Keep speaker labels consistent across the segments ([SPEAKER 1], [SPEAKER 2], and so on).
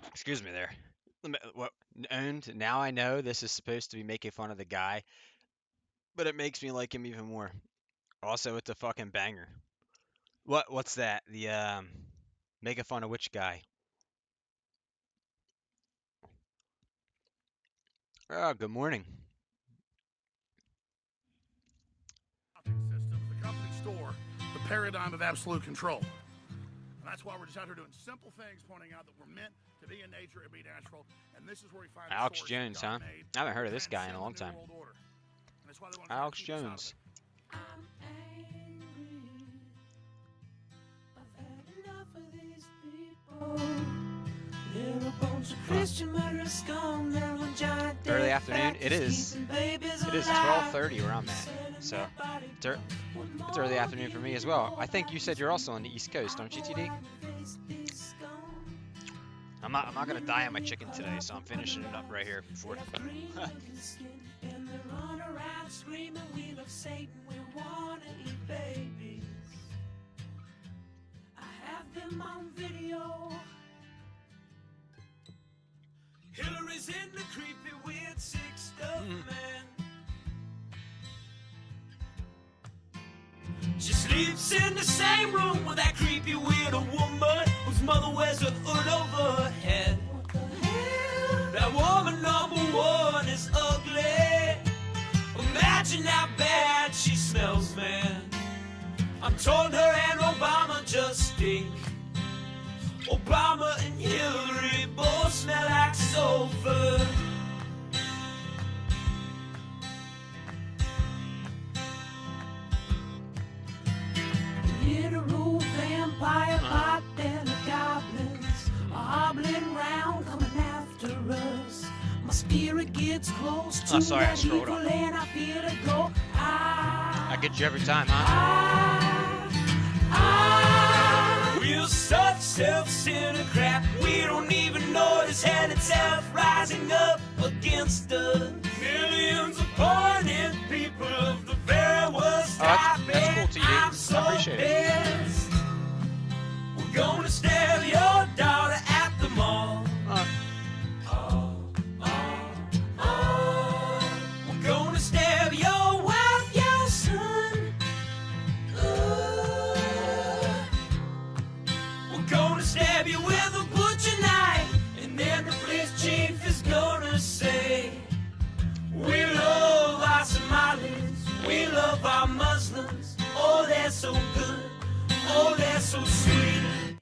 [SPEAKER 1] Excuse me there. What? And now I know this is supposed to be making fun of the guy, but it makes me like him even more. Also, it's a fucking banger. What's that? The making fun of which guy? Oh, good morning.
[SPEAKER 2] Systems, the company store, the paradigm of absolute control. And that's why we're just out here doing simple things, pointing out that we're meant to be in nature and be natural. And this is where we find
[SPEAKER 1] Alex
[SPEAKER 2] the source that
[SPEAKER 1] Jones, huh?
[SPEAKER 2] God made.
[SPEAKER 1] I haven't heard of this guy in a
[SPEAKER 2] Transcend
[SPEAKER 1] long
[SPEAKER 2] the New
[SPEAKER 1] time.
[SPEAKER 2] World Order. And that's why they want to
[SPEAKER 1] Alex
[SPEAKER 2] keep us out of
[SPEAKER 1] Jones.
[SPEAKER 2] it.
[SPEAKER 3] I'm angry. I've had enough of these people. They're a bunch of Christian murderers, scum. They're a giant
[SPEAKER 1] Early afternoon. It is. It is 12:30 where I'm at. So it's early afternoon for me as well. I think you said you're also on the East Coast, don't you, TD? I'm not gonna die on my chicken today, so I'm finishing it up right here before.
[SPEAKER 3] And they run around screaming, we love Satan, we wanna eat babies. I have them on video. Hillary's in the creepy, weird, sick stuff, man. She sleeps in the same room with that creepy, weird woman whose mother wears a hood over her head. What the hell? That woman number one is ugly. Imagine how bad she smells, man. I'm told her and Obama just stink. Obama and Hillary both smell like sulfur. Literal vampire pot and the goblins are hobbling round coming after us. My spirit gets close to
[SPEAKER 1] sorry, I
[SPEAKER 3] that
[SPEAKER 1] scrolled
[SPEAKER 3] evil
[SPEAKER 1] up.
[SPEAKER 3] and I feel it go.
[SPEAKER 1] I get you every time, huh?
[SPEAKER 3] We're such self-centered crap. We don't even notice hell itself rising up against us. Millions of pointed people of the very worst
[SPEAKER 1] that's
[SPEAKER 3] type.
[SPEAKER 1] cool, TD.
[SPEAKER 3] I'm so
[SPEAKER 1] I appreciate it.
[SPEAKER 3] pissed. We're gonna stab your daughter at the mall. We're gonna stab your wife, your son. We're gonna stab you with a butcher knife, and then the police chief is gonna say, we love our Somalis, we love our Muslims. Oh, they're so good, oh, they're so sweet.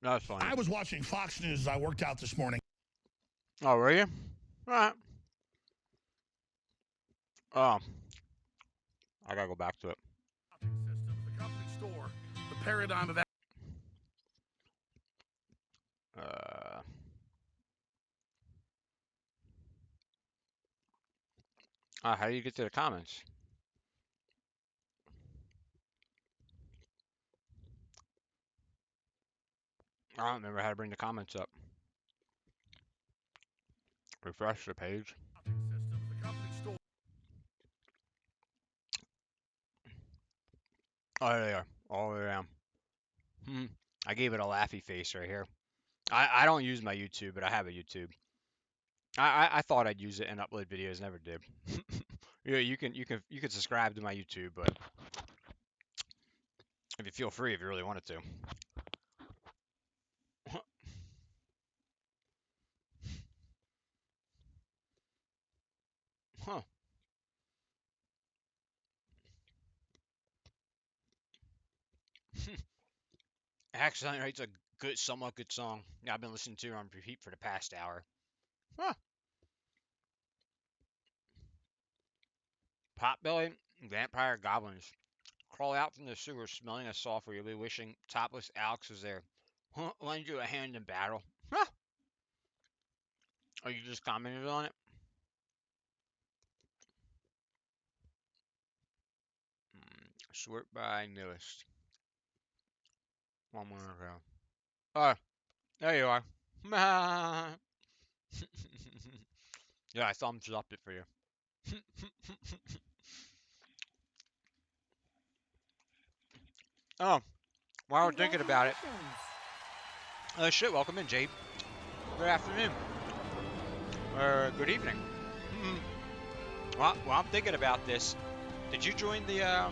[SPEAKER 1] That's funny.
[SPEAKER 2] I was watching Fox News as I worked out this morning.
[SPEAKER 1] Oh, were you? All right. Oh, I gotta go back to it.
[SPEAKER 2] Systems, the company store, the paradigm of
[SPEAKER 1] How do you get to the comments? I don't remember how to bring the comments up. Refresh the page.
[SPEAKER 2] systems, the company store.
[SPEAKER 1] Oh, there they are. All the way down. I gave it a laughy face right here. I don't use my YouTube, but I have a YouTube. I thought I'd use it and upload videos, never did. Yeah, you can subscribe to my YouTube, but if you feel free, if you really wanted to. Huh. Accident Rate's a good, somewhat good song. Yeah, I've been listening to it on repeat for the past hour. Huh. Potbelly, vampire goblins. Crawl out from the sewers smelling a sulfur. You'll be wishing topless Alex was there. Huh, lend you a hand in battle. Huh. Oh, you just commented on it? Sort by newest. 1 minute ago. Oh, there you are. Yeah, I thumbs up it for you. Oh, while we're thinking about it, shit, welcome in, Jade. Good afternoon. Or good evening. While I'm thinking about this, did you join the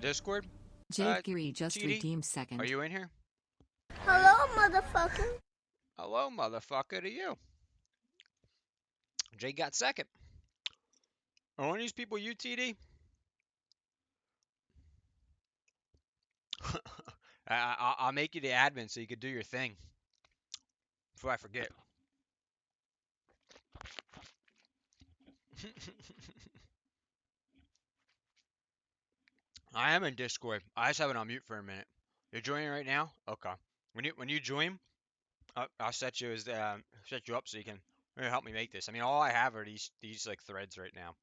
[SPEAKER 1] Discord?
[SPEAKER 4] Jade Geary just
[SPEAKER 1] TD?
[SPEAKER 4] redeemed
[SPEAKER 1] Are
[SPEAKER 4] second.
[SPEAKER 1] you in here?
[SPEAKER 5] Hello, motherfucker.
[SPEAKER 1] Hello, motherfucker, to you. Jade got second. Are one of these people you, TD? I'll make you the admin so you can do your thing. Before I forget. I am in Discord. I just have it on mute for a minute. You're joining right now? Okay. When you join, I'll set you up so you can help me make this. I mean, all I have are these like threads right now.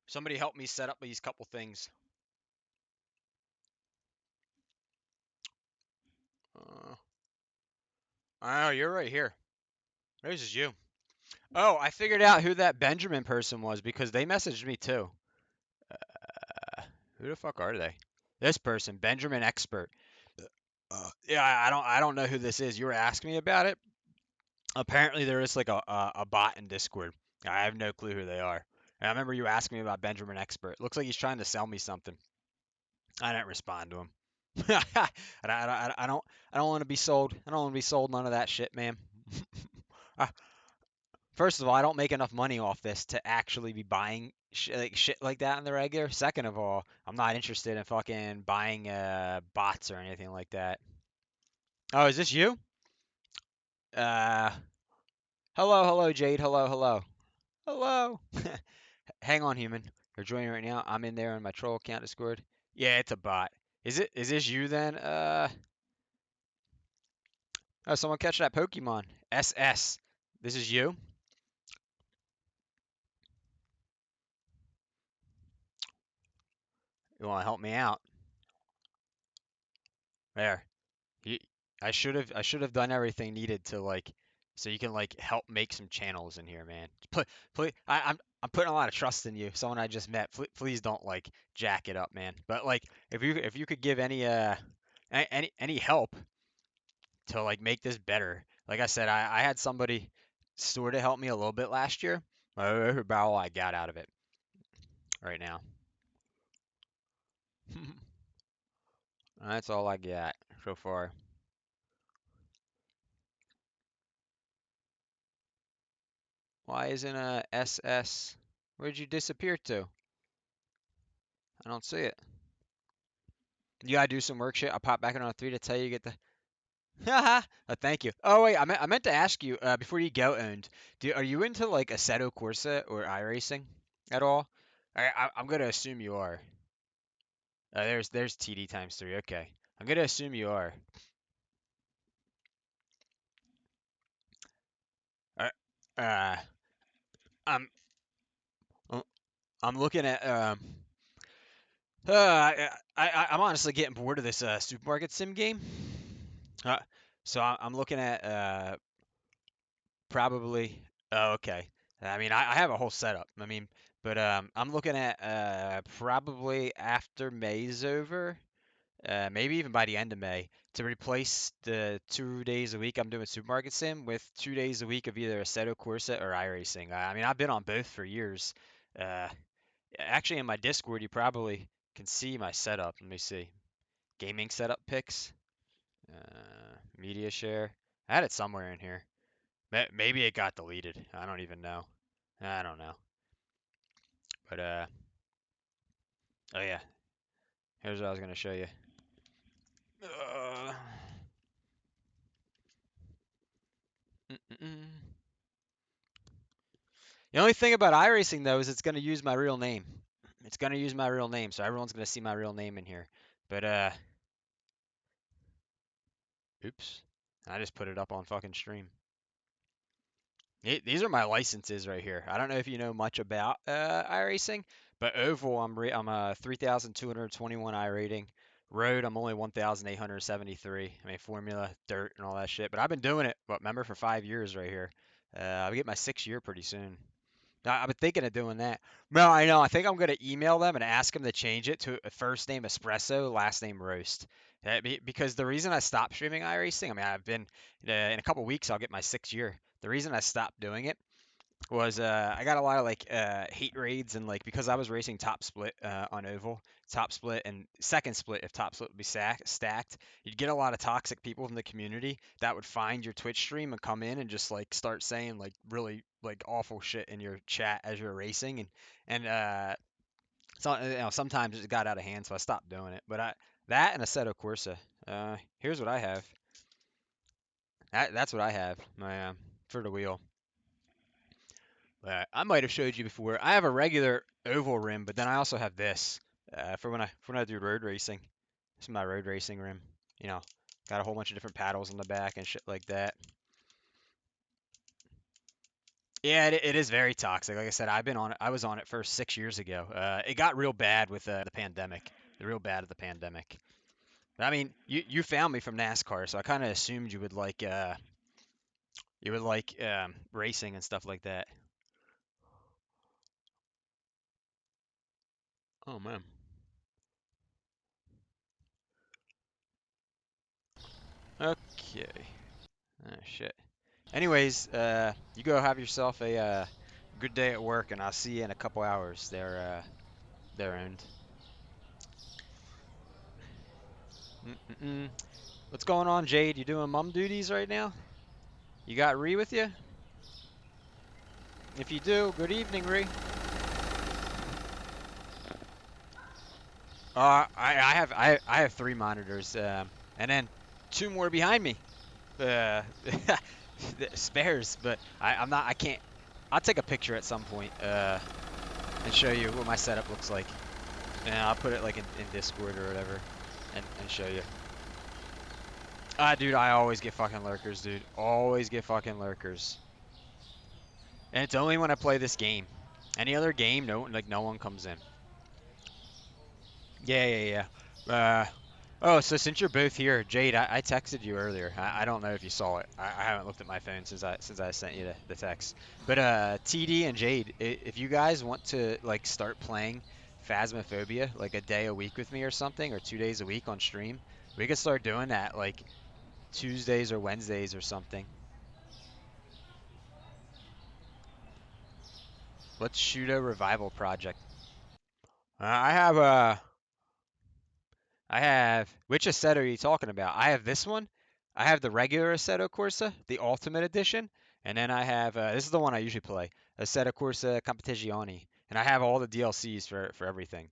[SPEAKER 1] Somebody help me set up these couple things. Oh, you're right here. This is you. Oh, I figured out who that Benjamin person was because they messaged me too. Who the fuck are they? This person, Benjamin Expert. Yeah, I don't know who this is. You were asking me about it. Apparently, there is like a bot in Discord. I have no clue who they are. And I remember you asking me about Benjamin Expert. Looks like he's trying to sell me something. I didn't respond to him. I don't want to be sold. I don't want to be sold none of that shit, man. First of all, I don't make enough money off this to actually be buying shit like that in the regular. Second of all, I'm not interested in fucking buying bots or anything like that. Oh, is this you? Uh, hello, Jade. Hello. Hang on, human. You're joining right now. I'm in there on my troll account Discord. Yeah, it's a bot. Is this you then? Oh, someone catch that Pokemon. SS. This is you? You want to help me out? There. You, I should have done everything needed to like so you can like help make some channels in here, man. Please, I'm putting a lot of trust in you. Someone I just met. Please don't like jack it up, man. But like if you could give any help to like make this better. Like I said, I had somebody sort of help me a little bit last year. About all I got out of it right now. That's all I got so far. Why isn't a SS? Where'd you disappear to? I don't see it. You gotta do some work shit. I'll pop back in on 3 to tell you get the. Haha. Thank you. Oh wait, I meant to ask you before you go. And are you into like Assetto Corsa or iRacing at all? I'm gonna assume you are. There's TD times 3. Okay, I'm gonna assume you are. Uh, uh I'm uh, I'm looking at I'm honestly getting bored of this supermarket sim game. Uh, so I'm looking at probably. Oh, okay. I mean, I have a whole setup. I mean, but I'm looking at probably after May's over, maybe even by the end of May, to replace the 2 days a week I'm doing supermarket sim with 2 days a week of either Assetto Corsa or iRacing. I mean, I've been on both for years. Uh, Actually, in my Discord, you probably can see my setup. Let me see. Gaming setup pics. Media share. I had it somewhere in here. Maybe it got deleted. I don't even know. I don't know. But oh yeah. Here's what I was gonna show you. Uh, the only thing about iRacing though is it's gonna use my real name. It's gonna use my real name, so everyone's gonna see my real name in here. But oops. I just put it up on fucking stream. These are my licenses right here. I don't know if you know much about iRacing, but oval I'm a 3,221 I rating. Road I'm only 1,873. I mean formula, dirt, and all that shit. But I've been doing it, remember, for 5 years right here. I'll get my 6th year pretty soon. I've been thinking of doing that. No, I know. I think I'm gonna email them and ask them to change it to a first name Espresso, last name Roast. Because the reason I stopped streaming iRacing, I mean, I've been in a couple weeks, I'll get my 6th year. The reason I stopped doing it was I got a lot of like hate raids and like because I was racing top split on oval, top split and second split if top split would be stacked, you'd get a lot of toxic people from the community that would find your Twitch stream and come in and just like start saying like really like awful shit in your chat as you're racing and so sometimes it got out of hand so I stopped doing it. But I that and Assetto Corsa. Here's what I have. That's what I have. My for the wheel. I might have showed you before. I have a regular oval rim, but then I also have this for when I do road racing. This is my road racing rim. You know, got a whole bunch of different paddles on the back and shit like that. Yeah, it is very toxic. Like I said, I've been on it. I was on it for 6 years ago. It got real bad with the pandemic. Real bad at the pandemic. But, I mean, you found me from NASCAR, so I kind of assumed you would like racing and stuff like that. Oh man. Okay. Oh shit. Anyways, you go have yourself a good day at work, and I'll see you in a couple hours. Their end. Mm-mm-mm. What's going on, Jade? You doing mom duties right now? You got Ree with you? If you do, good evening, Ree. I have 3 monitors, and then 2 more behind me. Uh, spares, but I can't. I'll take a picture at some point, and show you what my setup looks like. And I'll put it like in Discord or whatever, and show you. Dude, I always get fucking lurkers, dude. Always get fucking lurkers. And it's only when I play this game. Any other game, no one comes in. Yeah, yeah, yeah. Oh, so since you're both here, Jade, I texted you earlier. I don't know if you saw it. I haven't looked at my phone since I sent you the text. But TD and Jade, if you guys want to like start playing Phasmophobia like a day a week with me or something, or 2 days a week on stream, we could start doing that like Tuesdays or Wednesdays or something. Let's shoot a revival project. I have. Which Assetto are you talking about? I have this one. I have the regular Assetto Corsa, the Ultimate Edition, and then I have this is the one I usually play, Assetto Corsa Competizione, and I have all the DLCs for everything.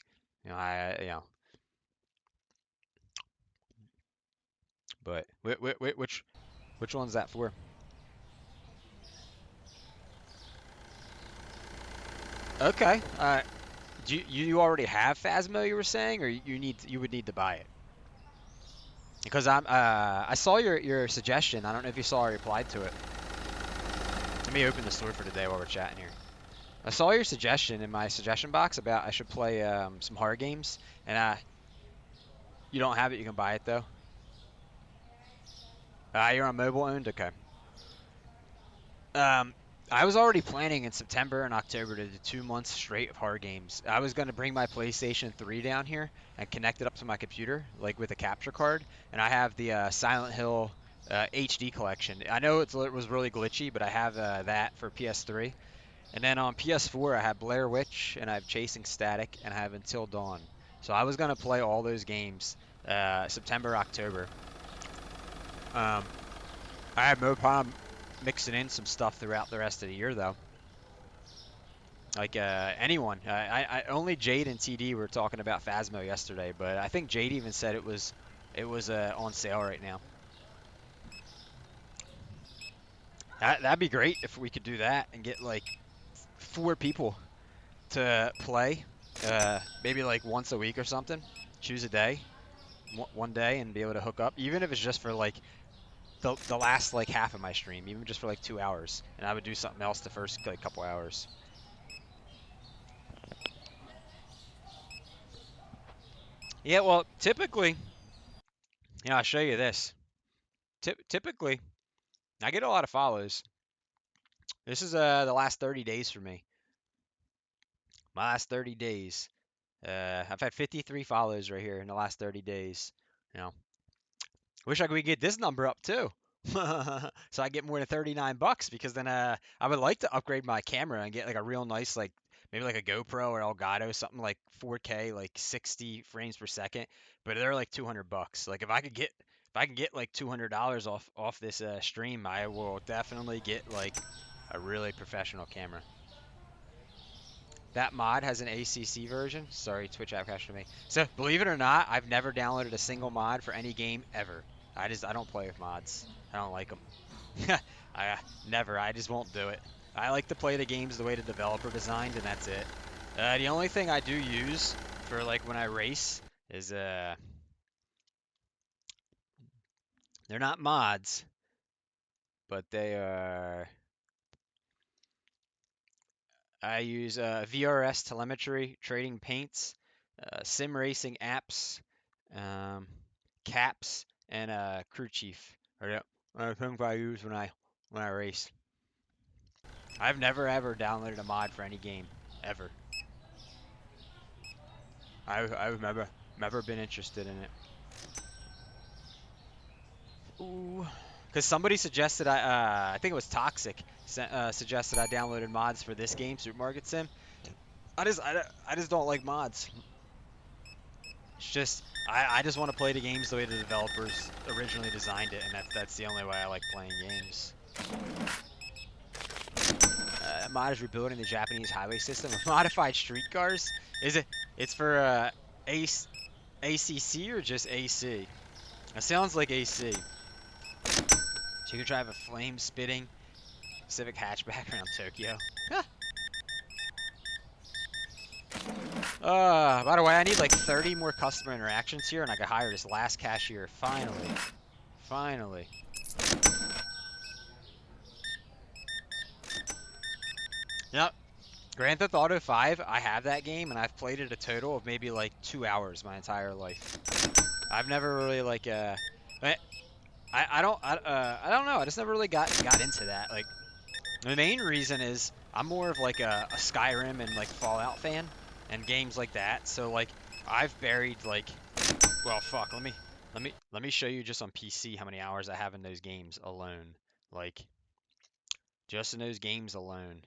[SPEAKER 1] But which one's that for? Okay. Do you already have Phasmo you were saying, or you would need to buy it? Because I saw your suggestion. I don't know if you saw or replied to it. Let me open the store for today while we're chatting here. I saw your suggestion in my suggestion box about I should play some horror games, and you don't have it. You can buy it though. You're on mobile owned. Okay. Um, I was already planning in September and October to do 2 months straight of horror games. I was gonna bring my PlayStation 3 down here and connect it up to my computer, like with a capture card, and I have the Silent Hill HD collection. I know it was really glitchy, but I have that for PS3. And then on PS4, I have Blair Witch, and I have Chasing Static, and I have Until Dawn. So I was gonna play all those games September, October. Um, I have no problem mixing in some stuff throughout the rest of the year, though. Like anyone, I only Jade and TD were talking about Phasmo yesterday, but I think Jade even said it was on sale right now. That'd be great if we could do that and get like 4 people to play, maybe like once a week or something. Choose a day, one day, and be able to hook up, even if it's just for like the last like half of my stream, even just for like 2 hours, and I would do something else the first like couple hours. Yeah, well, typically, I'll show you this. Typically, I get a lot of follows. This is the last 30 days for me. My last 30 days. I've had 53 follows right here in the last 30 days. You know, wish I could get this number up too. So I get more than 39 bucks because then I would like to upgrade my camera and get like a real nice like maybe like a GoPro or Elgato, something like 4K, like 60 frames per second, but they're like 200 bucks. Like if I can get like $200 off this stream, I will definitely get like a really professional camera. That mod has an ACC version. Sorry, Twitch app crashed to me. So believe it or not, I've never downloaded a single mod for any game ever. I don't play with mods. I don't like them. Never. I just won't do it. I like to play the games the way the developer designed, and that's it. The only thing I do use for like when I race is they're not mods, but they are. I use VRS telemetry, trading paints, sim racing apps, um, caps, and crew chief. Are the things I use when I race. I've never ever downloaded a mod for any game ever. I've never been interested in it. Ooh, because somebody suggested I think it was Toxic suggested I downloaded mods for this game, Supermarket Sim. I just don't like mods. It's just I just want to play the games the way the developers originally designed it, and that's the only way I like playing games. Mod is rebuilding the Japanese highway system with modified streetcars. Is it? It's for ACC or just AC? It sounds like AC. So you can drive a flame-spitting Civic hatchback around Tokyo. By the way, I need like 30 more customer interactions here, and I could hire this last cashier. Finally. Finally. Yep. Grand Theft Auto 5, I have that game, and I've played it a total of maybe like 2 hours my entire life. I've never really like, I don't know. I just never really got into that. Like, the main reason is I'm more of like a Skyrim and like Fallout fan and games like that. So like I've buried like, well, fuck. Let me show you just on PC how many hours I have in those games alone. Like just in those games alone.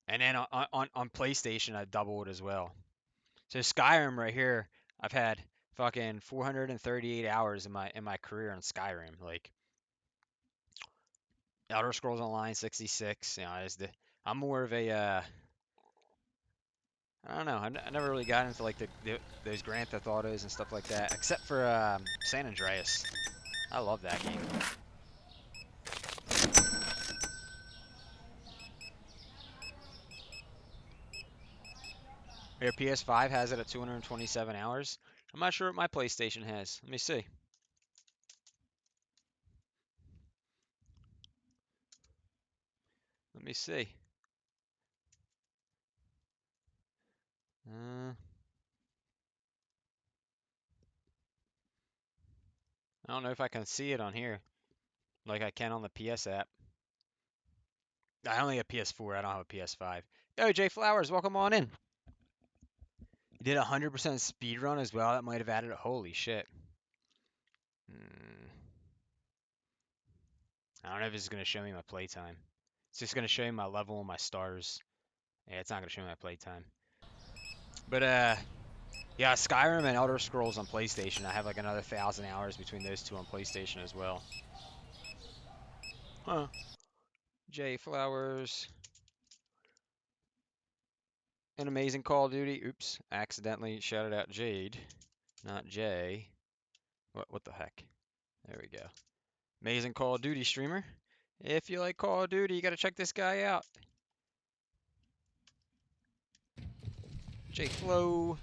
[SPEAKER 1] And then on PlayStation I doubled as well. So Skyrim right here, I've had fucking 438 hours in my career on Skyrim. Like Elder Scrolls Online 66. You know, I'm more of a I don't know. I never really got into like those Grand Theft Autos and stuff like that, except for San Andreas. I love that game. Your PS5 has it at 227 hours. I'm not sure what my PlayStation has. Let me see. Let me see. I don't know if I can see it on here like I can on the PS app. I only have PS4. I don't have a PS5. Yo, Jay Flowers, welcome on in. You did 100% speed run as well. That might have added. Holy shit. I don't know if it's going to show me my playtime. It's just going to show me my level and my stars. Yeah, it's not going to show me my playtime. But, yeah, Skyrim and Elder Scrolls on PlayStation. I have like another 1,000 hours between those two on PlayStation as well. Huh. Jay Flowers. An amazing Call of Duty. Oops. Accidentally shouted out Jade. Not Jay. What the heck? There we go. Amazing Call of Duty streamer. If you like Call of Duty, you got to check this guy out. J Flow.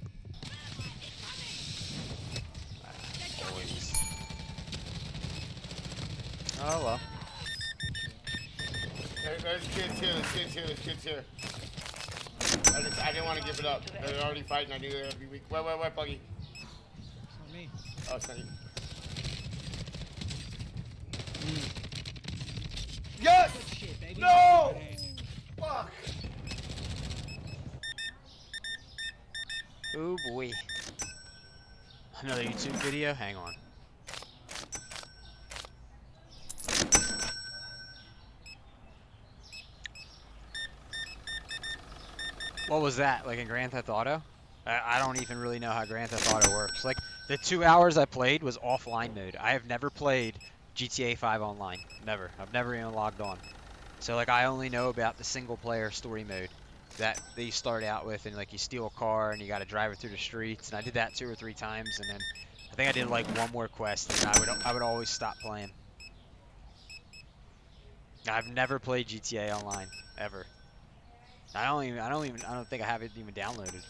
[SPEAKER 1] Always. Oh well.
[SPEAKER 4] There's kids here, there's kids here. I didn't want to give it up. They're already fighting. I knew that every week. Wait, Buggy.
[SPEAKER 6] It's not me.
[SPEAKER 4] Oh, it's not you. Yes!
[SPEAKER 6] Good shit, baby.
[SPEAKER 4] No! Fuck!
[SPEAKER 1] boy. Another YouTube video? Hang on. What was that? Like in Grand Theft Auto? I don't even really know how Grand Theft Auto works. Like, the 2 hours I played was offline mode. I have never played GTA 5 online. Never. I've never even logged on. So, like, I only know about the single player story mode that they start out with, and, like, you steal a car and you gotta drive it through the streets. And I did that 2 or 3 times, and then I think I did, like, one more quest, and I would always stop playing. I've never played GTA Online, ever. I don't think I have it even downloaded.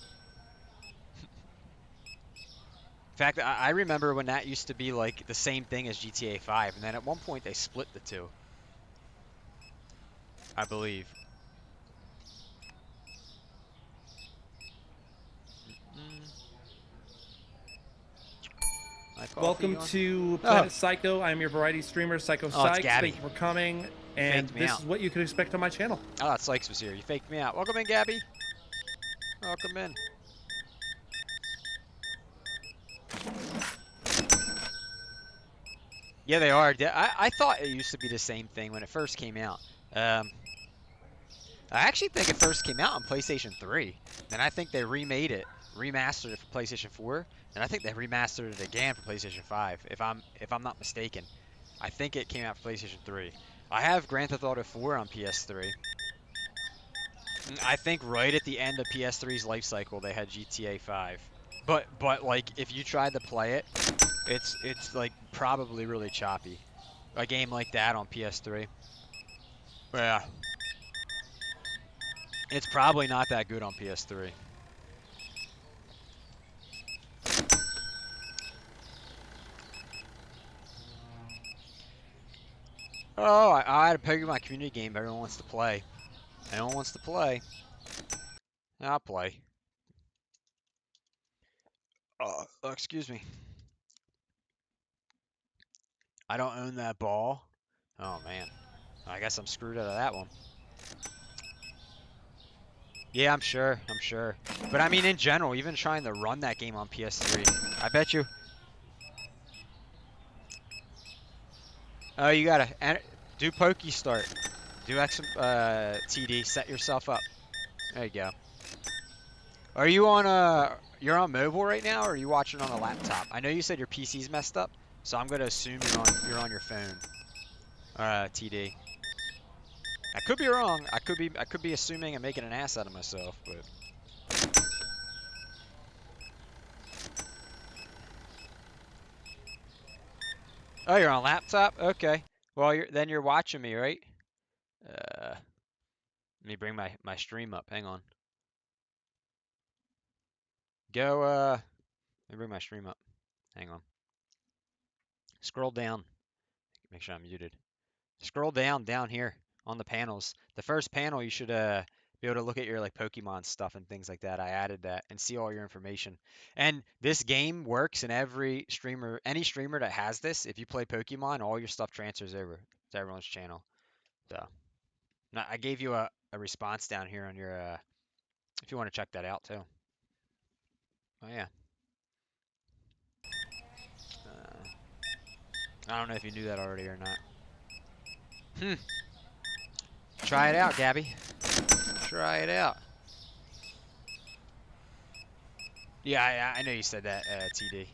[SPEAKER 1] In fact, I remember when that used to be like the same thing as GTA 5, and then at one point they split the two, I believe. My coffee
[SPEAKER 7] Welcome
[SPEAKER 1] on?
[SPEAKER 7] to
[SPEAKER 1] Oh.
[SPEAKER 7] Planet Psycho. I'm your variety streamer, Psycho
[SPEAKER 1] Oh, it's
[SPEAKER 7] Sykes.
[SPEAKER 1] Gabby.
[SPEAKER 7] Thank you for coming. And
[SPEAKER 1] faked me
[SPEAKER 7] this
[SPEAKER 1] out.
[SPEAKER 7] is what you can expect on my channel.
[SPEAKER 1] I thought Sykes was here. You faked me out. Welcome in, Gabby. Welcome in. Yeah, they are. I thought it used to be the same thing when it first came out. I actually think it first came out on PlayStation 3. Then I think they remade it, remastered it for PlayStation 4, and I think they remastered it again for PlayStation 5. If I'm not mistaken, I think it came out for PlayStation 3. I have Grand Theft Auto 4 on PS3. I think right at the end of PS3's life cycle, they had GTA 5. But like if you tried to play it, it's like probably really choppy. A game like that on PS3. Yeah. It's probably not that good on PS3. Oh, I had to pick my community game everyone wants to play. Anyone wants to play? I'll play. Oh, excuse me. I don't own that ball. Oh, man. I guess I'm screwed out of that one. Yeah, I'm sure. I'm sure. But I mean, in general, even trying to run that game on PS3, I bet you. Oh, you gotta do Pokey Start. Do X TD. Set yourself up. There you go. Are you on you're on mobile right now, or are you watching on a laptop? I know you said your PC's messed up, so I'm gonna assume you're on your phone. TD. I could be wrong. I could be assuming and making an ass out of myself, but. Oh, you're on laptop? Okay. Well, then you're watching me, right? Let me bring my stream up. Hang on. Go, let me bring my stream up. Hang on. Scroll down. Make sure I'm muted. Scroll down here on the panels. The first panel, you should be able to look at your like Pokemon stuff and things like that. I added that and see all your information. And this game works in every streamer, any streamer that has this. If you play Pokemon, all your stuff transfers over to everyone's channel. So, now I gave you a response down here on your if you want to check that out too. Oh yeah. I don't know if you knew that already or not. Try it out, Gabby. Try it out. Yeah, I know you said that, TD.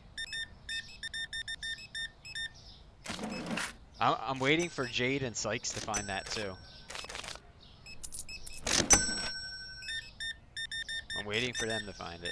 [SPEAKER 1] I'm waiting for Jade and Sykes to find that too. I'm waiting for them to find it.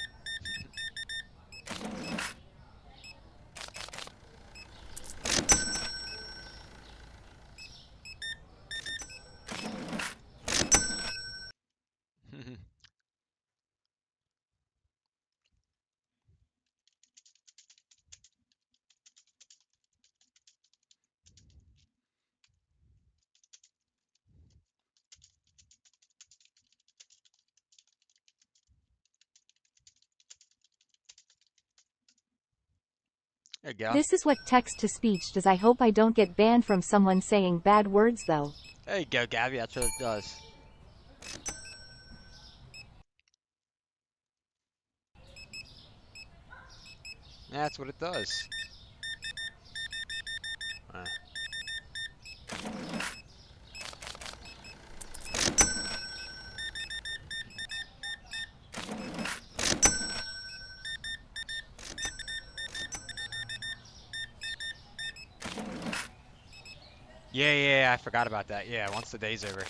[SPEAKER 1] There you go.
[SPEAKER 8] This is what text-to-speech does. I hope I don't get banned from someone saying bad words though.
[SPEAKER 1] There you go, Gabby. That's what it does. That's what it does. Yeah, I forgot about that. Yeah, once the day's over,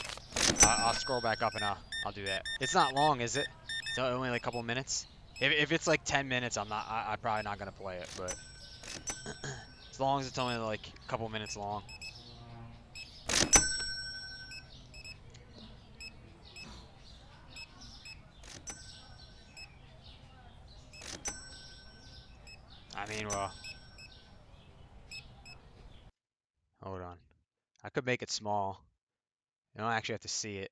[SPEAKER 1] I'll scroll back up and I'll do that. It's not long, is it? It's only like a couple minutes. If it's like 10 minutes, I'm probably not gonna play it. But as long as it's only like a couple minutes long. I mean, well, hold on. I could make it small. You don't actually have to see it.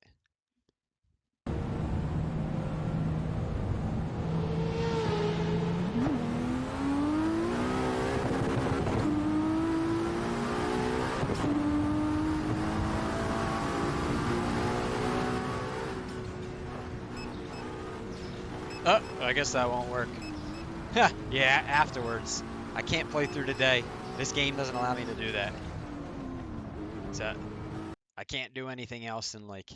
[SPEAKER 1] Oh, I guess that won't work. Yeah, afterwards. I can't play through today. This game doesn't allow me to do that. So I can't do anything else than like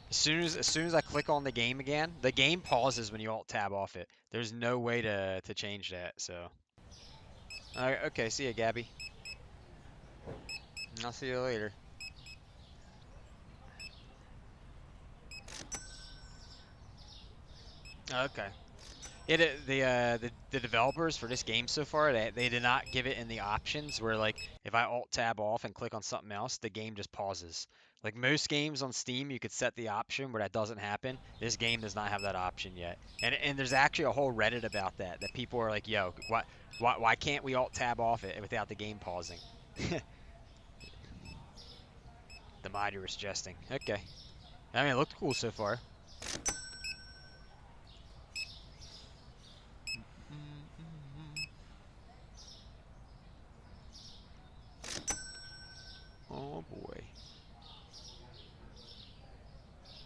[SPEAKER 1] as soon as I click on the game again, the game pauses when you alt tab off it. There's no way to change that. So okay, see ya, Gabby. I'll see you later. Okay. The developers for this game so far, they did not give it in the options where like if I alt tab off and click on something else, the game just pauses. Like most games on Steam, you could set the option where that doesn't happen. This game does not have that option yet. And there's actually a whole Reddit about that people are like, yo, why can't we alt tab off it without the game pausing? The mod was suggesting. Okay. I mean, it looked cool so far. Oh boy.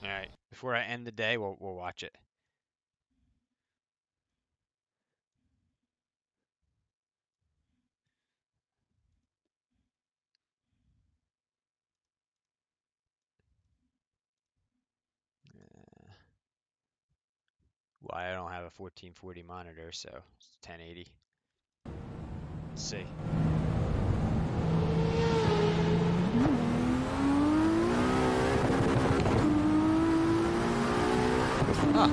[SPEAKER 1] All right. Before I end the day, we'll watch it. Well, I don't have a 1440 monitor, so it's 1080. Let's see. Huh.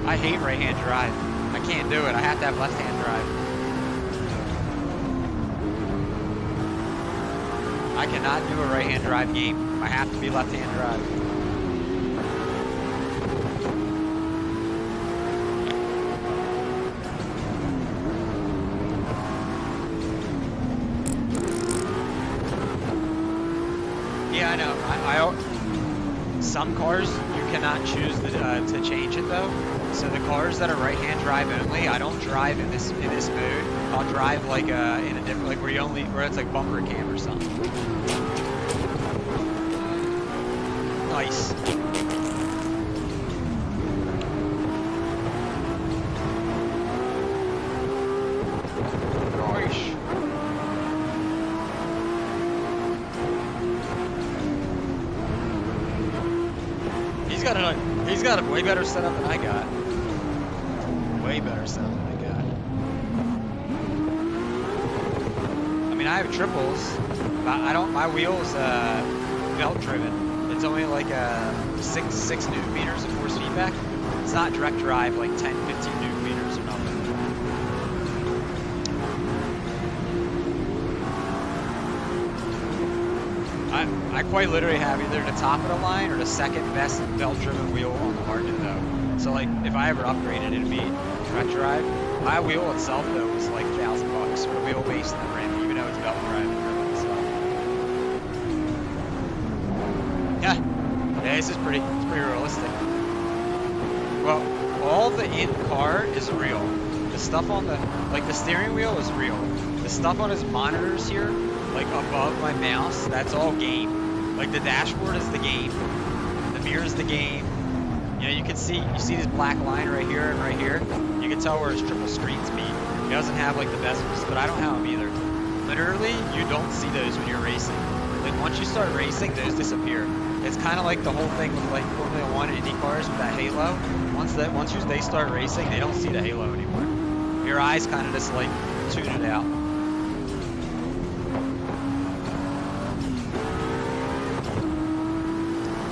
[SPEAKER 1] I hate right-hand drive. I can't do it. I have to have left-hand drive. I cannot do a right-hand drive game. I have to be left-hand drive. Yeah, I know. Some cars you cannot choose to change it though. So the cars that are right-hand drive only, I don't drive in this mode. I'll drive like in a different, like where it's like bumper cam or something. Nice. He's got a way better setup than I got. Way better setup than I got. I mean, I have triples, but I don't. My wheel's belt driven. It's only like 6 newton meters of force feedback. It's not direct drive like 10, 15 newton meters or nothing. I quite literally have either the top of the line or the second best belt-driven wheel on the market though. So like if I ever upgraded it'd be direct drive. My wheel itself though was like $1,000 for the wheelbase and the rim, even though it's belt drive and driven. So yeah, this is pretty realistic. Well, all the in-car is real. The stuff on the the steering wheel is real. The stuff on his monitors here, like above my mouse, that's all game. Like the dashboard is the game, the mirror is the game. You know, you see this black line right here and right here. You can tell where his triple screen speed. He doesn't have like the bezels, but I don't have them either. Literally, you don't see those when you're racing. Like once you start racing, those disappear. It's kind of like the whole thing with like Formula 1 Indy cars with that halo. Once they start racing, they don't see the halo anymore. Your eyes kind of just like tune it out.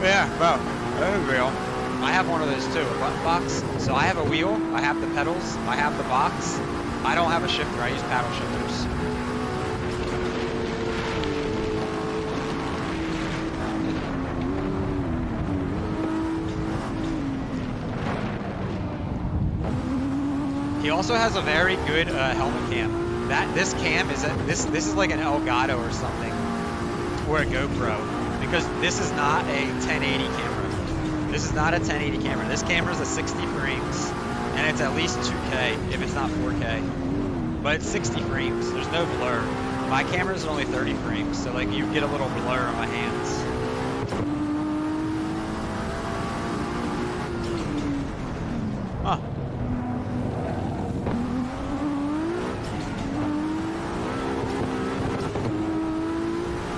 [SPEAKER 1] Yeah, bro. LVL. I have one of those too, a button box. So I have a wheel, I have the pedals, I have the box. I don't have a shifter, I use paddle shifters. He also has a very good helmet cam. This cam is this is like an Elgato or something, or a GoPro, because this is not a 1080 camera. This is not a 1080 camera. This camera is a 60 frames, and it's at least 2K if it's not 4K. But it's 60 frames. There's no blur. My camera is only 30 frames, so like you get a little blur on my hands. Huh.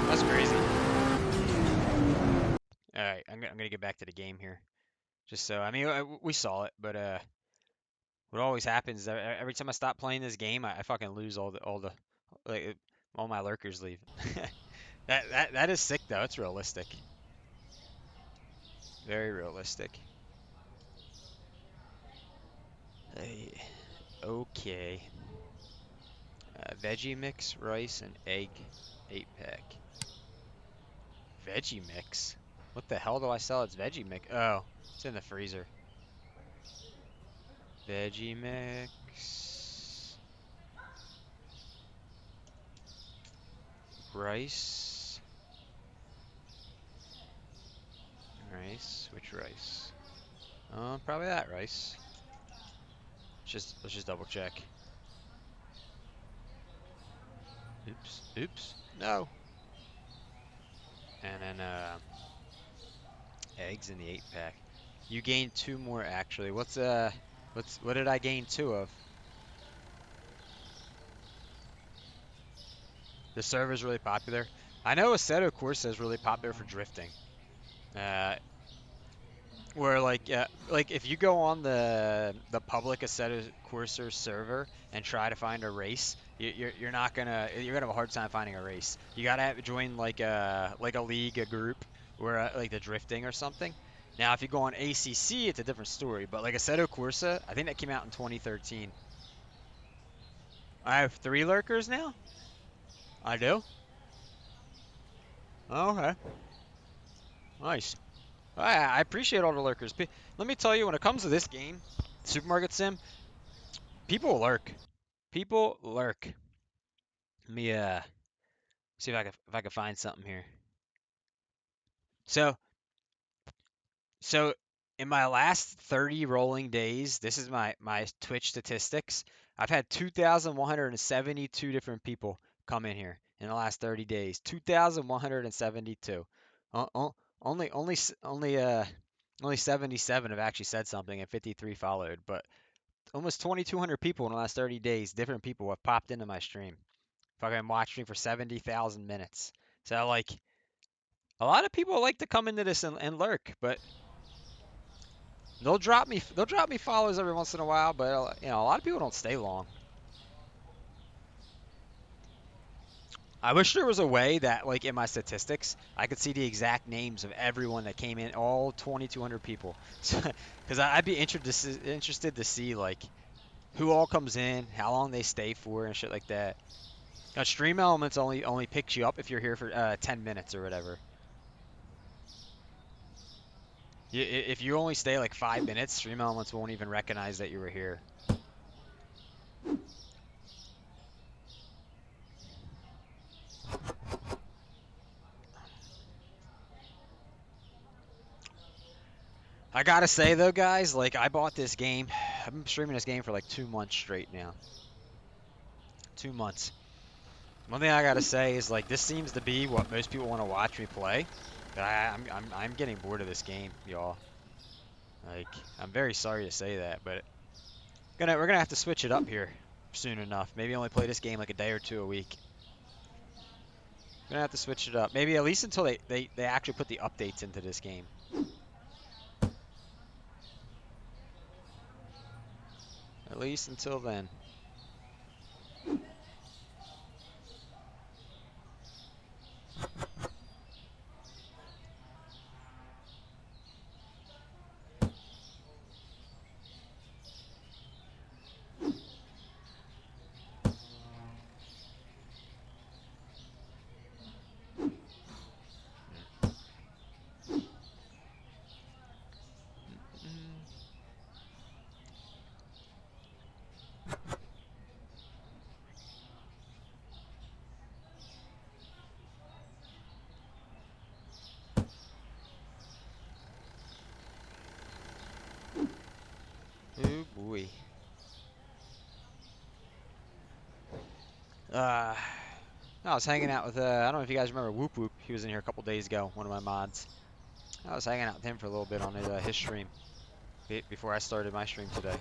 [SPEAKER 1] That's crazy. Alright, I'm gonna get back to the game here. Just so, I mean, we saw it, but what always happens every time I stop playing this game, I fucking lose like, all my lurkers leave. That is sick though. It's realistic. Very realistic. Hey, okay. Veggie mix, rice, and egg 8-pack. Veggie mix? What the hell do I sell? It's veggie mix. Oh, it's in the freezer. Veggie mix. Rice. Rice. Which rice? Probably that rice. Let's just double check. Oops. Oops. No. And then eggs in the 8-pack. You gained 2 more actually. What did I gain 2 of? The server's really popular. I know Assetto Corsa is really popular for drifting. Where like if you go on the public Assetto Corsa server and try to find a race, you're gonna have a hard time finding a race. You gotta join like a league, a group, where like the drifting or something. Now if you go on ACC, it's a different story. But like Assetto Corsa, I think that came out in 2013. I have 3 lurkers now. I do. Oh, okay. Nice. I appreciate all the lurkers. Let me tell you, when it comes to this game, Supermarket Sim, people lurk. People lurk. Let me see if I can find something here. So in my last 30 rolling days, this is my Twitch statistics. I've had 2,172 different people come in here in the last 30 days. 2,172. Only 77 have actually said something and 53 followed, but almost 2,200 people in the last 30 days, different people have popped into my stream. Fucking watched me for 70,000 minutes. So like, a lot of people like to come into this and lurk, but they'll drop me follows every once in a while, but you know, a lot of people don't stay long. I wish there was a way that, like, in my statistics, I could see the exact names of everyone that came in, all 2,200 people. Because I'd be interested to see, like, who all comes in, how long they stay for, and shit like that. Now, Stream Elements only picks you up if you're here for 10 minutes or whatever. If you only stay like 5 minutes, Stream Elements won't even recognize that you were here. I gotta say though, guys, like, I bought this game. I've been streaming this game for like 2 months straight now. 2 months. One thing I gotta say is, like, this seems to be what most people want to watch me play. I'm getting bored of this game, y'all. Like, I'm very sorry to say that, but we're gonna have to switch it up here soon enough. Maybe only play this game like a day or two a week. We're gonna have to switch it up. Maybe at least until they actually put the updates into this game. At least until then. Oh boy. I was hanging out with I don't know if you guys remember Whoop Whoop. He was in here a couple days ago, one of my mods. I was hanging out with him for a little bit on his stream before I started my stream today.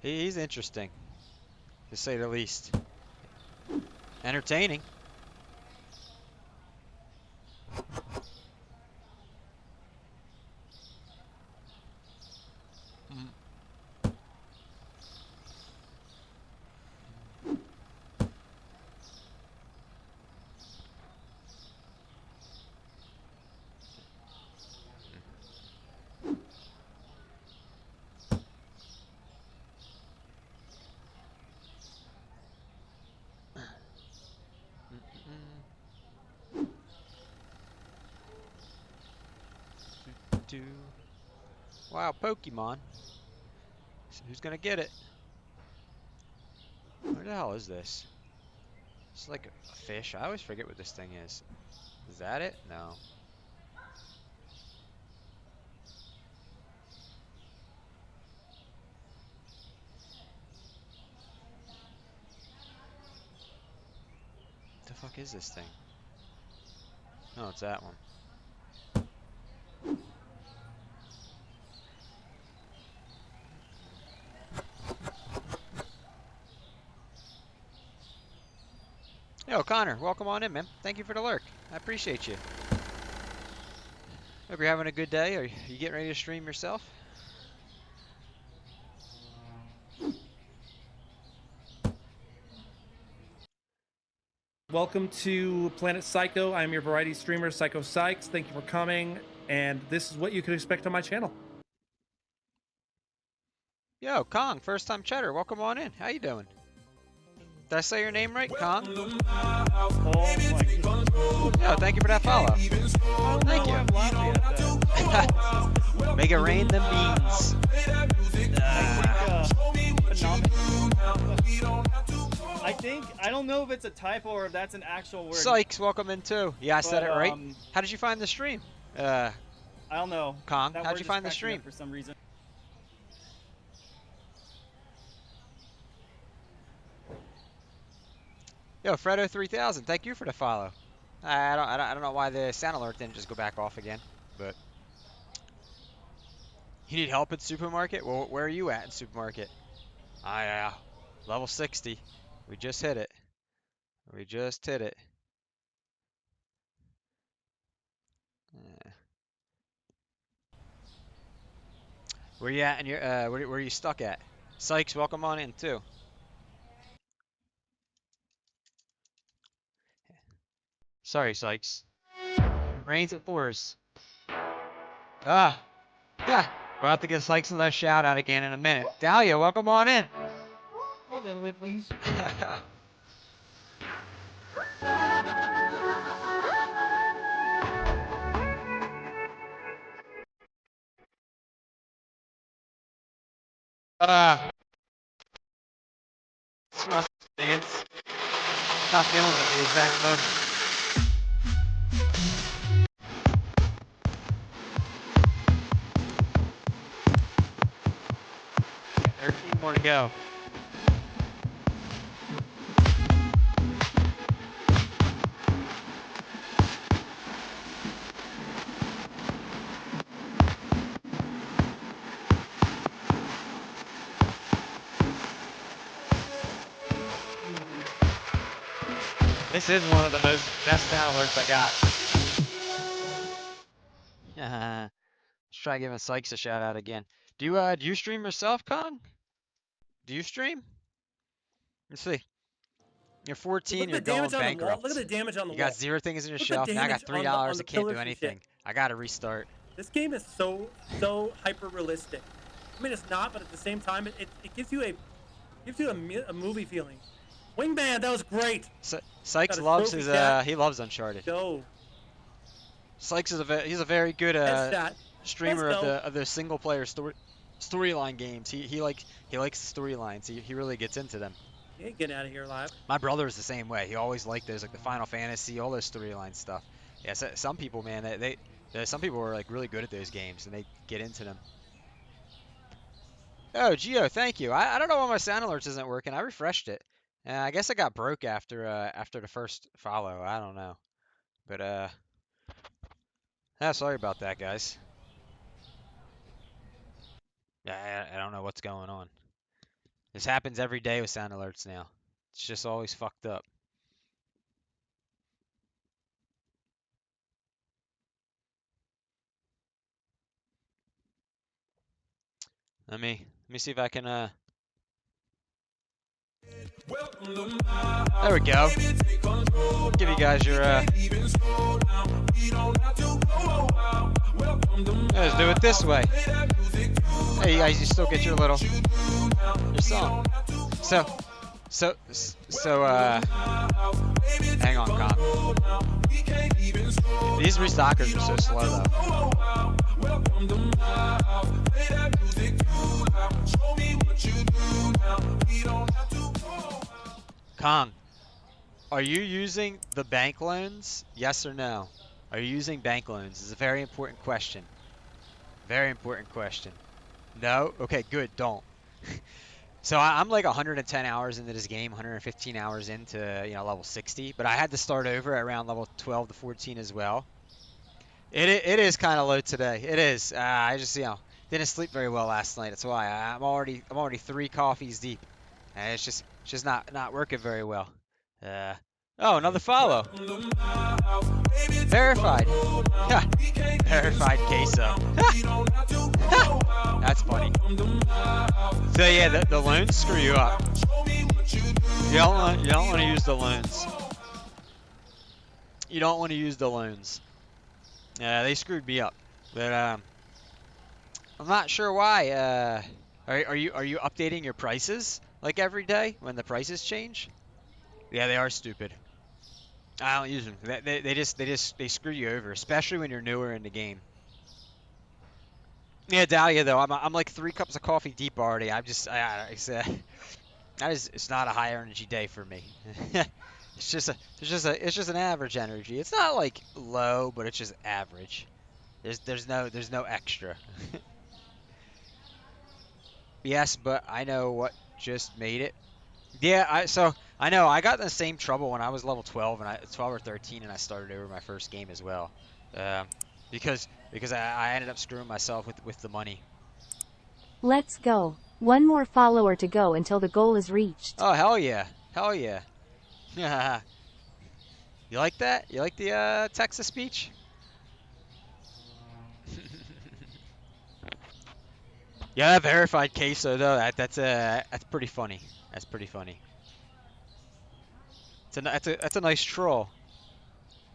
[SPEAKER 1] He's interesting, to say the least. Entertaining. Wow, Pokemon. So who's gonna get it? What the hell is this? It's like a fish. I always forget what this thing is. Is that it? No. What the fuck is this thing? No, it's that one. Yo, Connor, welcome on in, man. Thank you for the lurk. I appreciate you. Hope you're having a good day. Are you getting ready to stream yourself?
[SPEAKER 7] Welcome to Planet Psycho. I'm your variety streamer, Psycho Sykes. Thank you for coming, and this is what you can expect on my channel.
[SPEAKER 1] Yo, Kong, first time chatter. Welcome on in. How you doing? Did I say your name right, Kong? Yo, thank you for that follow. Thank you. Make it rain them beans.
[SPEAKER 6] I don't know if it's a typo or if that's an actual word.
[SPEAKER 1] Sykes, welcome in too. Yeah, I said it right. How did you find the stream?
[SPEAKER 6] I don't know.
[SPEAKER 1] Kong, how'd you find the stream?
[SPEAKER 6] For some reason.
[SPEAKER 1] Yo, Fredo3000, thank you for the follow. I don't know why the sound alert didn't just go back off again, but you need help at supermarket? Well, where are you at in supermarket? Yeah, level 60. We just hit it. We just hit it. Where you at? And where are you stuck at? Sykes, welcome on in too. Sorry, Sykes. Rains and pours. Yeah. We're about to get Sykes another shout out again in a minute. Dahlia, welcome on in.
[SPEAKER 9] Hold on, wait, please.
[SPEAKER 1] Smells dance. Not feeling it the exact moment. More to go. This is one of the best sound alerts I got. Let's try giving Sykes a shout out again. Do you stream yourself, Con? Do you stream? Let's see. You're
[SPEAKER 10] Look
[SPEAKER 1] 14.
[SPEAKER 10] at the
[SPEAKER 1] You're
[SPEAKER 10] damage
[SPEAKER 1] going
[SPEAKER 10] on the wall. Look at
[SPEAKER 1] bankrupt.
[SPEAKER 10] the damage on the
[SPEAKER 1] You got
[SPEAKER 10] wall.
[SPEAKER 1] 0 things in your
[SPEAKER 10] Look at
[SPEAKER 1] shelf.
[SPEAKER 10] the
[SPEAKER 1] Now I got
[SPEAKER 10] damage on the
[SPEAKER 1] $3. I can't do
[SPEAKER 10] pillars and shit.
[SPEAKER 1] anything. I gotta restart.
[SPEAKER 10] This game is so hyper realistic. I mean, it's not, but at the same time, it gives you a movie feeling. Wingman, that was great.
[SPEAKER 1] Sykes
[SPEAKER 10] Got a
[SPEAKER 1] loves
[SPEAKER 10] trophy
[SPEAKER 1] his
[SPEAKER 10] cat.
[SPEAKER 1] he loves Uncharted.
[SPEAKER 10] Go.
[SPEAKER 1] Sykes is he's a very good
[SPEAKER 10] Headshot.
[SPEAKER 1] streamer
[SPEAKER 10] Let's go.
[SPEAKER 1] of the single player storyline games. He likes the storylines. He really gets into them.
[SPEAKER 10] You ain't getting out of here alive.
[SPEAKER 1] My brother is the same way. He always liked those, like the Final Fantasy, all those storyline stuff. Yeah, so, some people, man, some people are like really good at those games and they get into them. Oh, Gio, thank you. I don't know why my sound alerts isn't working. I refreshed it. I guess I got broke after the first follow. I don't know, but sorry about that, guys. Yeah, I don't know what's going on. This happens every day with sound alerts now. It's just always fucked up. Let me see if I can there we go. Give you guys your let's do it this way. Hey, you guys, you still get your song. So hang on, Con. These restockers are so slow though. Kong, are you using the bank loans? Yes or no? Are you using bank loans? It's a very important question. Very important question. No? Okay, good. Don't. So I'm like 110 hours into this game, 115 hours into, level 60, but I had to start over at around level 12 to 14 as well. It is kind of low today. It is. I just, didn't sleep very well last night. That's why I'm already 3 coffees deep. And it's just not working very well. Oh, another follow. Verified. Verified queso. That's funny. So yeah, the loans screw you up. You don't want to use the loans. You don't want to use the loans. They screwed me up. But I'm not sure why. Are you updating your prices like every day when the prices change? Yeah, they are stupid. I don't use them. They screw you over, especially when you're newer in the game. Yeah, Dahlia though, I'm like 3 cups of coffee deep already. It's not a high energy day for me. It's just an average energy. It's not like low, but it's just average. There's no extra. Yes, but I know what just made it. Yeah, so I know I got in the same trouble when I was level 12 and 12 or 13 and I started over my first game as well. Um, because I ended up screwing myself with the money.
[SPEAKER 8] Let's go. One more follower to go until the goal is reached.
[SPEAKER 1] Oh, hell yeah. Hell yeah. You like that? You like the Texas speech? Yeah, verified queso though. That's pretty funny. That's pretty funny. That's a nice troll.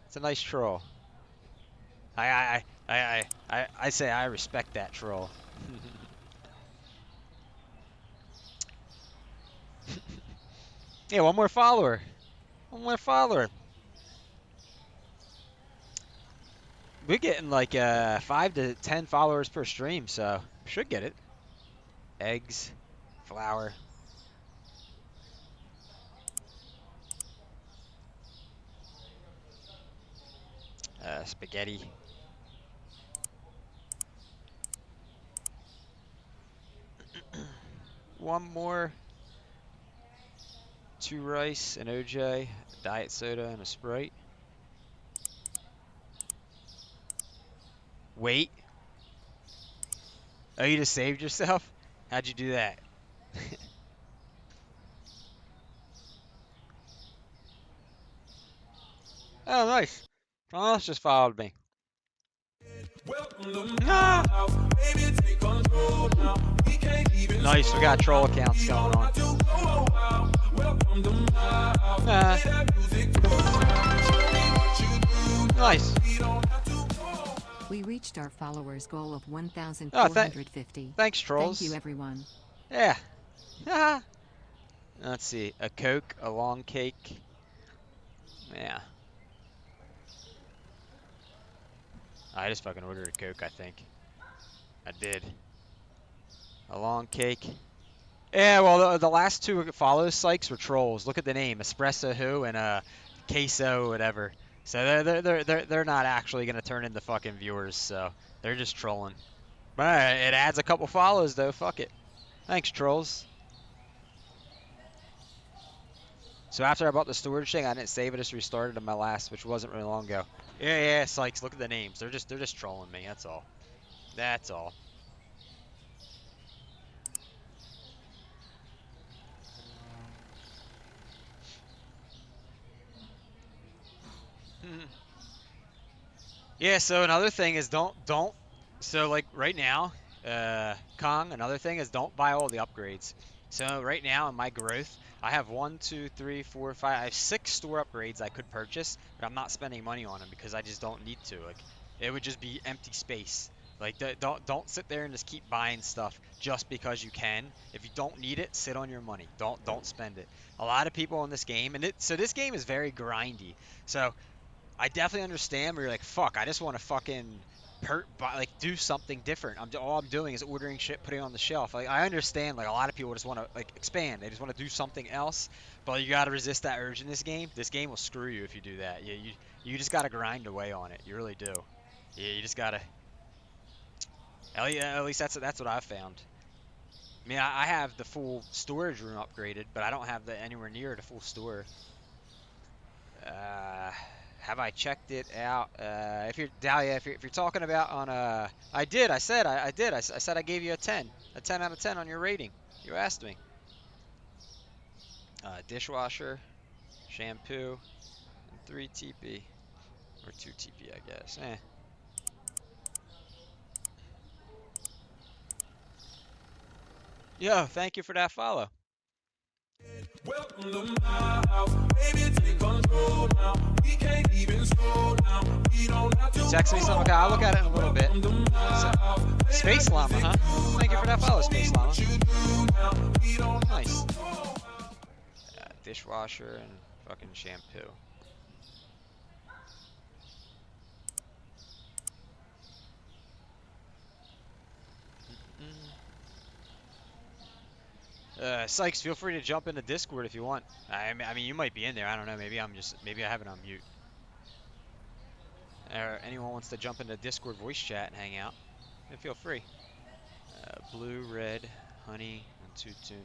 [SPEAKER 1] It's a nice troll. I say I respect that troll. Yeah, one more follower. One more follower. We're getting like 5 to 10 followers per stream, so should get it. Eggs, flour. Spaghetti. One more. 2 rice, an OJ, diet soda, and a Sprite. Wait. Oh, you just saved yourself? How'd you do that? Oh, nice. Someone else just followed me. Ah. Nice, we got troll accounts going on. Nice.
[SPEAKER 11] We reached our followers goal of 1,450.
[SPEAKER 1] Thanks, trolls.
[SPEAKER 11] Thank you, everyone.
[SPEAKER 1] Yeah. Let's see. A Coke, a long cake. Yeah. I just fucking ordered a Coke, I think. I did. A long cake. Yeah, well, the last two follow Sykes were trolls. Look at the name, Espresso Who and Queso whatever. So they're not actually gonna turn into fucking viewers. So they're just trolling. But it adds a couple follows though. Fuck it. Thanks, trolls. So after I bought the storage thing, I didn't save it. Just restarted on my last, which wasn't really long ago. Yeah, Sykes. Look at the names. They're just trolling me. That's all. That's all. Yeah, so another thing is don't so like right now, Kong, another thing is don't buy all the upgrades. So right now in my growth, I have 1, 2, 3, 4, 5, I have 6 store upgrades I could purchase, but I'm not spending money on them because I just don't need to. Like it would just be empty space. Like don't sit there and just keep buying stuff just because you can. If you don't need it, sit on your money. Don't spend it. A lot of people in this game, so this game is very grindy. So I definitely understand where you're like, fuck, I just want to fucking do something different. All I'm doing is ordering shit, putting it on the shelf. Like I understand, like a lot of people just want to like expand. They just want to do something else. But you got to resist that urge in this game. This game will screw you if you do that. You just got to grind away on it. You really do. Yeah, you just gotta. At least that's what I've found. I mean, I have the full storage room upgraded, but I don't have the anywhere near the full store. Have I checked it out? If you're Dahlia, if you're talking about on I did. I said I did. I said I gave you a 10 out of 10 on your rating. You asked me. Dishwasher, shampoo, and 3 TP or 2 TP, I guess. Yo, thank you for that follow. Text me something. I'll look at it in a little bit. Space Llama, huh? Thank you for that follow, Space Llama. Nice. Dishwasher and fucking shampoo. Sykes, feel free to jump into Discord if you want. I mean, you might be in there. I don't know. Maybe I have it on mute. Or anyone wants to jump into Discord voice chat and hang out, then feel free. Blue, red, honey, and 2 tuna.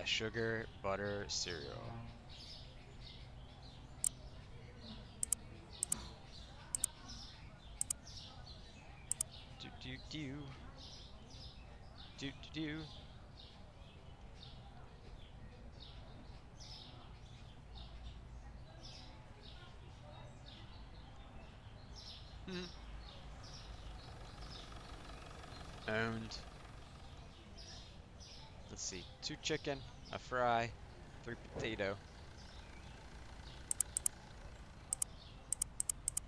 [SPEAKER 1] Sugar, butter, cereal. Do. Owned. Let's see. 2 chicken, a fry, 3 potato.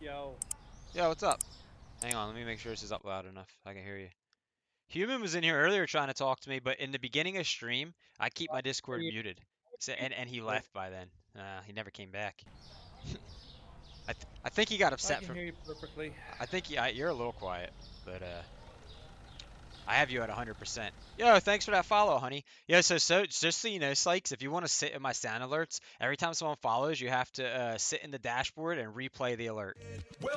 [SPEAKER 6] Yo,
[SPEAKER 1] what's up? Hang on, let me make sure this is up loud enough. I can hear you. Human was in here earlier trying to talk to me, but in the beginning of stream, I keep my Discord muted. So, and he left by then. He never came back. I think he got upset.
[SPEAKER 7] I can hear you perfectly.
[SPEAKER 1] I think you're a little quiet, but I have you at 100%. Yo, thanks for that follow, honey. Yeah, so just so you know, Sykes, if you want to sit in my sound alerts, every time someone follows, you have to sit in the dashboard and replay the alert,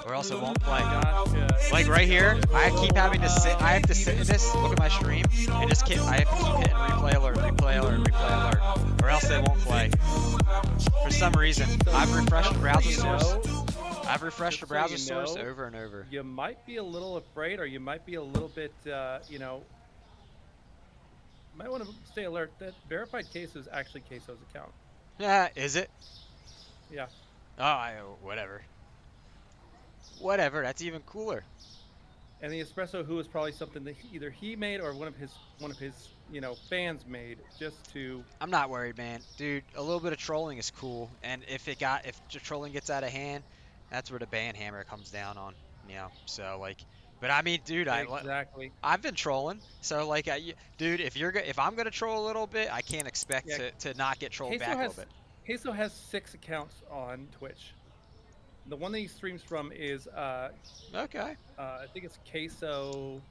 [SPEAKER 1] or else it won't play.
[SPEAKER 7] Gotcha.
[SPEAKER 1] Like right here, I keep having to sit. I have to sit in this. Look at my stream, and just keep. I have to keep hitting replay alert, replay alert, replay alert, or else they won't play. For some reason, I've refreshed the browser source. I've refreshed the
[SPEAKER 7] just so
[SPEAKER 1] browser
[SPEAKER 7] you
[SPEAKER 1] source
[SPEAKER 7] know,
[SPEAKER 1] over and over.
[SPEAKER 7] you might be a little afraid, or you might be a little bit, you know, might want to stay alert that verified queso is actually Queso's account.
[SPEAKER 1] Yeah, is it?
[SPEAKER 7] Yeah.
[SPEAKER 1] Whatever. Whatever. That's even cooler.
[SPEAKER 7] And the espresso who is probably something that either he made or one of his you know fans made just to.
[SPEAKER 1] I'm not worried, man. Dude, a little bit of trolling is cool, and if the trolling gets out of hand, that's where the ban hammer comes down on, you know. So like, but I mean, dude,
[SPEAKER 7] Exactly.
[SPEAKER 1] I've been trolling, so like, dude, if I'm gonna troll a little bit, I can't expect
[SPEAKER 7] Yeah.
[SPEAKER 1] to not get trolled
[SPEAKER 7] Queso
[SPEAKER 1] back a little
[SPEAKER 7] has
[SPEAKER 1] bit.
[SPEAKER 7] Queso has 6 accounts on Twitch. The one that he streams from is
[SPEAKER 1] Okay.
[SPEAKER 7] I think it's Queso.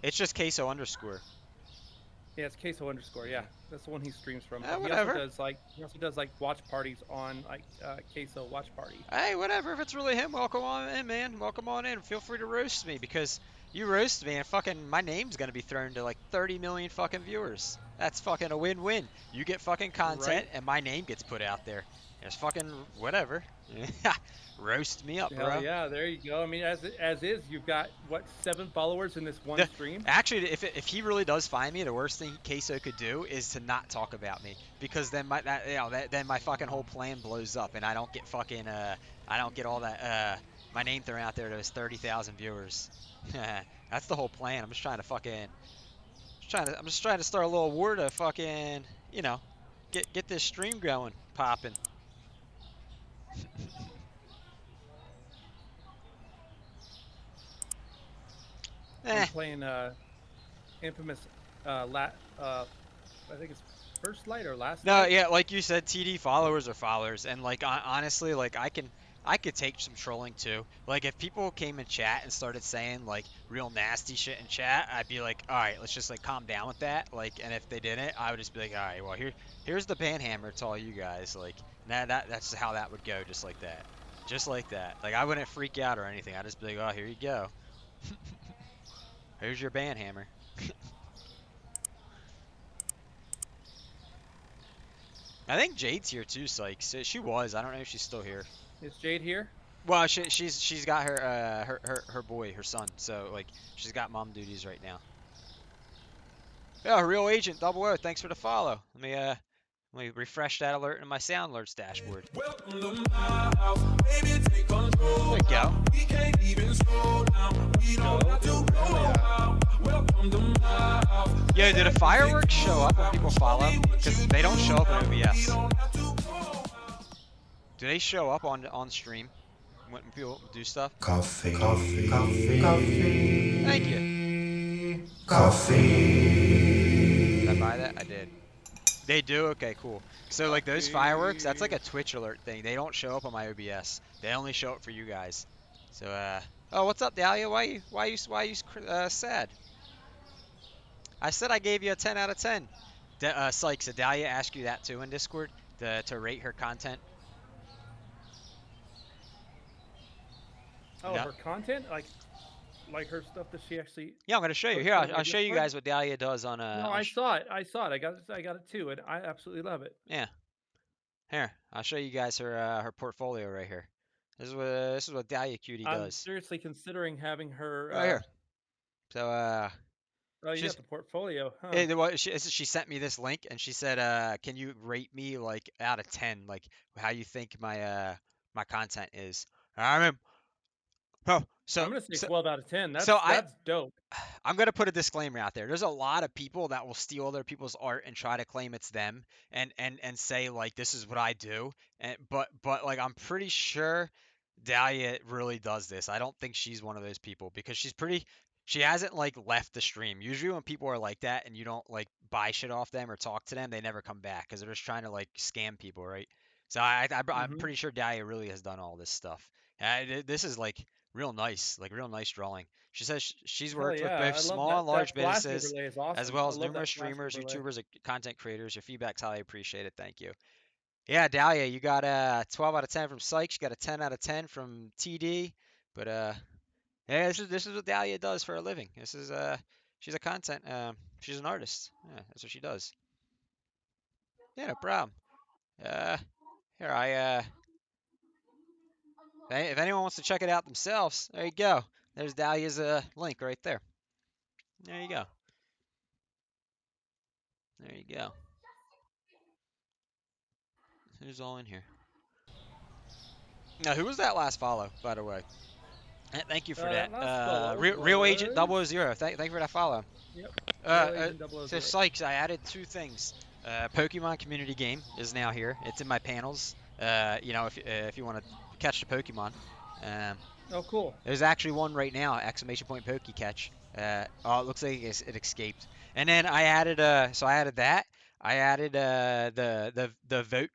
[SPEAKER 1] It's just queso underscore.
[SPEAKER 7] Yeah, it's Queso underscore. Yeah, that's the one he streams from. But
[SPEAKER 1] Whatever.
[SPEAKER 7] he also does like watch parties on like Queso watch party.
[SPEAKER 1] Hey, whatever. If it's really him, welcome on in, man. Welcome on in. Feel free to roast me because you roast me and fucking my name's gonna be thrown to like 30 million fucking viewers. That's fucking a win-win. You get fucking
[SPEAKER 7] Right.
[SPEAKER 1] content and my name gets put out there. It's fucking whatever. Roast me up,
[SPEAKER 7] Hell
[SPEAKER 1] bro.
[SPEAKER 7] yeah, there you go. I mean, as is, you've got what 7 followers in this one
[SPEAKER 1] The,
[SPEAKER 7] stream.
[SPEAKER 1] actually, if he really does find me, the worst thing Queso could do is to not talk about me because then then my fucking whole plan blows up and I don't get all that my name thrown out there to his 30,000 viewers. That's the whole plan. I'm just trying to start a little war to fucking you know get this stream going popping.
[SPEAKER 7] I'm
[SPEAKER 1] Eh,
[SPEAKER 7] playing infamous I think it's first light or last
[SPEAKER 1] No,
[SPEAKER 7] light.
[SPEAKER 1] yeah, like you said, TD followers are followers, and like honestly, like I could take some trolling too. Like if people came in chat and started saying like real nasty shit in chat, I'd be like, all right, let's just like calm down with that. Like, and if they didn't, I would just be like, all right, well here's the ban hammer to all you guys. Like, that's how that would go, just like that. Like I wouldn't freak out or anything. I'd just be like, oh, here you go, here's your ban hammer. I think Jade's here too, Sykes. She was. I don't know if she's still here.
[SPEAKER 7] Is Jade here?
[SPEAKER 1] Well, she's got her boy, her son. So like she's got mom duties right now. Yeah, real agent double O. Thanks for the follow. Let me refresh that alert in my sound alerts dashboard.
[SPEAKER 3] Welcome to my house, baby, take control.
[SPEAKER 1] There you go.
[SPEAKER 3] We can't even slow down. We don't have to go out. Welcome to my house.
[SPEAKER 1] Yo, do the fireworks show up when people follow? Because they don't show up in OBS. Do they show up on stream when people do stuff?
[SPEAKER 3] Coffee. Coffee. Coffee. Coffee.
[SPEAKER 1] Thank you.
[SPEAKER 3] Coffee.
[SPEAKER 1] Did I buy that? I did. They do? Okay, cool. So like those fireworks, that's like a Twitch alert thing. They don't show up on my OBS. They only show up for you guys. So oh, what's up, Dahlia? Why you sad? I said I gave you a 10 out of 10. Sykes, did Dahlia ask you that too in Discord to rate her content?
[SPEAKER 7] Oh,
[SPEAKER 1] No?
[SPEAKER 7] her content, like her stuff that she actually
[SPEAKER 1] Yeah, I'm gonna show you.
[SPEAKER 7] posts
[SPEAKER 1] Here,
[SPEAKER 7] on her
[SPEAKER 1] I'll show you
[SPEAKER 7] Discord?
[SPEAKER 1] guys what Dahlia does on
[SPEAKER 7] No, I saw it. I saw it. I got it too, and I absolutely love it.
[SPEAKER 1] yeah. Here, I'll show you guys her portfolio right here. This is what Dahlia Cutie
[SPEAKER 7] I'm
[SPEAKER 1] does.
[SPEAKER 7] seriously considering having her.
[SPEAKER 1] Right here. So
[SPEAKER 7] Oh, you
[SPEAKER 1] she's
[SPEAKER 7] got the portfolio, huh?
[SPEAKER 1] she sent me this link and she said, can you rate me like out of 10, like how you think my content is? I mean, oh,
[SPEAKER 7] I'm gonna say 12 out of 10.
[SPEAKER 1] so
[SPEAKER 7] That's dope.
[SPEAKER 1] I'm gonna put a disclaimer out there. There's a lot of people that will steal other people's art and try to claim it's them and say like this is what I do. And but like I'm pretty sure Dahlia really does this. I don't think she's one of those people because she hasn't like left the stream. Usually when people are like that and you don't like buy shit off them or talk to them, they never come back because they're just trying to like scam people, right? So I'm
[SPEAKER 7] Hmm.
[SPEAKER 1] pretty sure Dahlia really has done all this stuff. This is like real nice drawing. She says she's
[SPEAKER 7] Hell
[SPEAKER 1] worked with
[SPEAKER 7] yeah,
[SPEAKER 1] both
[SPEAKER 7] I love
[SPEAKER 1] small and
[SPEAKER 7] that.
[SPEAKER 1] large
[SPEAKER 7] That flash
[SPEAKER 1] businesses,
[SPEAKER 7] overlay is
[SPEAKER 1] as
[SPEAKER 7] awesome.
[SPEAKER 1] well
[SPEAKER 7] I
[SPEAKER 1] as
[SPEAKER 7] love that
[SPEAKER 1] numerous
[SPEAKER 7] flash
[SPEAKER 1] streamers,
[SPEAKER 7] overlay.
[SPEAKER 1] YouTubers, and content creators. Your feedback's highly appreciated. Thank you. Yeah, Dahlia, you got a 12 out of 10 from Sykes. You got a 10 out of 10 from TD. But yeah, this is what Dahlia does for a living. This is she's a content she's an artist. Yeah, that's what she does. Yeah, no problem. Uh, here If anyone wants to check it out themselves, there you go. There's Dahlia's link right there. There you go. There you go. Who's all in here? Now, who was that last follow, by the way? Thank you for that.
[SPEAKER 6] That last follow
[SPEAKER 1] Real Agent
[SPEAKER 6] was...
[SPEAKER 1] 000. Thank you for that follow.
[SPEAKER 6] Yep.
[SPEAKER 1] Uh,
[SPEAKER 6] Real
[SPEAKER 1] uh,
[SPEAKER 6] Agent
[SPEAKER 1] so
[SPEAKER 6] 000.
[SPEAKER 1] Sykes, I added 2 things. Pokemon community game is now here. It's in my panels. You know, if you want to catch the Pokemon. Um,
[SPEAKER 6] Oh, cool.
[SPEAKER 1] There's actually one right now, exclamation point Poke Catch. Oh, it looks like it escaped. And then I added so I added that. I added the vote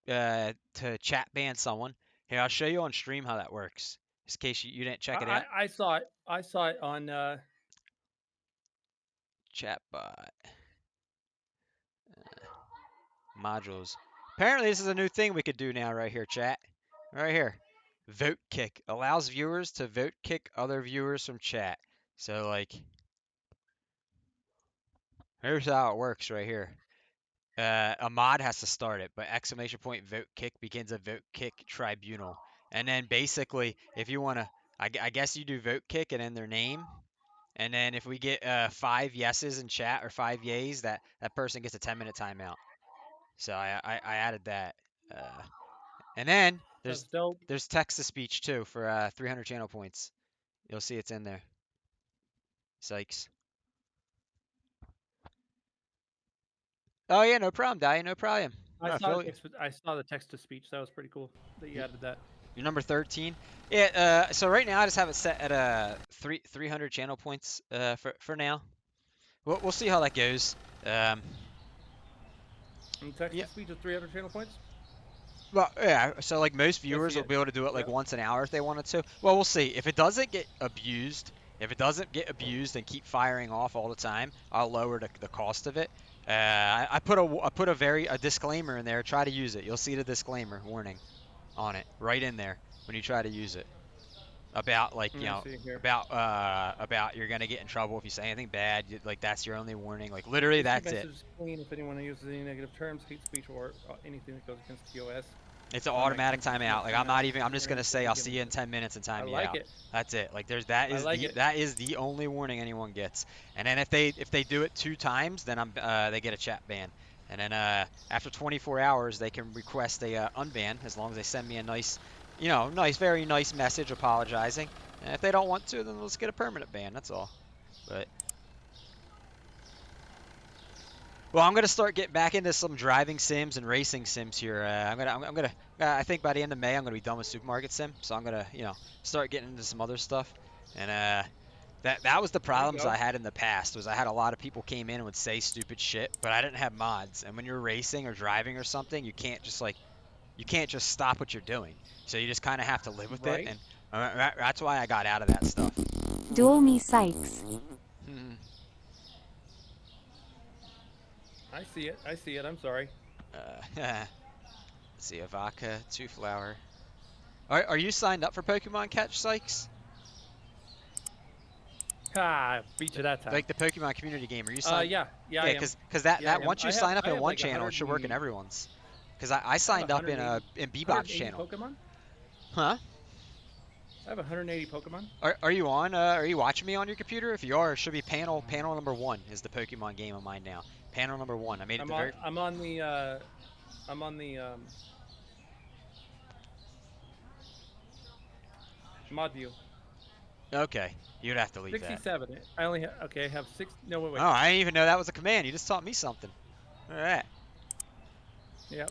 [SPEAKER 1] to chat ban someone. Here, I'll show you on stream how that works. Just in case you didn't check it out.
[SPEAKER 6] I saw it. I saw it on
[SPEAKER 1] Chat bot. Modules. Apparently this is a new thing we could do now right here, chat. Right here. Vote kick. Allows viewers to vote kick other viewers from chat. So like here's how it works right here. A mod has to start it, but exclamation point vote kick begins a vote kick tribunal. And then basically, if you want to, I guess you do vote kick and then their name. And then if we get 5 yeses in chat or 5 yays, that person gets a 10-minute timeout. So I added that. And then
[SPEAKER 6] That's dope.
[SPEAKER 1] there's text to speech too for 300 channel points. You'll see it's in there. Sykes. Oh yeah, no problem, Dai, no problem.
[SPEAKER 6] I saw the text to speech. That was pretty cool that you added that.
[SPEAKER 1] You're number 13. Yeah. So right now I just have it set at 300 channel points for now. We'll see how that goes.
[SPEAKER 6] And text to speech with 300 channel points.
[SPEAKER 1] Well, yeah. So like most viewers will be able to do it like once an hour if they wanted to. Well, we'll see. If it doesn't get abused, and keep firing off all the time, I'll lower the cost of it. I put a disclaimer in there. Try to use it. You'll see the disclaimer warning on it right in there when you try to use it. About like about you're gonna get in trouble if you say anything bad. Like that's your only warning. Like literally that's it.
[SPEAKER 6] Message is clean if anyone uses any negative terms, hate speech, or anything that goes against TOS.
[SPEAKER 1] It's an automatic timeout. Like I'm just gonna say I'll see you in 10 minutes and time you out. That's it. Like that is the only warning anyone gets. And then if they do it 2 times, then they get a chat ban. And then after 24 hours, they can request a unban as long as they send me a nice, very nice message apologizing. And if they don't want to, then let's get a permanent ban. That's all. But well, I'm gonna start getting back into some driving sims and racing sims here. I think by the end of May I'm gonna be done with Supermarket Sim, so I'm gonna start getting into some other stuff. And that was the problems I had in the past. Was I had a lot of people came in and would say stupid shit, but I didn't have mods. And when you're racing or driving or something, you can't just stop what you're doing. So you just kind of have to live with it. And that's why I got out of that stuff.
[SPEAKER 8] Duel me, Sykes.
[SPEAKER 6] I see it. I'm sorry.
[SPEAKER 1] Let's see, Avaka, 2 flower. Are you signed up for Pokemon Catch, Sykes?
[SPEAKER 6] Beat you that time.
[SPEAKER 1] Like the Pokemon community game, are you signed?
[SPEAKER 6] Yeah,
[SPEAKER 1] because that once you sign up in one channel, it should work in everyone's. Because I signed up in Bebop's channel.
[SPEAKER 6] Pokemon?
[SPEAKER 1] Huh?
[SPEAKER 6] I have 180 Pokemon.
[SPEAKER 1] Are you on? Are you watching me on your computer? If you are, it should be panel number 1 is the Pokemon game of mine now. Panel number 1. I made it.
[SPEAKER 6] I'm on the mod view.
[SPEAKER 1] Okay, you'd have to leave
[SPEAKER 6] 67.
[SPEAKER 1] that.
[SPEAKER 6] I only have. Okay, I have 6. No, wait.
[SPEAKER 1] Oh, I didn't even know that was a command. You just taught me something. All right.
[SPEAKER 6] Yep.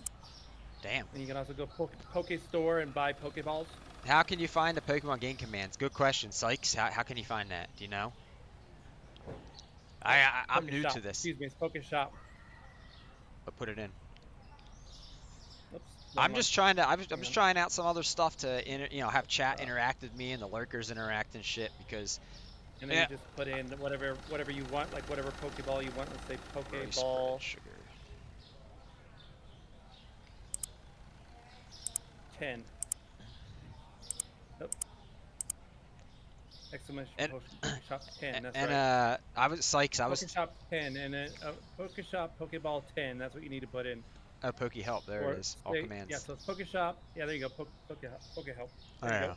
[SPEAKER 1] Damn.
[SPEAKER 6] And you can also go Poke Store and buy Pokeballs.
[SPEAKER 1] How can you find the Pokemon game commands? Good question, Sykes. How can you find that? Do you know? I'm new to this.
[SPEAKER 6] Excuse me, it's Poke Shop.
[SPEAKER 1] But put it in.
[SPEAKER 6] Oops,
[SPEAKER 1] I'm just trying out some other stuff to have chat interact with me and the lurkers interact and shit because.
[SPEAKER 6] And then you just put in whatever you want, like whatever Pokeball you want. Let's say Pokeball.
[SPEAKER 1] Sugar.
[SPEAKER 6] 10. Nope. Exclamation Shop 10. That's right.
[SPEAKER 1] I was Sykes.
[SPEAKER 6] Poke Shop 10 and then Poke Shop Pokeball 10. That's what you need to put in.
[SPEAKER 1] Oh, Pokey Help. There it
[SPEAKER 6] Or
[SPEAKER 1] is. All
[SPEAKER 6] say, yeah,
[SPEAKER 1] commands.
[SPEAKER 6] so it's Poke Shop. Yeah, there you go. Poke Help.
[SPEAKER 1] Oh,
[SPEAKER 6] There you
[SPEAKER 1] yeah.
[SPEAKER 6] go.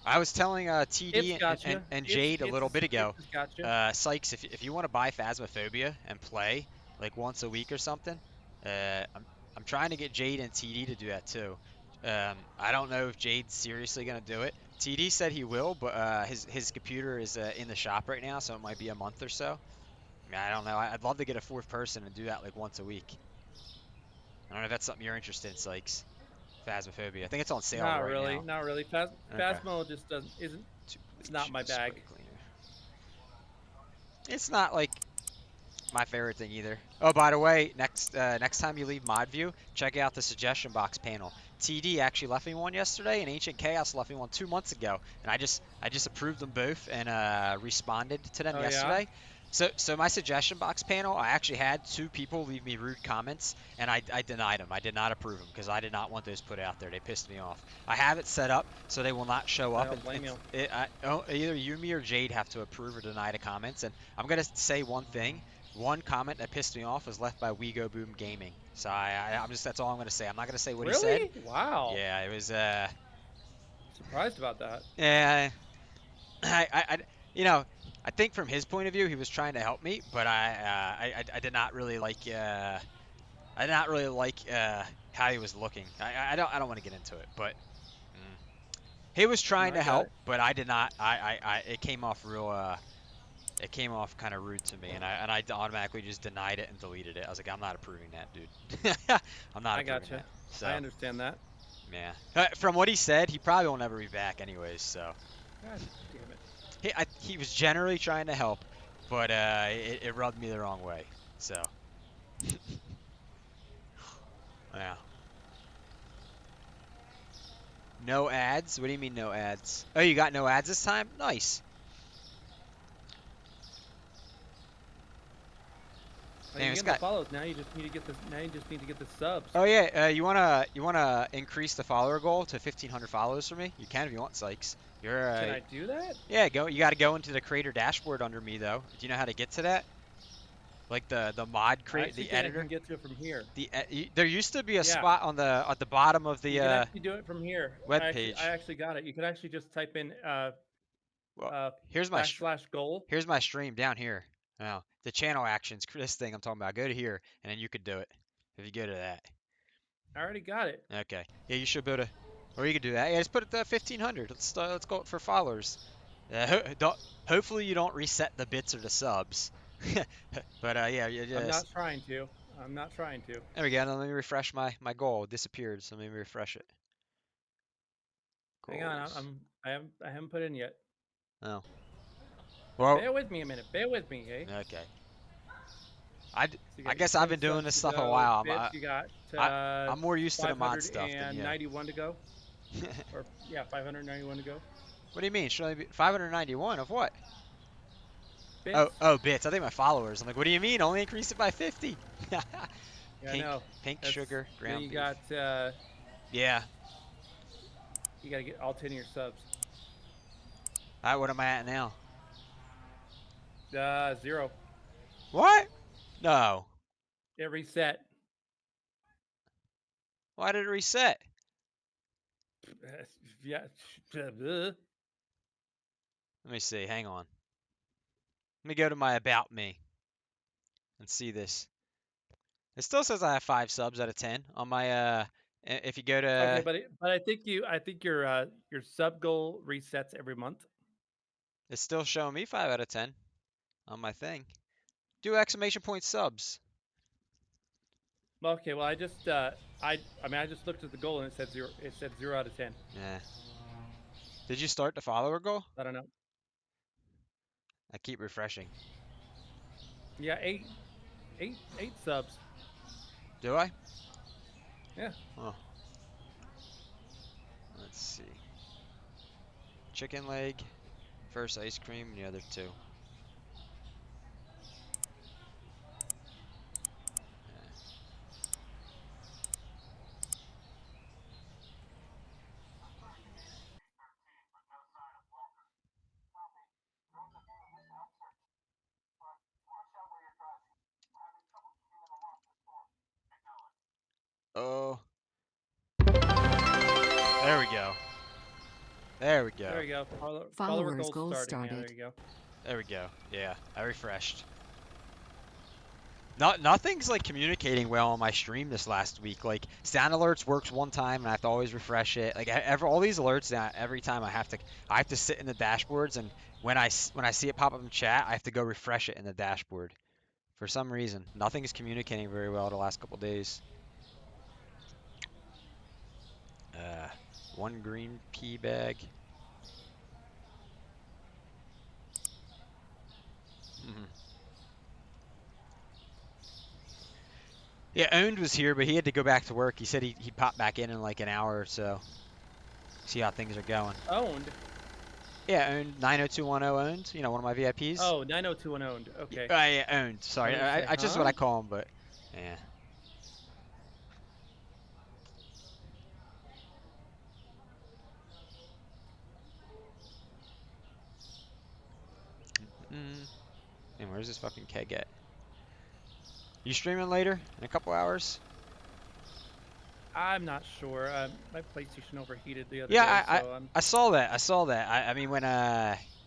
[SPEAKER 1] I was telling
[SPEAKER 6] It's
[SPEAKER 1] TD
[SPEAKER 6] gotcha.
[SPEAKER 1] and
[SPEAKER 6] It's
[SPEAKER 1] Jade a
[SPEAKER 6] it's
[SPEAKER 1] little bit
[SPEAKER 6] it's
[SPEAKER 1] ago,
[SPEAKER 6] gotcha.
[SPEAKER 1] Sykes, if you want to buy Phasmophobia and play like once a week or something, I'm trying to get Jade and TD to do that too. I don't know if Jade's seriously gonna do it. TD said he will, but his computer is in the shop right now, so it might be a month or so. I mean, I don't know. I'd love to get a fourth person and do that like once a week. I don't know if that's something you're interested in, Sykes. Phasmophobia. I think it's on sale
[SPEAKER 6] Not
[SPEAKER 1] right
[SPEAKER 6] really,
[SPEAKER 1] now.
[SPEAKER 6] not really.
[SPEAKER 1] Okay.
[SPEAKER 6] Phasmo just doesn't isn't
[SPEAKER 1] Two
[SPEAKER 6] not
[SPEAKER 1] bleach
[SPEAKER 6] my
[SPEAKER 1] spray
[SPEAKER 6] bag.
[SPEAKER 1] cleaner. It's not like my favorite thing either. Oh, by the way, next time you leave Mod View, check out the suggestion box panel. TD actually left me one yesterday, and Ancient Chaos left me one 2 months ago, and I just approved them both and responded to them
[SPEAKER 6] Oh yeah.
[SPEAKER 1] yesterday. So my suggestion box panel, I actually had two people leave me rude comments, and I denied them. I did not approve them because I did not want those put out there. They pissed me off. I have it set up so they will not show
[SPEAKER 6] I
[SPEAKER 1] up,
[SPEAKER 6] don't
[SPEAKER 1] and
[SPEAKER 6] blame you.
[SPEAKER 1] either you, me, or Jade have to approve or deny the comments. And I'm gonna say one thing. One comment that pissed me off was left by We Go Boom Gaming. So I'm just that's all I'm gonna say. I'm not gonna say what he said.
[SPEAKER 6] Really? Wow.
[SPEAKER 1] Yeah, it was
[SPEAKER 6] Surprised about that.
[SPEAKER 1] yeah. I I think from his point of view he was trying to help me, but I did not really like I did not really like how he was looking. I don't want to get into it, but mm, he was
[SPEAKER 6] No,
[SPEAKER 1] trying
[SPEAKER 6] I
[SPEAKER 1] to
[SPEAKER 6] got
[SPEAKER 1] help,
[SPEAKER 6] it.
[SPEAKER 1] but I did not. I it came off real it came off kind of rude to me, and I automatically just denied it and deleted it. I was like, I'm not approving that, dude. I'm not
[SPEAKER 6] I
[SPEAKER 1] approving
[SPEAKER 6] gotcha.
[SPEAKER 1] that.
[SPEAKER 6] I
[SPEAKER 1] So,
[SPEAKER 6] understand that.
[SPEAKER 1] yeah. From what he said, he probably will never be back anyways. So,
[SPEAKER 6] God damn it.
[SPEAKER 1] he was generally trying to help, but it rubbed me the wrong way. So, yeah. No ads? What do you mean no ads? Oh, you got no ads this time? Nice.
[SPEAKER 6] Well,
[SPEAKER 1] Damn,
[SPEAKER 6] you're
[SPEAKER 1] it's
[SPEAKER 6] getting the
[SPEAKER 1] got.
[SPEAKER 6] follows. Now you just need to get the now you just need to get the subs.
[SPEAKER 1] Oh yeah, you wanna increase the follower goal to 1,500 followers for me? You can if you want, Sykes. You're
[SPEAKER 6] Can I do that?
[SPEAKER 1] Yeah, go. You got to go into the creator dashboard under me though. Do you know how to get to that? Like the mod
[SPEAKER 6] I
[SPEAKER 1] create
[SPEAKER 6] actually
[SPEAKER 1] the
[SPEAKER 6] think I can
[SPEAKER 1] editor.
[SPEAKER 6] get to it from here.
[SPEAKER 1] There used to be a
[SPEAKER 6] Yeah,
[SPEAKER 1] spot on the at the bottom of
[SPEAKER 6] you
[SPEAKER 1] the
[SPEAKER 6] can actually do it from here.
[SPEAKER 1] web
[SPEAKER 6] I
[SPEAKER 1] page.
[SPEAKER 6] actually got it. You can actually just type in
[SPEAKER 1] Well,
[SPEAKER 6] uh
[SPEAKER 1] here's
[SPEAKER 6] backslash goal.
[SPEAKER 1] here's my stream down here. Now the channel actions. This thing I'm talking about. Go to here, and then you could do it if you go to that.
[SPEAKER 6] I already got it.
[SPEAKER 1] Okay. Yeah, you should be able to, or you could do that. Yeah, just put it to 1,500. Let's go for followers. Hopefully you don't reset the bits or the subs. But yeah, you
[SPEAKER 6] I'm not
[SPEAKER 1] just
[SPEAKER 6] trying to. I'm not trying to.
[SPEAKER 1] there we go. Now let me refresh my goal. It disappeared, so let me refresh it.
[SPEAKER 6] Hang on.
[SPEAKER 1] Goals.
[SPEAKER 6] I haven't put in yet.
[SPEAKER 1] Oh. Well,
[SPEAKER 6] Bear with me a minute. Bear with me, hey.
[SPEAKER 1] okay. I,
[SPEAKER 6] So you
[SPEAKER 1] I
[SPEAKER 6] got your
[SPEAKER 1] guess I've
[SPEAKER 6] 20
[SPEAKER 1] been doing
[SPEAKER 6] subs
[SPEAKER 1] this
[SPEAKER 6] to
[SPEAKER 1] stuff a
[SPEAKER 6] go.
[SPEAKER 1] while.
[SPEAKER 6] Bits, you got
[SPEAKER 1] I'm more used to the mod stuff than you.
[SPEAKER 6] 591 to go. Or yeah, 591 to go.
[SPEAKER 1] What do you mean? Should I be 591 of what?
[SPEAKER 6] Bits.
[SPEAKER 1] Oh, bits. I think my followers. I'm like, what do you mean? Only increase it by 50.
[SPEAKER 6] Yeah, I
[SPEAKER 1] Pink,
[SPEAKER 6] know.
[SPEAKER 1] pink
[SPEAKER 6] That's
[SPEAKER 1] sugar,
[SPEAKER 6] then
[SPEAKER 1] ground
[SPEAKER 6] you
[SPEAKER 1] beef.
[SPEAKER 6] got
[SPEAKER 1] Yeah.
[SPEAKER 6] you got to get all 10 of your subs.
[SPEAKER 1] All right, what am I at now?
[SPEAKER 6] 0.
[SPEAKER 1] What? No.
[SPEAKER 6] It reset.
[SPEAKER 1] Why did it reset?
[SPEAKER 6] Yeah.
[SPEAKER 1] Let me see. Hang on. Let me go to my about me and see this. It still says I have 5 subs out of 10 on my if you go
[SPEAKER 6] Okay,
[SPEAKER 1] to
[SPEAKER 6] but I think your sub goal resets every month.
[SPEAKER 1] it's still showing me 5 out of 10 on my thing. Do exclamation point subs.
[SPEAKER 6] Okay, well I just I mean I just looked at the goal and it said 0. It said 0 out of 10.
[SPEAKER 1] Yeah. Did you start the follower goal?
[SPEAKER 6] I don't know.
[SPEAKER 1] I keep refreshing.
[SPEAKER 6] Yeah, eight subs.
[SPEAKER 1] Do I?
[SPEAKER 6] Yeah.
[SPEAKER 1] Oh. Let's see. Chicken leg, first ice cream, and the other 2. Oh. There we go. There we go.
[SPEAKER 6] There you go. Follower
[SPEAKER 11] Followers
[SPEAKER 6] goals
[SPEAKER 11] goals
[SPEAKER 6] starting. Yeah, there
[SPEAKER 11] started.
[SPEAKER 6] you go.
[SPEAKER 1] There we go. Yeah, I refreshed. Nothing's like communicating well on my stream this last week. Like sound alerts works one time and I have to always refresh it. Like all these alerts now, every time I have to sit in the dashboards and when I see it pop up in chat, I have to go refresh it in the dashboard. For some reason, nothing's communicating very well the last couple days. Uh, one green pea bag. Mhm. Yeah, Owned was here, but he had to go back to work. He said he'd pop back in like an hour or so. See how things are going.
[SPEAKER 6] Owned.
[SPEAKER 1] Yeah, Owned 90210 Owned. You know, one of my VIPs.
[SPEAKER 6] Oh, 902 owned. Okay.
[SPEAKER 1] Yeah, Owned.
[SPEAKER 6] I
[SPEAKER 1] Sorry,
[SPEAKER 6] was gonna say,
[SPEAKER 1] I just what
[SPEAKER 6] huh?
[SPEAKER 1] I call him, but yeah. Mm. And where's this fucking keg at? You streaming later in a couple hours?
[SPEAKER 6] I'm not sure. My PlayStation overheated the other
[SPEAKER 1] Yeah,
[SPEAKER 6] day, so I'm.
[SPEAKER 1] I saw that. I saw that. I mean when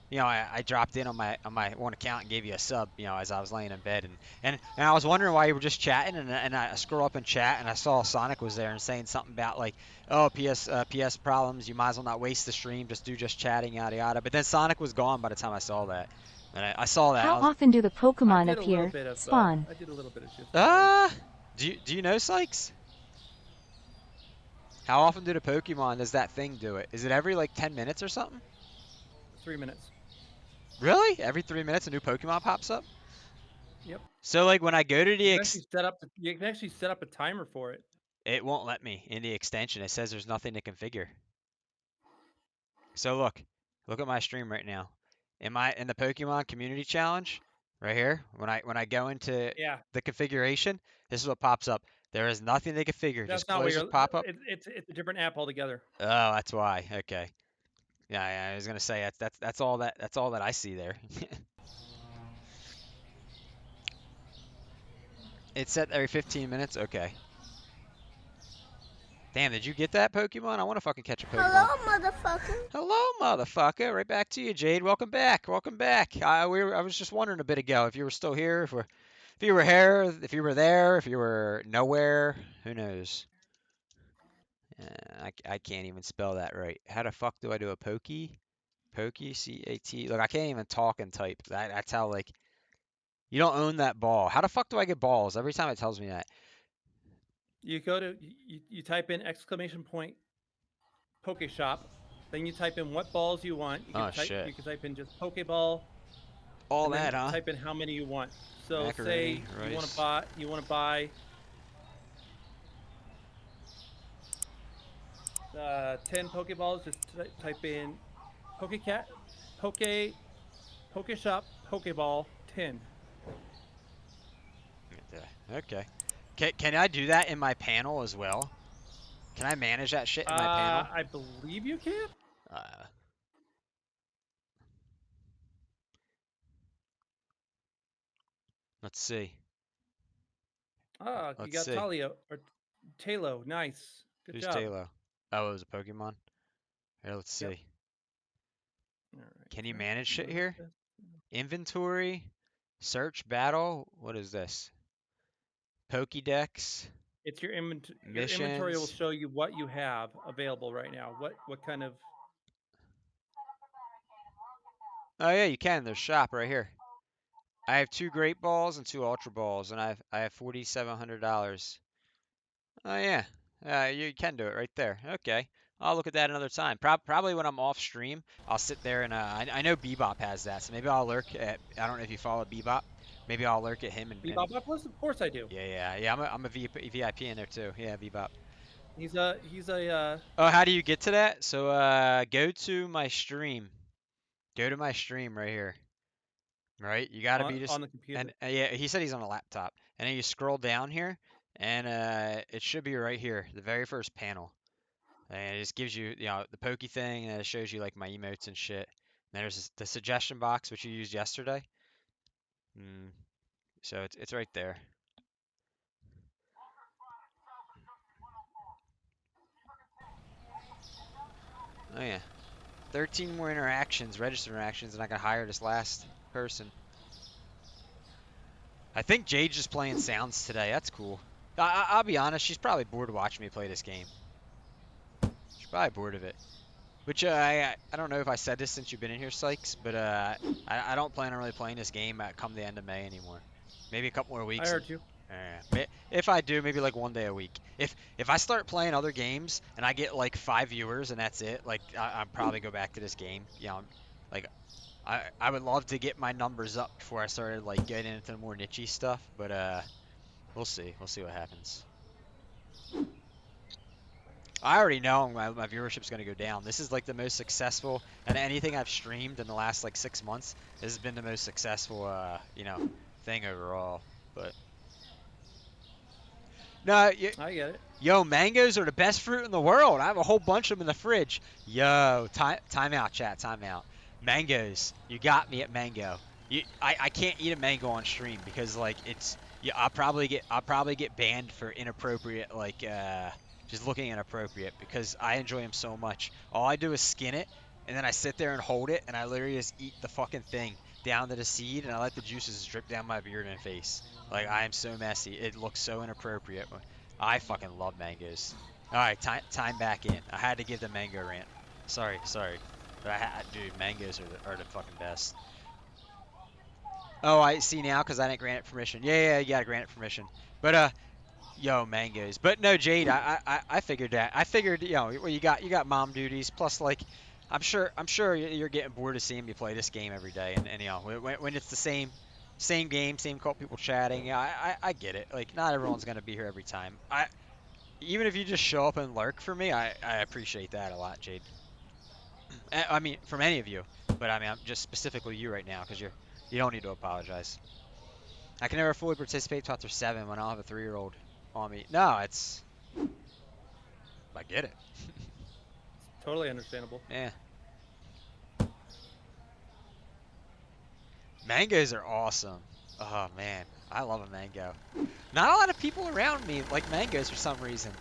[SPEAKER 1] you know I dropped in on my one account and gave you a sub, you know, as I was laying in bed and I was wondering why you were just chatting and I scroll up in chat and I saw Sonic was there and saying something about like, oh, PS problems, you might as well not waste the stream, just chatting, yada yada. But then Sonic was gone by the time I saw that. And I saw that.
[SPEAKER 8] How often do the
[SPEAKER 6] I
[SPEAKER 8] Pokemon
[SPEAKER 6] did a little
[SPEAKER 8] appear?
[SPEAKER 6] bit of.
[SPEAKER 8] Spawn.
[SPEAKER 6] I did a little bit of just chatting.
[SPEAKER 1] Ah, do you know Sykes? How often do the Pokemon does that thing do it? Is it every like 10 minutes or something?
[SPEAKER 6] 3 minutes.
[SPEAKER 1] Really? Every 3 minutes a new Pokemon pops up?
[SPEAKER 6] Yep.
[SPEAKER 1] So like when I go to
[SPEAKER 6] You
[SPEAKER 1] the
[SPEAKER 6] can actually set up. You can actually set up a timer for it.
[SPEAKER 1] it won't let me in the extension. It says there's nothing to configure. So look at my stream right now. Am I in the Pokemon Community Challenge? Right here. When I go into
[SPEAKER 6] Yeah.
[SPEAKER 1] the configuration, this is what pops up. There is nothing to configure. Just
[SPEAKER 6] That's not what
[SPEAKER 1] close this
[SPEAKER 6] you're.
[SPEAKER 1] pop up.
[SPEAKER 6] It's a different app altogether.
[SPEAKER 1] Oh, that's why. Okay. Yeah, I was gonna say that's all that I see there. It's set every 15 minutes. Okay. Damn, did you get that Pokemon? I want to fucking catch a Pokemon.
[SPEAKER 5] Hello, motherfucker.
[SPEAKER 1] Hello, motherfucker. Right back to you, Jade. Welcome back. Welcome back. I was just wondering a bit ago if you were still here, if you were here, if you were there, if you were nowhere. Who knows? I can't even spell that right. How the fuck do I do a Pokey? Pokey, C-A-T. Look, I can't even talk and type. That's how, like, you don't own that ball. How the fuck do I get balls? Every time it tells me that.
[SPEAKER 6] You go to you type in exclamation point Poke Shop, then you type in what balls you want.
[SPEAKER 1] Oh, shit.
[SPEAKER 6] You can type in just Pokeball,
[SPEAKER 1] All
[SPEAKER 6] and then
[SPEAKER 1] that, huh?
[SPEAKER 6] type in how many you want. So
[SPEAKER 1] Macaroni,
[SPEAKER 6] say
[SPEAKER 1] rice.
[SPEAKER 6] you want to buy 10 Pokeballs. Just type in Pokecat, Poke Shop, Pokeball 10.
[SPEAKER 1] Okay. Can I do that in my panel as well? Can I manage that shit in my panel?
[SPEAKER 6] I believe you can.
[SPEAKER 1] Uh, let's see.
[SPEAKER 6] You
[SPEAKER 1] Let's
[SPEAKER 6] got
[SPEAKER 1] see.
[SPEAKER 6] Talia or Talo. Nice. Good
[SPEAKER 1] Who's
[SPEAKER 6] job.
[SPEAKER 1] Talo? Oh, it was a Pokemon? Here, let's
[SPEAKER 6] Yep.
[SPEAKER 1] see.
[SPEAKER 6] All right.
[SPEAKER 1] Can you manage shit
[SPEAKER 6] Move
[SPEAKER 1] here?
[SPEAKER 6] this.
[SPEAKER 1] Inventory, search, battle. What is this? Pokédex,
[SPEAKER 6] It's your inventory. Your inventory will
[SPEAKER 1] missions.
[SPEAKER 6] show you what you have available right now. What kind of.
[SPEAKER 1] Oh yeah, you can. There's shop right here. I have 2 Great Balls and 2 Ultra Balls, and I have $4,700. Oh yeah, you can do it right there. Okay, I'll look at that another time. Probably when I'm off stream, I'll sit there and I know Bebop has that, so maybe I'll lurk at. I don't know if you follow Bebop. Maybe I'll lurk at him and
[SPEAKER 6] Bebop Plus? Of course I do.
[SPEAKER 1] yeah. I'm a VIP in there too. Yeah, Bebop.
[SPEAKER 6] He's a
[SPEAKER 1] Oh, how do you get to that? So go to my stream. Go to my stream right here. Right, you gotta be just
[SPEAKER 6] on the computer.
[SPEAKER 1] and yeah, he said he's on a laptop, and then you scroll down here, and it should be right here, the very first panel. And it just gives you, you know, the pokey thing, and it shows you like my emotes and shit. And there's the suggestion box, which you used yesterday. So it's right there. Oh yeah. 13 more interactions, registered interactions, and I can hire this last person. I think Jade's just playing sounds today. That's cool. I'll be honest, she's probably bored of watching me play this game. She's probably bored of it. Which I don't know if I said this since you've been in here, Sykes, but I don't plan on really playing this game at come the end of May anymore. Maybe a couple more
[SPEAKER 6] I
[SPEAKER 1] weeks and
[SPEAKER 6] heard you.
[SPEAKER 1] if I do, maybe like 1 day a week. If I start playing other games and I get like 5 viewers and that's it, like I'll probably go back to this game. You know, like I would love to get my numbers up before I started like getting into the more nichey stuff, but we'll see. We'll see what happens. I already know my viewership's going to go down. This is like the most successful, and anything I've streamed in the last like 6 months, this has been the most successful, thing overall. But no,
[SPEAKER 6] I get it.
[SPEAKER 1] yo, mangoes are the best fruit in the world. I have a whole bunch of them in the fridge. Yo, time out, chat, time out. Mangoes, you got me at mango. I can't eat a mango on stream because like it's yeah, I'll probably get banned for inappropriate like just looking inappropriate because I enjoy them so much. All I do is skin it and then I sit there and hold it and I literally just eat the fucking thing down to the seed and I let the juices drip down my beard and face. Like I am so messy. It looks so inappropriate. I fucking love mangoes. All right, time back in. I had to give the mango rant. Sorry, but dude, mangoes are the fucking best. Oh, I see now because I didn't grant it permission. Yeah, you gotta grant it permission. But yo, mangoes. But no, Jade, I figured that. I figured well, you got mom duties plus like. I'm sure you're getting bored of seeing me play this game every day, and when it's the same game, same couple people chatting. Yeah, I get it. Like not everyone's gonna be here every time. Even if you just show up and lurk for me, I appreciate that a lot, Jade. I mean, from any of you, but I mean, I'm just specifically you right now because you don't need to apologize. I can never fully participate till after 7 when I'll have a 3-year-old on me. No, I get it.
[SPEAKER 6] Totally understandable.
[SPEAKER 1] Yeah, mangoes are awesome. Oh man, I love a mango. Not a lot of people around me like mangoes for some reason.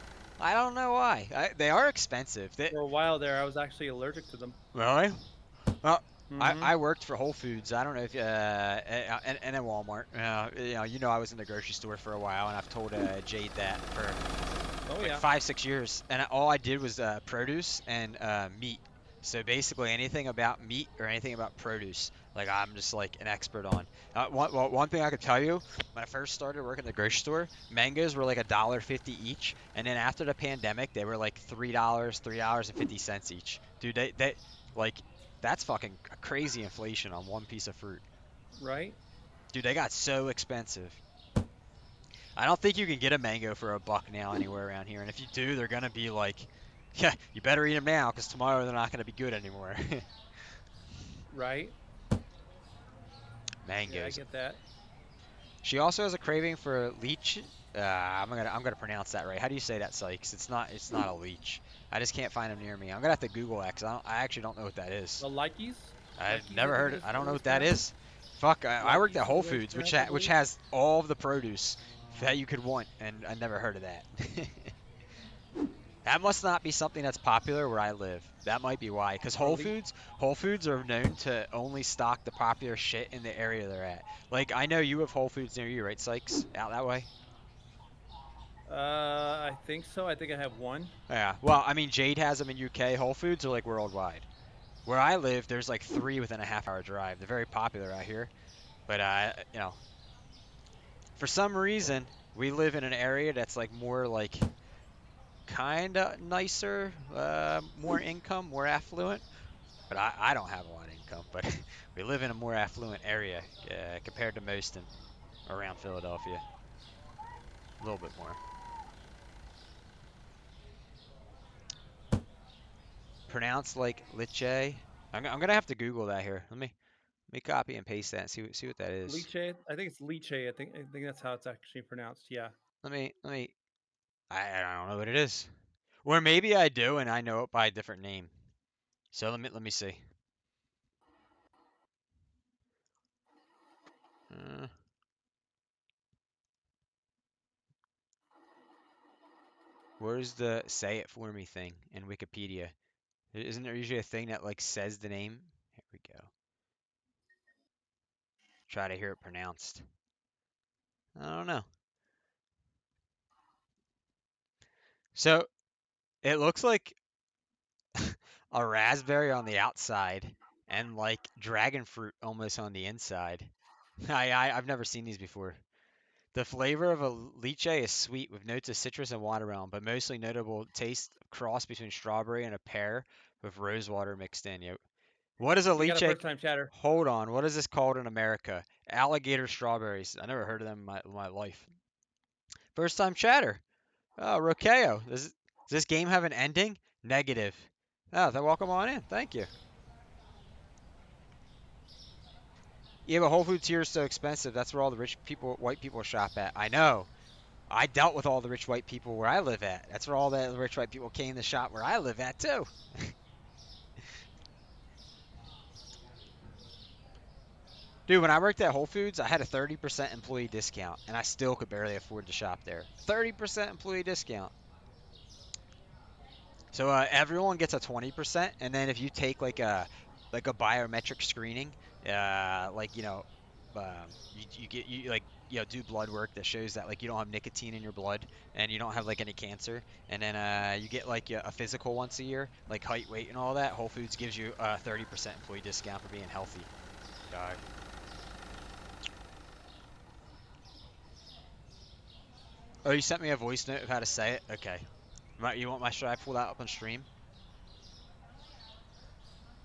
[SPEAKER 1] I don't know why. They are expensive.
[SPEAKER 6] For a while there, I was actually allergic to them.
[SPEAKER 1] Really? Well,
[SPEAKER 6] Mm-hmm.
[SPEAKER 1] I worked for Whole Foods. I don't know if and at Walmart. I was in the grocery store for a while, and I've told Jade that for
[SPEAKER 6] Oh
[SPEAKER 1] like
[SPEAKER 6] yeah.
[SPEAKER 1] 5 6 years, and all I did was produce and meat. So basically, anything about meat or anything about produce, like I'm just like an expert on. One thing I could tell you, when I first started working at the grocery store, mangoes were like $1.50 each, and then after the pandemic, they were like $3.50 each. Dude, they like that's fucking crazy inflation on one piece of fruit.
[SPEAKER 6] Right.
[SPEAKER 1] Dude, they got so expensive. I don't think you can get a mango for $1 now anywhere around here. And if you do, they're gonna be like, yeah, you better eat them now because tomorrow they're not gonna be good anymore.
[SPEAKER 6] Right. Yeah, I
[SPEAKER 1] Mangoes.
[SPEAKER 6] get that.
[SPEAKER 1] She also has a craving for leech. I'm gonna pronounce that right. How do you say that, Sykes? It's not a leech. I just can't find them near me. I'm gonna have to Google that 'cause I actually don't know what that is.
[SPEAKER 6] The Likes.
[SPEAKER 1] I've
[SPEAKER 6] Likes, I
[SPEAKER 1] never
[SPEAKER 6] think
[SPEAKER 1] heard
[SPEAKER 6] it
[SPEAKER 1] it.
[SPEAKER 6] is
[SPEAKER 1] I
[SPEAKER 6] the
[SPEAKER 1] don't
[SPEAKER 6] way
[SPEAKER 1] know
[SPEAKER 6] it's
[SPEAKER 1] what that
[SPEAKER 6] pronounced.
[SPEAKER 1] is. Fuck, I worked at
[SPEAKER 6] Likes is
[SPEAKER 1] Whole
[SPEAKER 6] the way it's
[SPEAKER 1] Foods, which
[SPEAKER 6] pronounced, I
[SPEAKER 1] which
[SPEAKER 6] believe.
[SPEAKER 1] has all of the produce that you could want, and I never heard of that. That must not be something that's popular where I live. That might be why. Because
[SPEAKER 6] Or
[SPEAKER 1] Whole Foods are known to only stock the popular shit in the area they're at. Like I know you have Whole Foods near you, right, Sykes? Out that way.
[SPEAKER 6] I think so. I think I have one.
[SPEAKER 1] Yeah. Well, I mean, Jade has them in UK. Whole Foods are like worldwide. Where I live, there's like three within a half-hour drive. They're very popular out here. But for some reason, we live in an area that's like more like kind of nicer, more income, more affluent. But I don't have a lot of income. But we live in a more affluent area compared to most in around Philadelphia. A little bit more. Pronounced like liche. I'm gonna have to Google that here. Let me copy and paste that and see what that is.
[SPEAKER 6] Liche. I think it's Liche. I think that's how it's actually pronounced. Yeah.
[SPEAKER 1] Let me. I don't know what it is. Or maybe I do and I know it by a different name. So let me see. Uh, where's the say it for me thing in Wikipedia? Isn't there usually a thing that like says the name? Here we go. Try to hear it pronounced. I don't know. So it looks like a raspberry on the outside and like dragon fruit almost on the inside. I've never seen these before. The flavor of a lychee is sweet with notes of citrus and watermelon, but mostly notable taste cross between strawberry and a pear with rose water mixed in. Yep. What is a
[SPEAKER 6] We got a
[SPEAKER 1] lychee?
[SPEAKER 6] first time chatter.
[SPEAKER 1] Hold on. What is this called in America? Alligator strawberries. I never heard of them in my life. First time chatter. Oh, Rokeo. Does this game have an ending? Negative. Oh, then welcome on in. Thank you. Yeah, but Whole Foods here is so expensive. That's where all the rich people, white people shop at. I know. I dealt with all the rich white people where I live at. That's where all the rich white people came to shop where I live at too. Dude, when I worked at Whole Foods, I had a 30% employee discount, and I still could barely afford to shop there. 30% employee discount. So everyone gets a 20%, and then if you take like a biometric screening, like you get you like do blood work that shows that like you don't have nicotine in your blood and you don't have like any cancer, and then you get like a physical once a year, like height, weight, and all that. Whole Foods gives you a 30% employee discount for being healthy. Dog. Oh, you sent me a voice note of how to say it? Okay. You want my should I pull that up on stream?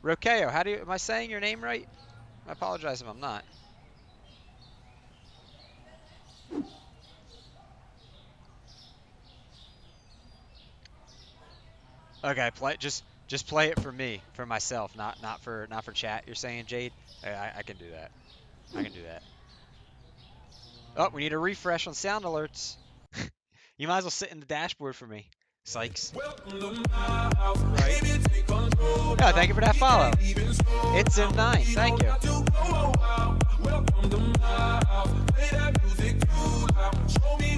[SPEAKER 1] Rokeo, am I saying your name right? I apologize if I'm not. Okay, just play it for me, for myself, not for chat. You're saying, Jade? I can do that. I can do that. Oh, we need a refresh on sound alerts. You might as well sit in the dashboard for me. Sykes. Right. Yeah, thank you for that follow. It's M9. Thank you.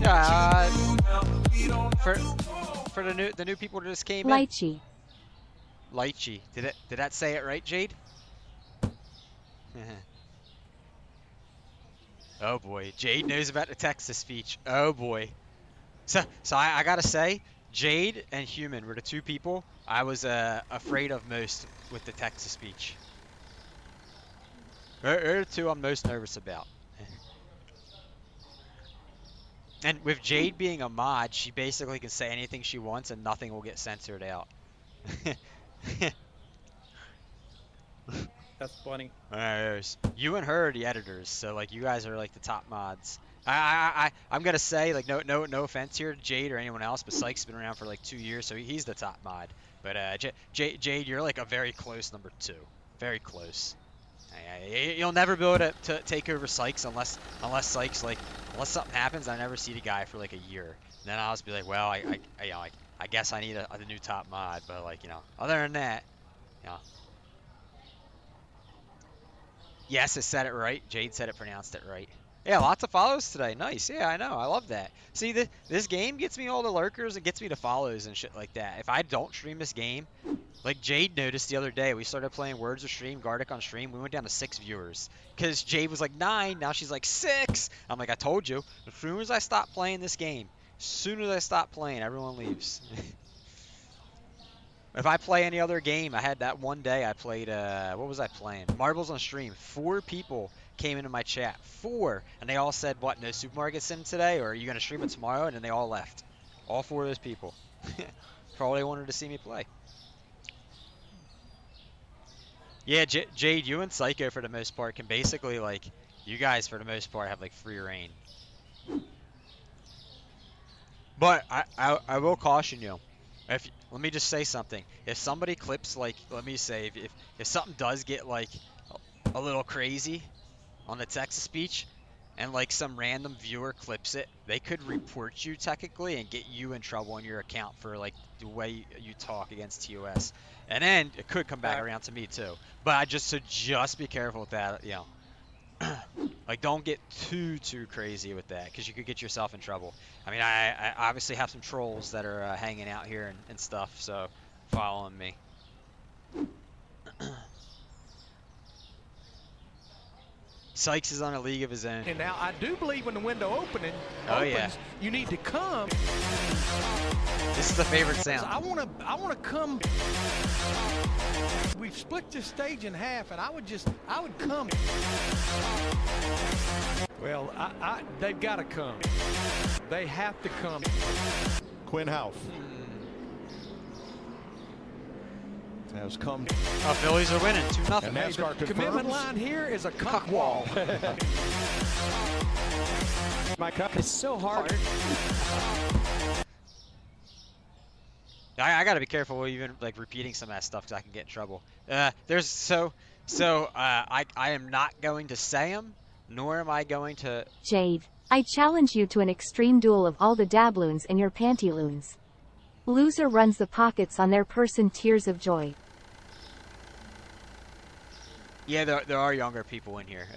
[SPEAKER 1] Yeah, for the new people that just came in.
[SPEAKER 8] Lychee.
[SPEAKER 1] Lychee. Did that say it right, Jade? Oh boy, Jade knows about the Texas speech. Oh boy. So I gotta say, Jade and Human were the two people I was afraid of most with the Texas speech. They're the two I'm most nervous about. And with Jade being a mod, she basically can say anything she wants and nothing will get censored out.
[SPEAKER 6] That's funny.
[SPEAKER 1] You and her are the editors, so like you guys are like the top mods. I'm gonna say like no offense here to Jade or anyone else, but Sykes has been around for like 2 years, so he's the top mod. But Jade, you're like a very close number two, very close. You'll never be able to take over Sykes unless Sykes unless something happens. I never see the guy for like a year. And then I'll just be like, well, I guess I need a new top mod. But like other than that, you know. Yes, I said it right. Jade said it, pronounced it right. Yeah, lots of follows today. Nice. Yeah, I know. I love that. See, this game gets me all the lurkers and gets me the follows and shit like that. If I don't stream this game, like Jade noticed the other day, we started playing Words of Stream, Gardic on stream. We went down to 6 viewers because Jade was like 9. Now she's like 6. I'm like, I told you. As soon as I stop playing this game, as soon as I stop playing, everyone leaves. If I play any other game, I had that one day I played, what was I playing? Marbles on stream. 4 people came into my chat. 4. And they all said, what, no Supermarket Sim today? Or are you going to stream it tomorrow? And then they all left. All 4 of those people. For all they wanted to see me play. Yeah, Jade, you and Psycho for the most part can basically, like, you guys for the most part have, like, free reign. But I will caution you. Let me just say something. If somebody clips like, let me say, if something does get like a little crazy on the Texas speech, and like some random viewer clips it, they could report you technically and get you in trouble on your account for like the way you talk against TOS, and then it could come back around to me too. But just be careful with that, like don't get too crazy with that because you could get yourself in trouble. I mean, I obviously have some trolls that are hanging out here and stuff, so following me. Sykes is on a league of his own.
[SPEAKER 12] And now I do believe when the window opens,
[SPEAKER 1] yeah.
[SPEAKER 12] you need to come.
[SPEAKER 1] This is the favorite sound.
[SPEAKER 12] I want to come. We've split this stage in half, and I would come. Well, they've got to come. They have to come.
[SPEAKER 13] Quinn House has come.
[SPEAKER 1] Oh, Phillies are winning 2-0.
[SPEAKER 13] And NASCAR
[SPEAKER 12] The commitment line here is a cuck wall.
[SPEAKER 13] My cuck
[SPEAKER 12] It's so hard.
[SPEAKER 1] I gotta be careful even like repeating some of that stuff because I can get in trouble. I am not going to say them, nor am I going to.
[SPEAKER 8] Jade, I challenge you to an extreme duel of all the dabloons in your pantyloons. Loser runs the pockets on their person tears of joy.
[SPEAKER 1] Yeah, there are younger people in here.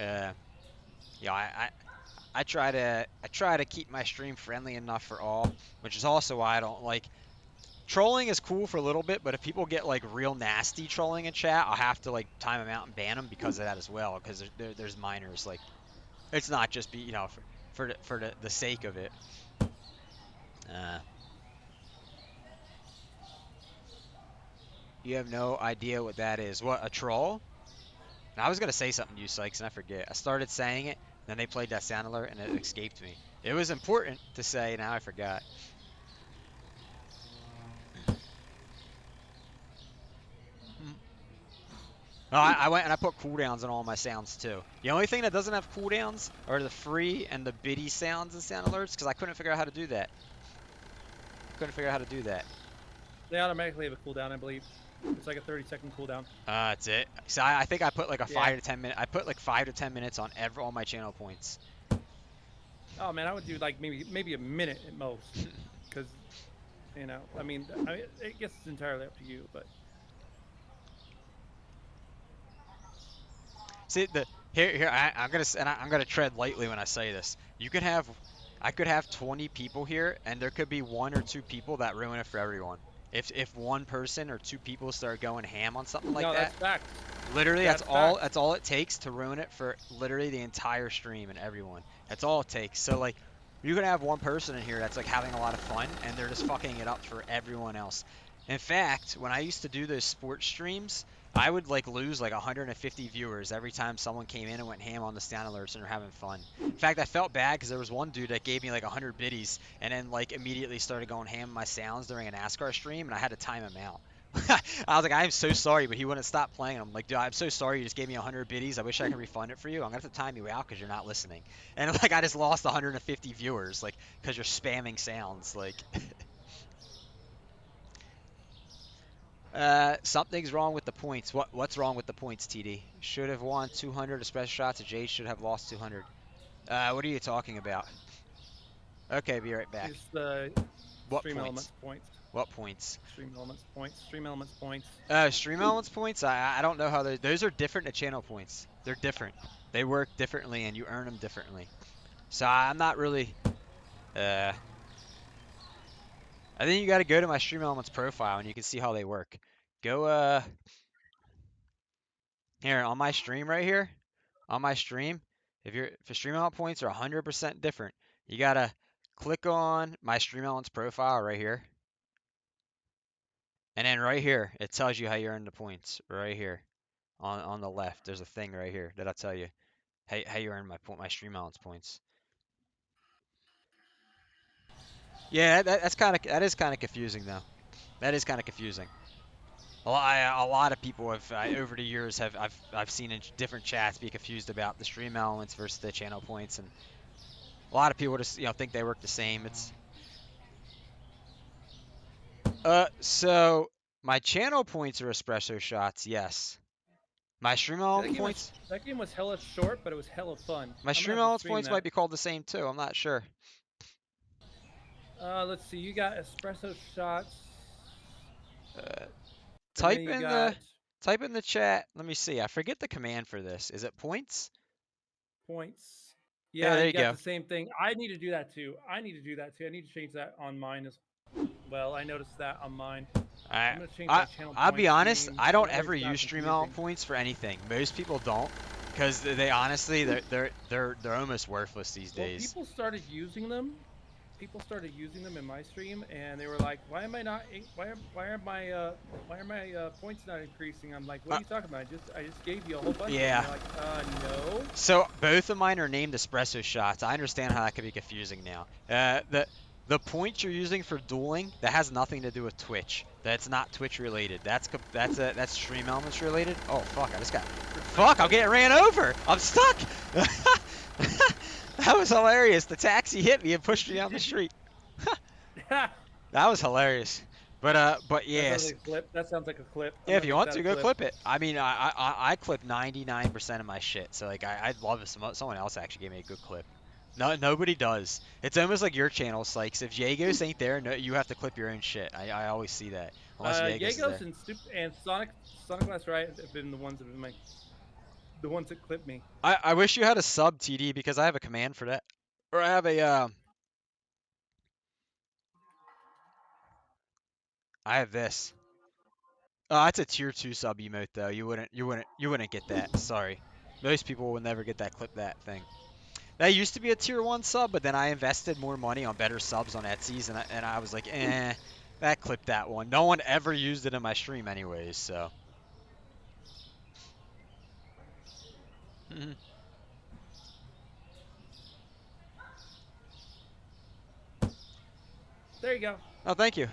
[SPEAKER 1] I try to keep my stream friendly enough for all, which is also why I don't like. Trolling is cool for a little bit, but if people get like real nasty trolling in chat, I'll have to like time them out and ban them because of that as well. Because there's minors, like it's not just for the sake of it. You have no idea what that is. What, a troll? I was gonna say something to you, Sykes, and I forget. I started saying it, then they played that sound alert, and it escaped me. It was important to say, now I forgot. No, I went and I put cooldowns on all my sounds too. The only thing that doesn't have cooldowns are the free and the biddy sounds and sound alerts, because I couldn't figure out how to do that.
[SPEAKER 6] They automatically have a cooldown, I believe. It's like a 30-second cooldown.
[SPEAKER 1] That's it. So I think I put like a 5 to 10 minute. I put like 5 to 10 minutes on all my channel points.
[SPEAKER 6] Oh man, I would do like maybe a minute at most, because I mean, I guess it's entirely up to you, but.
[SPEAKER 1] See I'm gonna tread lightly when I say this. I could have 20 people here, and there could be 1 or 2 people that ruin it for everyone. If one person or 2 people start going ham on something like that,
[SPEAKER 6] that's fact.
[SPEAKER 1] literally that's all it takes to ruin it for literally the entire stream and everyone. That's all it takes. So like, you could have one person in here that's like having a lot of fun, and they're just fucking it up for everyone else. In fact, when I used to do those sports streams, I would like lose like 150 viewers every time someone came in and went ham on the sound alerts and were having fun. In fact, I felt bad because there was one dude that gave me like 100 biddies and then like immediately started going ham on my sounds during a NASCAR stream, and I had to time him out. I was like, I'm so sorry, but he wouldn't stop playing. I'm like, dude, I'm so sorry you just gave me 100 biddies. I wish I could refund it for you. I'm gonna have to time you out because you're not listening. And like, I just lost 150 viewers like because you're spamming sounds like. Something's wrong with the points. What's wrong with the points, TD? Should have won 200 special shots. Jay should have lost 200. What are you talking about? Okay, be right back.
[SPEAKER 6] It's the
[SPEAKER 1] what
[SPEAKER 6] stream
[SPEAKER 1] points?
[SPEAKER 6] elements points.
[SPEAKER 1] What points?
[SPEAKER 6] Stream elements points. Stream elements points.
[SPEAKER 1] Stream elements points? I don't know how those are different to channel points. They're different. They work differently, and you earn them differently. So I'm not really. I think you got to go to my Stream Elements profile and you can see how they work. Go here on my stream right here. On my stream, if Stream Element points are 100% different, you got to click on my Stream Elements profile right here. And then right here, it tells you how you earn the points right here. On the left, there's a thing right here that'll tell you how you earn my Stream Elements points. Yeah, that is kind of confusing though. That is kind of confusing. A lot of people have over the years I've seen in different chats be confused about the stream elements versus the channel points, and a lot of people just think they work the same. It's so my channel points are espresso shots, yes. My stream element points.
[SPEAKER 6] That game was hella short, but it was hella fun.
[SPEAKER 1] My stream elements points might be called the same too. I'm not sure.
[SPEAKER 6] Let's see. You got espresso shots.
[SPEAKER 1] Type in the chat. Let me see. I forget the command for this. Is it points?
[SPEAKER 6] Points. Yeah,
[SPEAKER 1] there you go.
[SPEAKER 6] The same thing. I need to do that too. I need to change that on mine as well. I noticed that on mine.
[SPEAKER 1] I'll be honest. I don't ever use stream element points for anything. Most people don't. because they honestly they're almost worthless these
[SPEAKER 6] Well,
[SPEAKER 1] days.
[SPEAKER 6] people started using them. People started using them in my stream, and they were like, "Why am I not? Why are my points not increasing?" I'm like, "What are you talking about? I just gave you a whole bunch."
[SPEAKER 1] Yeah.
[SPEAKER 6] And they're like, "No."
[SPEAKER 1] So both of mine are named espresso shots. I understand how that could be confusing now. The points you're using for dueling, that has nothing to do with Twitch. That's not Twitch related. That's Stream Elements related. Oh fuck! I just got fuck! I'm getting ran over. I'm stuck. That was hilarious. The taxi hit me and pushed me down the street. That was hilarious. But
[SPEAKER 6] That sounds
[SPEAKER 1] yes.
[SPEAKER 6] like a clip. That sounds like a clip. I'm
[SPEAKER 1] Yeah, if
[SPEAKER 6] gonna
[SPEAKER 1] you
[SPEAKER 6] make
[SPEAKER 1] want
[SPEAKER 6] that
[SPEAKER 1] to,
[SPEAKER 6] a
[SPEAKER 1] go
[SPEAKER 6] clip.
[SPEAKER 1] clip it. I mean, I clip 99% of my shit, so like I'd love if someone else actually gave me a good clip. No, nobody does. It's almost like your channel, Sykes. If Jagos ain't there, no, you have to clip your own shit. I always see that, unless Jagos is
[SPEAKER 6] Yagos
[SPEAKER 1] there.
[SPEAKER 6] and Sonic Last Riot have been the ones that have been the ones that clip me.
[SPEAKER 1] I wish you had a sub TD because I have a command for that, or I have I have this. Oh, that's a tier 2 sub emote though. You wouldn't get that. Sorry, most people will never get that clip that thing. That used to be a tier 1 sub, but then I invested more money on better subs on Etsy's, and I was like, that clipped that one. No one ever used it in my stream anyways, so.
[SPEAKER 6] There you go.
[SPEAKER 1] Oh, thank you.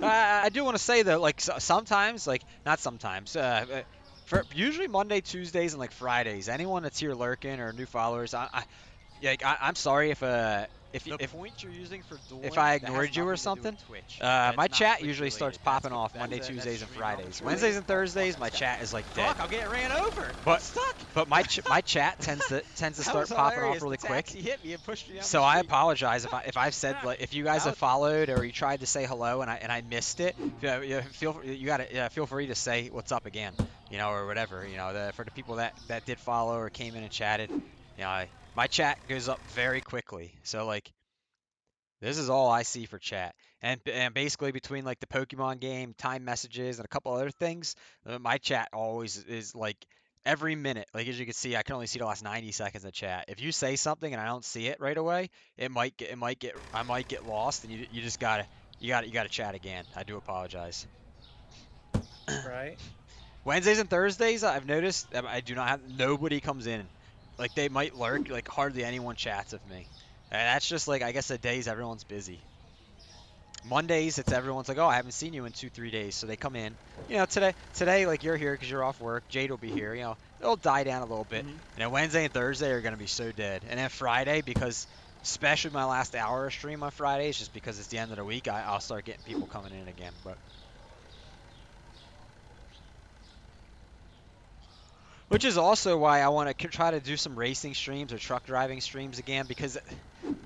[SPEAKER 1] I do want to say though, like sometimes, like not sometimes, for usually Monday, Tuesdays, and like Fridays, anyone that's here lurking or new followers, I'm sorry if the point you're using for dueling, if I ignored you or something. My chat usually starts popping off Monday, Tuesdays, and Fridays. Wednesdays and Thursdays, my chat is like dead. Fuck, I'm getting ran over. I'm stuck. But my chat tends to start popping off really quick. Hit me and pushed me down so I apologize if I've said like if you guys have followed or you tried to say hello and I missed it. Feel free to say what's up again, or whatever. For the people that did follow or came in and chatted, my chat goes up very quickly. So like this is all I see for chat. And basically between like the Pokemon game, time messages and a couple other things, my chat always is like every minute. Like as you can see, I can only see the last 90 seconds of chat. If you say something and I don't see it right away, I might get lost and you just gotta chat again. I do apologize.
[SPEAKER 6] Right.
[SPEAKER 1] Wednesdays and Thursdays, I've noticed I do not have nobody comes in. Like they might lurk, like hardly anyone chats with me. And that's just like I guess the days everyone's busy. Mondays, it's everyone's like, oh, I haven't seen you in 2-3 days, so they come in. Today, like you're here because you're off work. Jade will be here. It'll die down a little bit. And then Wednesday and Thursday are gonna be so dead. And then Friday, because especially my last hour of stream on Fridays, just because it's the end of the week, I'll start getting people coming in again. But which is also why I want to try to do some racing streams or truck driving streams again, because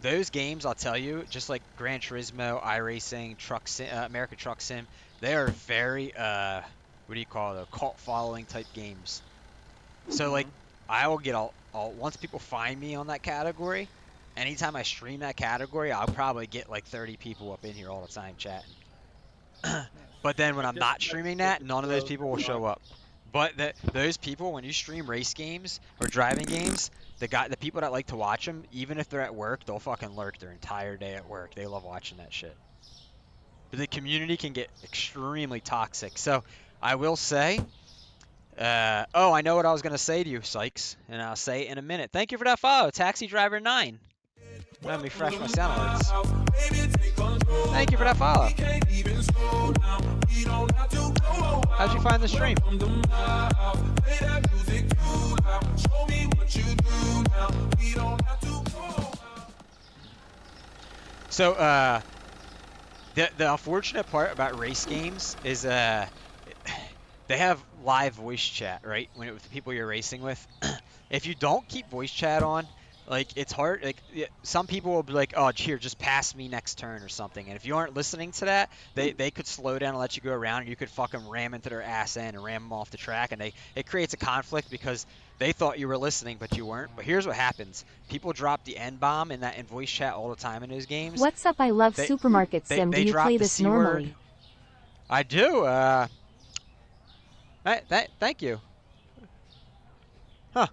[SPEAKER 1] those games, I'll tell you, just like Gran Turismo, iRacing, American Truck Sim, they are very, what do you call it, cult following type games. So like, I will get once people find me on that category, anytime I stream that category, I'll probably get like 30 people up in here all the time chatting. But then when I'm not streaming that, none of those people will show up. But those people, when you stream race games or driving games, the people that like to watch them, even if they're at work, they'll fucking lurk their entire day at work. They love watching that shit. But the community can get extremely toxic. So I will say, I know what I was gonna say to you, Sykes, and I'll say it in a minute. Thank you for that follow, Taxi Driver 9. Let me refresh my sound alerts. Thank you for that follow. How'd you find the stream? So, the unfortunate part about race games is they have live voice chat, right? With the people you're racing with. If you don't keep voice chat on, like it's hard. Like some people will be like, "Oh, here, just pass me next turn or something." And if you aren't listening to that, they could slow down and let you go around, and you could fucking ram into their ass end and ram them off the track, and it creates a conflict because they thought you were listening, but you weren't. But here's what happens: people drop the N bomb in voice chat all the time in those games.
[SPEAKER 8] What's up? I love Supermarket Sim. Do you play this normally?
[SPEAKER 1] I do. Thank you. Huh.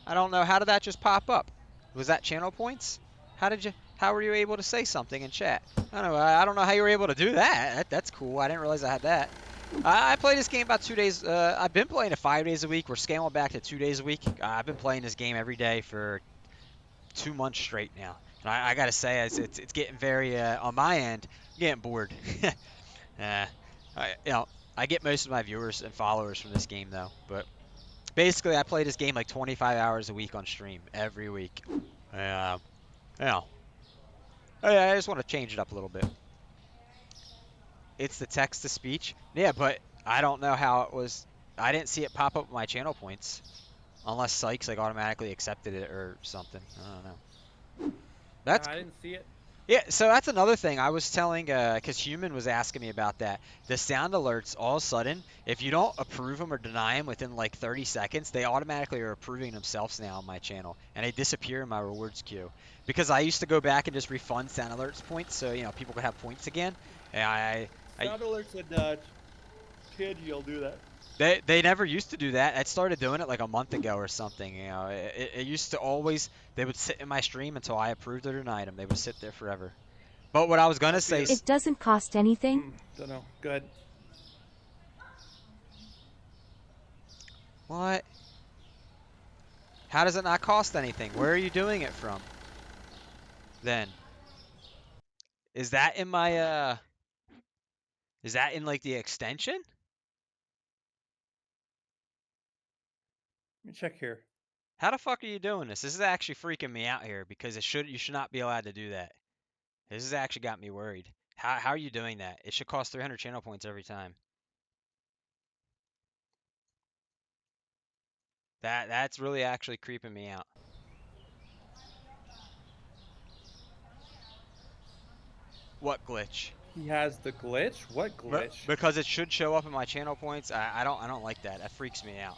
[SPEAKER 1] I don't know. How did that just pop up? Was that channel points? How were you able to say something in chat? I don't know. I don't know how you were able to do that. That's cool. I didn't realize I had that. I play this game about 2 days. I've been playing it 5 days a week. We're scaling back to 2 days a week. I've been playing this game every day for 2 months straight now. And I gotta say, it's getting very on my end, getting bored. You know, I get most of my viewers and followers from this game though. But basically, I play this game like 25 hours a week on stream every week. You know, I just want to change it up a little bit. It's the text to speech. Yeah, but I don't know how it was. I didn't see it pop up with my channel points. Unless Sykes like automatically accepted it or something. I don't know. That's
[SPEAKER 6] I didn't see it.
[SPEAKER 1] Yeah, so that's another thing I was telling, because Human was asking me about that. The sound alerts, all of a sudden, if you don't approve them or deny them within like 30 seconds, they automatically are approving themselves now on my channel, and they disappear in my rewards queue. Because I used to go back and just refund sound alerts points, so people could have points again. And
[SPEAKER 6] Sound alerts and kid, you'll do that.
[SPEAKER 1] they never used to do that. I started doing it like a month ago or something. It used to always they would sit in my stream until I approved or denied them. They would sit there forever. But what I was gonna say,
[SPEAKER 8] It doesn't cost anything.
[SPEAKER 6] Don't know. Good.
[SPEAKER 1] What? How does it not cost anything? Where are you doing it from? Then is that in my is that in like the extension?
[SPEAKER 6] Let me check here.
[SPEAKER 1] How the fuck are you doing this? This is actually freaking me out here because you should not be allowed to do that. This has actually got me worried. How are you doing that? It should cost 300 channel points every time. That's really actually creeping me out. What glitch?
[SPEAKER 6] He has the glitch? What glitch?
[SPEAKER 1] Because it should show up in my channel points. I don't like that. That freaks me out.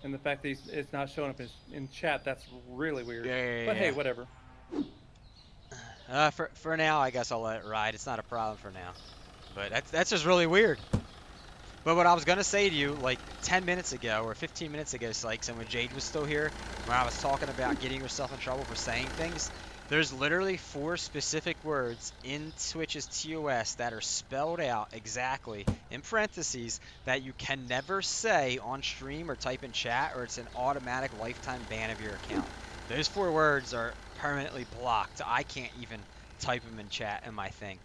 [SPEAKER 6] And the fact that it's not showing up in chat, that's really weird.
[SPEAKER 1] Yeah.
[SPEAKER 6] But hey, whatever.
[SPEAKER 1] For now, I guess I'll let it ride. It's not a problem for now. But that's just really weird. But what I was gonna say to you, like 10 minutes ago or 15 minutes ago, Sykes, and when Jade was still here, when I was talking about getting yourself in trouble for saying things, there's literally 4 specific words in Twitch's TOS that are spelled out exactly in parentheses that you can never say on stream or type in chat, or it's an automatic lifetime ban of your account. Those 4 words are permanently blocked. I can't even type them in chat in my thing.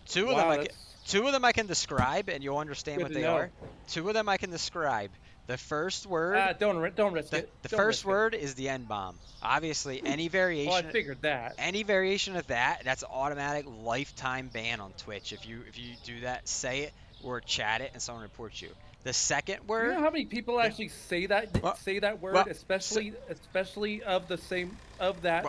[SPEAKER 1] Two of them I can describe, and you'll understand what they are. 2 of them I can describe. The first word.
[SPEAKER 6] Don't risk it.
[SPEAKER 1] The first word is the N bomb. Obviously, any variation.
[SPEAKER 6] Oh, I figured that.
[SPEAKER 1] Any variation of that, that's automatic lifetime ban on Twitch. If you do that, say it or chat it, and someone reports you. The second word.
[SPEAKER 6] You know how many people actually say that word, especially of the same of that.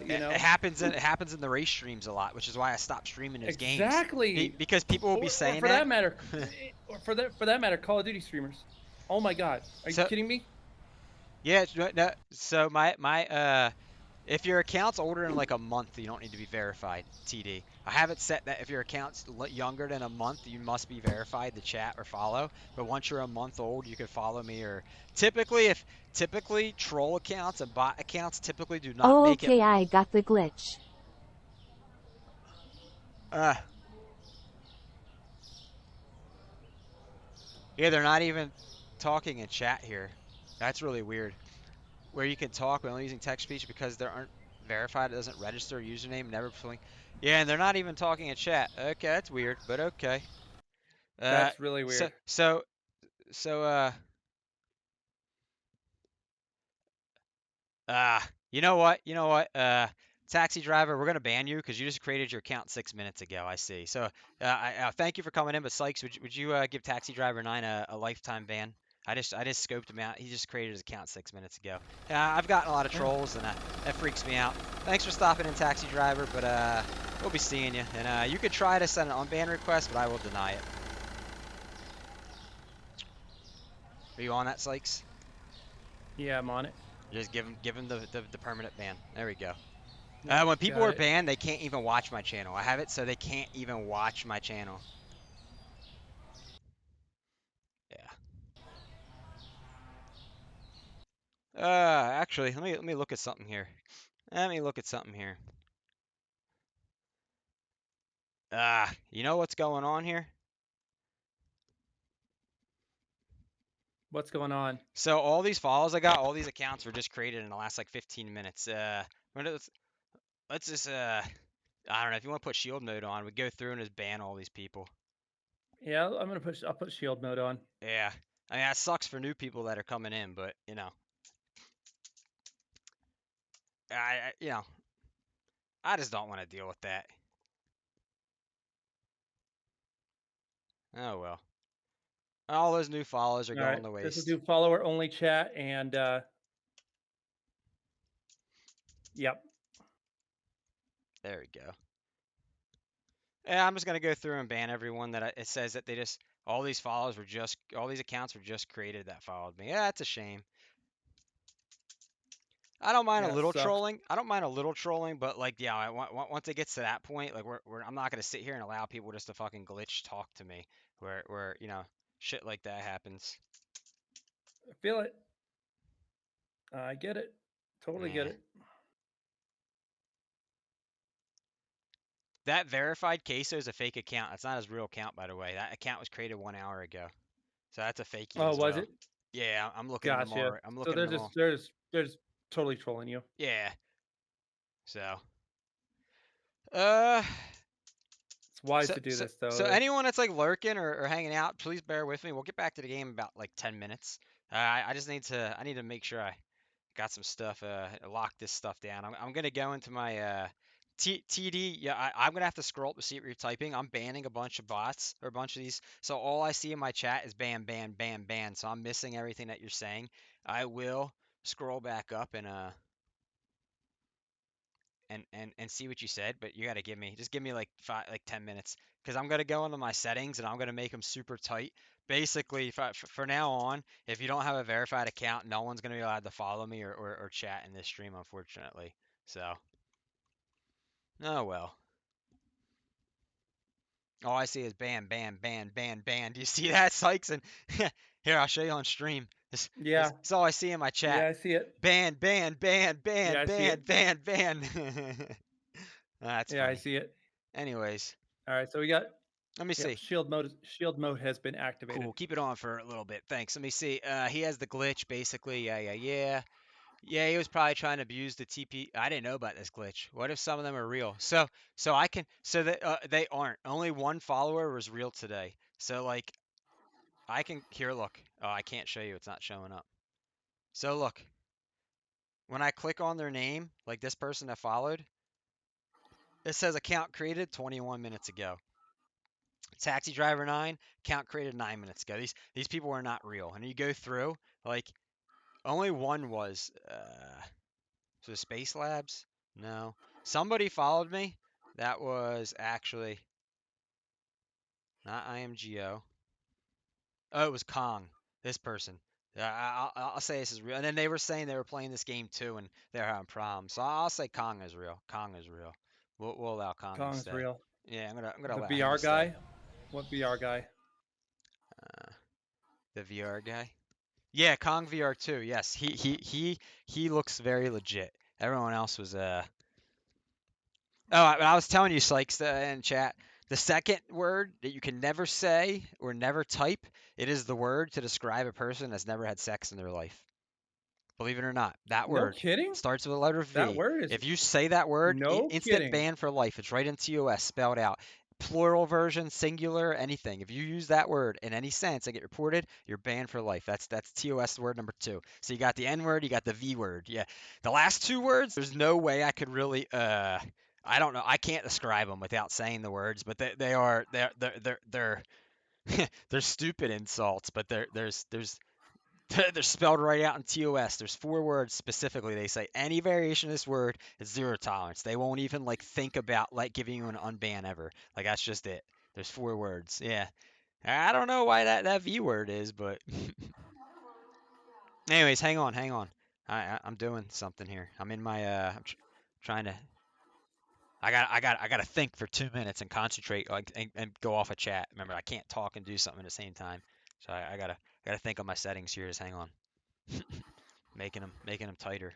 [SPEAKER 6] You know,
[SPEAKER 1] it happens in the race streams a lot, which is why I stopped streaming those games.
[SPEAKER 6] Exactly.
[SPEAKER 1] Because people will be saying
[SPEAKER 6] or for that matter, for that matter, Call of Duty streamers. Oh my God, are you kidding me?
[SPEAKER 1] Yeah. No, so if your account's older than like a month, you don't need to be verified, TD. I have it set that if your account's younger than a month, you must be verified to chat or follow. But once you're a month old, you can follow me. Or typically troll accounts and bot accounts typically do not make it.
[SPEAKER 8] Okay, I got the glitch.
[SPEAKER 1] Yeah, they're not even talking in chat here. That's really weird. Where you can talk but only using text speech because they aren't verified, it doesn't register a username, never filling. Yeah, and they're not even talking in chat. Okay, that's weird, but okay.
[SPEAKER 6] That's really weird.
[SPEAKER 1] So you know what? Taxi driver, we're gonna ban you because you just created your account 6 minutes ago. I see. So I thank you for coming in, but Sykes, would you give Taxi Driver 9 a lifetime ban? I just scoped him out. He just created his account 6 minutes ago. I've gotten a lot of trolls, and that freaks me out. Thanks for stopping in, Taxi Driver, but we'll be seeing you. And you could try to send an unban request, but I will deny it. Are you on that, Sykes?
[SPEAKER 6] Yeah, I'm on it.
[SPEAKER 1] Just give him the permanent ban. There we go. When people are banned, they can't even watch my channel. I have it so they can't even watch my channel. Yeah. Actually, let me look at something here. Let me look at something here. You know what's going on here?
[SPEAKER 6] What's going on?
[SPEAKER 1] So all these follows I got, all these accounts were just created in the last like 15 minutes. Let's just I don't know if you want to put shield mode on, we go through and just ban all these people.
[SPEAKER 6] Yeah, I'll put shield mode on.
[SPEAKER 1] Yeah, I mean that sucks for new people that are coming in, but you know, you know, I just don't want to deal with that. Oh well. All those new follows are
[SPEAKER 6] All
[SPEAKER 1] going
[SPEAKER 6] right,
[SPEAKER 1] to
[SPEAKER 6] this is
[SPEAKER 1] waste.
[SPEAKER 6] do follower only chat, and yep.
[SPEAKER 1] There we go. Yeah, I'm just gonna go through and ban everyone it says that all these accounts were just created that followed me. Yeah, that's a shame. I don't mind a
[SPEAKER 6] Yeah, it
[SPEAKER 1] little
[SPEAKER 6] sucks.
[SPEAKER 1] trolling. I don't mind a little trolling, but like, yeah, once it gets to that point, like, I'm not gonna sit here and allow people just to fucking glitch talk to me, where you know, shit like that happens.
[SPEAKER 6] I feel it. I get it. Totally get
[SPEAKER 1] Yeah.
[SPEAKER 6] it.
[SPEAKER 1] That verified queso is a fake account. That's not his real account, by the way. That account was created 1 hour ago, so that's a fakie
[SPEAKER 6] Oh,
[SPEAKER 1] as
[SPEAKER 6] was
[SPEAKER 1] well.
[SPEAKER 6] it?
[SPEAKER 1] Yeah, I'm looking at them all.
[SPEAKER 6] Gotcha.
[SPEAKER 1] I'm
[SPEAKER 6] So
[SPEAKER 1] looking at them all.
[SPEAKER 6] they're just totally trolling you.
[SPEAKER 1] Yeah. So. Uh.
[SPEAKER 6] It's wise
[SPEAKER 1] So,
[SPEAKER 6] to do
[SPEAKER 1] so,
[SPEAKER 6] this though.
[SPEAKER 1] so anyone that's like lurking or hanging out, please bear with me. We'll get back to the game in about like 10 minutes. I just need to make sure I got some stuff, lock this stuff down. I'm gonna go into my TD. Yeah, I'm gonna have to scroll up to see what you're typing. I'm banning a bunch of bots or a bunch of these. So all I see in my chat is ban, ban, ban, ban. So I'm missing everything that you're saying. I will scroll back up and see what you said, but you got to give me like 10 minutes, because I'm gonna go into my settings and I'm gonna make them super tight. Basically, for now on, if you don't have a verified account, no one's gonna be allowed to follow me or chat in this stream, unfortunately. So, oh well. All I see is ban, ban, ban, ban, ban. Do you see that, Sykes? And here, I'll show you on stream.
[SPEAKER 6] Yeah.
[SPEAKER 1] This all I see in my chat.
[SPEAKER 6] Yeah, I see it.
[SPEAKER 1] Ban, ban, ban, ban,
[SPEAKER 6] Yeah, I see
[SPEAKER 1] ban,
[SPEAKER 6] it.
[SPEAKER 1] ban, ban. That's
[SPEAKER 6] Yeah, I
[SPEAKER 1] funny.
[SPEAKER 6] see it.
[SPEAKER 1] Anyways,
[SPEAKER 6] All right, so we got.
[SPEAKER 1] let me
[SPEAKER 6] Yep,
[SPEAKER 1] see.
[SPEAKER 6] shield mode has been activated.
[SPEAKER 1] Cool. Keep it on for a little bit. Thanks. Let me see. He has the glitch, basically. Yeah, yeah, yeah. Yeah, he was probably trying to abuse the TP. I didn't know about this glitch. What if some of them are real? So I can. So that they aren't. Only one follower was real today. So like, I can here. Look. Oh, I can't show you. It's not showing up. So look. When I click on their name, like this person that followed, it says account created 21 minutes ago. Taxi driver 9, account created 9 minutes ago. These people are not real. And you go through, like, only one was. So Space Labs? No. Somebody followed me. That was actually not IMGO. Oh, it was Kong. This person. I'll say this is real. And then they were saying they were playing this game too, and they're having problems. So I'll say Kong is real. Kong is real. We'll allow Kong to
[SPEAKER 6] Kong's
[SPEAKER 1] stay.
[SPEAKER 6] real.
[SPEAKER 1] Yeah, I'm gonna
[SPEAKER 6] The
[SPEAKER 1] allow him to
[SPEAKER 6] VR
[SPEAKER 1] stay.
[SPEAKER 6] guy? What VR guy?
[SPEAKER 1] The VR guy. Yeah, Kong VR 2. Yes, he looks very legit. Everyone else was Oh, I was telling you, Sykes, in chat. The second word that you can never say or never type, it is the word to describe a person that's never had sex in their life. Believe it or not, that
[SPEAKER 6] No
[SPEAKER 1] word
[SPEAKER 6] kidding?
[SPEAKER 1] starts with the letter
[SPEAKER 6] That
[SPEAKER 1] V.
[SPEAKER 6] word is
[SPEAKER 1] If you say that word,
[SPEAKER 6] no
[SPEAKER 1] instant
[SPEAKER 6] kidding.
[SPEAKER 1] ban for life. It's right in TOS, spelled out. Plural version, singular, anything. If you use that word in any sense and get reported, you're banned for life. That's TOS word number 2. So you got the N word, you got the V word. Yeah. The last 2 words, there's no way I could really I don't know. I can't describe them without saying the words, but they're they're stupid insults, but there's they're spelled right out in TOS. There's 4 words specifically. They say any variation of this word is zero tolerance. They won't even like think about like giving you an unban ever. Like that's just it. There's 4 words. Yeah. I don't know why that V word is, but anyways, hang on, hang on. I'm doing something here. I'm in my trying to. I got to think for 2 minutes and concentrate, like, and go off a chat. Remember, I can't talk and do something at the same time. So I gotta think on my settings here. Just hang on. making them tighter.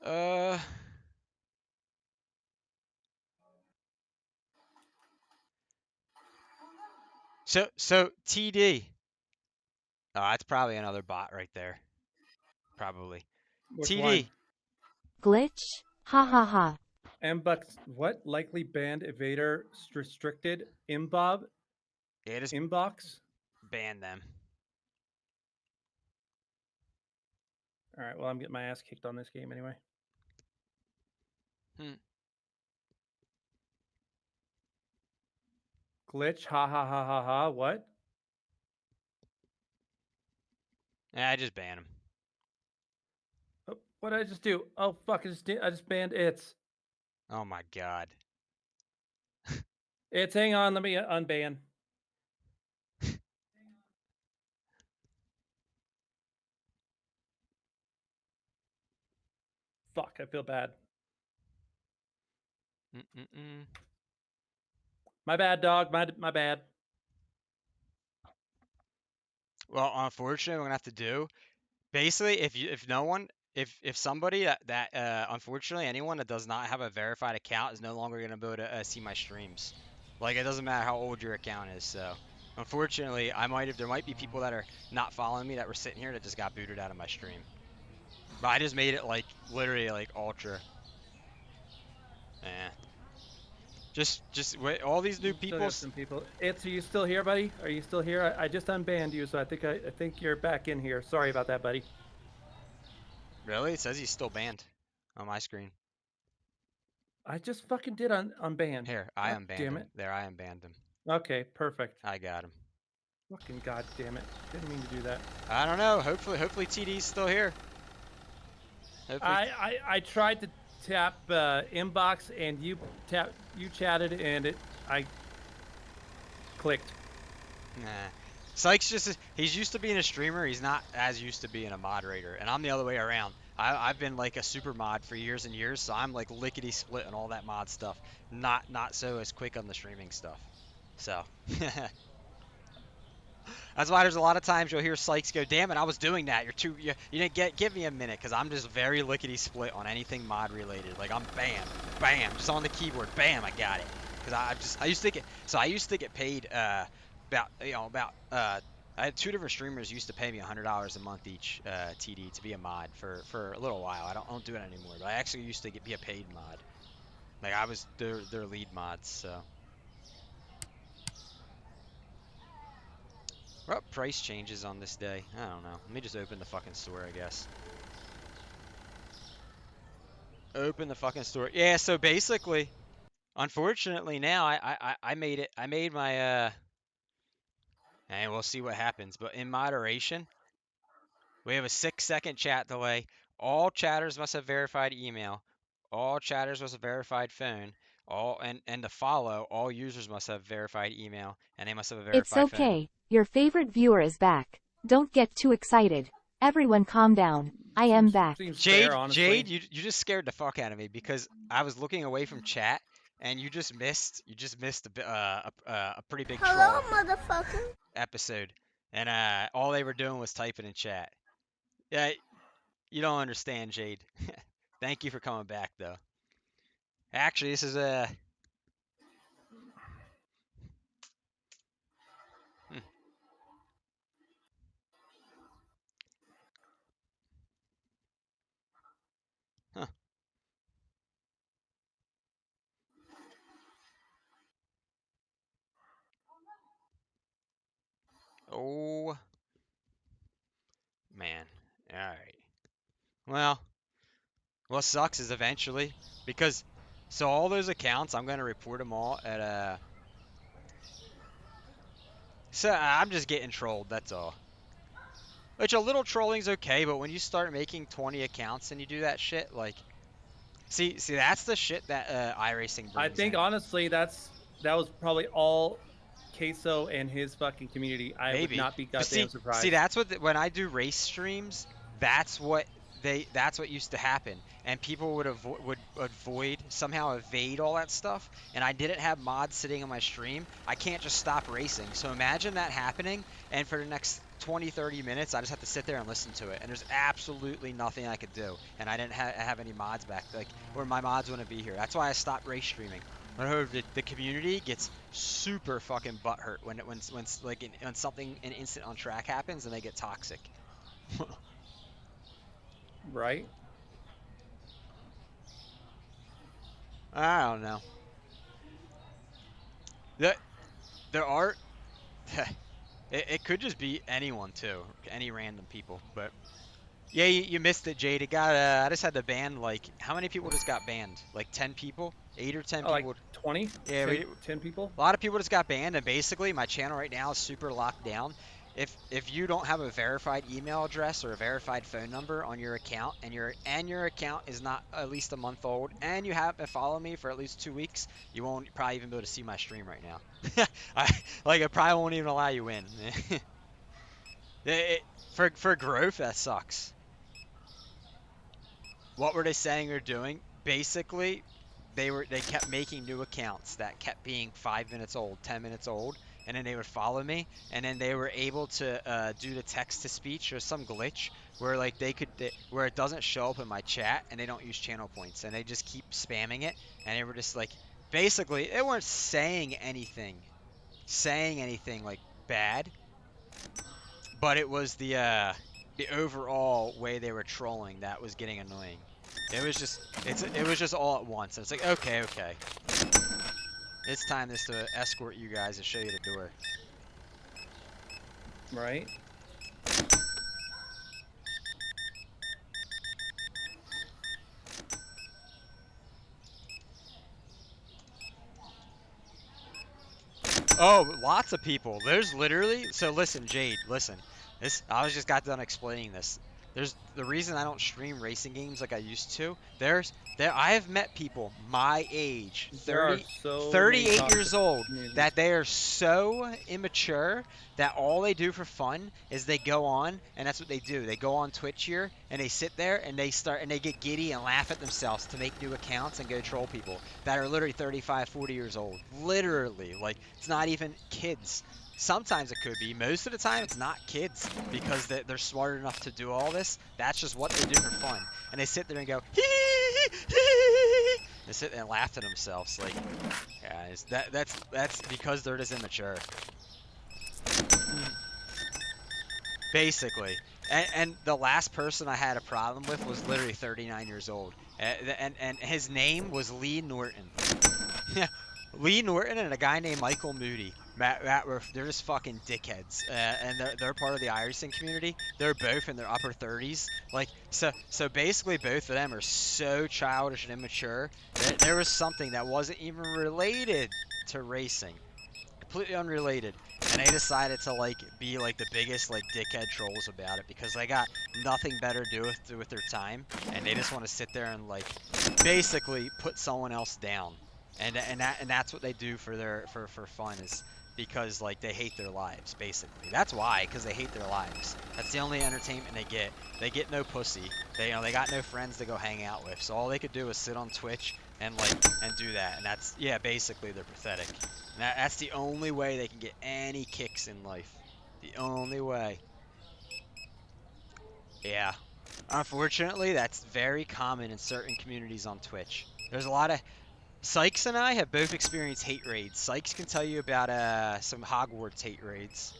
[SPEAKER 1] Uh, so TD. Oh, that's probably another bot right there. Probably.
[SPEAKER 6] Which one?
[SPEAKER 1] TD.
[SPEAKER 8] Glitch? Ha ha ha.
[SPEAKER 7] Mbucks, what? Likely banned evader restricted. Imbob?
[SPEAKER 1] Yeah, just
[SPEAKER 7] Inbox?
[SPEAKER 1] ban them.
[SPEAKER 7] All right, well, I'm getting my ass kicked on this game anyway. Glitch? Ha ha ha ha ha. What?
[SPEAKER 1] Yeah, I just ban them.
[SPEAKER 7] Oh, what did I just do? Oh, fuck. I just banned it's.
[SPEAKER 1] Oh my god.
[SPEAKER 7] It's, hang on. Let me unban. Fuck, I feel bad. My bad, dog. My bad.
[SPEAKER 1] Well, unfortunately, we're gonna have to do. Basically, if somebody that unfortunately anyone that does not have a verified account is no longer gonna be able to see my streams. Like it doesn't matter how old your account is. So unfortunately, there might be people that are not following me that were sitting here that just got booted out of my stream. But I just made it like literally like ultra. Yeah. Just wait, all these new
[SPEAKER 7] Still
[SPEAKER 1] people.
[SPEAKER 7] got some people. It's, are you still here, buddy? Are you still here? I just unbanned you, so I think you're back in here. Sorry about that, buddy.
[SPEAKER 1] Really? It says he's still banned on my screen.
[SPEAKER 7] I just fucking did unban.
[SPEAKER 1] Here, I
[SPEAKER 7] God
[SPEAKER 1] unbanned
[SPEAKER 7] damn
[SPEAKER 1] him.
[SPEAKER 7] it.
[SPEAKER 1] There, I unbanned him.
[SPEAKER 7] Okay, perfect.
[SPEAKER 1] I got him.
[SPEAKER 7] Fucking god damn it. Didn't mean to do that.
[SPEAKER 1] I don't know. Hopefully TD's still here. Hopefully.
[SPEAKER 7] I tried to tap inbox and you chatted and I clicked.
[SPEAKER 1] Nah. Sykes he's used to being a streamer. He's not as used to being a moderator, and I'm the other way around. I've been like a super mod for years and years, so I'm like lickety split on all that mod stuff. Not so as quick on the streaming stuff. So that's why there's a lot of times you'll hear Sykes go, "Damn it, I was doing that. You didn't give me a minute," because I'm just very lickety split on anything mod related. Like I'm bam, just on the keyboard, bam, I got it. Because I used to get paid I had two different streamers used to pay me $100 a month each TD to be a mod for a little while. I don't do it anymore, but I actually used to be a paid mod. Like I was their lead mods, so. What price changes on this day? I don't know. Let me just open the fucking store, I guess. Open the fucking store. Yeah, so basically, unfortunately now I made it. I made my and we'll see what happens. But in moderation, we have a 6-second chat delay. All chatters must have verified email. All chatters must have verified phone. And to follow, all users must have verified email and they must have a
[SPEAKER 8] It's
[SPEAKER 1] verified phone.
[SPEAKER 8] okay. Your favorite viewer is back. Don't get too excited. Everyone calm down. I am back.
[SPEAKER 1] Jade, you just scared the fuck out of me because I was looking away from chat and you just missed a pretty big
[SPEAKER 5] Hello,
[SPEAKER 1] troll
[SPEAKER 5] motherfucker.
[SPEAKER 1] episode, and all they were doing was typing in chat. Yeah, you don't understand, Jade. Thank you for coming back, though. Actually, this is a. Huh. Oh, man. All right. Well, what sucks is eventually because so all those accounts, I'm gonna report them all at. So I'm just getting trolled. That's all. Which a little trolling's okay, but when you start making 20 accounts and you do that shit, like, see, that's the shit that iRacing brings
[SPEAKER 7] I think
[SPEAKER 1] in.
[SPEAKER 7] honestly that was probably all Queso and his fucking community. I would not be goddamn surprised.
[SPEAKER 1] See, that's what when I do race streams, that's what used to happen, and people would somehow evade all that stuff, and I didn't have mods sitting on my stream, I can't just stop racing. So imagine that happening, and for the next 20, 30 minutes, I just have to sit there and listen to it, and there's absolutely nothing I could do, and I didn't have any mods back, like, or my mods wouldn't be here. That's why I stopped race streaming. I heard the community gets super fucking butthurt when something an instant on track happens and they get toxic.
[SPEAKER 6] Right.
[SPEAKER 1] I don't know. There, there are. It could just be anyone too, any random people. But yeah, you missed it, Jade. It got. I just had to ban like how many people just got banned? Like 10 people, 8 or 10
[SPEAKER 6] Oh, like
[SPEAKER 1] people.
[SPEAKER 6] 20?
[SPEAKER 1] Yeah,
[SPEAKER 6] 10 people?
[SPEAKER 1] a lot of people just got banned, and basically my channel right now is super locked down. If you don't have a verified email address or a verified phone number on your account, and your account is not at least a month old, and you haven't followed me for at least 2 weeks, you won't probably even be able to see my stream right now. It probably won't even allow you in. For growth, that sucks. What were they saying or doing? Basically, they kept making new accounts that kept being 5 minutes old, 10 minutes old, and then they would follow me, and then they were able to do the text to speech or some glitch where like where it doesn't show up in my chat, and they don't use channel points, and they just keep spamming it, and they were just like basically they weren't saying anything like bad, but it was the overall way they were trolling that was getting annoying. It was just all at once. It's like okay, it's time just to escort you guys and show you the door.
[SPEAKER 6] Right.
[SPEAKER 1] Oh, lots of people. There's literally, so listen, Jade, listen. I was just got done explaining this. There's the reason I don't stream racing games like I used to. I have met people my age,
[SPEAKER 6] There are
[SPEAKER 1] 30,
[SPEAKER 6] so many
[SPEAKER 1] 38 years
[SPEAKER 6] toxic
[SPEAKER 1] old,
[SPEAKER 6] communities.
[SPEAKER 1] that they are so immature that all they do for fun is they go on, and that's what they do. They go on Twitch here, and they sit there, and they get giddy and laugh at themselves to make new accounts and go troll people that are literally 35, 40 years old. Literally, like, it's not even kids. Sometimes it could be. Most of the time, it's not kids because they're smart enough to do all this. That's just what they do for fun. And they sit there and go, hee hee hee hee hee. They sit there and laugh to themselves. Like, guys, that's because they're just immature. Basically. And the last person I had a problem with was literally 39 years old. And his name was Lee Norton. Lee Norton and a guy named Michael Moody. They're just fucking dickheads, and they're part of the iRacing community. They're both in their upper 30s. Like, so basically both of them are so childish and immature. There was something that wasn't even related to racing, completely unrelated, and they decided to like be like the biggest like dickhead trolls about it because they got nothing better to do with their time, and they just want to sit there and like basically put someone else down. And that's what they do for fun, is because like they hate their lives, basically. That's why, because they hate their lives. That's the only entertainment they get. They get no pussy. They got no friends to go hang out with. So all they could do is sit on Twitch and do that. And that's, yeah, basically they're pathetic. And that's the only way they can get any kicks in life. The only way. Yeah. Unfortunately, that's very common in certain communities on Twitch. There's a lot of Sykes and I have both experienced hate raids. Sykes can tell you about some Hogwarts hate raids.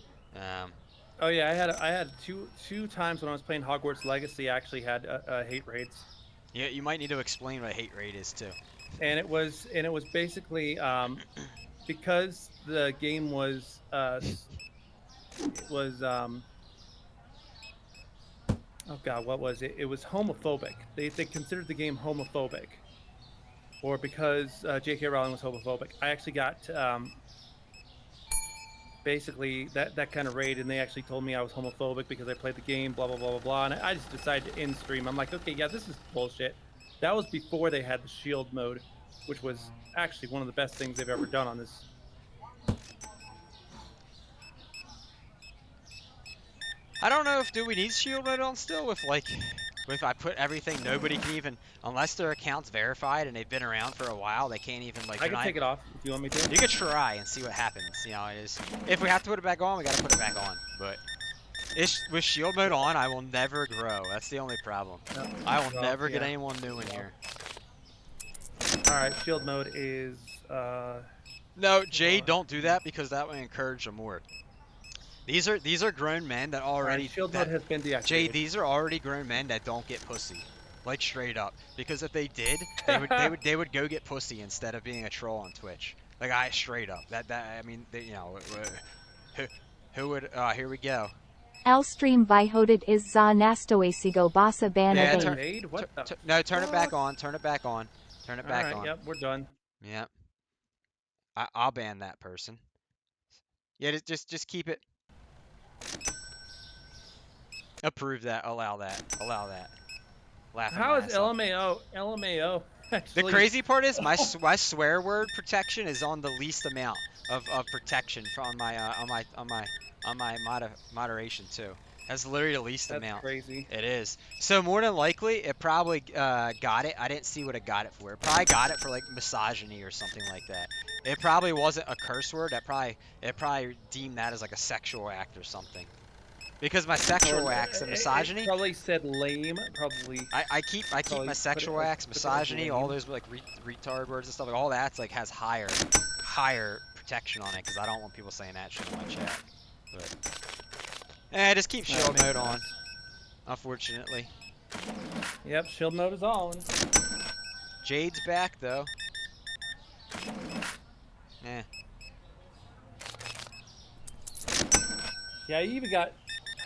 [SPEAKER 6] Oh yeah, I had two times when I was playing Hogwarts Legacy. I actually had hate raids.
[SPEAKER 1] Yeah, you might need to explain what a hate raid is too.
[SPEAKER 6] And it was basically because the game was oh god, what was it? It was homophobic. They considered the game homophobic. Or because J.K. Rowling was homophobic. I actually got basically that kind of raid, and they actually told me I was homophobic because I played the game, blah, blah, blah, blah, blah. And I just decided to end stream. I'm like, okay, yeah, this is bullshit. That was before they had the shield mode, which was actually one of the best things they've ever done on this.
[SPEAKER 1] I don't know if do we need shield mode on still with if I put everything, nobody can even, unless their account's verified and they've been around for a while, they can't even like.
[SPEAKER 6] I can take it off if you want me to.
[SPEAKER 1] You could try and see what happens. You know, if we have to put it back on, we gotta put it back on. But with shield mode on, I will never grow. That's the only problem.
[SPEAKER 6] No,
[SPEAKER 1] I will
[SPEAKER 6] well,
[SPEAKER 1] never get
[SPEAKER 6] yeah.
[SPEAKER 1] anyone new in here.
[SPEAKER 6] All right, shield mode is.
[SPEAKER 1] No, Jade, don't do that because that will encourage them more. These are grown men that already.
[SPEAKER 6] Shield mode has been deactivated.
[SPEAKER 1] Jade, these are already grown men that don't get pussy, like straight up. Because if they did, they would go get pussy instead of being a troll on Twitch. Like I straight up. I mean, you know, who would? Here we go.
[SPEAKER 8] El stream vyhodit is za nastoasigo basa ban
[SPEAKER 1] Yeah,
[SPEAKER 8] again.
[SPEAKER 1] no, turn it back on. Turn it back on. Turn it back
[SPEAKER 6] All right,
[SPEAKER 1] on.
[SPEAKER 6] yep, we're done.
[SPEAKER 1] Yep. I'll ban that person. Yeah, just keep it. Approve that. Allow that. Allow that.
[SPEAKER 6] How is LMAO? Actually...
[SPEAKER 1] The crazy part is my swear word protection is on the least amount of protection on my moderation too. That's literally the least amount.
[SPEAKER 6] That's crazy.
[SPEAKER 1] It is. So more than likely, it probably got it. I didn't see what it got it for. It probably got it for like misogyny or something like that. It probably wasn't a curse word. It probably deemed that as like a sexual act or something. Because my sexual acts and misogyny.
[SPEAKER 6] It probably said lame. Probably.
[SPEAKER 1] I keep my sexual acts, misogyny, all those like retard words and stuff. Like all that's like has higher protection on it because I don't want people saying that shit in my chat. But just keep shield mode on. Unfortunately.
[SPEAKER 6] Yep, shield mode is on.
[SPEAKER 1] Jade's back though. Eh.
[SPEAKER 6] Yeah, you even got.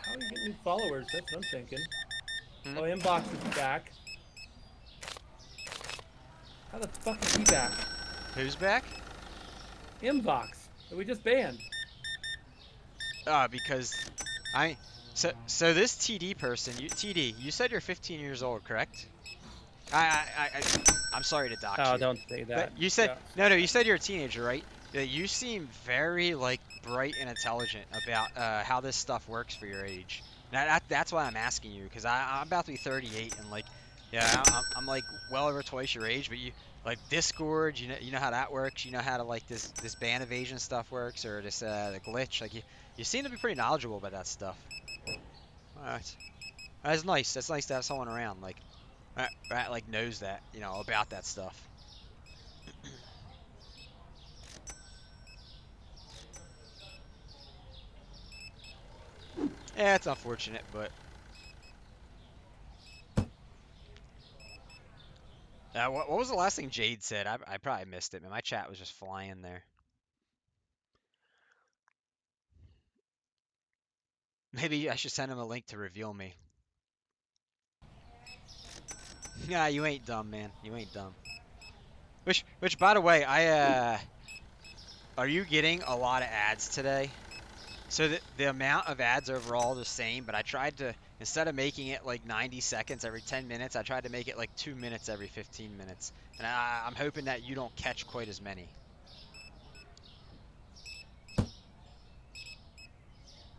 [SPEAKER 6] How do you get new followers? That's what I'm thinking. Oh, Inbox is back. How the fuck is he back?
[SPEAKER 1] Who's back?
[SPEAKER 6] Inbox. That we just banned.
[SPEAKER 1] Because so this TD person, TD, you said you're 15 years old, correct? I'm sorry to dox you.
[SPEAKER 6] Oh, don't say that.
[SPEAKER 1] But you said no, you said you're a teenager, right? You seem very like bright and intelligent about how this stuff works for your age. That's why I'm asking you, because I'm about to be 38 and like, yeah, I'm like well over twice your age, but you like Discord, you know how that works, you know how to like this ban evasion stuff works, or this the glitch, like you seem to be pretty knowledgeable about that stuff. Alright. That's nice. That's nice to have someone around like that like knows that, you know, about that stuff. Yeah, it's unfortunate, but what was the last thing Jade said? I probably missed it, man. My chat was just flying there. Maybe I should send him a link to reveal me. Yeah, you ain't dumb, man. You ain't dumb. Which by the way, are you getting a lot of ads today? So the amount of ads overall the same, but I tried to, instead of making it like 90 seconds every 10 minutes, I tried to make it like 2 minutes every 15 minutes. And I'm hoping that you don't catch quite as many.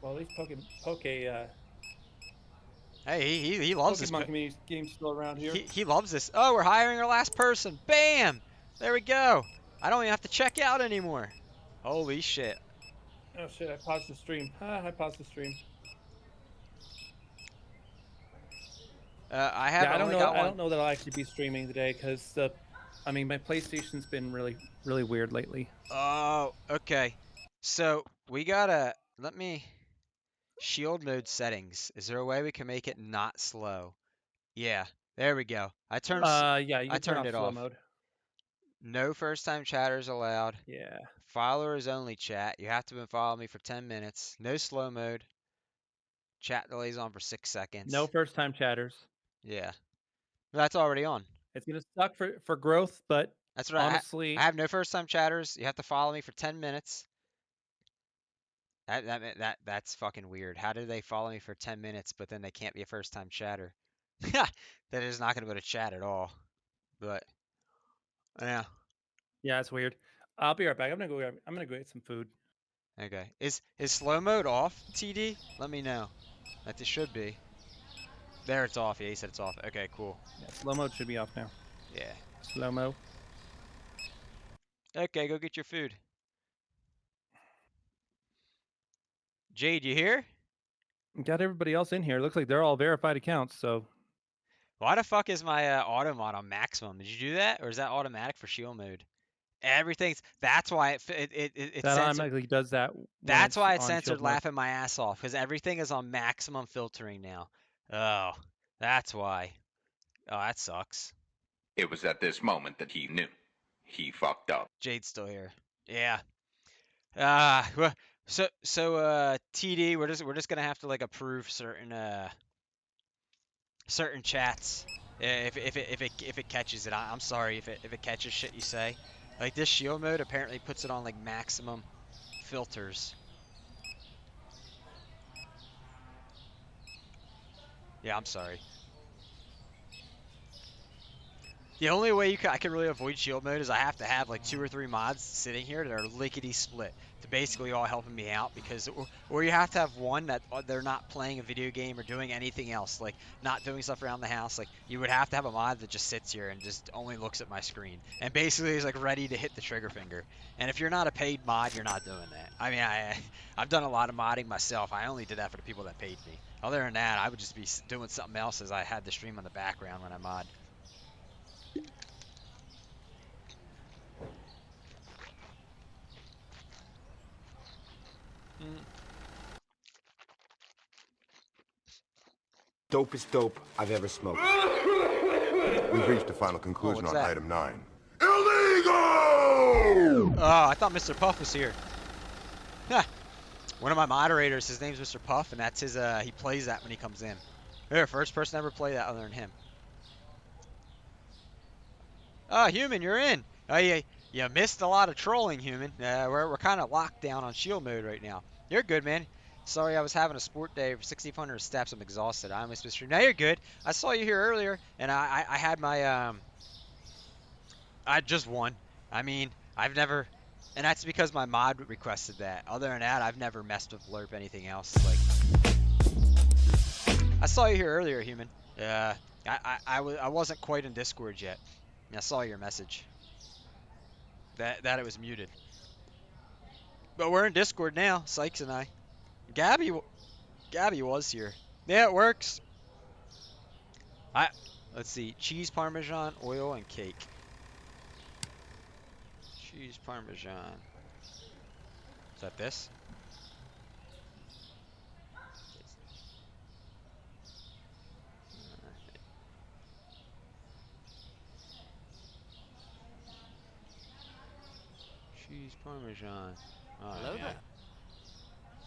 [SPEAKER 6] Well, at least
[SPEAKER 1] Hey, he loves this.
[SPEAKER 6] Pokemon community game's still around here.
[SPEAKER 1] He loves this. Oh, we're hiring our last person. Bam! There we go. I don't even have to check out anymore. Holy shit.
[SPEAKER 6] Oh shit, I paused the stream. I paused the stream.
[SPEAKER 1] I
[SPEAKER 6] don't know that I'll actually be streaming today because I mean, my PlayStation's been really weird lately.
[SPEAKER 1] Oh, okay. So we gotta shield mode settings. Is there a way we can make it not slow? Yeah, there we go. I turned.
[SPEAKER 6] Yeah, you can turn off slow mode.
[SPEAKER 1] No first time chatters allowed.
[SPEAKER 6] Yeah.
[SPEAKER 1] Followers only chat. You have to been following me for 10 minutes. No slow mode. Chat delays on for 6 seconds.
[SPEAKER 6] No first time chatters.
[SPEAKER 1] Yeah. That's already on.
[SPEAKER 6] It's gonna suck for growth, but
[SPEAKER 1] that's right.
[SPEAKER 6] Honestly,
[SPEAKER 1] I have no first time chatters. You have to follow me for 10 minutes. That's fucking weird. How do they follow me for 10 minutes, but then they can't be a first time chatter? That is not gonna be able to chat at all. But yeah.
[SPEAKER 6] Yeah, it's weird. I'll be right back. I'm gonna go get some food.
[SPEAKER 1] Okay. Is slow mode off, TD? Let me know. That it should be. There, it's off. Yeah, he said it's off. Okay, cool.
[SPEAKER 6] Yeah, slow mode should be off now.
[SPEAKER 1] Yeah.
[SPEAKER 6] Slow mo.
[SPEAKER 1] Okay, go get your food. Jade, you here?
[SPEAKER 6] Got everybody else in here. Looks like they're all verified accounts. So
[SPEAKER 1] Why the fuck is my auto mod on maximum? Did you do that, or is that automatic for shield mode? Everything's. That's why it
[SPEAKER 6] that
[SPEAKER 1] censored.
[SPEAKER 6] automatically does that when
[SPEAKER 1] That's
[SPEAKER 6] it's
[SPEAKER 1] why it
[SPEAKER 6] on
[SPEAKER 1] censored
[SPEAKER 6] shield mode.
[SPEAKER 1] laughing my ass off, because everything is on maximum filtering now. Oh, that's why. Oh, that sucks.
[SPEAKER 14] It was at this moment that he knew. He fucked up.
[SPEAKER 1] Jade's still here. Yeah. Well, TD, we're just gonna have to like approve certain chats if it catches it. I'm sorry if it catches shit you say. Like this shield mode apparently puts it on like maximum filters. Yeah, I'm sorry. The only way I can really avoid shield mode is I have to have like 2 or 3 mods sitting here that are lickety split to basically all helping me out, because or you have to have one that they're not playing a video game or doing anything else, like not doing stuff around the house. Like you would have to have a mod that just sits here and just only looks at my screen and basically is like ready to hit the trigger finger. And if you're not a paid mod, you're not doing that. I mean, I've done a lot of modding myself. I only did that for the people that paid me. Other than that, I would just be doing something else as I had the stream on the background when I mod.
[SPEAKER 15] Dopest dope I've ever smoked. We've reached a final conclusion on item 9. Illegal!
[SPEAKER 1] Oh, I thought Mr. Puff was here. One of my moderators, his name's Mr. Puff, and that's his, he plays that when he comes in. Here, first person to ever play that other than him. Oh, Human, you're in. Oh, yeah, you missed a lot of trolling, Human. We're kind of locked down on shield mode right now. You're good, man. Sorry, I was having a sport day for 6,500 steps. I'm exhausted. I missed the stream. Now you're good. I saw you here earlier, and I had my, I just won. I mean, I've never, and that's because my mod requested that. Other than that, I've never messed with LERP anything else. Like, I saw you here earlier, Human. I wasn't quite in Discord yet. I saw your message. That it was muted. But we're in Discord now, Sykes and I. Gabby was here. Yeah, it works. Let's see, cheese, parmesan, oil, and cake. Cheese, parmesan. Is that this? Cheese, parmesan. Oh, hello there.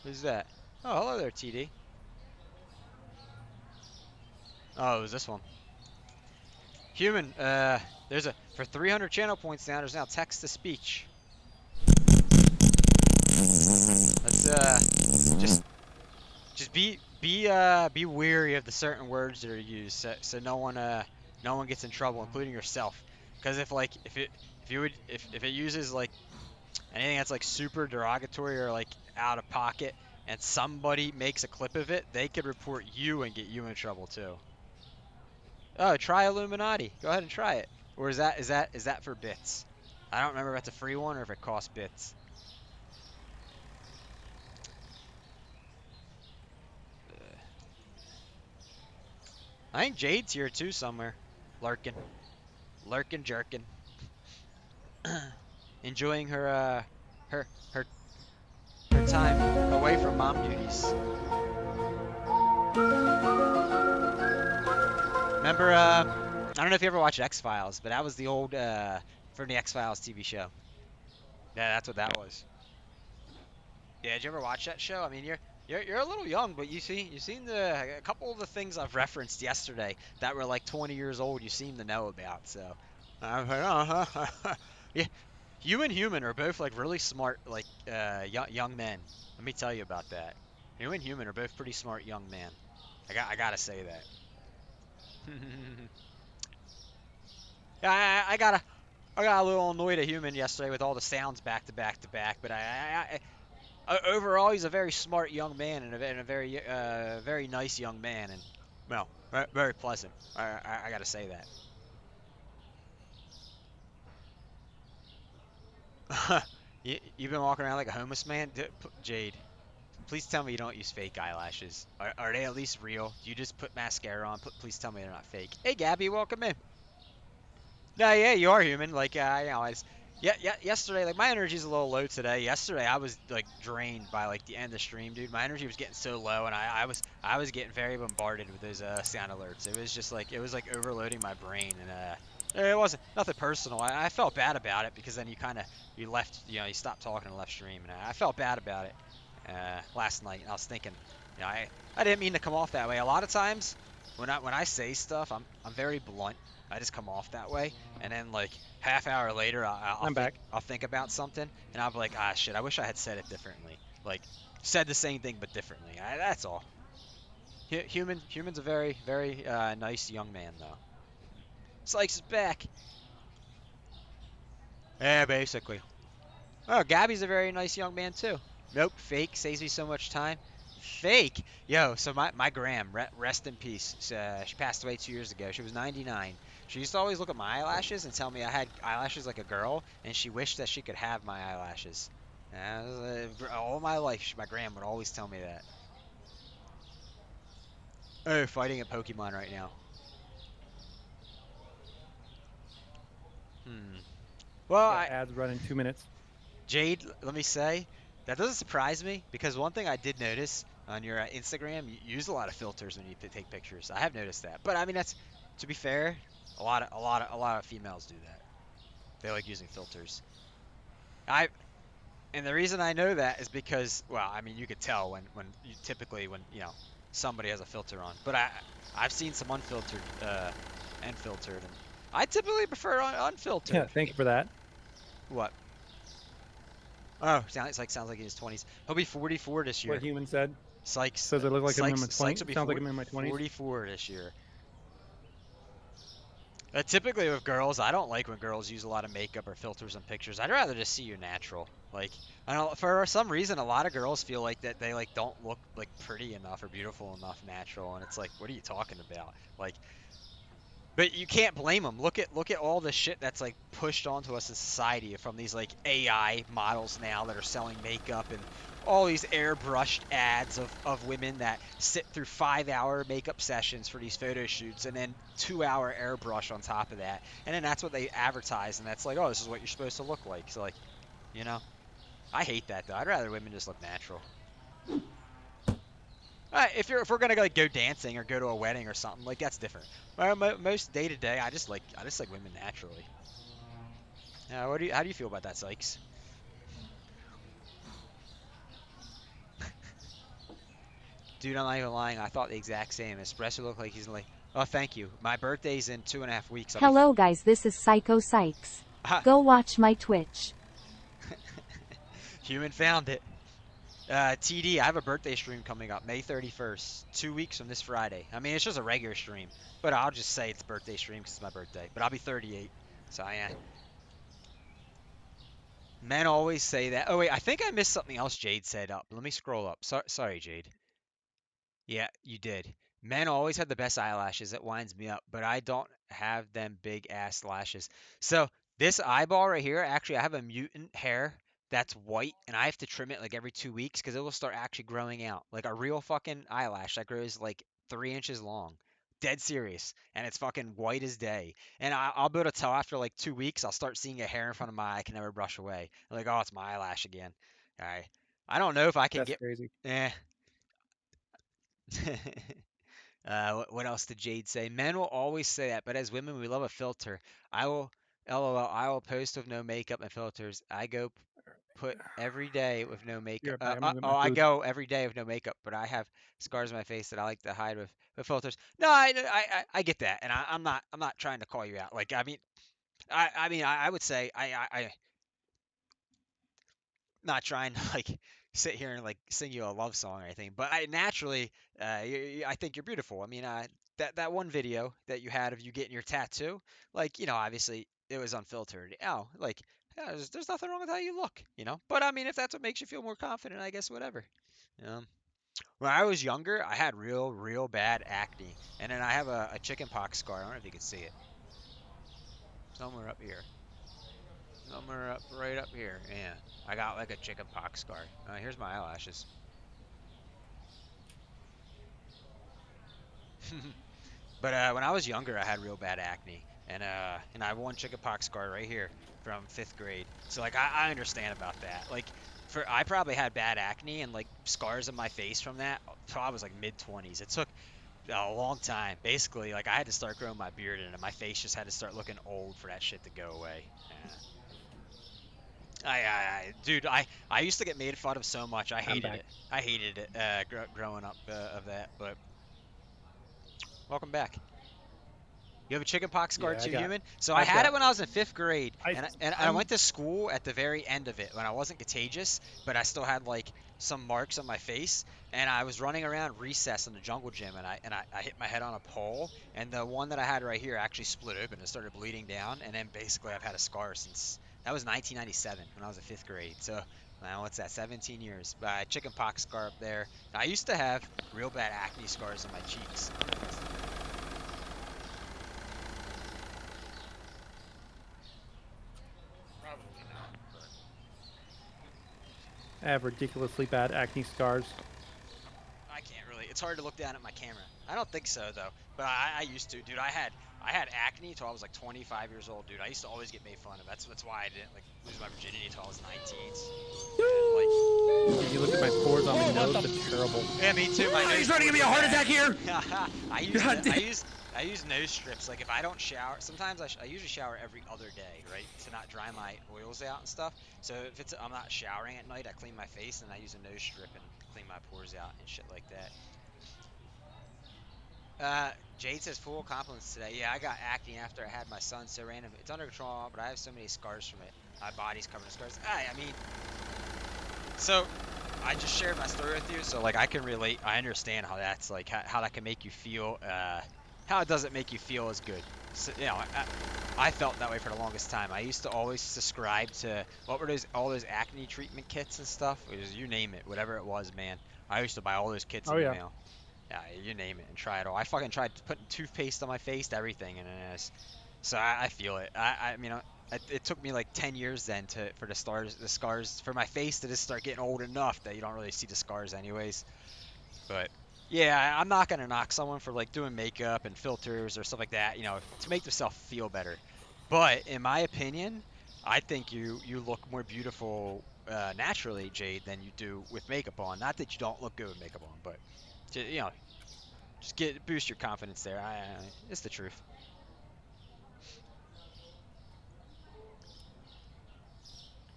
[SPEAKER 1] Who's that? Oh, hello there, TD. Oh, it was this one. Human, there's for 300 channel points now, there's now text to speech. Let's just be wary of the certain words that are used, so no one gets in trouble, including yourself. Because if it uses like anything that's like super derogatory or like out of pocket, and somebody makes a clip of it, they could report you and get you in trouble too. Oh, try Illuminati. Go ahead and try it. Or is that for bits? I don't remember if it's a free one or if it costs bits. I think Jade's here too somewhere. Lurking, jerking. Enjoying her time away from mom duties. Remember, I don't know if you ever watched X-Files, but that was the old, from the X-Files TV show. Yeah, that's what that was. Yeah, did you ever watch that show? I mean, you're a little young, but you seen a couple of the things I've referenced yesterday that were like 20 years old. You seem to know about. So, I was like, yeah. You and Human are both like really smart, like young men. Let me tell you about that. You and Human are both pretty smart young men. I gotta say that. Yeah, I got a little annoyed at Human yesterday with all the sounds back to back to back, but overall he's a very smart young man and a very very nice young man, and Well, very pleasant. I gotta say that. You've been walking around like a homeless man, Jade. Please tell me you don't use fake eyelashes. Are they at least real? Do you just put mascara on? Please tell me they're not fake. Hey, Gabby, welcome in. No, yeah, you are human. Like, yeah, yesterday, like, my energy's a little low today. Yesterday, I was, like, drained by, like, the end of the stream, dude. My energy was getting so low, and I was getting very bombarded with those, sound alerts. It was, like, overloading my brain, and, it wasn't nothing personal. I felt bad about it because then you left, you stopped talking and left stream, and I felt bad about it, last night, and I was thinking, I didn't mean to come off that way. A lot of times, when I say stuff, I'm very blunt. I just come off that way, and then like half hour later,
[SPEAKER 6] I'm back.
[SPEAKER 1] I'll think about something, and I'll be like, ah, shit, I wish I had said it differently. Like, said the same thing but differently. That's all. Human's a very nice young man though. Sykes is back. Yeah, basically. Oh, Gabby's a very nice young man too. Nope, fake. Saves me so much time. Fake. Yo, so my gram, rest in peace. She passed away 2 years ago. She was 99. She used to always look at my eyelashes and tell me I had eyelashes like a girl, and she wished that she could have my eyelashes. All my life, my gram would always tell me that. Oh, fighting a Pokemon right now. Hmm. Well,
[SPEAKER 6] Yeah, ads run in 2 minutes.
[SPEAKER 1] Jade, let me say, that doesn't surprise me because one thing I did notice on your Instagram, you use a lot of filters when you take pictures. I have noticed that. But I mean, that's to be fair, a lot of females do that. They like using filters. I and the reason I know that is because, well, I mean, you could tell when somebody has a filter on. But I've seen some unfiltered and filtered, and I typically prefer
[SPEAKER 6] Yeah,
[SPEAKER 1] unfiltered.
[SPEAKER 6] thank you for that.
[SPEAKER 1] What? Oh, sounds like in his 20s. He'll be 44 this
[SPEAKER 6] What
[SPEAKER 1] year.
[SPEAKER 6] Human said.
[SPEAKER 1] Sykes,
[SPEAKER 6] Says I look like I'm in my
[SPEAKER 1] Sykes
[SPEAKER 6] 20s.
[SPEAKER 1] will be
[SPEAKER 6] Sounds like I'm in my 20s.
[SPEAKER 1] 44 this year. Typically with girls, I don't like when girls use a lot of makeup or filters on pictures. I'd rather just see you natural. Like, I don't, for some reason, a lot of girls feel like that they like don't look like pretty enough or beautiful enough natural, and it's like, what are you talking about? Like, but you can't blame them. Look at all the shit that's like pushed onto us in society from these like AI models now that are selling makeup and all these airbrushed ads of women that sit through 5 hour makeup sessions for these photo shoots and then 2 hour airbrush on top of that. And then that's what they advertise and that's like, oh, this is what you're supposed to look like. So like, you know, I hate that though. I'd rather women just look natural. If we're gonna like go dancing or go to a wedding or something, like that's different. Most day to day, I just like women naturally. How do you feel about that, Sykes? Dude, I'm not even lying. I thought the exact same. Espresso looked like he's like, oh, thank you. My birthday's in 2.5 weeks.
[SPEAKER 8] Hello guys, this is Psycho Sykes. Go watch my Twitch.
[SPEAKER 1] Human found it. TD, I have a birthday stream coming up, May 31st, 2 weeks from this Friday. I mean, it's just a regular stream, but I'll just say it's birthday stream because it's my birthday. But I'll be 38, so yeah. Men always say that. Oh wait, I think I missed something else Jade said up. Let me scroll up. Sorry, Jade. Yeah, you did. Men always have the best eyelashes. It winds me up, but I don't have them big ass lashes. So this eyeball right here, actually, I have a mutant hair that's white, and I have to trim it like every 2 weeks because it will start actually growing out like a real fucking eyelash that grows like 3 inches long. Dead serious, and it's fucking white as day. And I'll be able to tell after like 2 weeks, I'll start seeing a hair in front of my eye I can never brush away. I'm like, oh, it's my eyelash again. All right. I don't know if I can
[SPEAKER 6] That's
[SPEAKER 1] get.
[SPEAKER 6] crazy.
[SPEAKER 1] Eh. What else did Jade say? Men will always say that, but as women, we love a filter. I will, LOL, I will post with no makeup and filters. I go put every day with no
[SPEAKER 6] Be
[SPEAKER 1] makeup.
[SPEAKER 6] right back. I'm gonna get my
[SPEAKER 1] I
[SPEAKER 6] food.
[SPEAKER 1] go every day with no makeup, but I have scars on my face that I like to hide with filters. No, I get that, and I'm not trying to call you out. Like, I would say I not trying to like sit here and like sing you a love song or anything, but I naturally, I think you're beautiful. I mean, that one video that you had of you getting your tattoo, like obviously it was unfiltered. Oh, like yeah, there's nothing wrong with how you look. But I mean, if that's what makes you feel more confident, I guess whatever. Um, When I was younger, I had real bad acne, and then I have a chicken pox scar. I don't know if you can see it. Somewhere up here. Somewhere up, right up here. Yeah, I got like a chicken pox scar. Here's my eyelashes. But when I was younger, I had real bad acne, and I have one chickenpox scar right here from 5th grade. So like I understand about that. Like for I probably had bad acne and like scars on my face from that till I was like mid 20s. It took a long time. Basically, like I had to start growing my beard in, and my face just had to start looking old for that shit to go away. Yeah. Dude, I used to get made fun of so much. I
[SPEAKER 6] I'm
[SPEAKER 1] hated
[SPEAKER 6] back.
[SPEAKER 1] it. I hated it growing up of that. But welcome back. You have a chickenpox scar
[SPEAKER 6] Yeah,
[SPEAKER 1] too, human? So I
[SPEAKER 6] I've
[SPEAKER 1] had it
[SPEAKER 6] got,
[SPEAKER 1] when I was in 5th grade,
[SPEAKER 6] I,
[SPEAKER 1] and I
[SPEAKER 6] I'm,
[SPEAKER 1] went to school at the very end of it when I wasn't contagious, but I still had like some marks on my face, and I was running around recess in the jungle gym, and I hit my head on a pole, and the one that I had right here actually split open and started bleeding down, and then basically I've had a scar since that was 1997 when I was in 5th grade. So now what's that? 17 years. Chickenpox scar up there. I used to have real bad acne scars on my cheeks. I don't know if you guys did that.
[SPEAKER 4] Probably not, but
[SPEAKER 6] I have ridiculously bad acne scars.
[SPEAKER 1] I can't really. It's hard to look down at my camera. I don't think so though. But I used to, dude. I had acne till I was like 25 years old, dude. I used to always get made fun of. That's why I didn't like lose my virginity until I was 19. And like,
[SPEAKER 6] If you look at my pores on my nose, they're terrible.
[SPEAKER 1] yeah, me too. My nose
[SPEAKER 2] He's trying to give me a heart attack here. God damn.
[SPEAKER 1] I use nose strips. Like if I don't shower, sometimes I usually shower every other day, right, to not dry my oils out and stuff. So if it's I'm not showering at night, I clean my face and I use a nose strip and clean my pores out and shit like that. Jade says full compliments today. Yeah, I got acne after I had my son. So random. It's under control, but I have so many scars from it. My body's covered in scars. I mean, so I just shared my story with you, so like I can relate. I understand how that's like how that can make you feel. How it doesn't make you feel as good. So, you know, I felt that way for the longest time. I used to always subscribe to what were those all those acne treatment kits and stuff. It was, you name it, whatever it was, man. I used to buy all those kits
[SPEAKER 6] Oh
[SPEAKER 1] in the
[SPEAKER 6] yeah.
[SPEAKER 1] mail. Yeah, you name it and try it all. I fucking tried putting toothpaste on my face, everything, and so I feel it. I mean, it took me like 10 years then for the scars for my face to just start getting old enough that you don't really see the scars anyways. But yeah, I'm not gonna knock someone for like doing makeup and filters or stuff like that, you know, to make themselves feel better. But in my opinion, I think you look more beautiful naturally, Jade, than you do with makeup on. Not that you don't look good with makeup on, but you know, just boost your confidence there. It's the truth.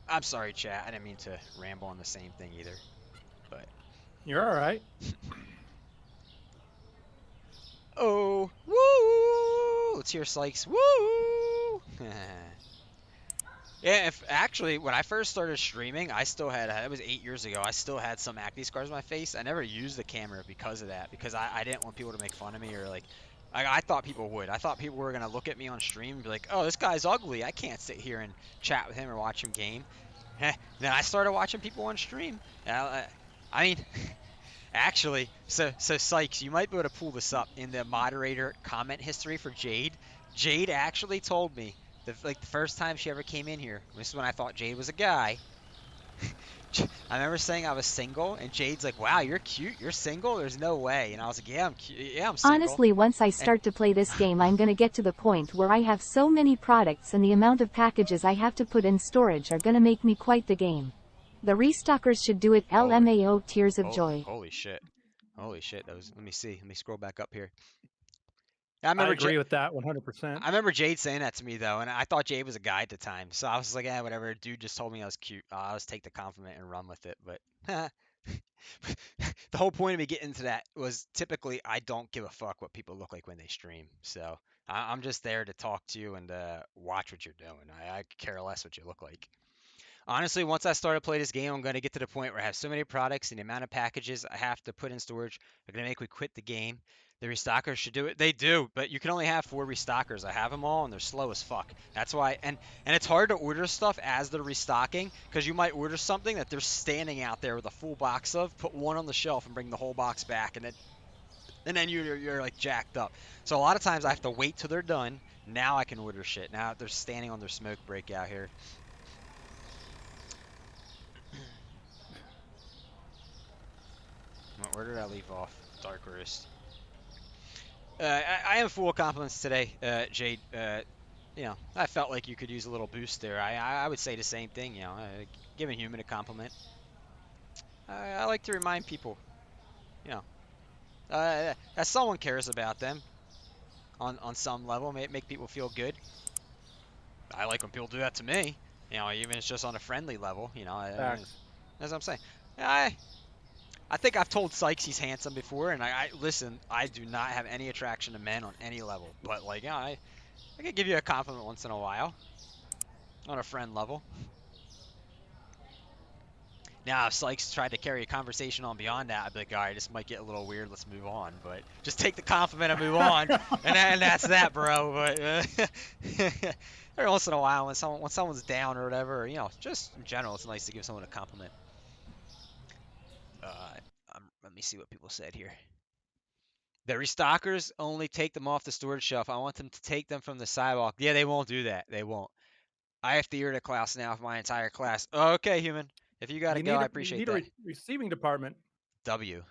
[SPEAKER 1] I'm sorry, chat. I didn't mean to ramble on the same thing either. But
[SPEAKER 6] You're all right.
[SPEAKER 1] oh, woo! Let's hear Sykes. Woo! Yeah, if actually when I first started streaming, I still had it was 8 years ago. I still had some acne scars on my face. I never used the camera because of that, because I didn't want people to make fun of me or like I thought people would. I thought people were gonna look at me on stream and be like, "Oh, this guy's ugly. I can't sit here and chat with him or watch him game." Then I started watching people on stream. I mean, actually, so Sykes, you might be able to pull this up in the moderator comment history for Jade. Jade actually told me the first time she ever came in here. This is when I thought Jade was a guy. I remember saying I was single, and Jade's like, "Wow, you're cute. You're single? There's no way." And I was like, "Yeah, I'm cute. Yeah, I'm single."
[SPEAKER 8] Honestly, once I
[SPEAKER 1] And
[SPEAKER 8] start to play this game, I'm gonna get to the point where I have so many products and the amount of packages I have to put in storage are gonna make me quite the game. The restockers should do it. LMAO, tears of joy.
[SPEAKER 1] holy shit, holy shit. That was. Let me see. Let me scroll back up here. I
[SPEAKER 6] I
[SPEAKER 1] remember
[SPEAKER 6] agree with that 100%.
[SPEAKER 1] I remember Jade saying that to me though, and I thought Jade was a guy at the time. So I was like, "Yeah, whatever. Dude just told me I was cute. I'll just take the compliment and run with it." But the whole point of me getting into that was typically I don't give a fuck what people look like when they stream. So I'm just there to talk to you and watch what you're doing. I care less what you look like. Honestly, once I start to play this game, I'm going to get to the point where I have so many products and the amount of packages I have to put in storage are going to make me quit the game. The restockers should do it. They do, but you can only have 4 restockers. I have them all, and they're slow as fuck. That's why, and it's hard to order stuff as they're restocking because you might order something that they're standing out there with a full box of, put one on the shelf, and bring the whole box back, and then you're like jacked up. So a lot of times I have to wait till they're done. Now I can order shit. Now they're standing on their smoke break out here. Where did I leave off? Dark Roast. I am full of compliments today, Jade. I felt like you could use a little boost there. I would say the same thing. Giving human a compliment. I like to remind people, you know, that someone cares about them on some level. Make people feel good. I like when people do that to me. Even if it's just on a friendly level.
[SPEAKER 6] Facts.
[SPEAKER 1] That's what I'm saying. I think I've told Sykes he's handsome before, and I listen. I do not have any attraction to men on any level, but I could give you a compliment once in a while, on a friend level. Now, if Sykes tried to carry a conversation on beyond that, I'd be like, all right, this might get a little weird. Let's move on. But just take the compliment and move on, and that's that, bro. But every once in a while, when someone's down or whatever, just in general, it's nice to give someone a compliment. Let me see what people said here. The restockers only take them off the storage shelf. I want them to take them from the sidewalk. Yeah, they won't do that. They won't. I have to ear the class now for my entire class. Okay, human. If you gotta go, I appreciate that.
[SPEAKER 6] Receiving department.
[SPEAKER 1] W.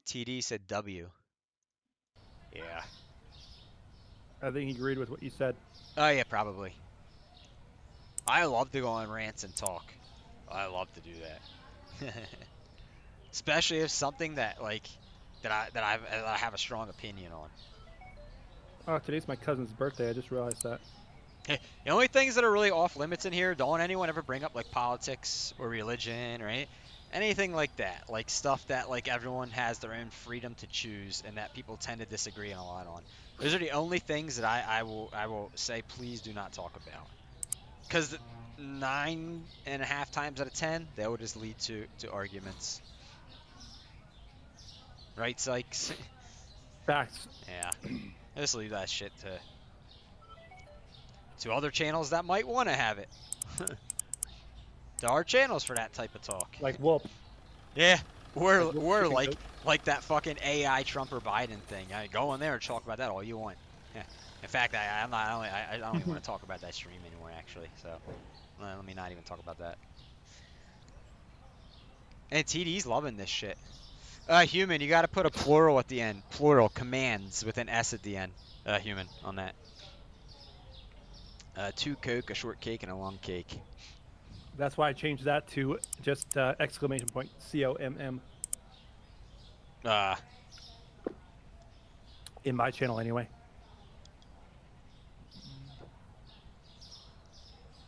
[SPEAKER 1] TD said W. Yeah.
[SPEAKER 6] I think he agreed with what you said.
[SPEAKER 1] Oh yeah, probably. I love to go on rants and talk. I love to do that. Especially if something that I have a strong opinion on.
[SPEAKER 6] Oh, today's my cousin's birthday. I just realized that.
[SPEAKER 1] The only things that are really off limits in here, don't anyone ever bring up like politics or religion or anything like that. Like stuff that like everyone has their own freedom to choose and that people tend to disagree a lot on. Those are the only things that I will say please do not talk about. Because 9.5 times out of 10, they will just lead to arguments. Right, Sykes?
[SPEAKER 6] Facts.
[SPEAKER 1] Yeah. I just leave that shit to other channels that might want to have it. There are channels for that type of talk.
[SPEAKER 6] Like Whoop.
[SPEAKER 1] Yeah. Or like that fucking AI Trump or Biden thing. Go in there and talk about that all you want. Yeah. In fact, I don't even want to talk about that stream anymore, actually. So let me not even talk about that. And TD's loving this shit. Human, you got to put a plural at the end. Plural commands with an S at the end. Human on that. 2 Coke, a short cake, and a long cake.
[SPEAKER 6] That's why I changed that to just exclamation point COMM. In my channel, anyway.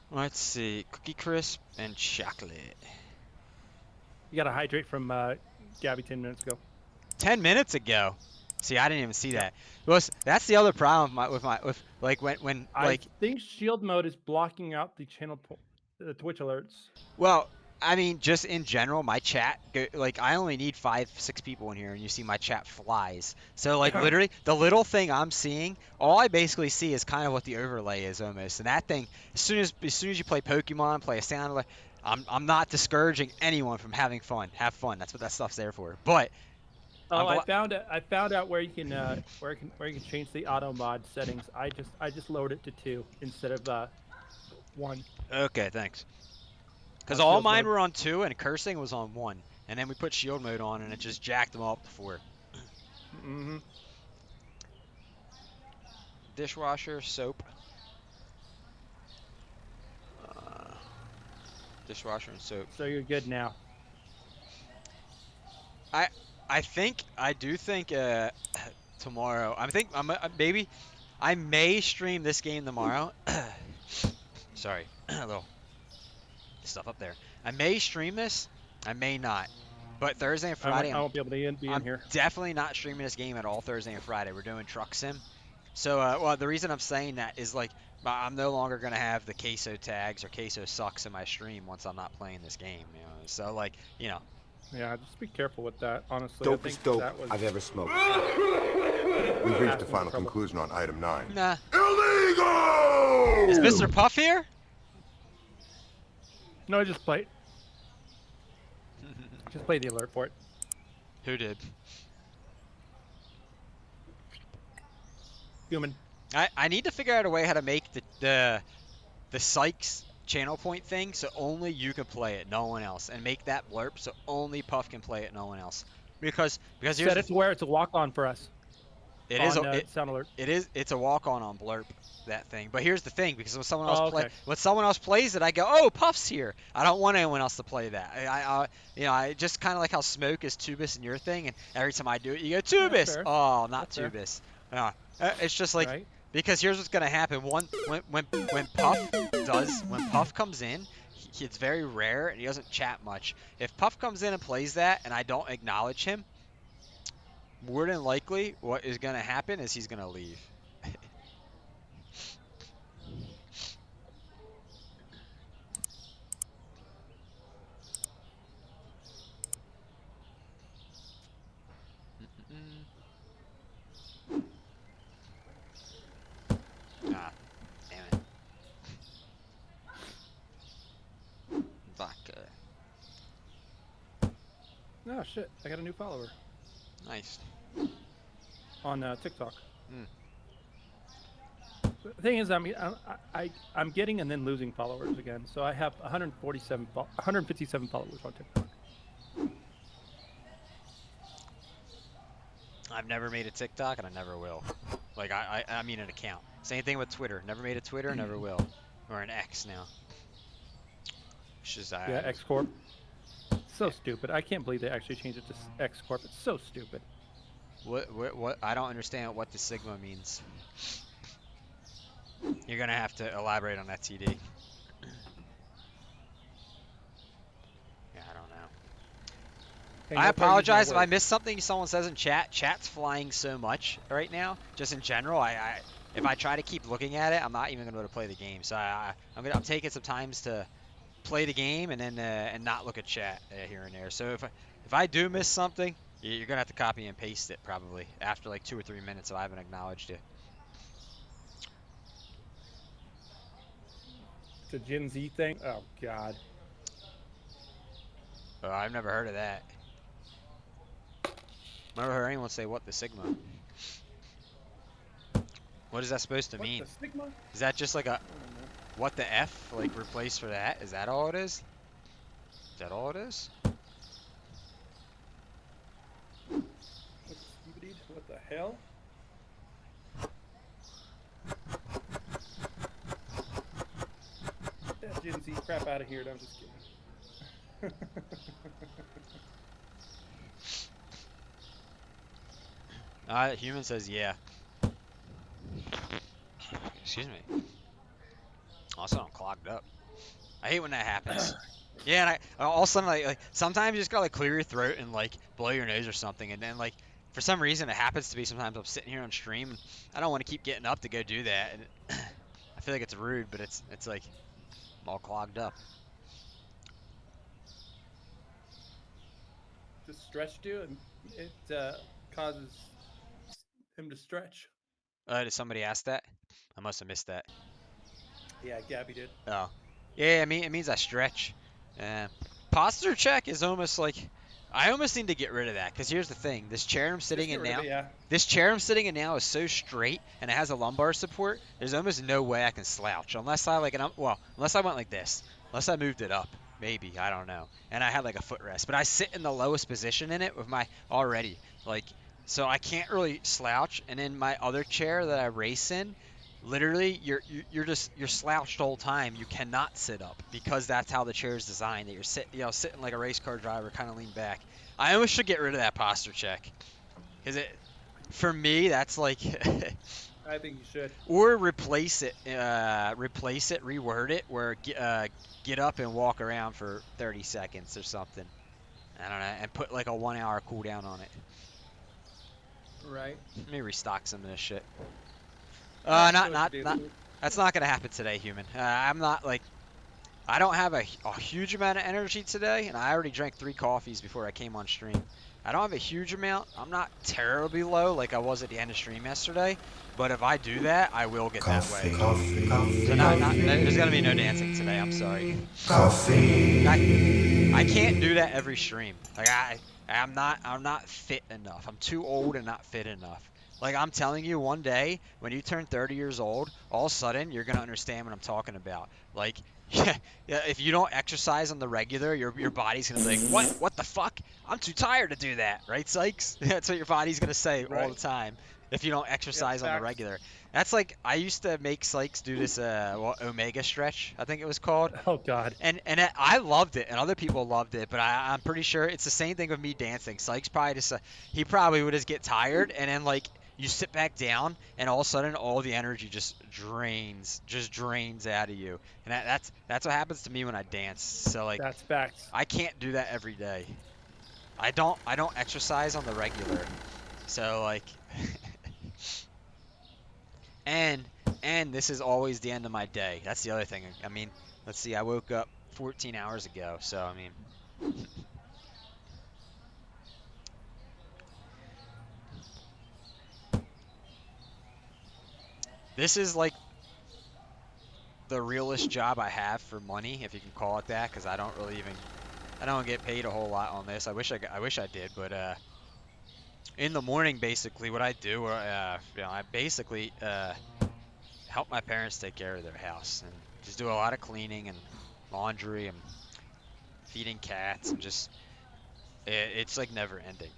[SPEAKER 1] Let's see. Cookie Crisp and chocolate.
[SPEAKER 6] You got to hydrate from Gabby 10 minutes ago.
[SPEAKER 1] 10 minutes ago? See, I didn't even see that. Well, that's the other problem with when
[SPEAKER 6] I think shield mode is blocking out the the Twitch alerts.
[SPEAKER 1] Well, I mean, just in general, my chat, I only need 5-6 people in here, and you see my chat flies. So, literally, the little thing I'm seeing, all I basically see is kind of what the overlay is almost. And that thing, as soon as you play Pokemon, play a sound, I'm not discouraging anyone from having fun. Have fun. That's what that stuff's there for. But
[SPEAKER 6] I found out where you can change the auto mod settings. I just lowered it to 2 instead of 1.
[SPEAKER 1] Okay, thanks. Because all mine were on 2 and cursing was on 1, and then we put shield mode on and it just jacked them all up to 4.
[SPEAKER 6] Mm-hmm.
[SPEAKER 1] Dishwasher, soap. Dishwasher and soap.
[SPEAKER 6] So you're good now.
[SPEAKER 1] I do think tomorrow. Maybe I may stream this game tomorrow. Sorry, a little stuff up there. I may stream this. I may not. But Thursday and Friday,
[SPEAKER 6] I won't be able to be in here.
[SPEAKER 1] Definitely not streaming this game at all Thursday and Friday. We're doing Truck Sim. So, the reason I'm saying that is But I'm no longer gonna have the queso tags or queso sucks in my stream once I'm not playing this game. You know, so like, you know.
[SPEAKER 6] Yeah, just be careful with that. Honestly, I think
[SPEAKER 15] Dopest dope
[SPEAKER 6] that was
[SPEAKER 15] I've ever smoked. We've reached the
[SPEAKER 6] asking for
[SPEAKER 15] final
[SPEAKER 6] trouble.
[SPEAKER 15] conclusion on item 9.
[SPEAKER 1] Nah.
[SPEAKER 15] Illegal!
[SPEAKER 1] Is Mr. Puff here?
[SPEAKER 6] No, just play. Just play the alert for it.
[SPEAKER 1] Who did?
[SPEAKER 6] Human.
[SPEAKER 1] I need to figure out a way how to make the Sykes channel point thing so only you can play it, no one else, and make that blurb so only Puff can play it, no one else. Because here's
[SPEAKER 6] Set it to where it's a walk on for us.
[SPEAKER 1] it is
[SPEAKER 6] sound alert.
[SPEAKER 1] It's a walk on blurb, that thing. But here's the thing, because when someone else
[SPEAKER 6] okay.
[SPEAKER 1] when someone else plays it, I go, oh, Puff's here. I don't want anyone else to play that. I just kind of like how Smoke is Tubis in your thing, and every time I do it, you go Tubis.
[SPEAKER 6] fair.
[SPEAKER 1] Oh, not
[SPEAKER 6] That's fair.
[SPEAKER 1] Tubis. It's just like
[SPEAKER 6] Right.
[SPEAKER 1] because here's what's gonna happen. When Puff comes in, it's very rare and he doesn't chat much. If Puff comes in and plays that and I don't acknowledge him, more than likely what is gonna happen is he's gonna leave. Ah, damn it. Vodka.
[SPEAKER 6] Oh shit! I got a new follower
[SPEAKER 1] Nice.
[SPEAKER 6] on TikTok.
[SPEAKER 1] Mm.
[SPEAKER 6] The thing is, I'm getting and then losing followers again. So I have 157 followers on TikTok.
[SPEAKER 1] I've never made a TikTok and I never will. Like I mean an account. Same thing with Twitter. Never made a Twitter, never will. Or an X now. It's just
[SPEAKER 6] Yeah, X Corp. So stupid. I can't believe they actually changed it to X Corp. It's so stupid.
[SPEAKER 1] What I don't understand what the Sigma means. You're gonna have to elaborate on that, TD. Yeah, I don't know.
[SPEAKER 6] Hey,
[SPEAKER 1] I
[SPEAKER 6] no part using
[SPEAKER 1] apologize
[SPEAKER 6] that
[SPEAKER 1] if I
[SPEAKER 6] word.
[SPEAKER 1] missed something someone says in chat. Chat's flying so much right now. Just in general, if I try to keep looking at it, I'm not even gonna be able to play the game. So I'm taking some times to play the game and then and not look at chat here and there. So if I do miss something, you're gonna have to copy and paste it probably after like 2 or 3 minutes if I haven't acknowledged it.
[SPEAKER 6] It's a Gen Z thing. Oh God.
[SPEAKER 1] Oh, I've never heard of that. Never heard anyone say what the Sigma. What is that supposed to mean?
[SPEAKER 6] The Sigma?
[SPEAKER 1] Is that just like a what the F like replace for that? Is that all it is? Is that all it is?
[SPEAKER 6] What the hell? Get that Gen Z crap out of here. No, I'm just kidding.
[SPEAKER 1] Human says yeah. Excuse me. Also, I'm clogged up. I hate when that happens. Yeah, and all of a sudden, like sometimes you just gotta like clear your throat and like blow your nose or something, and then like for some reason it happens to be sometimes I'm sitting here on stream and I don't want to keep getting up to go do that, and I feel like it's rude, but it's like I'm all clogged up.
[SPEAKER 6] Does stretch do? It causes him to stretch.
[SPEAKER 1] Did somebody ask that? I must have missed that.
[SPEAKER 6] Yeah, Gabby did.
[SPEAKER 1] Oh, yeah. I mean, it means I stretch. Posture check is almost like I almost need to get rid of that because here's the thing: this chair I'm sitting in now, this chair I'm sitting in now is so straight and it has a lumbar support. There's almost no way I can slouch unless I unless I went like this, unless I moved it up. Maybe, I don't know. And I had like a footrest, but I sit in the lowest position in it with my already like, so I can't really slouch. And in my other chair that I race in, literally you're slouched the whole time. You cannot sit up because that's how the chair is designed. That you're sitting like a race car driver, kind of lean back. I almost should get rid of that posture check, because for me that's like.
[SPEAKER 6] I think you should.
[SPEAKER 1] Or replace it, reword it, where get up and walk around for 30 seconds or something. I don't know, and put like a 1 hour cooldown on it.
[SPEAKER 6] Right.
[SPEAKER 1] Let me restock some of this shit.
[SPEAKER 6] Yeah,
[SPEAKER 1] Not That's not gonna happen today, human. I'm not like I don't have a huge amount of energy today, and I already drank 3 coffees before I came on stream. I don't have a huge amount. I'm not terribly low like I was at the end of stream yesterday, but if I do that, I will get that way. So there's gonna be no dancing today. I'm sorry. I can't do that every stream. Like I'm not fit enough. I'm too old and not fit enough. Like I'm telling you, one day when you turn 30 years old, all of a sudden you're gonna understand what I'm talking about. Like, yeah, if you don't exercise on the regular, your body's gonna be like, what? What the fuck? I'm too tired to do that, right, Sykes? That's what your body's gonna say all the
[SPEAKER 6] Right.
[SPEAKER 1] time if you don't
[SPEAKER 6] Yep.
[SPEAKER 1] exercise on the
[SPEAKER 6] Facts.
[SPEAKER 1] regular. That's like I used to make Sykes do this Omega stretch, I think it was called.
[SPEAKER 6] Oh God.
[SPEAKER 1] And I loved it, and other people loved it, but I'm pretty sure it's the same thing with me dancing. Sykes probably just he probably would just get tired, and then like you sit back down, and all of a sudden all the energy just drains out of you, and that's what happens to me when I dance. So like
[SPEAKER 6] That's facts.
[SPEAKER 1] I can't do that every day. I don't exercise on the regular, so like and and this is always the end of my day. That's the other thing. I mean, let's see, I woke up 14 hours ago, so I mean. This is like the realest job I have for money, if you can call it that, because I don't really even I don't get paid a whole lot on this. I wish I did, but in the morning, basically, what I do, I basically help my parents take care of their house and just do a lot of cleaning and laundry and feeding cats and just it's like never ending.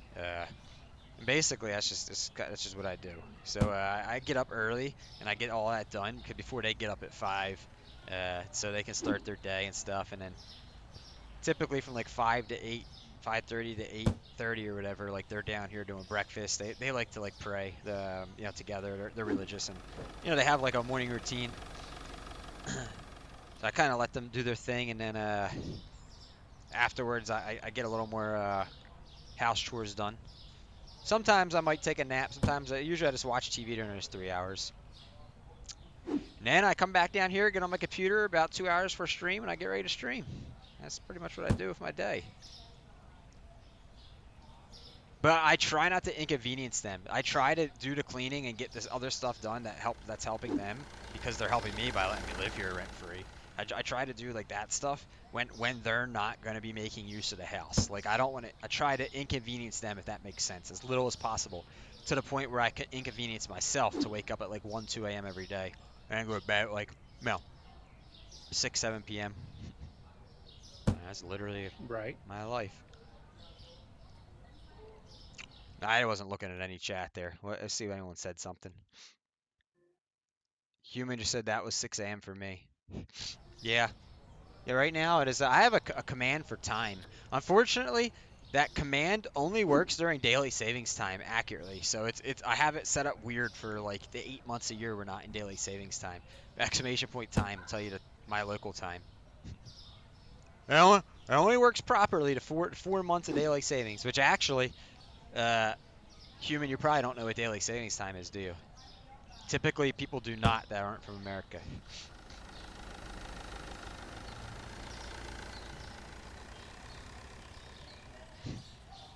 [SPEAKER 1] And basically, that's just what I do. So I get up early and I get all that done before they get up at 5, so they can start their day and stuff. And then typically from like 5 to 8, 5:30 to 8:30 or whatever, like they're down here doing breakfast. They like to like pray, together. They're religious and they have like a morning routine. So I kind of let them do their thing, and then afterwards I get a little more house chores done. Sometimes I might take a nap. Sometimes usually I just watch TV during those 3 hours. And then I come back down here, get on my computer about 2 hours for stream, and I get ready to stream. That's pretty much what I do with my day. But I try not to inconvenience them. I try to do the cleaning and get this other stuff done that's helping them because they're helping me by letting me live here rent free. I try to do like that stuff when they're not going to be making use of the house. Like I don't want to. I try to inconvenience them, if that makes sense, as little as possible, to the point where I can inconvenience myself to wake up at like 1, 2 a.m. every day and go to bed at like 6, 7 p.m. That's literally
[SPEAKER 6] Right.
[SPEAKER 1] my life. I wasn't looking at any chat there. Let's see if anyone said something. Human just said that was 6 a.m. for me. Yeah. Yeah, right now it is. I have a command for time. Unfortunately, that command only works during daily savings time accurately. So it's I have it set up weird for like the 8 months a year we're not in daily savings time. Exclamation point time will tell you my local time. It only works properly to 4 months of daily savings, which actually, human, you probably don't know what daily savings time is, do you? Typically, people do not that aren't from America.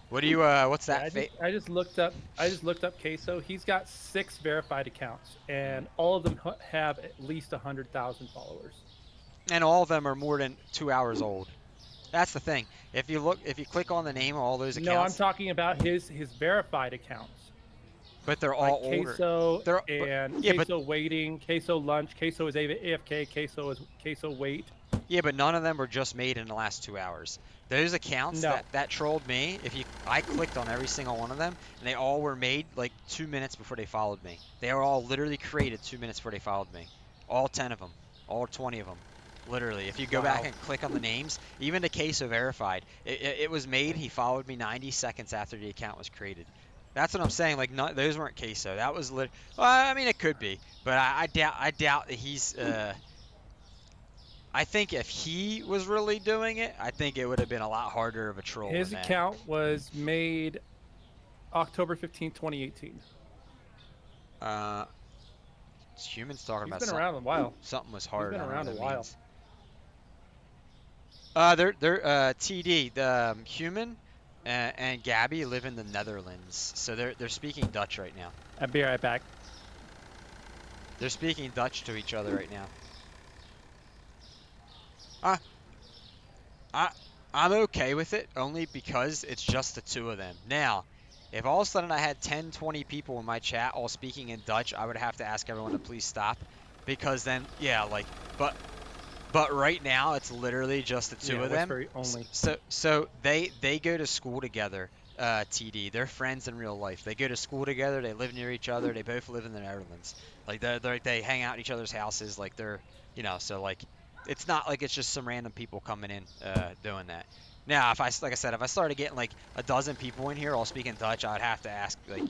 [SPEAKER 1] What do you? What's that?
[SPEAKER 6] I just looked up. I just looked up Queso. He's got 6 verified accounts, and all of them have at least 100,000 followers.
[SPEAKER 1] And all of them are more than 2 hours old. That's the thing. If you click on the name of all those accounts.
[SPEAKER 6] No, I'm talking about his verified accounts.
[SPEAKER 1] But they're all
[SPEAKER 6] like
[SPEAKER 1] older.
[SPEAKER 6] Queso
[SPEAKER 1] Yeah,
[SPEAKER 6] Queso waiting, Queso lunch, Queso is AFK, Queso is Queso wait.
[SPEAKER 1] Yeah, but none of them were just made in the last 2 hours. Those accounts that trolled me, I clicked on every single one of them, and they all were made like 2 minutes before they followed me. They were all literally created 2 minutes before they followed me. All 10 of them, all 20 of them. Literally, if you go back and click on the names, even the Queso verified, it was made. He followed me 90 seconds after the account was created. That's what I'm saying. Like, those weren't Queso. That was well, I mean, it could be, but I doubt that he's. I think if he was really doing it, I think it would have been a lot harder of a troll.
[SPEAKER 6] His
[SPEAKER 1] than
[SPEAKER 6] account was made October 15, 2018.
[SPEAKER 1] It's humans talking
[SPEAKER 6] He's
[SPEAKER 1] about
[SPEAKER 6] been
[SPEAKER 1] something.
[SPEAKER 6] around a while.
[SPEAKER 1] Something was
[SPEAKER 6] He's
[SPEAKER 1] hard.
[SPEAKER 6] been
[SPEAKER 1] I don't know
[SPEAKER 6] around a
[SPEAKER 1] what that
[SPEAKER 6] while.
[SPEAKER 1] means. They're TD. The human and Gabby live in the Netherlands, so they're speaking Dutch right now.
[SPEAKER 6] I'll be right back.
[SPEAKER 1] They're speaking Dutch to each other right now. I I'm okay with it only because it's just the two of them. Now, if all of a sudden I had 10, 20 people in my chat all speaking in Dutch, I would have to ask everyone to please stop, because then yeah, like but right now it's literally just the two
[SPEAKER 6] Yeah,
[SPEAKER 1] of them.
[SPEAKER 6] Westbury only.
[SPEAKER 1] So they go to school together. TD, they're friends in real life. They go to school together. They live near each other. They both live in the Netherlands. Like they hang out in each other's houses. Like they're so like it's not like it's just some random people coming in doing that. Now, if I like I said, if I started getting like a dozen people in here all speaking Dutch, I'd have to ask like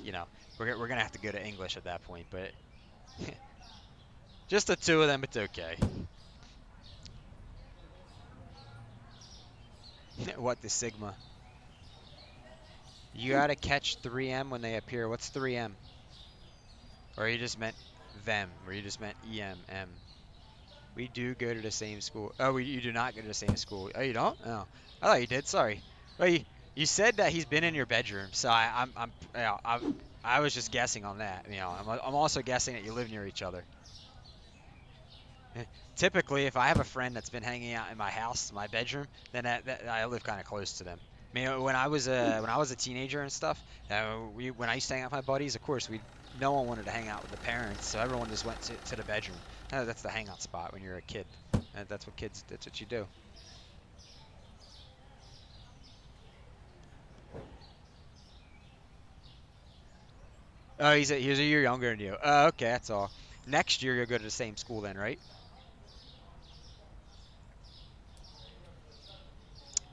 [SPEAKER 1] we're gonna have to go to English at that point. But just the two of them, it's okay. What the Sigma? You gotta catch 3M when they appear. What's 3M? Or you just meant them, or you just meant EMM. We do go to the same school. Oh, you do not go to the same school. Oh, you don't? Oh, I thought you did. Sorry. Well, you said that he's been in your bedroom, so I was just guessing on that. I'm also guessing that you live near each other. Typically, if I have a friend that's been hanging out in my house, my bedroom, then that I live kind of close to them. I mean, when I was a teenager and stuff, when I used to hang out with my buddies, of course, no one wanted to hang out with the parents, so everyone just went to the bedroom. That's the hangout spot when you're a kid. That's what you do. Oh, he's a year younger than you. Okay, that's all. Next year you'll go to the same school then, right?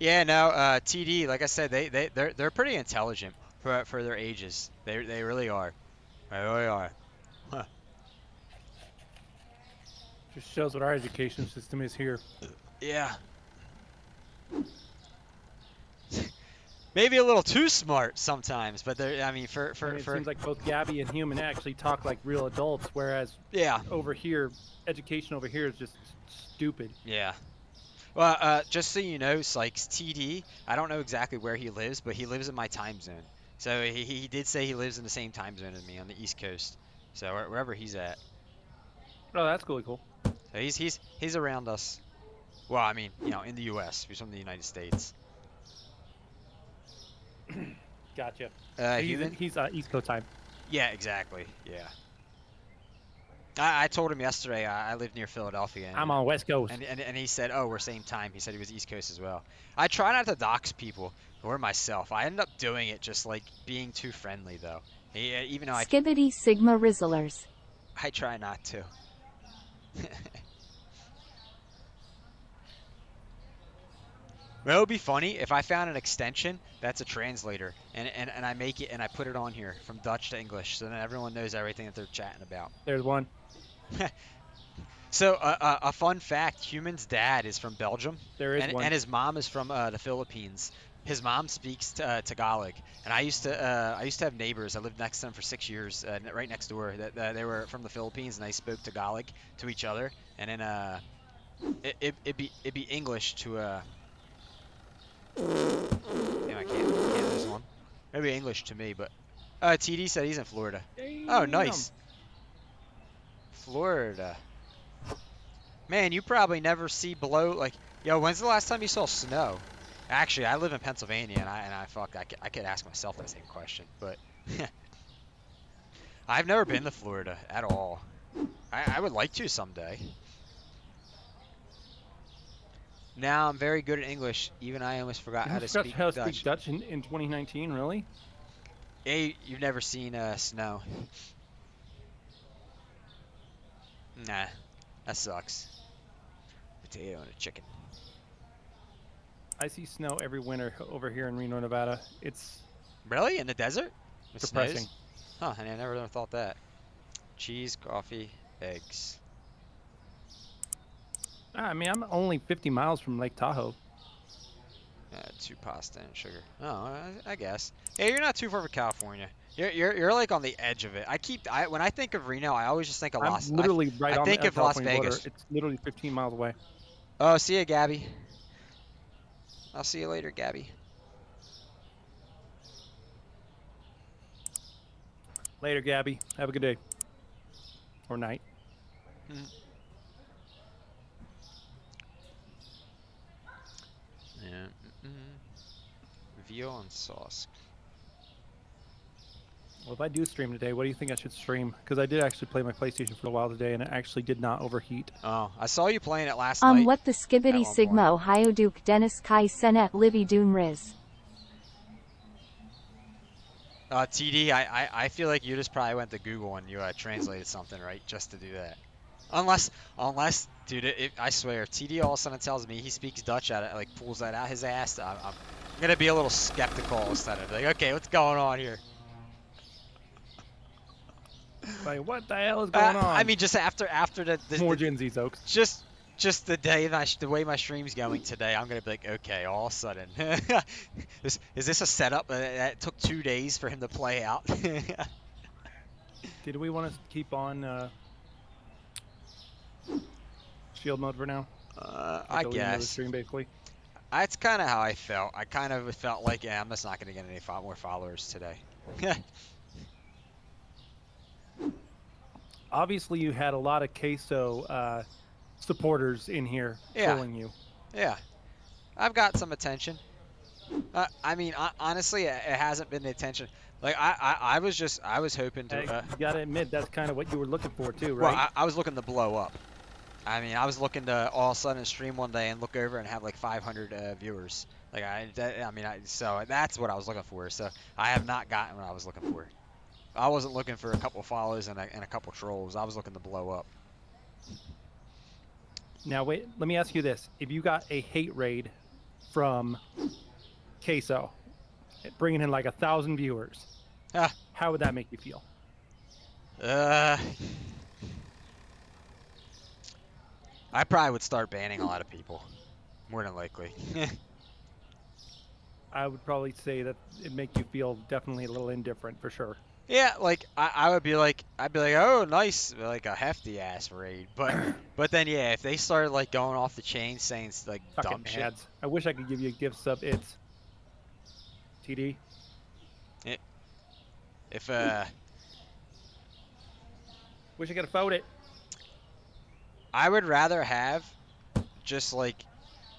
[SPEAKER 1] Yeah, no, TD, like I said, they're pretty intelligent for their ages. They really are. They really are. Huh.
[SPEAKER 6] Just shows what our education system is here.
[SPEAKER 1] Yeah. Maybe a little too smart sometimes, but I mean,
[SPEAKER 6] It seems like both Gabby and Human actually talk like real adults, whereas over here, education over here is just stupid.
[SPEAKER 1] Yeah. Well, just so you know, Sykes, TD, I don't know exactly where he lives, but he lives in my time zone. So he did say he lives in the same time zone as me on the East Coast. So wherever he's at.
[SPEAKER 6] Oh, that's really cool.
[SPEAKER 1] So he's around us. Well, I mean, in the U.S. He's from the United States.
[SPEAKER 6] Gotcha.
[SPEAKER 1] Human?
[SPEAKER 6] He's East Coast time.
[SPEAKER 1] Yeah, exactly. Yeah. I told him yesterday I live near Philadelphia. And,
[SPEAKER 6] I'm on West Coast.
[SPEAKER 1] And he said, oh, we're same time. He said he was East Coast as well. I try not to dox people or myself. I end up doing it just like being too friendly, though. Even though
[SPEAKER 8] Skibbity Sigma Rizzlers.
[SPEAKER 1] I try not to. Well, it would be funny if I found an extension that's a translator and I make it and I put it on here from Dutch to English, so then everyone knows everything that they're chatting about.
[SPEAKER 6] There's one.
[SPEAKER 1] So a fun fact: Human's dad is from Belgium.
[SPEAKER 6] There is one.
[SPEAKER 1] And his mom is from the Philippines. His mom speaks Tagalog, and I used to have neighbors. I lived next to them for 6 years, right next door. That they were from the Philippines, and they spoke Tagalog to each other. And then it'd be English to Damn, I can't do this one. Maybe English to me, but TD said he's in Florida.
[SPEAKER 6] Damn.
[SPEAKER 1] Oh, nice. Florida. Man, you probably never see below like. Yo, when's the last time you saw snow? Actually, I live in Pennsylvania, and I could ask myself that same question, but I've never been to Florida at all. I would like to someday. Now I'm very good at English. Even I almost forgot how to speak
[SPEAKER 6] Dutch in 2019, really?
[SPEAKER 1] Hey, you've never seen snow. Nah, that sucks. Potato and a chicken.
[SPEAKER 6] I see snow every winter over here in Reno, Nevada. It's
[SPEAKER 1] really in the desert? It
[SPEAKER 6] depressing.
[SPEAKER 1] Snows? Huh? I never thought that. Cheese, coffee, eggs.
[SPEAKER 6] I mean, I'm only 50 miles from Lake Tahoe.
[SPEAKER 1] 2 pasta and sugar. Oh, I guess. Hey, you're not too far from California. You're like on the edge of it. When I think of Reno, I always just think of
[SPEAKER 6] I'm literally right
[SPEAKER 1] I
[SPEAKER 6] on
[SPEAKER 1] think
[SPEAKER 6] the
[SPEAKER 1] of Las
[SPEAKER 6] California border.
[SPEAKER 1] Vegas.
[SPEAKER 6] It's literally 15 miles away.
[SPEAKER 1] Oh, see ya, Gabby. I'll see you later, Gabby.
[SPEAKER 6] Later, Gabby. Have a good day. Or night.
[SPEAKER 1] Yeah. Veal and sauce.
[SPEAKER 6] Well, if I do stream today, what do you think I should stream? Because I did actually play my PlayStation for a while today, and it actually did not overheat.
[SPEAKER 1] Oh, I saw you playing it last night.
[SPEAKER 8] What the skibbity sigma Ohio Duke Dennis Kai Senet Livy Dune Riz.
[SPEAKER 1] TD, I feel like you just probably went to Google and you translated something, right, just to do that. Unless, dude, I swear, TD all of a sudden tells me he speaks Dutch like pulls that out his ass. I'm gonna be a little skeptical instead of like, okay, what's going on here?
[SPEAKER 6] Like, what the hell is going on?
[SPEAKER 1] I mean, just after the
[SPEAKER 6] more Gen Z, Oaks.
[SPEAKER 1] Just the way my stream's going today, I'm gonna be like, okay, all of a sudden, is this a setup that took 2 days for him to play out?
[SPEAKER 6] Did we want to keep on shield mode for now?
[SPEAKER 1] I guess.
[SPEAKER 6] Stream, basically.
[SPEAKER 1] That's kind of how I felt. I kind of felt like, yeah, I'm just not gonna get any more followers today.
[SPEAKER 6] Obviously, you had a lot of queso supporters in here trolling you.
[SPEAKER 1] Yeah, I've got some attention. I mean, honestly, it hasn't been the attention. Like I was hoping to.
[SPEAKER 6] You gotta admit that's kind of what you were looking for too, right?
[SPEAKER 1] Well, I was looking to blow up. I mean, I was looking to all of a sudden stream one day and look over and have like 500 viewers. Like so that's what I was looking for. So I have not gotten what I was looking for. I wasn't looking for a couple follows and a couple trolls. I was looking to blow up.
[SPEAKER 6] Now wait, let me ask you this: if you got a hate raid from Queso, bringing in like 1,000 viewers, how would that make you feel?
[SPEAKER 1] I probably would start banning a lot of people, more than likely.
[SPEAKER 6] I would probably say that it'd make you feel definitely a little indifferent for sure.
[SPEAKER 1] Yeah, like I would be like, I'd be like, oh, nice, like a hefty ass raid. But then yeah, if they started like going off the chain saying like dumb shit.
[SPEAKER 6] Ads. I wish I could give you a gift sub. It's TD.
[SPEAKER 1] If
[SPEAKER 6] wish I could afford it.
[SPEAKER 1] I would rather have just like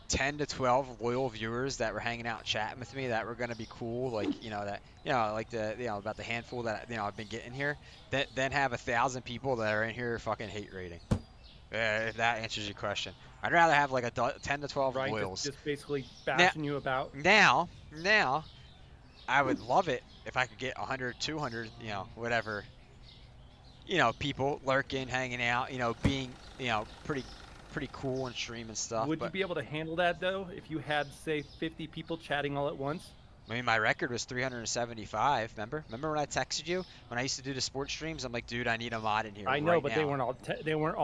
[SPEAKER 1] 10 to 12 loyal viewers that were hanging out chatting with me that were gonna be cool, like like about the handful that I've been getting here, then have 1,000 people that are in here fucking hate rating. If that answers your question, I'd rather have like 10 to 12 loyals.
[SPEAKER 6] Just basically bashing you about.
[SPEAKER 1] Now, I would love it if I could get 100, 200, whatever, people lurking, hanging out, being, pretty cool and stream and stuff.
[SPEAKER 6] Would you be able to handle that though if you had say 50 people chatting all at once?
[SPEAKER 1] I mean, my record was 375. Remember when I texted you when I used to do the sports streams? I'm like, dude, I need a mod in here.
[SPEAKER 6] I know, but
[SPEAKER 1] now.
[SPEAKER 6] they weren't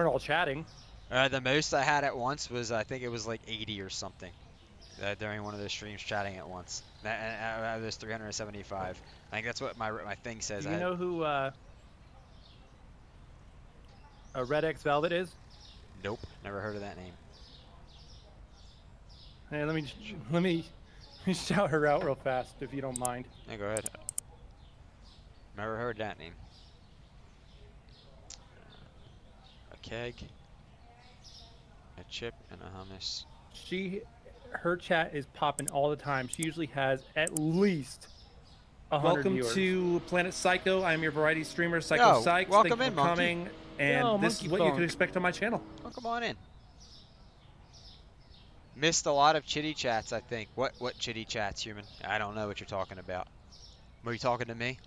[SPEAKER 6] all chatting.
[SPEAKER 1] The most I had at once was I think it was like 80 or something during one of those streams chatting at once. That was 375. I think that's what my thing says.
[SPEAKER 6] Do you know who Red X Velvet is?
[SPEAKER 1] Nope, never heard of that name.
[SPEAKER 6] Hey, let me shout her out real fast if you don't mind.
[SPEAKER 1] Yeah, go ahead. Never heard that name. A keg, a chip, and a hummus.
[SPEAKER 6] Her chat is popping all the time. She usually has at least 100
[SPEAKER 7] Welcome
[SPEAKER 6] viewers.
[SPEAKER 7] to Planet Psycho. I'm your variety streamer, Psycho Sykes.
[SPEAKER 1] Welcome
[SPEAKER 7] Thank you
[SPEAKER 1] in,
[SPEAKER 7] for coming. And this is what you could expect on my channel.
[SPEAKER 1] Oh, come on in. Missed a lot of chitty chats, I think. What chitty chats, human? I don't know what you're talking about. Were you talking to me?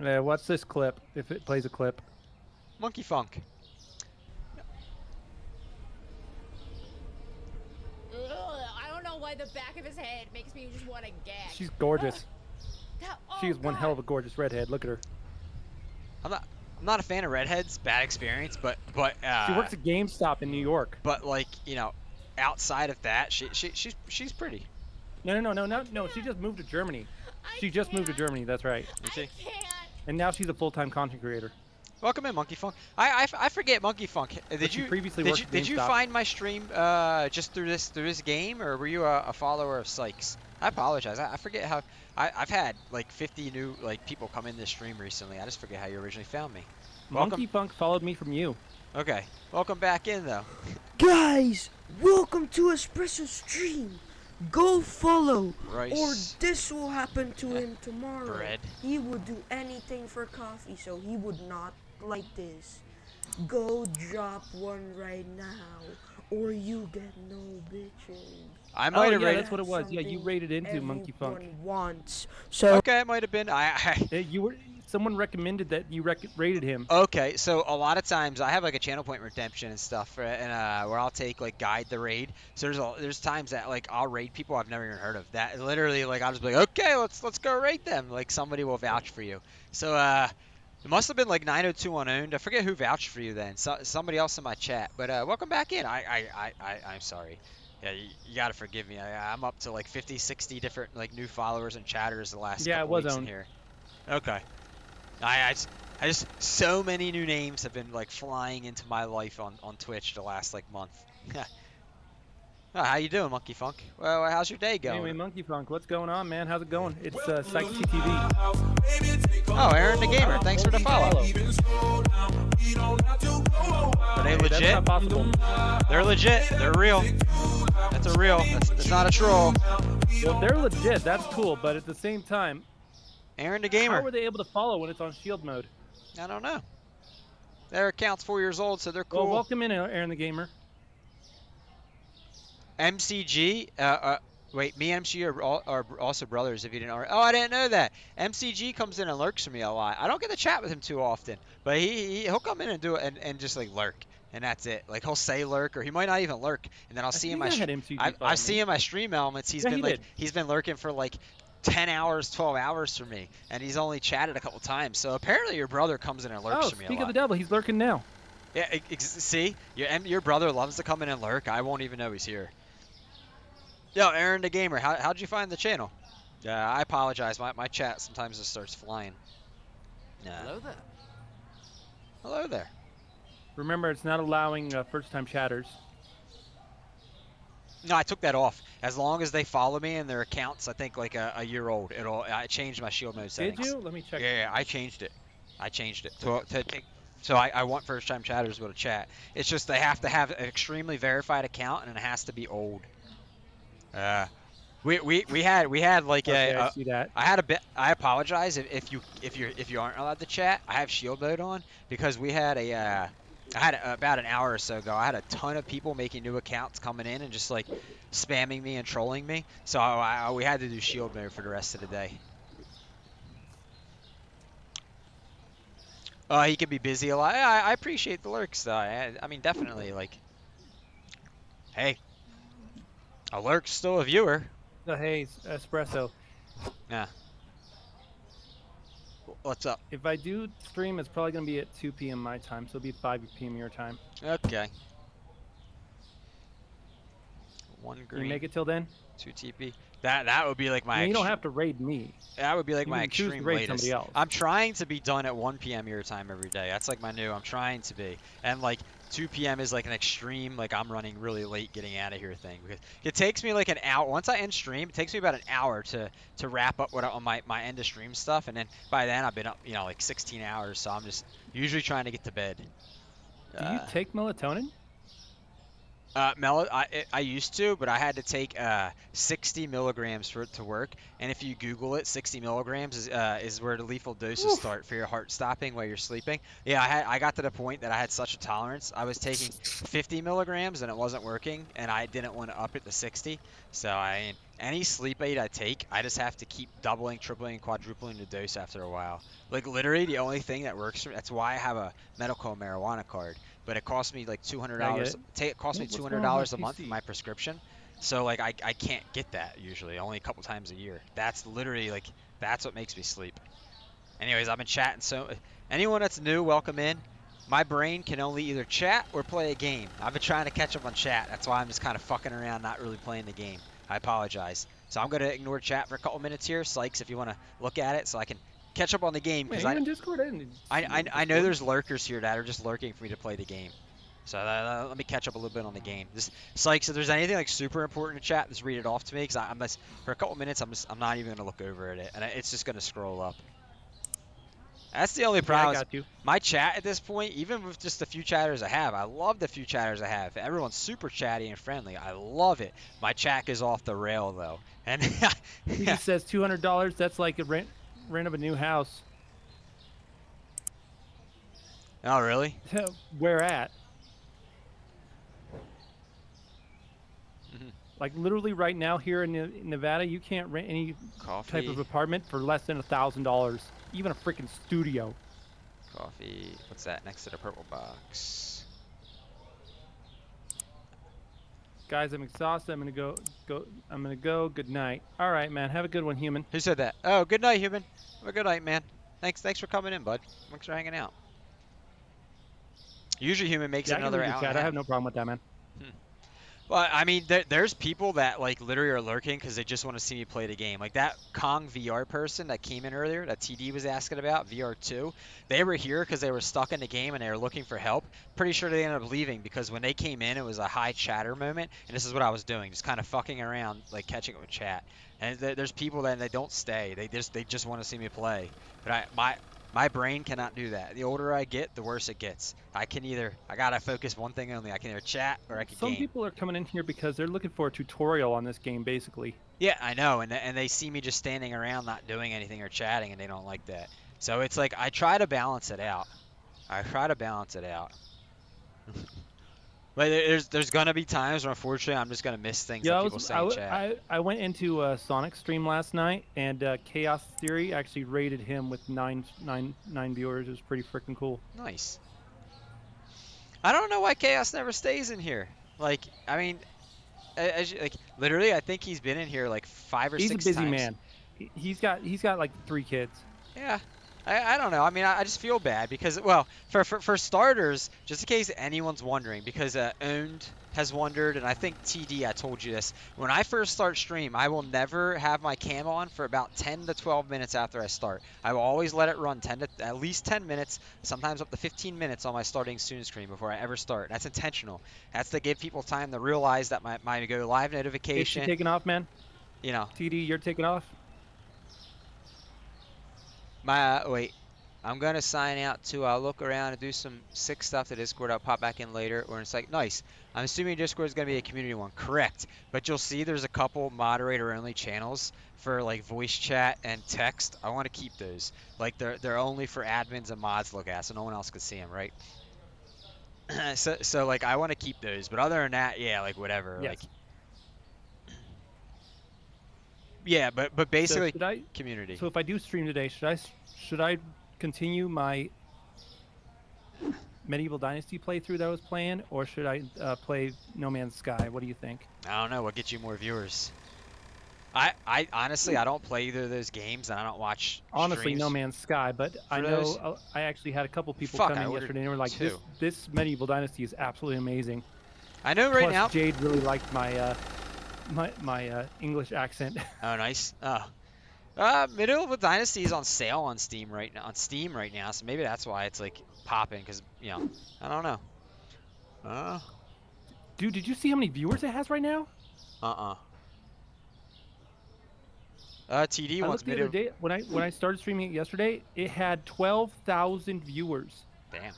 [SPEAKER 6] Yeah, what's this clip? If it plays a clip.
[SPEAKER 1] Monkey Funk.
[SPEAKER 16] I don't know why the back of his head makes me just want to gag.
[SPEAKER 6] She's gorgeous.
[SPEAKER 16] Oh,
[SPEAKER 6] She's one hell of a gorgeous redhead. Look at her.
[SPEAKER 1] I'm not a fan of redheads. Bad experience, but
[SPEAKER 6] she works at GameStop in New York.
[SPEAKER 1] But like, outside of that, she's pretty.
[SPEAKER 6] No. She just moved to Germany. She just moved to Germany. That's right.
[SPEAKER 1] Is she?
[SPEAKER 6] And now she's a full-time content creator.
[SPEAKER 1] Welcome in, Monkey Funk. I forget Monkey Funk.
[SPEAKER 6] But she previously
[SPEAKER 1] did
[SPEAKER 6] worked
[SPEAKER 1] you
[SPEAKER 6] at
[SPEAKER 1] did you
[SPEAKER 6] GameStop.
[SPEAKER 1] find my stream just through this game, or were you a follower of Sykes? I apologize. I forget how I've had like 50 new like people come in this stream recently. I just forget how you originally found me.
[SPEAKER 6] Monkey Funk followed me from you.
[SPEAKER 1] Okay. Welcome back in though.
[SPEAKER 17] Guys, welcome to Espresso Stream. Go follow,
[SPEAKER 1] Rice.
[SPEAKER 17] or this will happen to him tomorrow.
[SPEAKER 1] Bread.
[SPEAKER 17] He would do anything for coffee, so he would not like this. Go drop one right now, or you get no bitches.
[SPEAKER 1] I might have rated.
[SPEAKER 6] That's what it was. Yeah, you rated into Monkey Funk.
[SPEAKER 17] Once. So
[SPEAKER 1] okay, it might have been.
[SPEAKER 6] You were. Someone recommended that you rated him.
[SPEAKER 1] Okay, so a lot of times I have like a channel point redemption and stuff, and where I'll take like guide the raid. So there's times that like I'll raid people I've never even heard of. That literally like I'll just be like, okay, let's go raid them. Like somebody will vouch for you. So it must have been like 902 unowned. I forget who vouched for you then. Somebody else in my chat. But welcome back in. I'm sorry. Yeah, you gotta forgive me. I'm up to like 50, 60 different like new followers and chatters the last couple weeks in here. Okay. I just so many new names have been like flying into my life on Twitch the last like month. Oh, how you doing, Monkey Funk? Well, how's your day going?
[SPEAKER 6] Anyway, Monkey Funk, what's going on, man? How's it going? It's Sykes CTV.
[SPEAKER 1] Oh, Aaron the Gamer, thanks for the follow. Are they legit?
[SPEAKER 6] That's not possible.
[SPEAKER 1] They're legit. They're real. That's a real. That's not a troll.
[SPEAKER 6] Well, they're legit. That's cool, but at the same time,
[SPEAKER 1] Aaron the Gamer.
[SPEAKER 6] How were they able to follow when it's on shield mode?
[SPEAKER 1] I don't know. Their account's 4 years old, so they're cool.
[SPEAKER 6] Well, welcome in, Aaron the Gamer.
[SPEAKER 1] MCG, wait, me and MCG are also brothers if you didn't already. Oh, I didn't know that. MCG comes in and lurks for me a lot. I don't get to chat with him too often, but he'll come in and do it and just like lurk. And that's it. Like he'll say lurk, or he might not even lurk. And then I'll see him. I see him my stream elements. He's been lurking for like 10 hours, 12 hours for me, and he's only chatted a couple times. So apparently your brother comes in and lurks for me a lot.
[SPEAKER 6] Speak of the devil, he's lurking now.
[SPEAKER 1] Yeah, see, your brother loves to come in and lurk. I won't even know he's here. Yo, Aaron the Gamer, how'd you find the channel? Yeah, I apologize. My chat sometimes just starts flying.
[SPEAKER 18] Hello there.
[SPEAKER 1] Hello there.
[SPEAKER 6] Remember, it's not allowing first-time chatters.
[SPEAKER 1] No, I took that off. As long as they follow me and their account's, I think, like a year old, I changed my shield mode settings.
[SPEAKER 6] Did you? Let me check.
[SPEAKER 1] Yeah, I changed it. I changed it to take. So I want first-time chatters to be able to chat. It's just they have to have an extremely verified account, and it has to be old. We had like
[SPEAKER 6] I see that.
[SPEAKER 1] I had a bit. I apologize if you aren't allowed to chat. I have shield mode on because we had about an hour or so ago. I had a ton of people making new accounts coming in and just like spamming me and trolling me. So we had to do shield mode for the rest of the day. He could be busy a lot. I appreciate the lurks though. I mean, definitely like. Hey, a lurk's still a viewer.
[SPEAKER 6] Hey, Espresso.
[SPEAKER 1] Yeah. What's up?
[SPEAKER 6] If I do stream, it's probably going to be at 2 p.m. my time, so it'll be 5 p.m. your time.
[SPEAKER 1] Okay. 1 green.
[SPEAKER 6] You make it till then?
[SPEAKER 1] 2 TP. That would be like my.
[SPEAKER 6] You don't have to raid me.
[SPEAKER 1] That would be like
[SPEAKER 6] you
[SPEAKER 1] my
[SPEAKER 6] can choose
[SPEAKER 1] extreme
[SPEAKER 6] to raid
[SPEAKER 1] latest.
[SPEAKER 6] somebody else.
[SPEAKER 1] I'm trying to be done at 1 p.m. your time every day. That's like my new. I'm trying to be, and like 2 p.m. is like an extreme. Like I'm running really late, getting out of here thing. Because it takes me like an hour. Once I end stream, it takes me about an hour to wrap up what on my end of stream stuff, and then by then I've been up, like 16 hours. So I'm just usually trying to get to bed.
[SPEAKER 6] Do you take melatonin?
[SPEAKER 1] I used to, but I had to take 60 milligrams for it to work. And if you Google it, 60 milligrams is where the lethal doses start for your heart stopping while you're sleeping. Yeah, I got to the point that I had such a tolerance. I was taking 50 milligrams and it wasn't working, and I didn't want to up it to 60. So any sleep aid I take, I just have to keep doubling, tripling, quadrupling the dose after a while. Like literally, the only thing that works for me. That's why I have a medical marijuana card. But it costs me like $200. It costs me $200 a month for my prescription. So like I can't get that usually, only a couple times a year. That's literally like that's what makes me sleep. Anyways, I've been chatting. So anyone that's new, welcome in. My brain can only either chat or play a game. I've been trying to catch up on chat. That's why I'm just kind of fucking around, not really playing the game. I apologize. So I'm gonna ignore chat for a couple minutes here, Sykes, if you want to look at it, so I can catch up on the game
[SPEAKER 6] Wait,
[SPEAKER 1] because
[SPEAKER 6] are you in Discord? I didn't see you in
[SPEAKER 1] I know
[SPEAKER 6] Discord.
[SPEAKER 1] there's lurkers here that are just lurking for me to play the game. So let me catch up a little bit on the game. This Sykes, if there's anything like super important to chat, just read it off to me because I'm just for a couple minutes I'm not even gonna look over at it and it's just gonna scroll up. That's the only
[SPEAKER 6] Yeah, I
[SPEAKER 1] problem.
[SPEAKER 6] got you.
[SPEAKER 1] My chat at this point, even with just the few chatters I have, I love the few chatters I have. Everyone's super chatty and friendly. I love it. My chat is off the rail though, and
[SPEAKER 6] He says $200. That's like a rent of a new house.
[SPEAKER 1] oh really?
[SPEAKER 6] Where at?
[SPEAKER 1] Mhm.
[SPEAKER 6] Like literally right now here in Nevada, you can't rent any type of apartment for less than $1,000. Even a freaking studio.
[SPEAKER 1] Coffee. What's that next to the purple box?
[SPEAKER 6] Guys, I'm exhausted. I'm gonna go. I'm gonna go. Good night. All right, man. Have a good one, human.
[SPEAKER 1] Who said that? Oh, good night, human. Have a good night, man. Thanks for coming in, bud. Thanks for hanging out. Usually, human makes
[SPEAKER 6] Yeah,
[SPEAKER 1] it
[SPEAKER 6] I can
[SPEAKER 1] another
[SPEAKER 6] read your
[SPEAKER 1] hour
[SPEAKER 6] chat.
[SPEAKER 1] and a
[SPEAKER 6] I
[SPEAKER 1] half.
[SPEAKER 6] have no problem with that, man.
[SPEAKER 1] Well, I mean, there's people that like literally are lurking because they just want to see me play the game. Like that Kong VR person that came in earlier, that TD was asking about, VR2. They were here because they were stuck in the game and they were looking for help. Pretty sure they ended up leaving because when they came in, it was a high chatter moment, and this is what I was doing, just kind of fucking around, like catching up with chat. And there's people that they don't stay. They just want to see me play. But my brain cannot do that. The older I get, the worse it gets. I gotta focus one thing only. I can either chat or I can
[SPEAKER 6] Some
[SPEAKER 1] game.
[SPEAKER 6] people are coming in here because they're looking for a tutorial on this game, basically.
[SPEAKER 1] Yeah, I know, and they see me just standing around not doing anything or chatting, and they don't like that. So it's like I try to balance it out. But there's gonna be times where unfortunately I'm just gonna miss things
[SPEAKER 6] Yeah,
[SPEAKER 1] that people say in chat.
[SPEAKER 6] I went into Sonic stream last night, and Chaos Theory actually rated him with nine viewers. It was pretty freaking cool.
[SPEAKER 1] Nice. I don't know why Chaos never stays in here. Like, I mean, like literally, I think he's been in here like 5 or 6 times.
[SPEAKER 6] He's a busy man. He's got like 3 kids.
[SPEAKER 1] Yeah. I don't know. I mean, I just feel bad because, well, for starters, just in case anyone's wondering, because Owned has wondered, and I think TD, I told you this. When I first start stream, I will never have my cam on for about 10 to 12 minutes after I start. I will always let it run at least 10 minutes, sometimes up to 15 minutes on my starting student screen before I ever start. That's intentional. That's to give people time to realize that my go live notification.
[SPEAKER 6] Is she taking off, man?
[SPEAKER 1] You know.
[SPEAKER 6] TD, you're taking off?
[SPEAKER 1] Wait, I'm gonna sign out to look around and do some sick stuff to Discord. I'll pop back in later. Or it's like, nice. I'm assuming Discord is gonna be a community one, correct? But you'll see there's a couple moderator-only channels for like voice chat and text. I want to keep those. Like they're only for admins and mods to look at, so no one else can see them, right? so like I want to keep those. But other than that, yeah, like whatever.
[SPEAKER 6] Yes.
[SPEAKER 1] Like. Yeah, but basically
[SPEAKER 6] so
[SPEAKER 1] community.
[SPEAKER 6] So if I do stream today, should I continue my Medieval Dynasty playthrough that I was playing, or should I play No Man's Sky? What do you think?
[SPEAKER 1] I don't know. What gets you more viewers? I honestly I don't play either of those games, and I don't watch.
[SPEAKER 6] Honestly,
[SPEAKER 1] streams
[SPEAKER 6] No Man's Sky, but I know I actually had a couple people come in yesterday and they were like, "This Medieval Dynasty is absolutely amazing."
[SPEAKER 1] I know right
[SPEAKER 6] Plus,
[SPEAKER 1] now.
[SPEAKER 6] Jade really liked my my English accent.
[SPEAKER 1] Oh, nice. Oh. Medieval Dynasty is on sale on Steam right now, so maybe that's why it's like popping, because I don't know.
[SPEAKER 6] Dude, did you see how many viewers it has right now?
[SPEAKER 1] TD
[SPEAKER 6] I
[SPEAKER 1] wants
[SPEAKER 6] looked the other day when I started streaming it yesterday. It had 12,000 viewers.
[SPEAKER 1] Damn.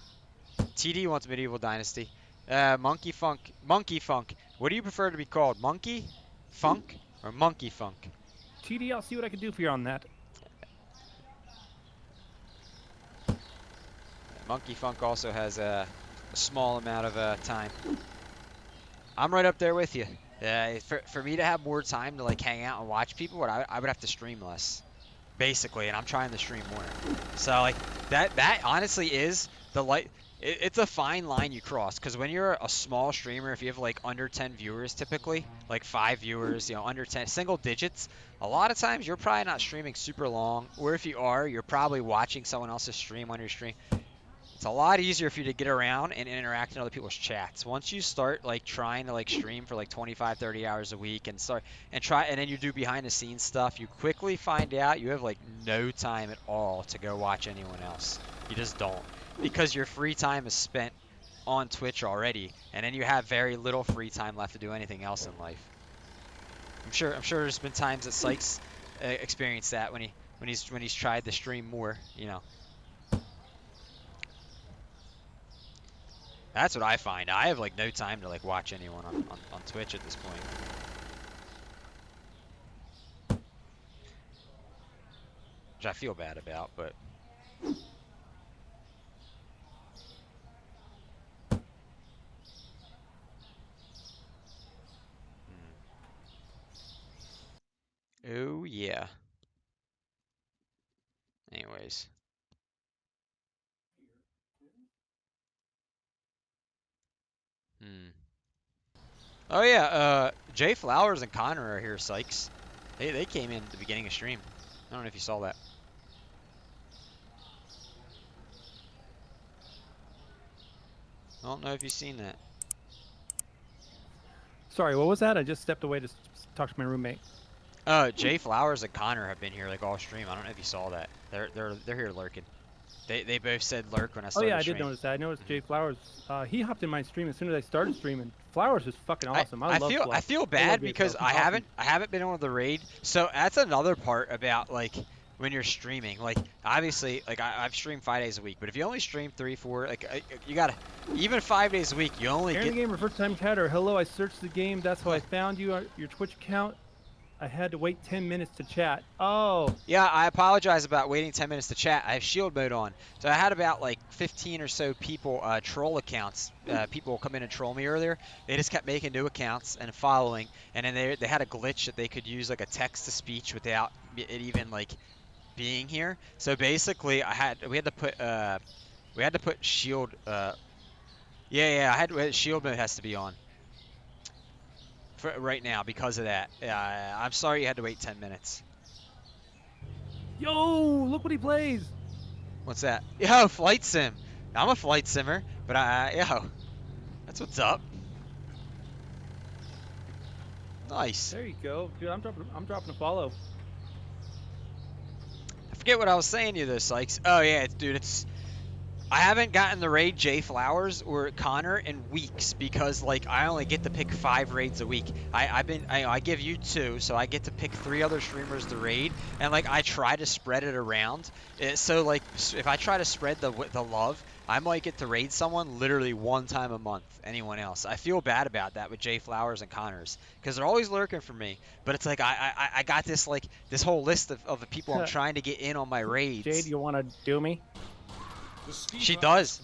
[SPEAKER 1] TD wants Medieval Dynasty. Monkey Funk. What do you prefer to be called? Monkey Funk or Monkey Funk?
[SPEAKER 6] TD, I'll see what I can do for you on that.
[SPEAKER 1] Monkey Funk also has a small amount of time. I'm right up there with you. For me to have more time to like hang out and watch people, I would have to stream less, basically, and I'm trying to stream more. So like that honestly is it's a fine line you cross, because when you're a small streamer, if you have like under 10 viewers typically, like 5 viewers, under 10, single digits, a lot of times you're probably not streaming super long, or if you are, you're probably watching someone else's stream on your stream. It's a lot easier for you to get around and interact in other people's chats. Once you start like trying to like stream for like 25, 30 hours a week and start and try and then you do behind the scenes stuff, you quickly find out you have like no time at all to go watch anyone else. You just don't. Because your free time is spent on Twitch already, and then you have very little free time left to do anything else in life. I'm sure there's been times that Sykes experienced that when he's tried to stream more, you know. That's what I find. I have like no time to like watch anyone on Twitch at this point. Which I feel bad about, but oh yeah. Anyways. Oh yeah, Jay Flowers and Connor are here, Sykes. They came in at the beginning of stream. I don't know if you saw that. I don't know if you've seen that.
[SPEAKER 6] Sorry, what was that? I just stepped away to talk to my roommate.
[SPEAKER 1] Jay Flowers and Connor have been here like all stream. I don't know if you saw that. They're here lurking. They both said lurk when I
[SPEAKER 6] Oh
[SPEAKER 1] started
[SPEAKER 6] yeah, I did
[SPEAKER 1] stream.
[SPEAKER 6] notice that. I noticed Jay Flowers. He hopped in my stream as soon as I started streaming. Flowers is fucking awesome. I love Fluff.
[SPEAKER 1] I feel bad because I haven't been on the raid. So that's another part about like when you're streaming. Like obviously, like I've streamed 5 days a week, but if you only stream 3, 4, like you gotta even 5 days a week, you only
[SPEAKER 6] Aaron
[SPEAKER 1] get.
[SPEAKER 6] the Gamer, first time chatter. Hello, I searched the game. That's how I found you. Your Twitch account. I had to wait 10 minutes to chat. Oh.
[SPEAKER 1] Yeah, I apologize about waiting 10 minutes to chat. I have shield mode on. So I had about like 15 or so people, troll accounts. People come in and troll me earlier. They just kept making new accounts and following. And then they had a glitch that they could use like a text to speech without it even like being here. So basically we had to put shield, shield mode has to be on. For right now because of that. I'm sorry you had to wait 10 minutes.
[SPEAKER 6] Yo, look what he plays.
[SPEAKER 1] What's that? Yo, flight sim. I'm a flight simmer, but yo, that's what's up. Nice.
[SPEAKER 6] There you go, dude. I'm dropping a follow.
[SPEAKER 1] I forget what I was saying to you though, Sykes. Oh yeah, dude, I haven't gotten the raid Jay Flowers or Connor in weeks because like I only get to pick 5 raids a week. I give you 2, so I get to pick 3 other streamers to raid, and like I try to spread it around. So like if I try to spread the love, I might get to raid someone literally 1 time a month. Anyone else? I feel bad about that with Jay Flowers and Connors because they're always lurking for me. But it's like I got this like this whole list of the people I'm trying to get in on my raids.
[SPEAKER 6] Jade, you want to do me?
[SPEAKER 1] She does.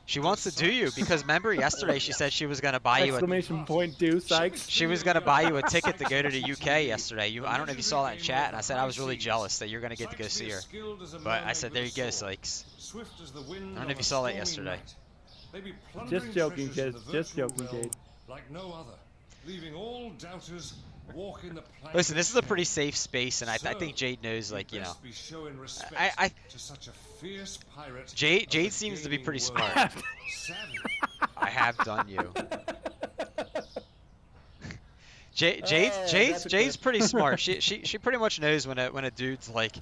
[SPEAKER 1] She wants to do you because remember yesterday she said she was gonna buy you
[SPEAKER 6] exclamation point do Sykes.
[SPEAKER 1] She was gonna buy you a ticket to go to the UK yesterday. I don't know if you saw that in chat, and I said I was really jealous that you're gonna get to go see her. But I said there you go, Sykes. I don't know if you saw that yesterday.
[SPEAKER 6] Just joking, Jade. Just joking, Jade.
[SPEAKER 19] Like no other, leaving all doubters.
[SPEAKER 1] Listen, this is a pretty safe space, and I think Jade knows, like, you know. Jade seems to be pretty smart. I have done you. Jade's pretty smart. She pretty much knows when a dude's like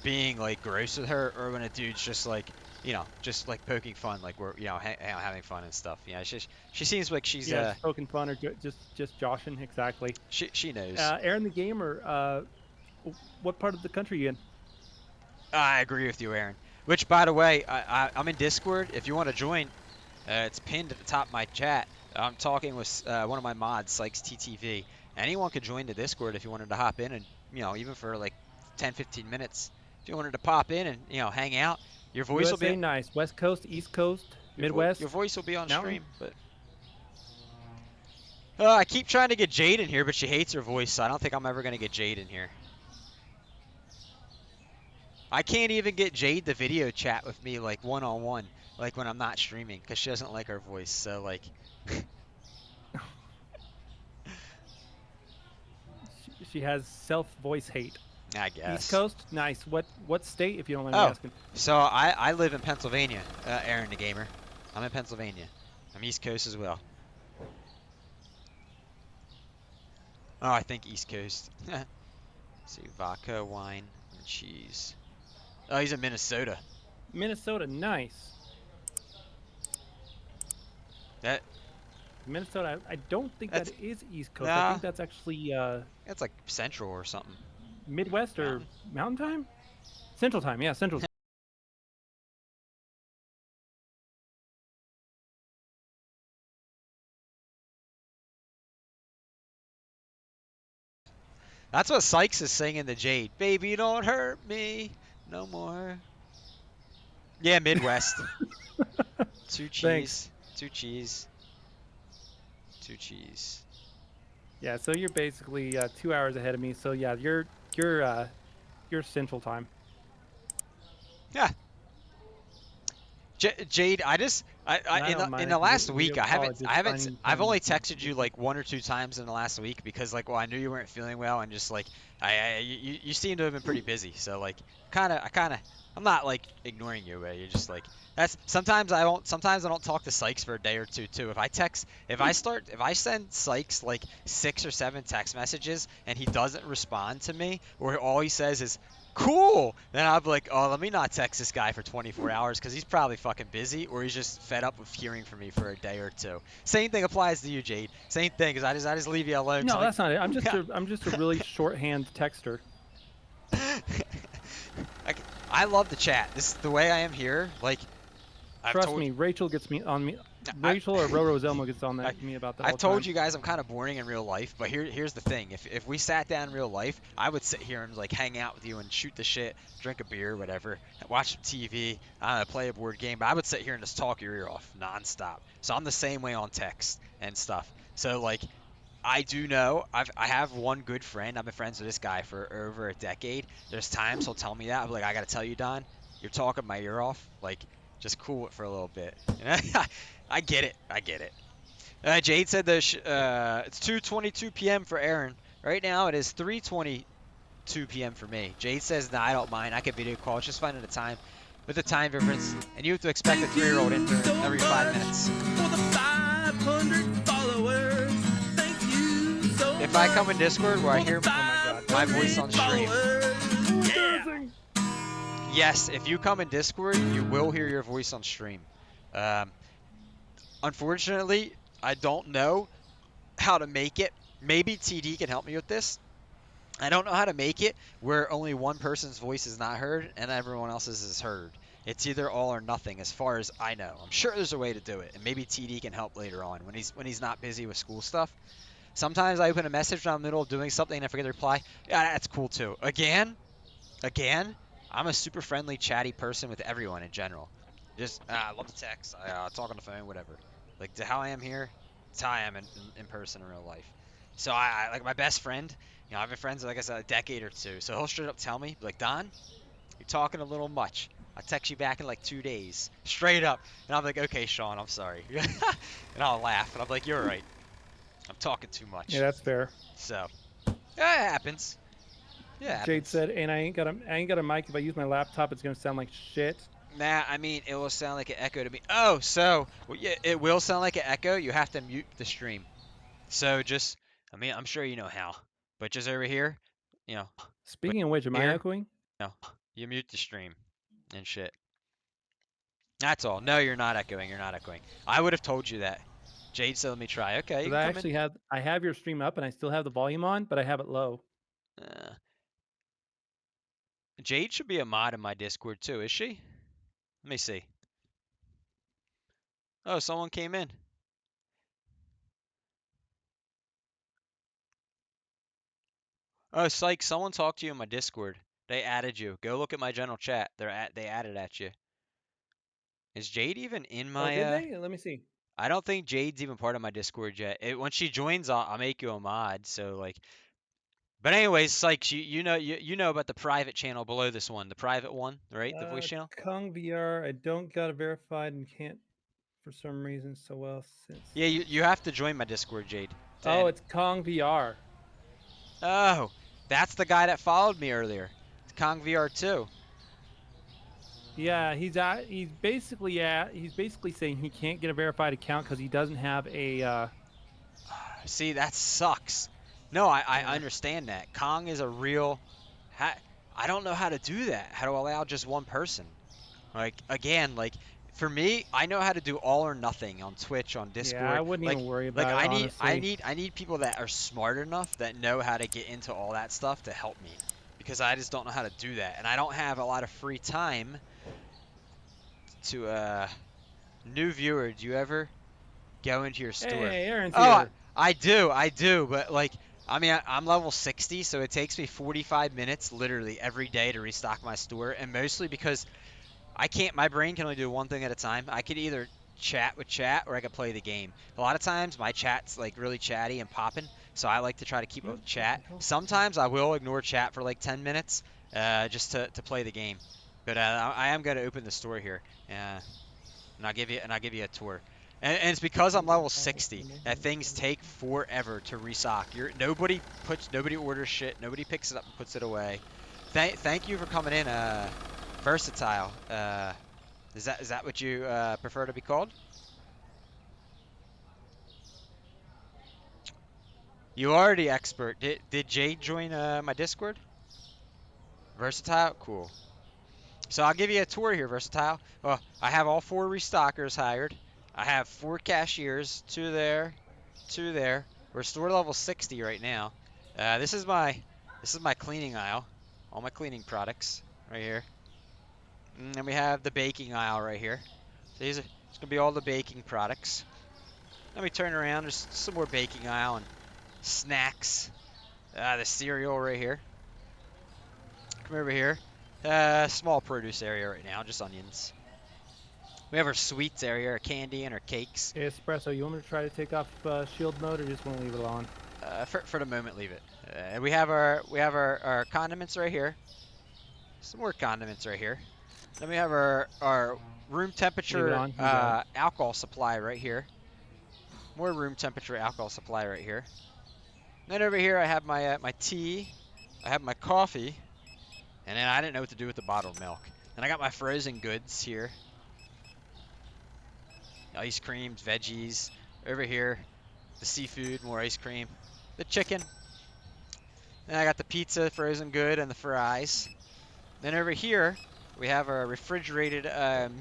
[SPEAKER 1] being like gross with her, or when a dude's just like, you know, just like poking fun, like we're, you know, having fun and stuff. You know, she seems like she's
[SPEAKER 6] just poking fun or just joshing. Exactly.
[SPEAKER 1] She knows.
[SPEAKER 6] Aaron the Gamer, what part of the country are you in?
[SPEAKER 1] I agree with you, Aaron. Which, by the way, I'm in Discord. If you want to join, it's pinned at the top of my chat. I'm talking with one of my mods, Sykes TTV. Anyone could join the Discord if you wanted to hop in, and you know, even for like 10-15 minutes, if you wanted to pop in and you know hang out. Your voice will be
[SPEAKER 6] nice. West Coast, East Coast, Midwest.
[SPEAKER 1] Your voice will be on
[SPEAKER 6] Mountain.
[SPEAKER 1] stream, but I keep trying to get Jade in here, but she hates her voice, so I don't think I'm ever gonna get Jade in here. I can't even get Jade to video chat with me like one-on-one, like when I'm not streaming, because she doesn't like her voice. So like,
[SPEAKER 6] she has self-voice hate.
[SPEAKER 1] I
[SPEAKER 6] East
[SPEAKER 1] guess.
[SPEAKER 6] Coast? Nice. What state, if you don't mind me
[SPEAKER 1] Oh,
[SPEAKER 6] asking?
[SPEAKER 1] so I live in Pennsylvania, Aaron the gamer. I'm in Pennsylvania. I'm East Coast as well. Oh, I think East Coast. Let's see, vodka, wine, and cheese. Oh, he's in Minnesota.
[SPEAKER 6] Minnesota, nice.
[SPEAKER 1] That
[SPEAKER 6] Minnesota, I don't think that
[SPEAKER 1] that's
[SPEAKER 6] is East Coast. I
[SPEAKER 1] nah.
[SPEAKER 6] think that's actually
[SPEAKER 1] It's like Central or something.
[SPEAKER 6] Midwest or
[SPEAKER 1] Mountain.
[SPEAKER 6] Mountain Time? Central Time, yeah, Central.
[SPEAKER 1] That's what Sykes is singing to Jade. Baby, don't hurt me no more. Yeah, Midwest. Two
[SPEAKER 6] Thanks.
[SPEAKER 1] cheese. Two cheese. Two cheese.
[SPEAKER 6] Yeah, so you're basically 2 hours ahead of me. So yeah, you're Central Time.
[SPEAKER 1] Yeah. Jade,
[SPEAKER 6] And I don't
[SPEAKER 1] in
[SPEAKER 6] mind
[SPEAKER 1] the
[SPEAKER 6] if you
[SPEAKER 1] last
[SPEAKER 6] hit
[SPEAKER 1] week
[SPEAKER 6] video
[SPEAKER 1] I
[SPEAKER 6] call.
[SPEAKER 1] haven't
[SPEAKER 6] It's just
[SPEAKER 1] I've only
[SPEAKER 6] finding
[SPEAKER 1] texted you like 1 or 2 times in the last week because like, well, I knew you weren't feeling well and just like you seem to have been pretty busy, so like I'm not like ignoring you, but you're just like, that's sometimes I don't talk to Sykes for a day or two too. If I send Sykes like 6 or 7 text messages and he doesn't respond to me, or all he says is cool, then I'll be like, oh, let me not text this guy for 24 hours because he's probably fucking busy, or he's just fed up with hearing from me for a day or two. Same thing applies to you, Jade. Same thing, because I just leave you alone.
[SPEAKER 6] No,
[SPEAKER 1] Like,
[SPEAKER 6] that's not it. I'm just a really shorthand texter.
[SPEAKER 1] I love the chat. This is the way I am here. Like,
[SPEAKER 6] Trust me, Rachel gets me on me. Rachel or Roro Zelmo gets on me about that.
[SPEAKER 1] I've told you guys I'm kind of boring in real life, but here's the thing. If we sat down in real life, I would sit here and like hang out with you and shoot the shit, drink a beer, whatever, watch some TV, I don't know, play a board game. But I would sit here and just talk your ear off nonstop. So I'm the same way on text and stuff. So like, I do know I have one good friend. I've been friends with this guy for over a decade. There's times he'll tell me that. I'm like, I gotta tell you, Don, you're talking my ear off. Like, just cool it for a little bit. I get it. I get it. Jade said it's 2:22 p.m. for Aaron. Right now it is 3:22 p.m. for me. Jade says, nah, I don't mind. I can video call. It's just finding the time with the time difference. And you have to expect a 3-year-old intern every 5 minutes.
[SPEAKER 3] For the 500 followers, thank you so
[SPEAKER 1] If I come in Discord where I hear my voice on stream.
[SPEAKER 3] Yeah.
[SPEAKER 1] Yes, if you come in Discord, you will hear your voice on stream. Unfortunately, I don't know how to make it. Maybe TD can help me with this. I don't know how to make it where only one person's voice is not heard and everyone else's is heard. It's either all or nothing as far as I know. I'm sure there's a way to do it, and maybe TD can help later on when he's not busy with school stuff. Sometimes I open a message when I'm in the middle of doing something and I forget to reply. Yeah, that's cool too. Again, I'm a super friendly, chatty person with everyone in general. Just I love to text, I talk on the phone, whatever. Like, to how I am here, it's how I am in person in real life. So I like my best friend. You know, I've been friends, like I said, a decade or two. So he'll straight up tell me, like, Don, you're talking a little much. I'll text you back in like 2 days, straight up. And I'm like, okay, Sean, I'm sorry. And I'll laugh, and I'm like, you're right. I'm talking too much.
[SPEAKER 6] Yeah, that's fair.
[SPEAKER 1] So, yeah, it happens. Yeah.
[SPEAKER 6] Jade said, and I ain't got a mic. If I use my laptop, it's gonna sound like shit.
[SPEAKER 1] Nah, I mean, it will sound like an echo to me. Oh, so, well, yeah, it will sound like an echo. You have to mute the stream. So just, I mean, I'm sure you know how. But just over here, you know.
[SPEAKER 6] Speaking of which, am I echoing?
[SPEAKER 1] No, you mute the stream and shit. That's all. No, you're not echoing. You're not echoing. I would have told you that. Jade said, let me try. Okay, you
[SPEAKER 6] Because I
[SPEAKER 1] can come
[SPEAKER 6] actually have your stream up and I still have the volume on, but I have it low.
[SPEAKER 1] Jade should be a mod in my Discord too, is she? Let me see. Oh, someone came in. Oh, Psych, someone talked to you in my Discord. They added you. Go look at my general chat. They added at you. Is Jade even in my?
[SPEAKER 6] Oh, did they? Let me see.
[SPEAKER 1] I don't think Jade's even part of my Discord yet. When she joins, I'll make you a mod. So like. But anyways, Sykes, you know about the private channel below this one, the private one, right? The voice channel.
[SPEAKER 6] Kong VR. I don't got it verified and can't for some reason so well since.
[SPEAKER 1] Yeah, you have to join my Discord, Jade.
[SPEAKER 6] Oh, it's Kong VR.
[SPEAKER 1] Oh, That's the guy that followed me earlier. Kong VR2.
[SPEAKER 6] Yeah, he's basically saying he can't get a verified account because he doesn't have a.
[SPEAKER 1] See, that sucks. No, I
[SPEAKER 6] Yeah.
[SPEAKER 1] understand that. Kong is a real. I don't know how to do that. How to allow just one person. Like again, like for me, I know how to do all or nothing on Twitch, on
[SPEAKER 6] Yeah, I
[SPEAKER 1] Discord.
[SPEAKER 6] wouldn't
[SPEAKER 1] Like
[SPEAKER 6] even worry
[SPEAKER 1] like
[SPEAKER 6] about it, honestly.
[SPEAKER 1] I need people that are smart enough that know how to get into all that stuff to help me because I just don't know how to do that, and I don't have a lot of free time to new viewer. Do you ever go into your store?
[SPEAKER 6] Hey, Aaron's
[SPEAKER 1] Oh,
[SPEAKER 6] here.
[SPEAKER 1] I do, but like I mean, I'm level 60, so it takes me 45 minutes literally every day to restock my store, and mostly because I can't. My brain can only do one thing at a time. I could either chat with chat or I could play the game. A lot of times my chat's like really chatty and popping, so I like to try to keep up with chat. Sometimes I will ignore chat for like 10 minutes, just to play the game. But I am gonna open the store here, and I'll give you a tour. And it's because I'm level 60 that things take forever to restock. Nobody orders shit. Nobody picks it up and puts it away. Thank you for coming in, Versatile. Is that what you prefer to be called? You are the expert. Did Jade join my Discord? Versatile? Cool. So I'll give you a tour here, Versatile. Well, I have all 4 restockers hired. I have 4 cashiers, 2 there, 2 there. We're store level 60 right now. This is my cleaning aisle. All my cleaning products right here. And we have the baking aisle right here. So it's gonna be all the baking products. Let me turn around. There's some more baking aisle and snacks. The cereal right here. Come over here. Small produce area right now, just onions. We have our sweets area, our candy and our cakes.
[SPEAKER 6] Hey, Espresso, you want me to try to take off shield mode or just want to leave it on?
[SPEAKER 1] For the moment, leave it. We have our condiments right here. Some more condiments right here. Then we have our room temperature alcohol supply right here. More room temperature alcohol supply right here. Then over here I have my my tea. I have my coffee. And then I didn't know what to do with the bottled milk. And I got my frozen goods here. Ice creams, veggies. Over here, the seafood, more ice cream. The chicken. Then I got the pizza, frozen good, and the fries. Then over here, we have our refrigerated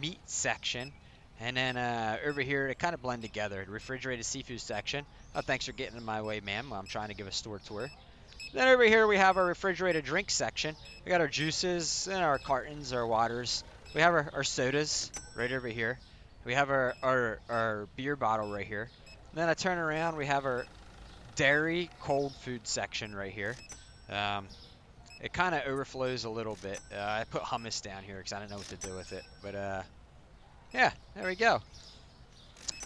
[SPEAKER 1] meat section. And then over here, they kind of blend together. The refrigerated seafood section. Oh, thanks for getting in my way, ma'am, while I'm trying to give a store tour. Then over here we have our refrigerated drink section. We got our juices and our cartons, our waters. We have our sodas right over here. We have our beer bottle right here. And then I turn around, we have our dairy cold food section right here. It kind of overflows a little bit. I put hummus down here because I don't know what to do with it. But yeah, there we go.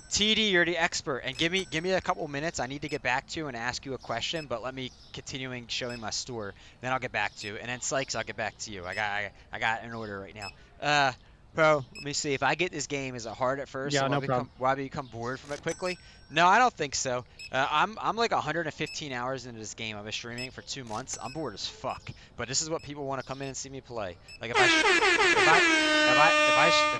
[SPEAKER 1] TD, you're the expert, and give me a couple minutes. I need to get back to you and ask you a question, but let me continuing showing my store. Then I'll get back to you, and then Sykes, I'll get back to you. I got an order right now. Bro, let me see if I get this game. Is it hard at first?
[SPEAKER 6] Yeah, no problem.
[SPEAKER 1] Will I become bored from it quickly? No, I don't think so. I'm like 115 hours into this game. I've been streaming for 2 months. I'm bored as fuck. But this is what people want to come in and see me play. Like if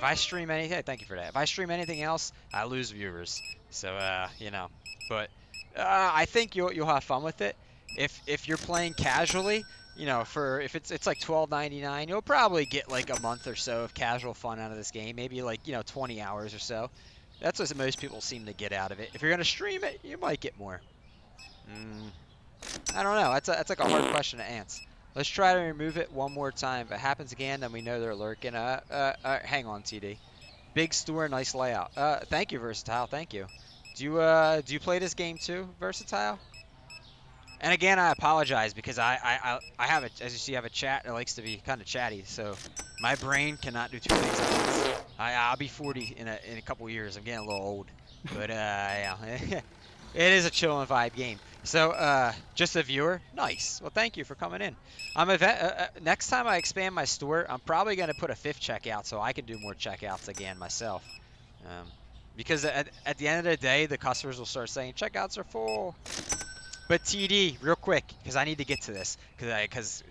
[SPEAKER 1] I stream anything, thank you for that. If I stream anything else, I lose viewers. So you know, but I think you'll have fun with it. If you're playing casually, you know, if it's like $12.99, you'll probably get like a month or so of casual fun out of this game. Maybe like 20 hours or so. That's what most people seem to get out of it. If you're gonna stream it, you might get more. I don't know. That's like a hard question to answer. Let's try to remove it one more time. If it happens again, then we know they're lurking. Hang on, TD. Big store, nice layout. Thank you, Versatile. Thank you. Do you play this game too, Versatile? And again, I apologize because I have as you see, I have a chat that likes to be kind of chatty. So my brain cannot do 2 things at once. I'll be 40 in a couple years. I'm getting a little old, but yeah, it is a chill and vibe game. So just a viewer, nice. Well, thank you for coming in. Next time I expand my store, I'm probably gonna put a 5th checkout so I can do more checkouts again myself. Because at the end of the day, the customers will start saying checkouts are full. But TD, real quick, because I need to get to this, because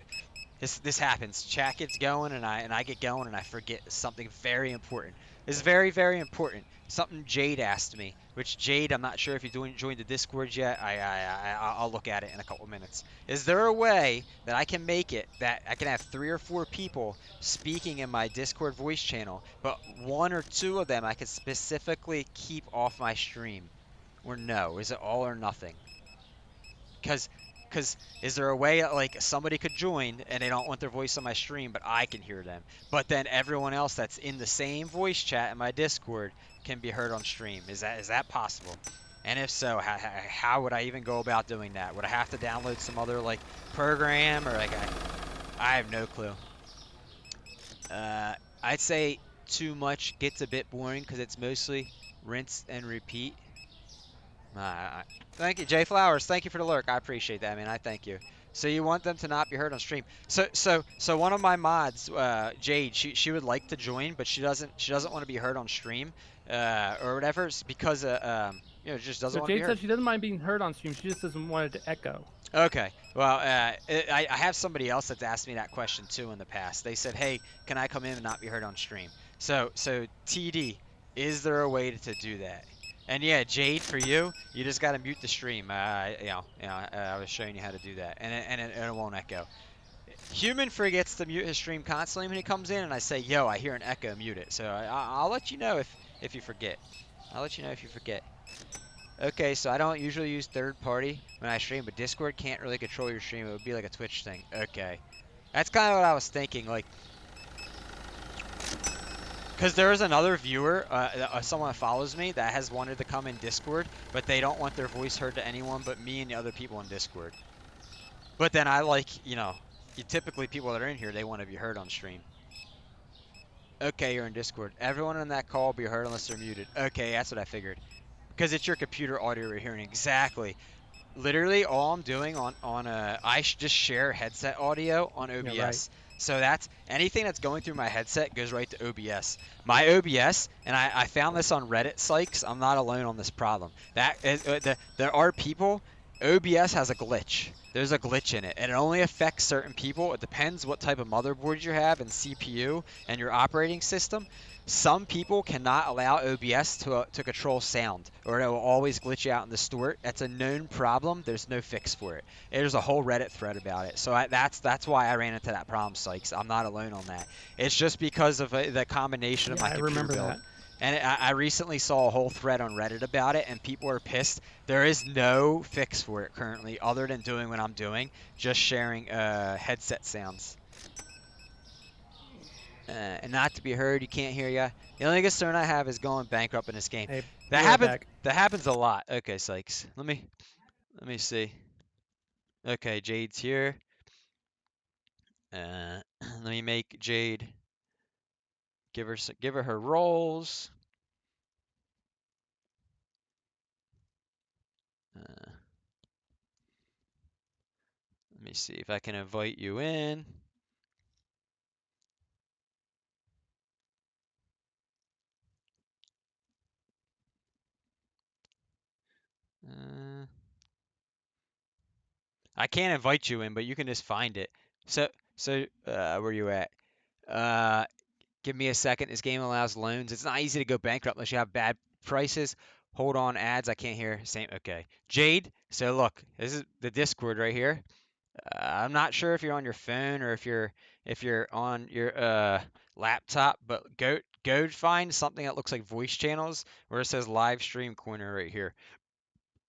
[SPEAKER 1] this happens. Chat gets going, and I get going, and I forget something very important. This is very, very important. Something Jade asked me, which Jade, I'm not sure if you joined the Discord yet. I'll look at it in a couple minutes. Is there a way that I can make it that I can have 3 or 4 people speaking in my Discord voice channel, but 1 or 2 of them I can specifically keep off my stream? Or no? Is it all or nothing? Because is there a way like somebody could join and they don't want their voice on my stream, but I can hear them, but then everyone else that's in the same voice chat in my Discord can be heard on stream? Is that possible? And if so, how would I even go about doing that? Would I have to download some other like program, or like I have no clue. I'd say too much gets a bit boring because it's mostly rinse and repeat. Thank you, Jay Flowers. Thank you for the lurk. I appreciate that, man. I thank you. So you want them to not be heard on stream. So one of my mods, Jade, she would like to join, but she doesn't want to be heard on stream, or whatever, because just doesn't
[SPEAKER 6] So
[SPEAKER 1] want to be
[SPEAKER 6] Jade
[SPEAKER 1] heard.
[SPEAKER 6] said she doesn't mind being heard on stream. She just doesn't want it to echo.
[SPEAKER 1] Okay. Well, I have somebody else that's asked me that question too in the past. They said, "Hey, can I come in and not be heard on stream?" So TD, is there a way to do that? And yeah, Jade, for you, you just gotta mute the stream. I was showing you how to do that, and it won't echo. Human forgets to mute his stream constantly when he comes in, and I say, "Yo, I hear an echo, mute it." So I'll let you know if you forget. I'll let you know if you forget. Okay, so I don't usually use third party when I stream, but Discord can't really control your stream. It would be like a Twitch thing. Okay, that's kind of what I was thinking. Like, because there is another viewer, someone that follows me that has wanted to come in Discord, but they don't want their voice heard to anyone but me and the other people in Discord. But then I like, typically people that are in here, they want to be heard on stream. Okay, you're in Discord. Everyone on that call will be heard unless they're muted. Okay, that's what I figured. Because it's your computer audio we're hearing. Exactly. Literally, all I'm doing I just share headset audio on OBS.
[SPEAKER 6] Yeah, right.
[SPEAKER 1] So that's anything that's going through my headset goes right to OBS. My OBS, and I found this on Reddit, Sykes. I'm not alone on this problem. There are people. OBS has a glitch. There's a glitch in it, and it only affects certain people. It depends what type of motherboard you have and CPU and your operating system. Some people cannot allow OBS to control sound, or it will always glitch out in the store. That's a known problem. There's no fix for it. There's a whole Reddit thread about it. So that's why I ran into that problem, Sykes. I'm not alone on that. It's just because of the combination of my computer
[SPEAKER 6] remember
[SPEAKER 1] build.
[SPEAKER 6] that.
[SPEAKER 1] And I recently saw a whole thread on Reddit about it, and people are pissed. There is no fix for it currently, other than doing what I'm doing, just sharing headset sounds. And not to be heard, you can't hear ya. The only concern I have is going bankrupt in this game.
[SPEAKER 6] Hey,
[SPEAKER 1] that
[SPEAKER 6] right
[SPEAKER 1] happens.
[SPEAKER 6] back.
[SPEAKER 1] That happens a lot. Okay, Sykes. Let me see. Okay, Jade's here. Let me make Jade. Give her her roles. Let me see if I can invite you in. I can't invite you in, but you can just find it. So where you at? Give me a second. This game allows loans. It's not easy to go bankrupt unless you have bad prices. Hold on, ads. I can't hear. Same. Okay. Jade. So look, this is the Discord right here. I'm not sure if you're on your phone or if you're on your laptop, but go find something that looks like voice channels where it says live stream corner right here,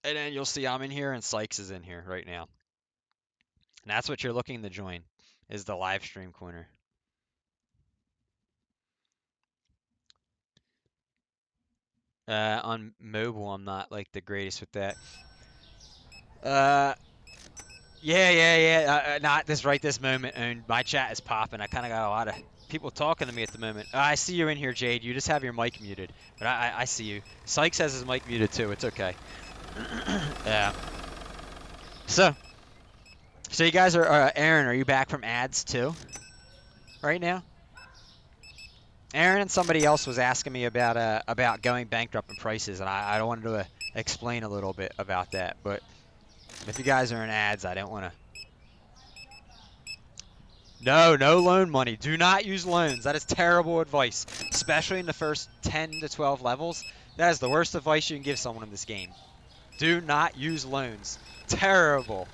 [SPEAKER 1] and then you'll see I'm in here and Sykes is in here right now. And that's what you're looking to join, is the live stream corner. On mobile, I'm not like the greatest with that. Yeah. Not this moment. And my chat is popping. I kind of got a lot of people talking to me at the moment. I see you in here, Jade. You just have your mic muted, but I see you. Sykes has his mic muted too. It's okay. Yeah. So you guys are Aaron. Are you back from ads too? Right now? Aaron and somebody else was asking me about going bankrupt in prices, and I wanted to explain a little bit about that. But If you guys are in ads, I don't want to. No, no loan money. Do not use loans. That is terrible advice, especially in the first 10 to 12 levels. That is the worst advice you can give someone in this game. Do not use loans. Terrible.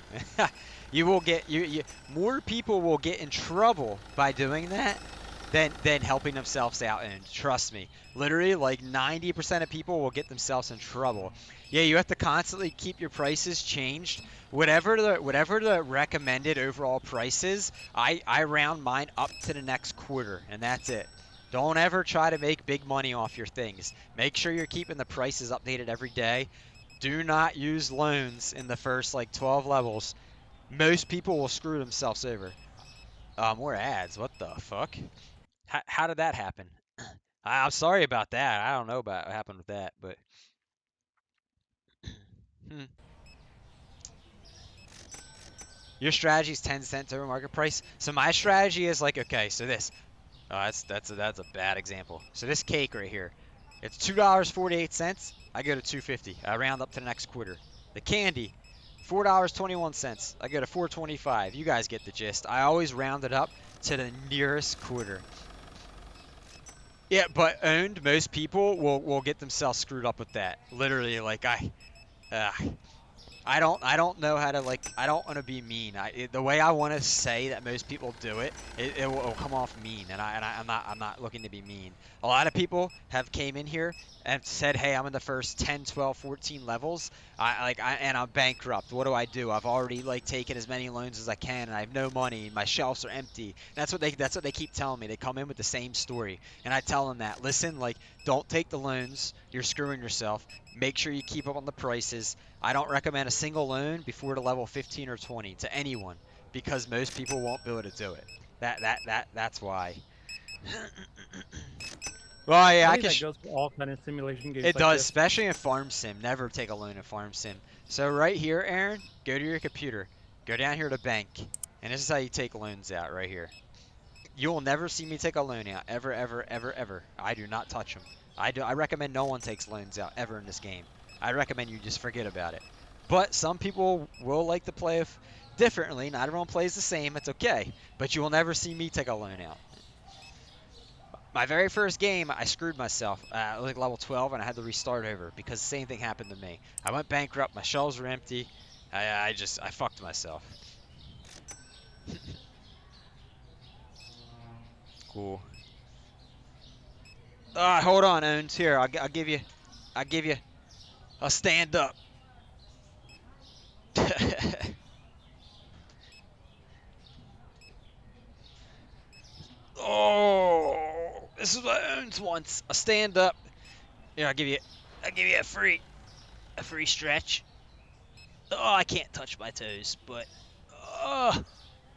[SPEAKER 1] You will get more people will get in trouble by doing that than helping themselves out. And trust me, literally like 90% of people will get themselves in trouble. Yeah, you have to constantly keep your prices changed. Whatever the recommended overall price is, I round mine up to the next quarter, and that's it. Don't ever try to make big money off your things. Make sure you're keeping the prices updated every day. Do not use loans in the first like 12 levels. Most people will screw themselves over. More ads. What the fuck? How did that happen? I'm sorry about that. I don't know about what happened with that, but your strategy is 10 cents over market price. So my strategy is like, okay, so this. Oh, that's a bad example. So this cake right here, it's $2.48. I go to 2.50. I round up to the next quarter. The candy, $4.21. I go to 4.25. You guys get the gist. I always round it up to the nearest quarter. Yeah, but owned, most people will get themselves screwed up with that. Literally, like uh, I don't know how to like. I don't want to be mean. The way I want to say that most people do it, it will come off mean, and I'm not looking to be mean. A lot of people have came in here and said, "Hey, I'm in the first 10, 12, 14 levels. And I'm bankrupt. What do? I've already like taken as many loans as I can, and I have no money. My shelves are empty." That's what they keep telling me. They come in with the same story, and I tell them that. Listen, like, don't take the loans. You're screwing yourself. Make sure you keep up on the prices. I don't recommend a single loan before the level 15 or 20 to anyone because most people won't be able to do it. That's why. Well, yeah,
[SPEAKER 6] I think that goes for all kind of simulation games
[SPEAKER 1] it
[SPEAKER 6] like
[SPEAKER 1] does,
[SPEAKER 6] this.
[SPEAKER 1] especially in Farm Sim. Never take a loan in Farm Sim. So right here, Aaron, go to your computer. Go down here to bank. And this is how you take loans out right here. You will never see me take a loan out. Ever, ever, ever, ever. I do not touch them. I recommend no one takes loans out ever in this game. I recommend you just forget about it. But some people will like to play differently. Not everyone plays the same. It's okay. But you will never see me take a loan out. My very first game, I screwed myself. Like level 12, and I had to restart over because the same thing happened to me. I went bankrupt. My shelves were empty. I fucked myself. Cool. Hold on, Owens. Here, I'll give you a stand up. Oh, this is what Owens wants. A stand up. Here, I'll give you a free stretch. Oh, I can't touch my toes, but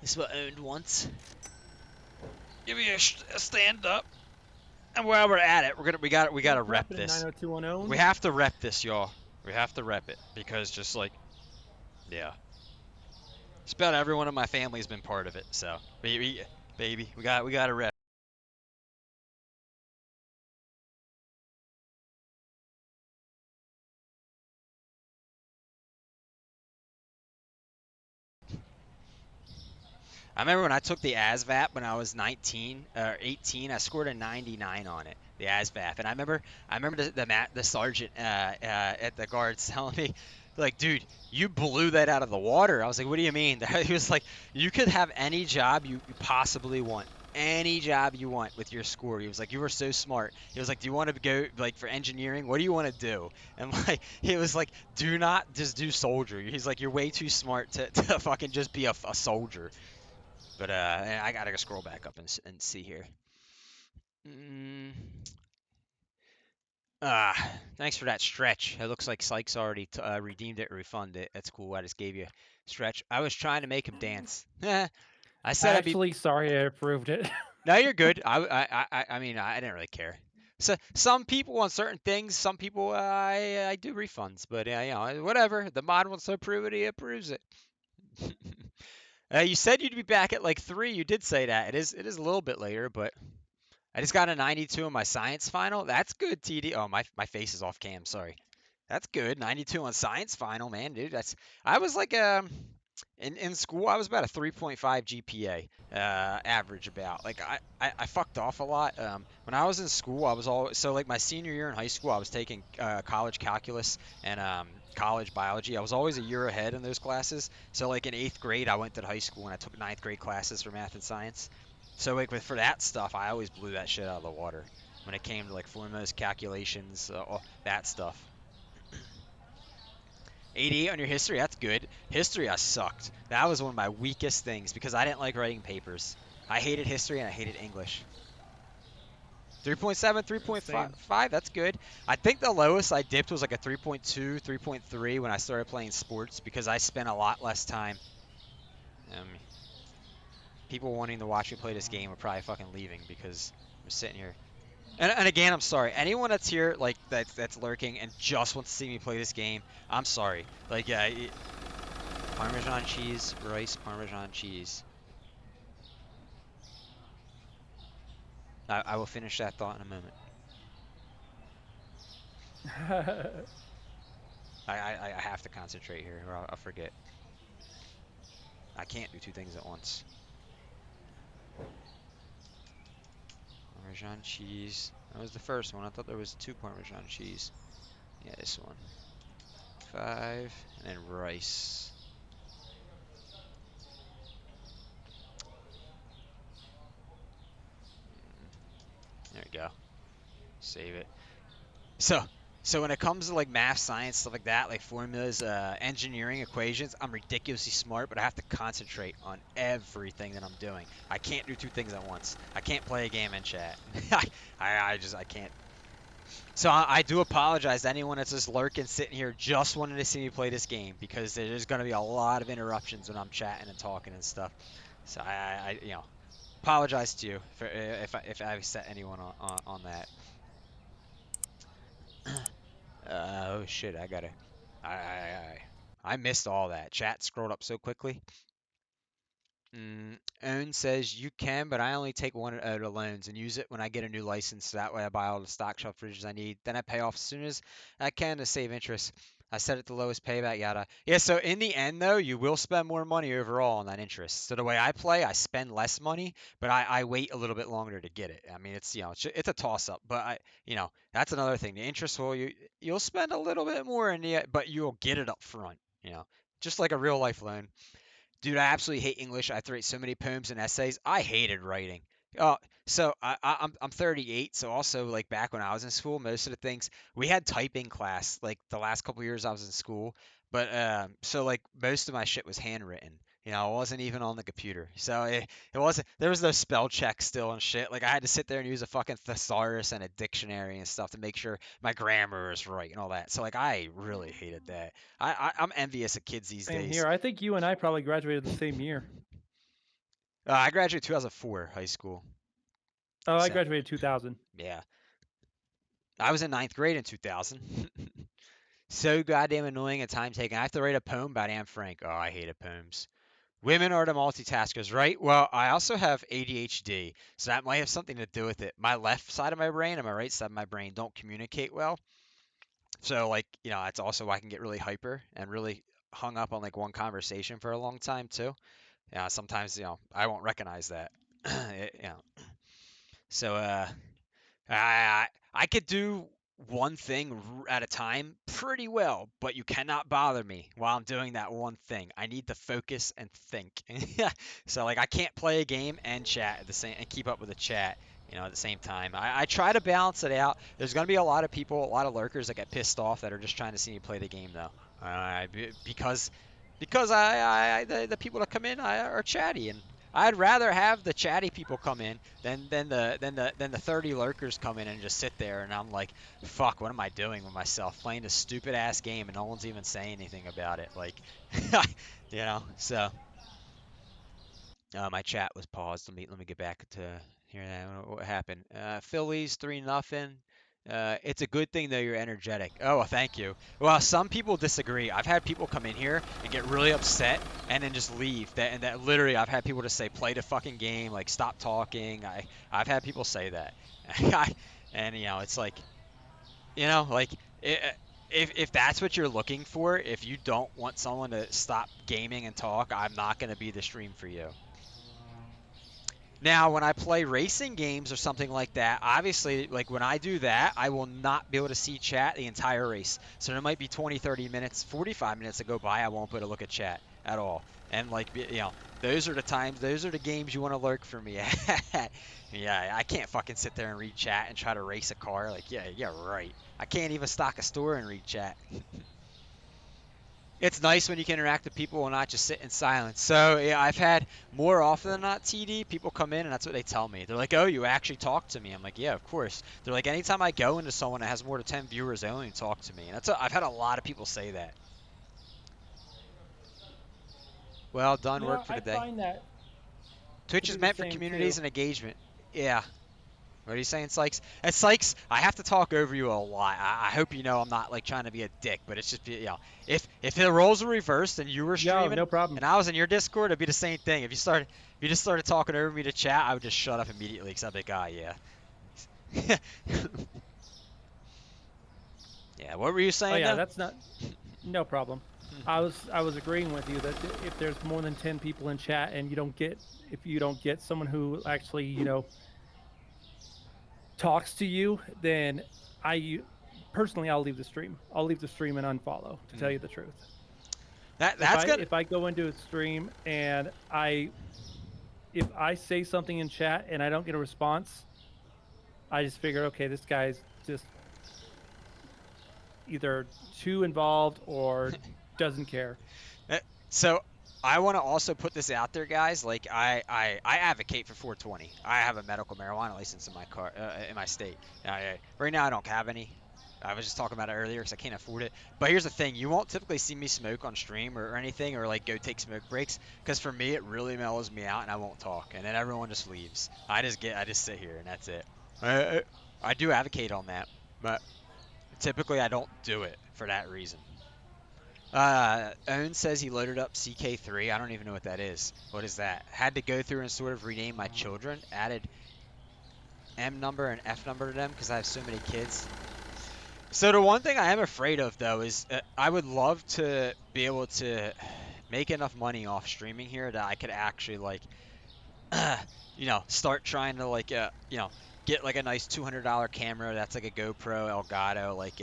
[SPEAKER 1] this is what Owens wants. Give me a stand up. And while we're at it, we gotta rep this.
[SPEAKER 6] 90210.
[SPEAKER 1] We have to rep this, y'all. We have to rep it because just like, yeah. Just about everyone in my family's been part of it, so baby, we gotta rep. I remember when I took the ASVAP when I was 19 or 18, I scored a 99 on it, the ASVAP, and I remember the sergeant at the guards telling me, like, dude, you blew that out of the water. I was like, what do you mean? He was like, you could have any job you possibly want. Any job you want with your score. He was like, you were so smart. He was like, do you want to go like for engineering? What do you want to do? And like, he was like, do not just do soldier. He's like, you're way too smart to fucking just be a soldier. But I gotta go scroll back up and see here. Mm. Thanks for that stretch. It looks like Sykes already redeemed it or refunded it. That's cool. I just gave you a stretch. I was trying to make him dance. I said I'd be.
[SPEAKER 6] Actually, sorry I approved it.
[SPEAKER 1] No, you're good. I mean, I didn't really care. So some people on certain things, some people I do refunds, but you know, whatever. The mod wants to approve it, he approves it. You said you'd be back at like 3. You did say that. It is a little bit later, but I just got a 92 in my science final. That's good, TD. Oh, my face is off cam. Sorry. That's good. 92 on science final, man, dude. I was like in school I was about a 3.5 GPA average about. Like I fucked off a lot. When I was in school, I was all so like my senior year in high school, I was taking college calculus and college biology. I was always a year ahead in those classes. So like in 8th grade, I went to high school and I took ninth grade classes for math and science. So like for that stuff, I always blew that shit out of the water when it came to like formulas, calculations, all that stuff. 88 on your history, that's good. History, I sucked. That was one of my weakest things because I didn't like writing papers. I hated history and I hated English. 3.7,
[SPEAKER 7] Same.
[SPEAKER 1] 3.5, that's good. I think the lowest I dipped was like a 3.2, 3.3 when I started playing sports because I spent a lot less time. Um, People wanting to watch me play this game are probably fucking leaving because I'm sitting here. And again, I'm sorry. Anyone that's here, like that's lurking and just wants to see me play this game, I'm sorry. Like, yeah, Parmesan cheese, rice, Parmesan cheese. I will finish that thought in a moment. I have to concentrate here, or I'll forget. I can't do two things at once. Parmesan cheese. That was the first one. I thought there was two Parmesan cheese. Yeah, this one. 5, and then rice. There we go. Save it. So, so when it comes to like math, science, stuff like that, like formulas, engineering, equations, I'm ridiculously smart, but I have to concentrate on everything that I'm doing. I can't do two things at once. I can't play a game and chat. I can't. So I do apologize to anyone that's just lurking, sitting here, just wanting to see me play this game because there's going to be a lot of interruptions when I'm chatting and talking and stuff. So apologize to you for if I set anyone on that. Oh shit, I missed all that. Chat scrolled up so quickly. Own says you can, but I only take one out of loans and use it when I get a new license. So that way I buy all the stock shelf fridges I need. Then I pay off as soon as I can to save interest. I set it the lowest payback, yada. Yeah, so in the end though, you will spend more money overall on that interest. So the way I play, I spend less money, but I wait a little bit longer to get it. I mean, it's a toss up, but that's another thing. The interest you'll spend a little bit more but you'll get it up front, just like a real life loan. Dude, I absolutely hate English. I have to write so many poems and essays. I hated writing. Oh, so I'm 38. So also like back when I was in school, most of the things we had typing class like the last couple years I was in school. But so like most of my shit was handwritten. It wasn't even on the computer. So it wasn't. There was no spell check still and shit. Like I had to sit there and use a fucking thesaurus and a dictionary and stuff to make sure my grammar is right and all that. So like I really hated that. I'm envious of kids these
[SPEAKER 6] Same
[SPEAKER 1] days.
[SPEAKER 6] here. I think you and I probably graduated the same year.
[SPEAKER 1] I graduated 2004 high school.
[SPEAKER 6] Oh, I graduated 2000.
[SPEAKER 1] Yeah. I was in ninth grade in 2000. So goddamn annoying and time taking. I have to write a poem about Anne Frank. Oh, I hated poems. Women are the multitaskers, right? Well, I also have ADHD, so that might have something to do with it. My left side of my brain and my right side of my brain don't communicate well. So, like, it's also why I can get really hyper and really hung up on like one conversation for a long time too. Yeah, sometimes, I won't recognize that. So, I could do one thing at a time pretty well, but you cannot bother me while I'm doing that one thing. I need to focus and think. So like I can't play a game and chat at the same and keep up with the chat, at the same time. I try to balance it out. There's gonna be a lot of people, a lot of lurkers that get pissed off that are just trying to see me play the game though. Because the people that come in are chatty and I'd rather have the chatty people come in than the 30 lurkers come in and just sit there and I'm like, fuck, what am I doing with myself playing this stupid ass game and no one's even saying anything about it, like, so my chat was paused. Let me get back to here. What happened? Phillies 3-0. It's a good thing though you're energetic. Oh, well, thank you. Well, some people disagree. I've had people come in here and get really upset and then just leave. That literally, I've had people just say, "Play the fucking game," like stop talking. I've had people say that, and it's like, like it, if that's what you're looking for, if you don't want someone to stop gaming and talk, I'm not going to be the stream for you. Now, when I play racing games or something like that, obviously, like when I do that, I will not be able to see chat the entire race. So there might be 20, 30 minutes, 45 minutes that go by, I won't be able to look at chat at all. And like, those are the times, those are the games you want to lurk for me at. Yeah, I can't fucking sit there and read chat and try to race a car. Like, yeah, right. I can't even stock a store and read chat. It's nice when you can interact with people and not just sit in silence. So yeah, I've had more often than not, TD, people come in and that's what they tell me. They're like, "Oh, you actually talk to me." I'm like, "Yeah, of course." They're like, "Anytime I go into someone that has more than 10 viewers, they only talk to me." And I've had a lot of people say that. Well done,
[SPEAKER 6] You
[SPEAKER 1] work
[SPEAKER 6] know,
[SPEAKER 1] for
[SPEAKER 6] I
[SPEAKER 1] the day.
[SPEAKER 6] find that to
[SPEAKER 1] Twitch
[SPEAKER 6] be
[SPEAKER 1] is
[SPEAKER 6] the
[SPEAKER 1] meant for
[SPEAKER 6] same
[SPEAKER 1] communities
[SPEAKER 6] too.
[SPEAKER 1] and engagement. Yeah. What are you saying, Sykes? And Sykes, I have to talk over you a lot. I hope you know I'm not like trying to be a dick, but it's just if the roles were reversed and you were
[SPEAKER 6] No,
[SPEAKER 1] streaming
[SPEAKER 6] no problem.
[SPEAKER 1] and I was in your Discord, it'd be the same thing. If you just started talking over me to chat, I would just shut up immediately because I'd be like, ah, yeah. Yeah. What were you
[SPEAKER 6] Oh
[SPEAKER 1] saying
[SPEAKER 6] yeah,
[SPEAKER 1] though?
[SPEAKER 6] that's not no problem. I was agreeing with you that if there's more than 10 people in chat and if you don't get someone who actually talks to you, then I personally I'll leave the stream. I'll leave the stream and unfollow, to tell you the truth.
[SPEAKER 1] That's good.
[SPEAKER 6] If I go into a stream and if I say something in chat and I don't get a response, I just figure, okay, this guy's just either too involved or doesn't care.
[SPEAKER 1] So I want to also put this out there, guys. Like I advocate for 420. I have a medical marijuana license in my car in my state. Right now I don't have any. I was just talking about it earlier because I can't afford it. But here's the thing: you won't typically see me smoke on stream or anything, or like go take smoke breaks. Because for me, it really mellows me out, and I won't talk, and then everyone just leaves. I just sit here, and that's it. I do advocate on that, but typically I don't do it for that reason. Owen says he loaded up CK3. I don't even know what that is. What is that? Had to go through and sort of rename my children. Added M number and F number to them because I have so many kids. So the one thing I am afraid of though is I would love to be able to make enough money off streaming here that I could actually like start trying to like, get like a nice $200 camera that's like a GoPro Elgato, like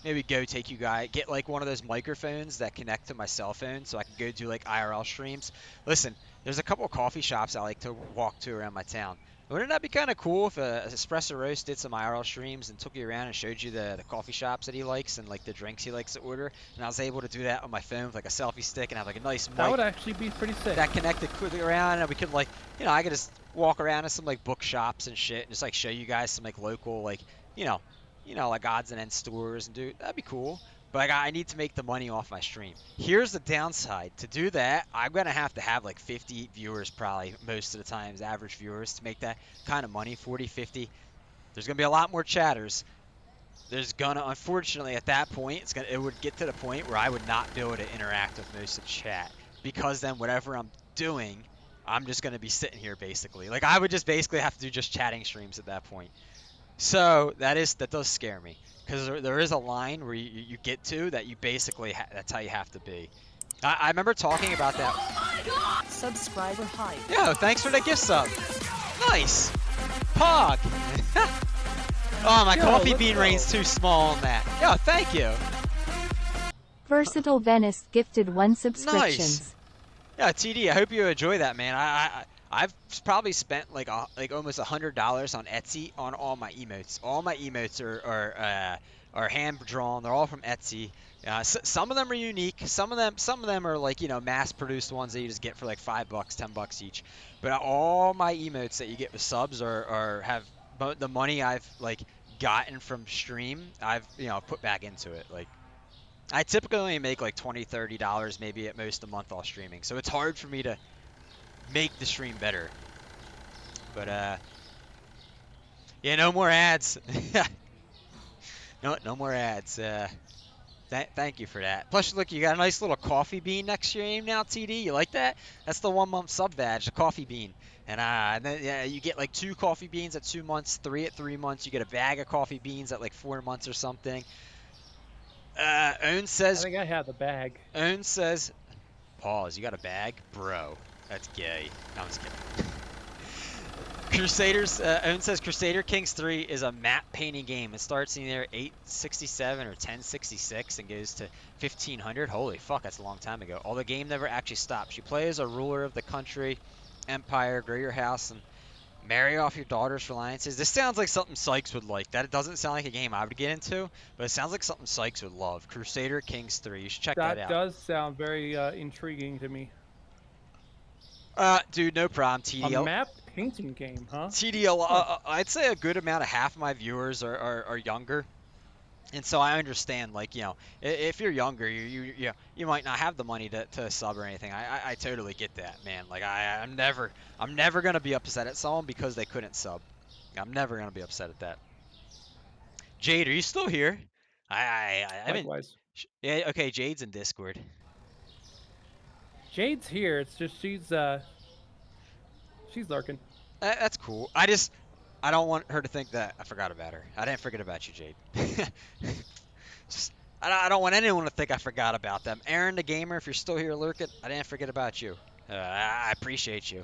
[SPEAKER 1] maybe go take you guys, get like one of those microphones that connect to my cell phone so I can go do like IRL streams. Listen, there's a couple of coffee shops I like to walk to around my town. Wouldn't that be kind of cool if Espresso Roast did some IRL streams and took you around and showed you the coffee shops that he likes and like the drinks he likes to order? And I was able to do that on my phone with like a selfie stick and have like a nice
[SPEAKER 6] That would
[SPEAKER 1] mic
[SPEAKER 6] actually be pretty sick.
[SPEAKER 1] that connected quickly around, and we could like, I could just walk around to some like bookshops and shit, and just like show you guys some like local like, you know, like odds and ends stores and do that'd be cool. But like, I need to make the money off my stream. Here's the downside. To do that, I'm gonna have to have like 50 viewers probably most of the times, average viewers to make that kind of money, 40, 50. There's gonna be a lot more chatters. There's gonna, unfortunately, at that point, it would get to the point where I would not be able to interact with most of chat because then whatever I'm doing, I'm just gonna be sitting here basically. Like I would just basically have to do just chatting streams at that point. So that does scare me because there is a line where you get to that you basically that's how you have to be. I remember talking about that.
[SPEAKER 20] Subscriber hype.
[SPEAKER 1] Yeah, thanks for the gift sub. Nice. Pog. Oh, my coffee bean rain's too small on that. Yo, thank you.
[SPEAKER 8] Versatile Venice gifted 1 subscription.
[SPEAKER 1] Nice. Yeah, TD, I hope you enjoy that, man. I've probably spent like almost $100 on Etsy on all my emotes. All my emotes are hand drawn. They're all from Etsy. Some of them are unique. Some of them are like mass produced ones that you just get for like $5, $10 each. But all my emotes that you get with subs have the money I've like gotten from stream. I've put back into it. Like I typically only make like $20, $30 maybe at most a month off streaming. So it's hard for me to make the stream better. But yeah, no more ads. No more ads. Thank you for that. Plus, look, you got a nice little coffee bean next to your name now, TD. You like that? That's the 1 month sub badge, the coffee bean. And then you get like 2 coffee beans at 2 months, 3 at 3 months. You get a bag of coffee beans at like 4 months or something. Own
[SPEAKER 6] I
[SPEAKER 1] says,
[SPEAKER 6] think I have the bag.
[SPEAKER 1] pause. You got a bag, bro? That's gay. No, I'm just kidding. Crusaders. Owen says Crusader Kings 3 is a map painting game. It starts in either 867 or 1066 and goes to 1500. Holy fuck, that's a long time ago. Although the game never actually stops. You play as a ruler of the country, empire, grow your house, and marry off your daughters for alliances. This sounds like something Sykes would like. That doesn't sound like a game I would get into, but it sounds like something Sykes would love. Crusader Kings 3. You should check that
[SPEAKER 6] That
[SPEAKER 1] out.
[SPEAKER 6] does sound very intriguing to me.
[SPEAKER 1] Dude, no problem.
[SPEAKER 6] A
[SPEAKER 1] TDL.
[SPEAKER 6] map painting game, huh?
[SPEAKER 1] TDL.
[SPEAKER 6] Huh.
[SPEAKER 1] I'd say a good amount of half of my viewers are younger. And so I understand, like, if you're younger, you might not have the money to sub or anything. I totally get that, man. Like, I'm never gonna be upset at someone because they couldn't sub. I'm never gonna be upset at that. Jade, are you still here? I mean,
[SPEAKER 6] Likewise.
[SPEAKER 1] yeah, okay. Jade's in Discord.
[SPEAKER 6] Jade's here. It's just she's lurking.
[SPEAKER 1] That's cool. I don't want her to think that I forgot about her. I didn't forget about you, Jade. Just, I don't want anyone to think I forgot about them. Aaron the gamer, if you're still here lurking, I didn't forget about you. I appreciate you.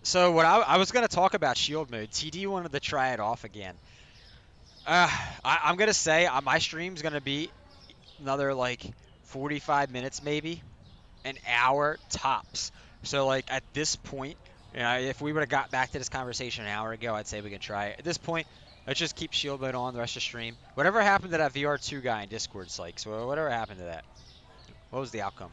[SPEAKER 1] So what I was gonna talk about shield mode. TD wanted to try it off again. I'm gonna say my stream's gonna be another like 45 minutes, maybe an hour tops. So like at this point, if we would have got back to this conversation an hour ago, I'd say we can try it. At this point, let's just keep shield mode on the rest of the stream. Whatever happened to that VR2 guy in Discord, Sykes? So whatever happened to that? What was the outcome?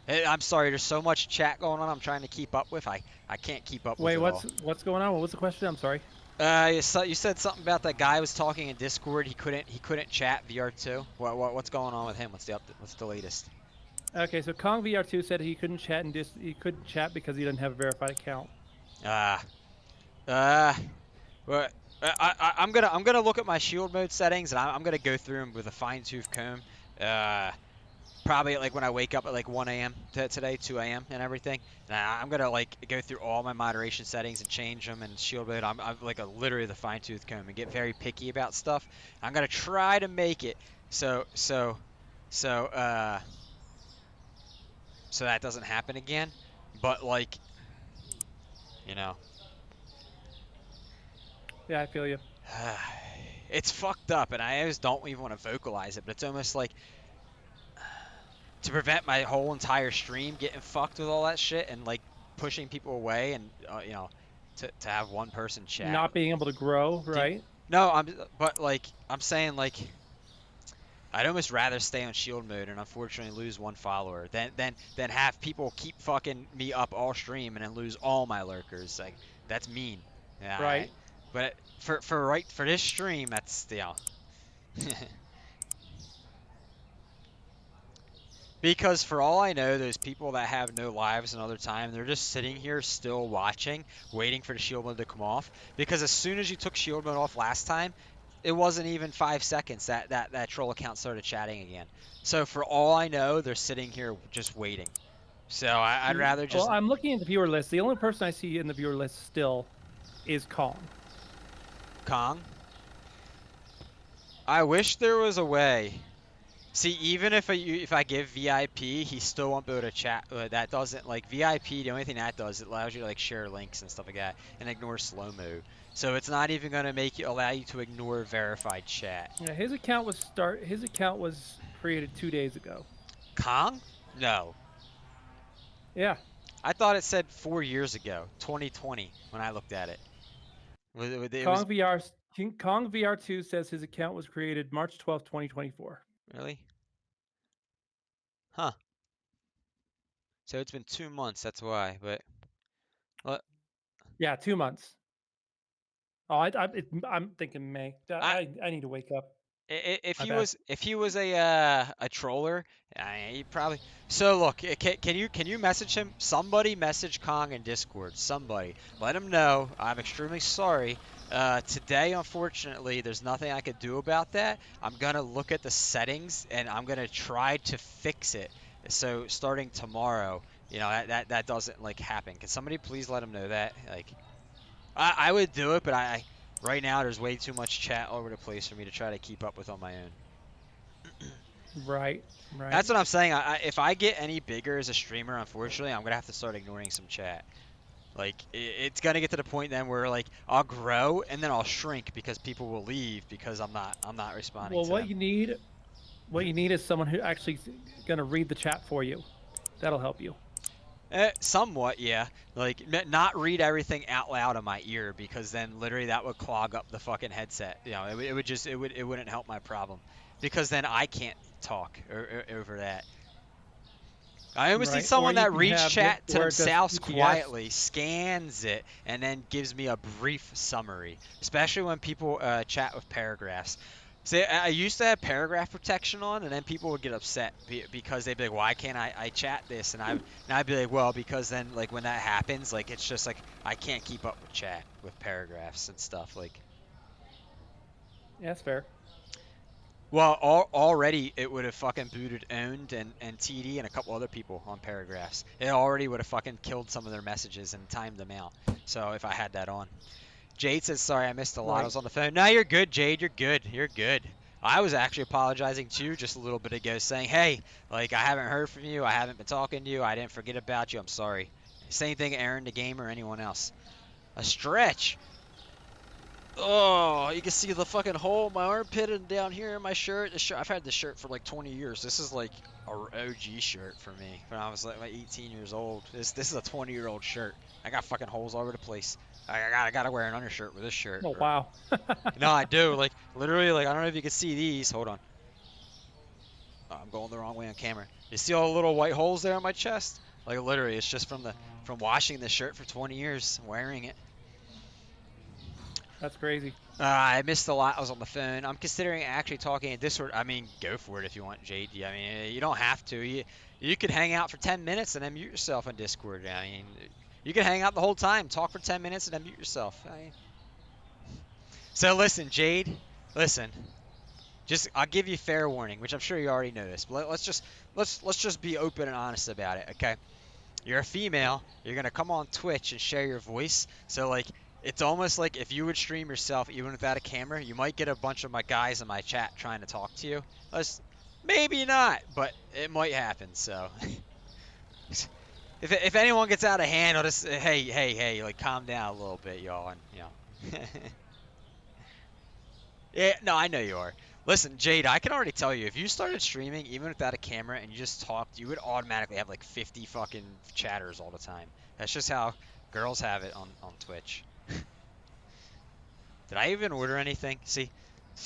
[SPEAKER 1] I'm sorry, there's so much chat going on. I'm trying to keep up with. I can't keep up with
[SPEAKER 6] Wait,
[SPEAKER 1] it all.
[SPEAKER 6] what's going on? What was the question? I'm sorry.
[SPEAKER 1] You said something about that guy was talking in Discord. He couldn't chat VR2. What's going on with him? What's the latest?
[SPEAKER 6] Okay, so Kong VR2 said he couldn't chat he couldn't chat because he doesn't have a verified account.
[SPEAKER 1] Well, I'm gonna look at my shield mode settings and I'm gonna go through them with a fine tooth comb. Probably like when I wake up at like 1 a.m. today, 2 a.m. and everything. And I'm gonna like go through all my moderation settings and change them and shield mode. I'm like literally the fine tooth comb and get very picky about stuff. I'm gonna try to make it so that doesn't happen again. But like, you know.
[SPEAKER 6] Yeah, I feel you.
[SPEAKER 1] It's fucked up, and I always don't even want to vocalize it, but it's almost like to prevent my whole entire stream getting fucked with all that shit and like pushing people away and to have one person chat.
[SPEAKER 6] Not being able to grow, right?
[SPEAKER 1] No, I'm saying like I'd almost rather stay on shield mode and unfortunately lose one follower than have people keep fucking me up all stream and then lose all my lurkers. Like that's mean. Yeah,
[SPEAKER 6] right.
[SPEAKER 1] But for this stream, that's Because for all I know, those people that have no lives another time, they're just sitting here still watching, waiting for the shield mode to come off. Because as soon as you took shield mode off last time, it wasn't even 5 seconds that troll account started chatting again. So for all I know, they're sitting here just waiting. So I'd rather just...
[SPEAKER 6] Well, I'm looking at the viewer list. The only person I see in the viewer list still is Kong.
[SPEAKER 1] Kong? I wish there was a way. See, even if I give VIP, he still won't be able to chat. That doesn't, like, VIP, the only thing that does, it allows you to, like, share links and stuff like that and ignore slow-mo. So it's not even going to allow you to ignore verified chat.
[SPEAKER 6] Yeah, his account was created 2 days ago.
[SPEAKER 1] Kong? No.
[SPEAKER 6] Yeah.
[SPEAKER 1] I thought it said 4 years ago, 2020, when I looked at it.
[SPEAKER 6] Kong VR2 says his account was created March 12th, 2024.
[SPEAKER 1] Really? Huh. So it's been 2 months, that's why, but... What?
[SPEAKER 6] Yeah, 2 months. Oh, I'm thinking May. I need to wake up.
[SPEAKER 1] If he was a troller, he probably. So look, can you message him? Somebody message Kong in Discord. Somebody let him know I'm extremely sorry. Today, unfortunately, there's nothing I could do about that. I'm gonna look at the settings and I'm gonna try to fix it. So starting tomorrow, that doesn't like happen. Can somebody please let him know that? Like, I would do it, but Right now, there's way too much chat all over the place for me to try to keep up with on my own.
[SPEAKER 6] Right. Right.
[SPEAKER 1] That's what I'm saying. If I get any bigger as a streamer, unfortunately, I'm gonna have to start ignoring some chat. Like it's gonna get to the point then where like I'll grow and then I'll shrink because people will leave because I'm not responding
[SPEAKER 6] Well,
[SPEAKER 1] to them.
[SPEAKER 6] what you need is someone who actually gonna read the chat for you. That'll help you.
[SPEAKER 1] Somewhat, yeah. Like not read everything out loud in my ear because then literally that would clog up the fucking headset. You know, it would just it wouldn't help my problem because then I can't talk over that. I almost need
[SPEAKER 6] Right. Or
[SPEAKER 1] someone
[SPEAKER 6] you
[SPEAKER 1] that
[SPEAKER 6] can
[SPEAKER 1] reads
[SPEAKER 6] have it
[SPEAKER 1] chat to
[SPEAKER 6] where it does
[SPEAKER 1] themselves
[SPEAKER 6] PTS.
[SPEAKER 1] quietly, scans it, and then gives me a brief summary. Especially when people chat with paragraphs. See, I used to have paragraph protection on, and then people would get upset because they'd be like, "Why can't I chat this?" And I'd be like, "Well, because then like when that happens, like it's just like I can't keep up with chat with paragraphs and stuff like."
[SPEAKER 6] Yeah, that's fair.
[SPEAKER 1] Well, already it would have fucking booted owned and TD and a couple other people on paragraphs. It already would have fucking killed some of their messages and timed them out. So if I had that on. Jade says, sorry, I missed a lot. I
[SPEAKER 6] Right.
[SPEAKER 1] was on the phone. No, you're good, Jade. You're good. You're good. I was actually apologizing too just a little bit ago, saying, hey, like, I haven't heard from you. I haven't been talking to you. I didn't forget about you. I'm sorry. Same thing, Aaron, the gamer, or anyone else. A stretch. Oh, you can see the fucking hole in my armpit and down here in my shirt. I've had this shirt for like 20 years. This is like a OG shirt for me when I was like 18 years old. This is a 20-year-old shirt. I got fucking holes all over the place. I gotta wear an undershirt with this shirt.
[SPEAKER 6] Oh wow.
[SPEAKER 1] No, I do. Like literally, like I don't know if you can see these. Hold on. Oh, I'm going the wrong way on camera. You see all the little white holes there on my chest? Like literally, it's just from washing this shirt for 20 years, wearing it.
[SPEAKER 6] That's crazy.
[SPEAKER 1] I missed a lot. I was on the phone. I'm considering actually talking in Discord. I mean, go for it if you want, JD. I mean, you don't have to. You could hang out for 10 minutes and then mute yourself in Discord. I mean, you can hang out the whole time, talk for 10 minutes, and then mute yourself. So listen, Jade. Listen. Just I'll give you fair warning, which I'm sure you already noticed. But let's just be open and honest about it, okay? You're a female, you're gonna come on Twitch and share your voice. So like it's almost like if you would stream yourself even without a camera, you might get a bunch of my guys in my chat trying to talk to you. Maybe not, but it might happen. So if anyone gets out of hand, I'll just hey, like calm down a little bit, y'all, and you know. Yeah, no, I know you are. Listen, Jade, I can already tell you, if you started streaming even without a camera and you just talked, you would automatically have like 50 fucking chatters all the time. That's just how girls have it on Twitch. Did I even order anything? See,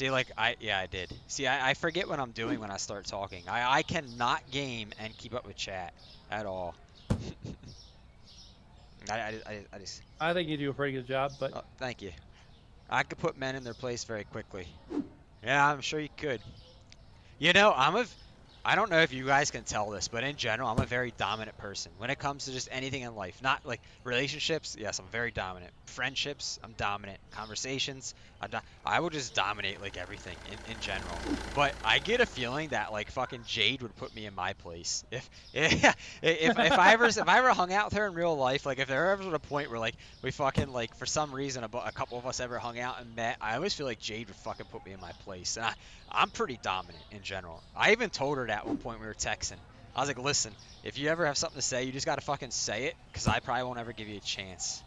[SPEAKER 1] like yeah, I did. See, I forget what I'm doing when I start talking. I cannot game and keep up with chat at all. I just.
[SPEAKER 6] I think you do a pretty good job, but
[SPEAKER 1] Oh, thank you. I could put men in their place very quickly. Yeah, I'm sure you could. You know, I don't know if you guys can tell this, but in general, I'm a very dominant person. When it comes to just anything in life, not like relationships, yes, I'm very dominant. Friendships, I'm dominant. Conversations, I will just dominate like everything in general. But I get a feeling that like fucking Jade would put me in my place. If I ever hung out with her in real life, like if there ever was a point where like we fucking like for some reason a couple of us ever hung out and met, I always feel like Jade would fucking put me in my place. And I'm pretty dominant in general. I even told her that at one point we were texting. I was like, listen, if you ever have something to say, you just gotta fucking say it, because I probably won't ever give you a chance.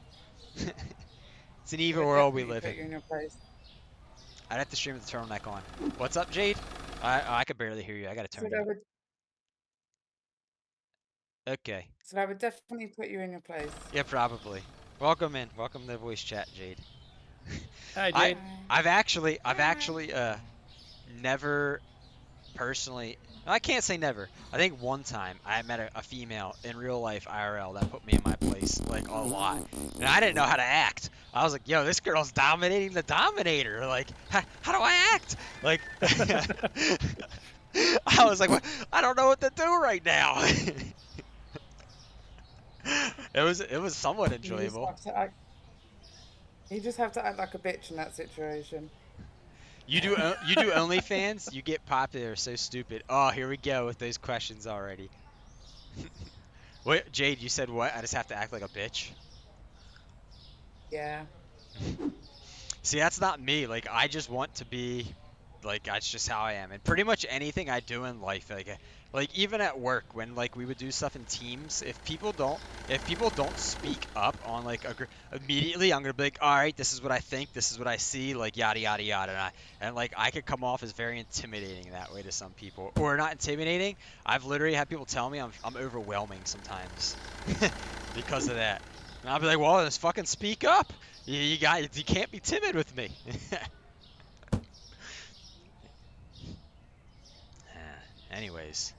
[SPEAKER 1] It's an evil world we live in. I'd have to stream with the turtleneck on. What's up, Jade? I could barely hear you. I gotta turn it up. Okay.
[SPEAKER 9] So I would definitely put you in your place.
[SPEAKER 1] Yeah, probably. Welcome in. Welcome to the voice chat, Jade.
[SPEAKER 6] Hi, Jade.
[SPEAKER 1] I've actually never personally, I can't say never. I think one time I met a female in real life IRL that put me in my place like a lot, and I didn't know how to act. I was like, "Yo, this girl's dominating the dominator. Like, how do I act?" Like, I was like, "I don't know what to do right now." It was somewhat enjoyable.
[SPEAKER 9] You just have to act like a bitch in that situation.
[SPEAKER 1] You do OnlyFans? You get popular, so stupid. Oh, here we go with those questions already. Wait, Jade, you said what? I just have to act like a bitch?
[SPEAKER 9] Yeah.
[SPEAKER 1] See, that's not me. Like, I just want to be, like, that's just how I am. And pretty much anything I do in life, like even at work, when like we would do stuff in teams, if people don't speak up on like immediately, I'm gonna be like, all right, this is what I think, this is what I see, like yada yada yada, and like I could come off as very intimidating that way to some people, or not intimidating. I've literally had people tell me I'm overwhelming sometimes because of that. And I'll be like, well, just fucking speak up. You can't be timid with me. Anyways.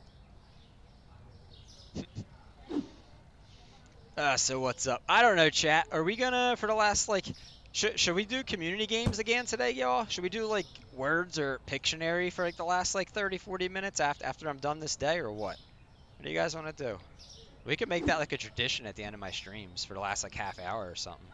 [SPEAKER 1] So what's up? I don't know, chat. Are we gonna, for the last, like, should we do community games again today, y'all? Should we do, like, words or Pictionary for, like, the last, like, 30, 40 minutes after I'm done this day, or what? What do you guys want to do? We could make that, like, a tradition at the end of my streams for the last, like, half hour or something.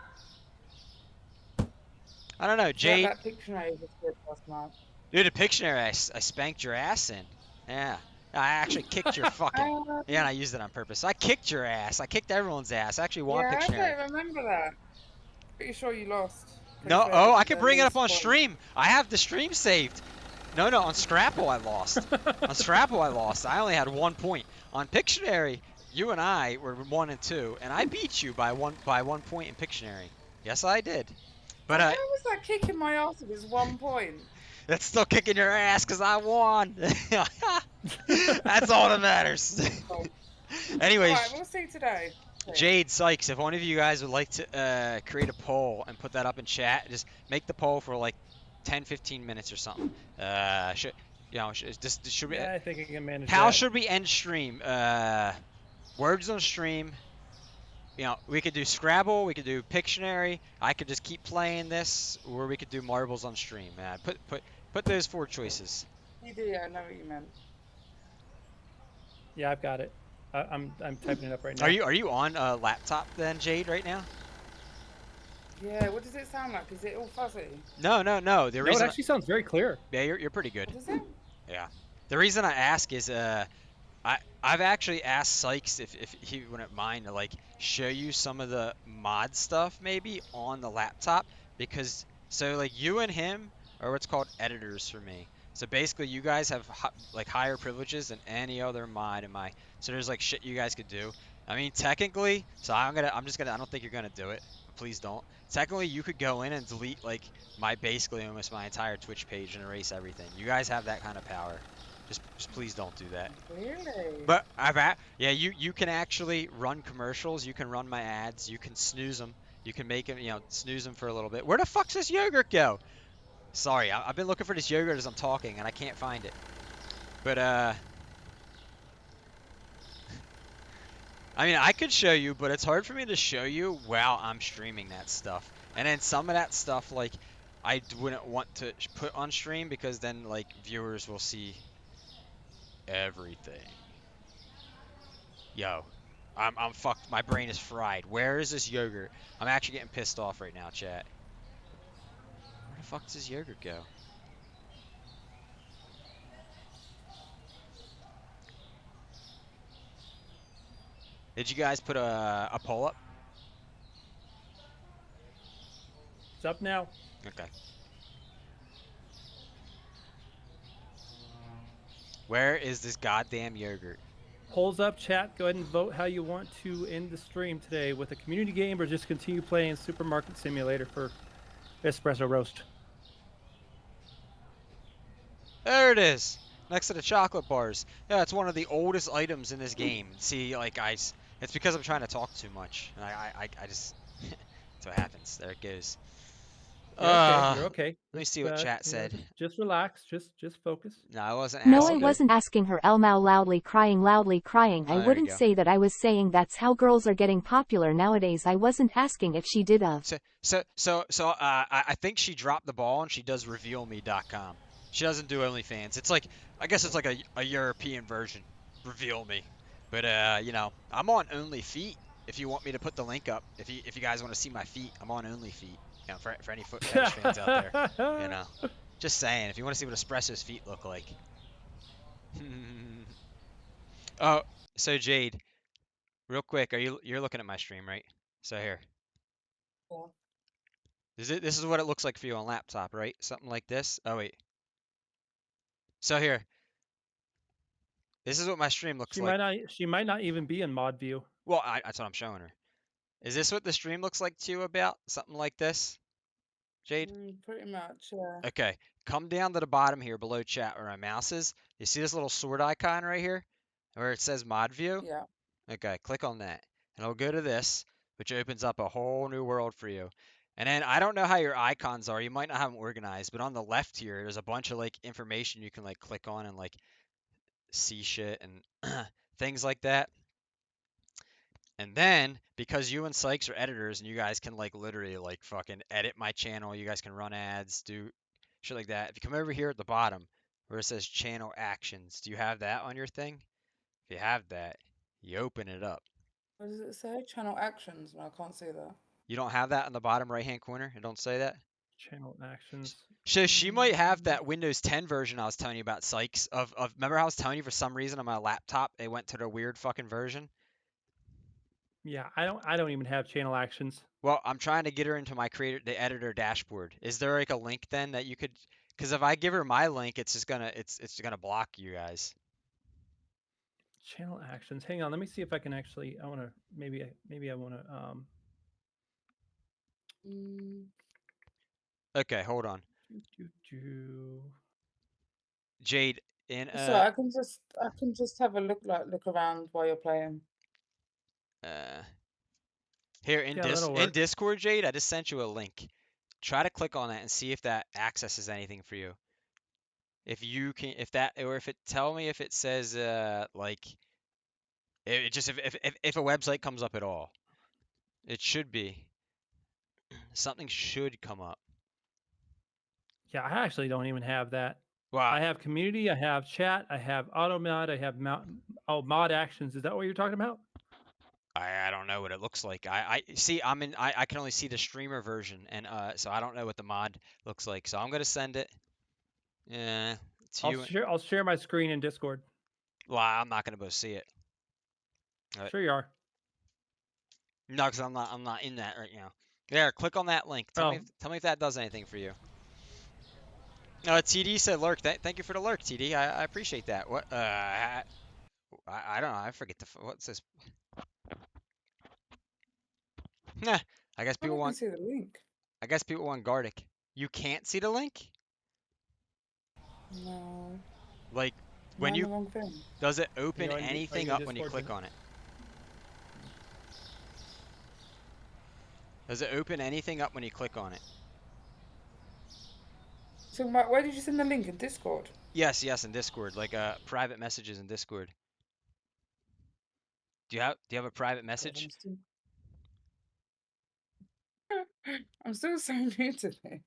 [SPEAKER 1] I don't know,
[SPEAKER 9] Yeah,
[SPEAKER 1] Jade.
[SPEAKER 9] that Pictionary was good last night.
[SPEAKER 1] Dude, a Pictionary I spanked your ass in. Yeah. I actually kicked your fucking... Yeah, and I used it on purpose. I kicked your ass. I kicked everyone's ass. I actually won
[SPEAKER 9] Yeah, I
[SPEAKER 1] Pictionary.
[SPEAKER 9] don't remember that. Pretty sure you lost. Pretty
[SPEAKER 1] No,
[SPEAKER 9] sure
[SPEAKER 1] oh, I
[SPEAKER 9] it's
[SPEAKER 1] could
[SPEAKER 9] the
[SPEAKER 1] bring it up
[SPEAKER 9] least
[SPEAKER 1] on
[SPEAKER 9] point.
[SPEAKER 1] stream. I have the stream saved. No, on Scrapple I lost. On Scrapple I lost. I only had 1 point. On Pictionary, you and I were 1 and 2, and I beat you by 1 point in Pictionary. Yes, I did.
[SPEAKER 9] So
[SPEAKER 1] But
[SPEAKER 9] how was that kicking my ass if it's 1 point?
[SPEAKER 1] that's still kicking your ass because I won. That's all that matters.
[SPEAKER 9] Alright,
[SPEAKER 1] Anyways,
[SPEAKER 9] we'll see today.
[SPEAKER 1] Jade Sykes, if one of you guys would like to create a poll and put that up in chat, just make the poll for like 10, 15 minutes or something. Should we?
[SPEAKER 6] Yeah, I think I can manage
[SPEAKER 1] How
[SPEAKER 6] that.
[SPEAKER 1] should we end stream? Words on stream. We could do Scrabble, we could do Pictionary. I could just keep playing this, or we could do marbles on stream. Put those 4 choices.
[SPEAKER 9] You do, yeah, I know what you meant.
[SPEAKER 6] Yeah, I've got it. I'm typing it up right now.
[SPEAKER 1] Are you on a laptop then, Jade, right now?
[SPEAKER 9] Yeah, what does it sound like? Is it all fuzzy?
[SPEAKER 1] No.
[SPEAKER 6] No, it actually sounds very clear.
[SPEAKER 1] Yeah, you're pretty good.
[SPEAKER 9] What is it?
[SPEAKER 1] Yeah. The reason I ask is I've actually asked Sykes if he wouldn't mind to like show you some of the mod stuff maybe on the laptop, because so like you and him are what's called editors for me. So basically you guys have like higher privileges than any other mod in my, so there's like shit you guys could do. I mean technically, so I don't think you're gonna do it. Please don't. Technically you could go in and delete like basically almost my entire Twitch page and erase everything. You guys have that kind of power. Just please don't do that.
[SPEAKER 9] Really?
[SPEAKER 1] But you can actually run commercials. You can run my ads. You can snooze them. You can make them, snooze them for a little bit. Where the fuck's this yogurt go? Sorry, I've been looking for this yogurt as I'm talking and I can't find it. But I mean, I could show you, but it's hard for me to show you while I'm streaming that stuff. And then some of that stuff, like, I wouldn't want to put on stream because then, like, viewers will see everything. Yo, I'm fucked. My brain is fried. Where is this yogurt? I'm actually getting pissed off right now, chat. Where the fuck does this yogurt go? Did you guys put a poll up?
[SPEAKER 6] It's up now.
[SPEAKER 1] Okay. Where is this goddamn yogurt?
[SPEAKER 6] Polls up, chat. Go ahead and vote how you want to end the stream today, with a community game or just continue playing Supermarket Simulator for Espresso Roast.
[SPEAKER 1] There it is, next to the chocolate bars. Yeah, it's one of the oldest items in this game. See, like it's because I'm trying to talk too much, and I just that's what happens. There it goes.
[SPEAKER 6] You're okay. You're okay.
[SPEAKER 1] Let me see what chat said.
[SPEAKER 6] Just relax. Just focus.
[SPEAKER 1] No, I wasn't
[SPEAKER 8] No,
[SPEAKER 1] asking.
[SPEAKER 8] I wasn't asking her. Elmow loudly crying.
[SPEAKER 1] Oh,
[SPEAKER 8] I
[SPEAKER 1] there you
[SPEAKER 8] wouldn't
[SPEAKER 1] go.
[SPEAKER 8] say that. I was saying that's how girls are getting popular nowadays. I wasn't asking if she did a.
[SPEAKER 1] I think she dropped the ball and she does revealme.com. She doesn't do OnlyFans. It's like, I guess it's like a European version, Reveal Me. But I'm on OnlyFeet. If you want me to put the link up, if you guys want to see my feet, I'm on OnlyFeet. For any foot fetish fans out there, just saying. If you want to see what Espresso's feet look like. Oh, so Jade, real quick, you're looking at my stream, right? So here.
[SPEAKER 9] Yeah.
[SPEAKER 1] This is what it looks like for you on laptop, right? Something like this. Oh wait. So here, this is what my stream looks like.
[SPEAKER 6] She might not even be in mod view.
[SPEAKER 1] Well, that's what I'm showing her. Is this what the stream looks like to you about? Something like this, Jade?
[SPEAKER 9] Pretty much, yeah.
[SPEAKER 1] Okay, come down to the bottom here below chat where my mouse is. You see this little sword icon right here where it says mod view?
[SPEAKER 9] Yeah.
[SPEAKER 1] Okay, click on that. And it'll go to this, which opens up a whole new world for you. And then I don't know how your icons are. You might not have them organized, but on the left here, there's a bunch of like information you can like click on and like see shit and things like that. And then because you and Sykes are editors and you guys can like literally like fucking edit my channel, you guys can run ads, do shit like that. If you come over here at the bottom where it says channel actions, do you have that on your thing? If you have that, you open it up.
[SPEAKER 9] What does it say? Channel actions? No, I can't see that.
[SPEAKER 1] You don't have that in the bottom right hand corner? It don't say that?
[SPEAKER 6] Channel actions.
[SPEAKER 1] So she might have that Windows 10 version I was telling you about, Sykes. Of remember how I was telling you for some reason on my laptop it went to the weird fucking version?
[SPEAKER 6] Yeah, I don't even have channel actions.
[SPEAKER 1] Well, I'm trying to get her into my the editor dashboard. Is there like a link then that you could? Because if I give her my link, it's just gonna gonna block you guys.
[SPEAKER 6] Channel actions. Hang on, let me see if I can actually. I want to maybe I want to.
[SPEAKER 1] Okay, hold on. Jade in
[SPEAKER 9] So I can just have a look around while you're playing.
[SPEAKER 1] Here in Discord, Jade, I just sent you a link. Try to click on that and see if that accesses anything for you. If you can, tell me if it says like it just if a website comes up at all. It should be. Something should come up.
[SPEAKER 6] Yeah, I actually don't even have that.
[SPEAKER 1] Wow.
[SPEAKER 6] I have community, I have chat, I have auto mod, I have mod actions. Is that what you're talking about?
[SPEAKER 1] I don't know what it looks like. I see I can only see the streamer version and so I don't know what the mod looks like. So I'm gonna send it. Yeah.
[SPEAKER 6] I'll share my screen in Discord.
[SPEAKER 1] Well, I'm not gonna be able to see it.
[SPEAKER 6] Sure you are.
[SPEAKER 1] No, because I'm not in that right now. There, click on that link. Tell me if that does anything for you. TD said lurk. Thank you for the lurk, TD. I appreciate that. What? I don't know. I forget what's this. Nah. I guess people want.
[SPEAKER 9] See the link.
[SPEAKER 1] I guess people want Gardic. You can't see the link.
[SPEAKER 9] No.
[SPEAKER 1] Like when you does it open anything up when you click on it? Does it open anything up when you click on it?
[SPEAKER 9] So where did you send the link? In Discord?
[SPEAKER 1] Yes, in Discord, like private messages in Discord. Do you have a private message?
[SPEAKER 9] I'm still so new to this.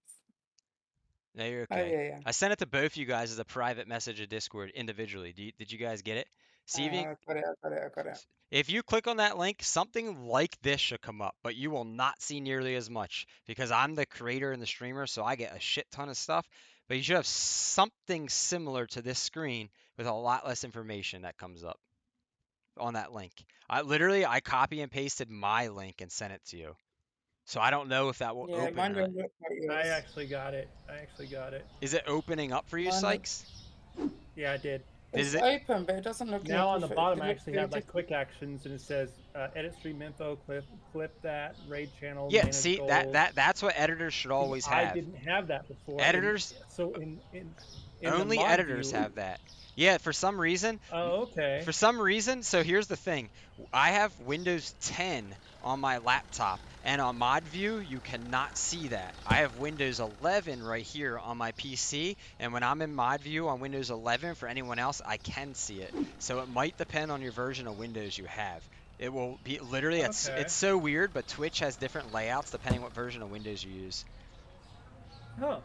[SPEAKER 1] No, you're okay. Yeah. I sent it to both you guys as a private message of Discord individually. Did you guys get it? See if
[SPEAKER 9] I got it.
[SPEAKER 1] If you click on that link, something like this should come up, but you will not see nearly as much because I'm the creator and the streamer, so I get a shit ton of stuff. But you should have something similar to this screen with a lot less information that comes up on that link. I copy and pasted my link and sent it to you. So I don't know if that will open.
[SPEAKER 9] Mine don't look like yours.
[SPEAKER 6] I actually got it.
[SPEAKER 1] Is it opening up for you, Sykes?
[SPEAKER 6] Yeah, I did.
[SPEAKER 9] It's open, but it doesn't look.
[SPEAKER 6] Now on the bottom, I actually have like quick actions, and it says edit stream info, clip that, raid channel.
[SPEAKER 1] Yeah, see goals. That's what editors should always have.
[SPEAKER 6] I didn't have that before.
[SPEAKER 1] Editors.
[SPEAKER 6] So in
[SPEAKER 1] only editors have that. Yeah, for some reason.
[SPEAKER 6] Oh, okay.
[SPEAKER 1] For some reason, so here's the thing. I have Windows 10 on my laptop, and on mod view, you cannot see that. I have Windows 11 right here on my PC, and when I'm in mod view on Windows 11, for anyone else, I can see it. So it might depend on your version of Windows you have. It will be literally, it's so weird, but Twitch has different layouts depending what version of Windows you use.
[SPEAKER 6] Huh.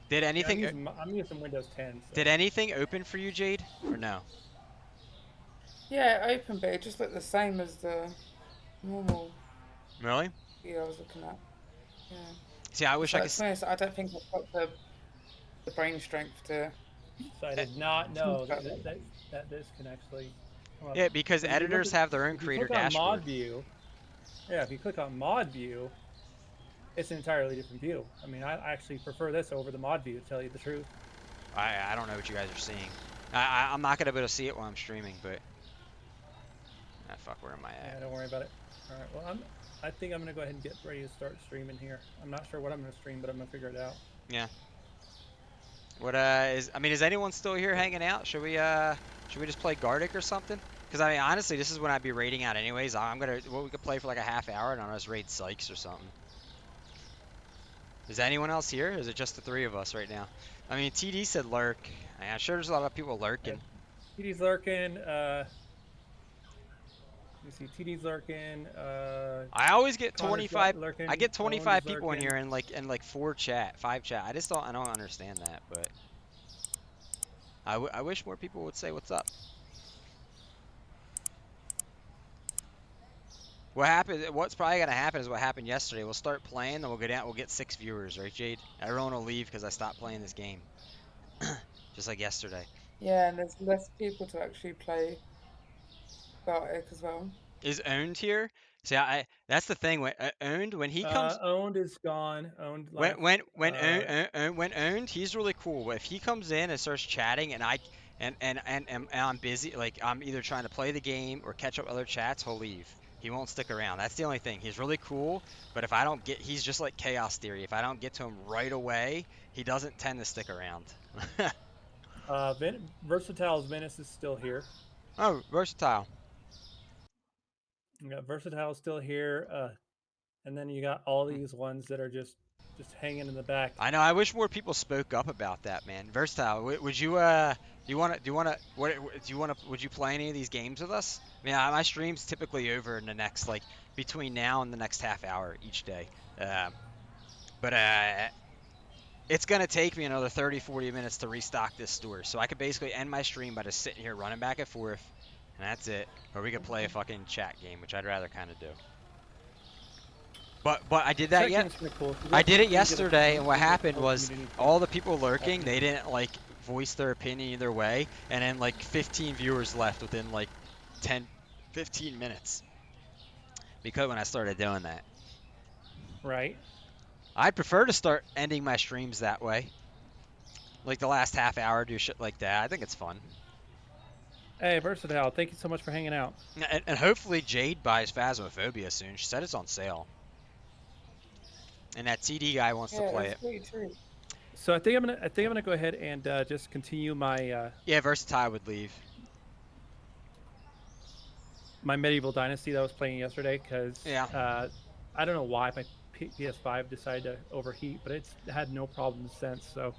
[SPEAKER 1] Did anything?
[SPEAKER 6] Yeah, I'm using Windows 10. So.
[SPEAKER 1] Did anything open for you, Jade, or no?
[SPEAKER 9] Yeah, it opened, but it just looked the same as the normal.
[SPEAKER 1] Really?
[SPEAKER 9] Yeah, I was looking at. Yeah.
[SPEAKER 1] See, I wish I could.
[SPEAKER 9] Honest, I don't think I've got the brain strength to.
[SPEAKER 6] So I did not know that this can actually. Come up.
[SPEAKER 1] Yeah, because editors have their own creator dashboard.
[SPEAKER 6] Mod view. Yeah, if you click on mod view.
[SPEAKER 7] it's an entirely different view. I mean, I actually prefer this over the mod view, to tell you the truth.
[SPEAKER 1] I don't know what you guys are seeing. I'm not gonna be able to see it while I'm streaming, but fuck, where am I at?
[SPEAKER 7] Yeah, don't worry about it. All right, well, I think I'm gonna go ahead and get ready to start streaming here. I'm not sure what I'm gonna stream, but I'm gonna figure it out.
[SPEAKER 1] Yeah. What is anyone still here hanging out? Should we just play Gardic or something? Because I mean, honestly, this is when I'd be raiding out anyways. We could play for like a half hour and I'll just raid Sykes or something. Is anyone else here? Or is it just the three of us right now? I mean, TD said lurk. I'm sure there's a lot of people lurking.
[SPEAKER 7] TD's lurking. You see, TD's lurking.
[SPEAKER 1] I always get
[SPEAKER 7] Connor's
[SPEAKER 1] 25.
[SPEAKER 7] lurking.
[SPEAKER 1] I get
[SPEAKER 7] Owen
[SPEAKER 1] 25
[SPEAKER 7] is
[SPEAKER 1] people in
[SPEAKER 7] lurking.
[SPEAKER 1] here and like five chat. I don't understand that, but I wish more people would say what's up. What's probably gonna happen is what happened yesterday. We'll start playing, then we'll go down. We'll get 6 viewers, right, Jade? Everyone will leave because I stopped playing this game, just like yesterday.
[SPEAKER 9] Yeah, and there's less people to actually play Gartic as well.
[SPEAKER 1] Is owned here? See, that's the thing. When he comes,
[SPEAKER 7] Owned is gone. Owned
[SPEAKER 1] when
[SPEAKER 7] left.
[SPEAKER 1] when when when owned, he's really cool. But if he comes in and starts chatting, and I'm busy, like I'm either trying to play the game or catch up other chats, he'll leave. He won't stick around. That's the only thing. He's really cool, but if I don't get, he's just like Chaos Theory. If I don't get to him right away, he doesn't tend to stick around.
[SPEAKER 7] Versatile's Venice is still here.
[SPEAKER 1] Oh, Versatile.
[SPEAKER 7] You got Versatile still here, and then you got all these ones that are just hanging in the back.
[SPEAKER 1] I know. I wish more people spoke up about that, man. Versatile, would you would you play any of these games with us? I mean, my stream's typically over in the next like between now and the next half hour each day. But it's gonna take me another 30, 40 minutes to restock this store, so I could basically end my stream by just sitting here running back and forth, and that's it. Or we could play a fucking chat game, which I'd rather kind of do. But I did that yet.
[SPEAKER 7] Cool.
[SPEAKER 1] I did it yesterday, and what happened was all the people lurking, they didn't like voice their opinion either way, and then like 15 viewers left within like 10, 15 minutes. Because when I started doing that.
[SPEAKER 7] Right.
[SPEAKER 1] I'd prefer to start ending my streams that way. Like the last half hour, do shit like that. I think it's fun.
[SPEAKER 7] Hey, Versatile, thank you so much for hanging out.
[SPEAKER 1] And hopefully Jade buys Phasmophobia soon. She said it's on sale. And that TD guy wants to play it.
[SPEAKER 9] Pretty true.
[SPEAKER 7] So I think I'm gonna go ahead and just continue my.
[SPEAKER 1] Yeah, Versatile would leave.
[SPEAKER 7] My Medieval Dynasty that I was playing yesterday, because I don't know why my PS5 decided to overheat, but it's had no problems since. So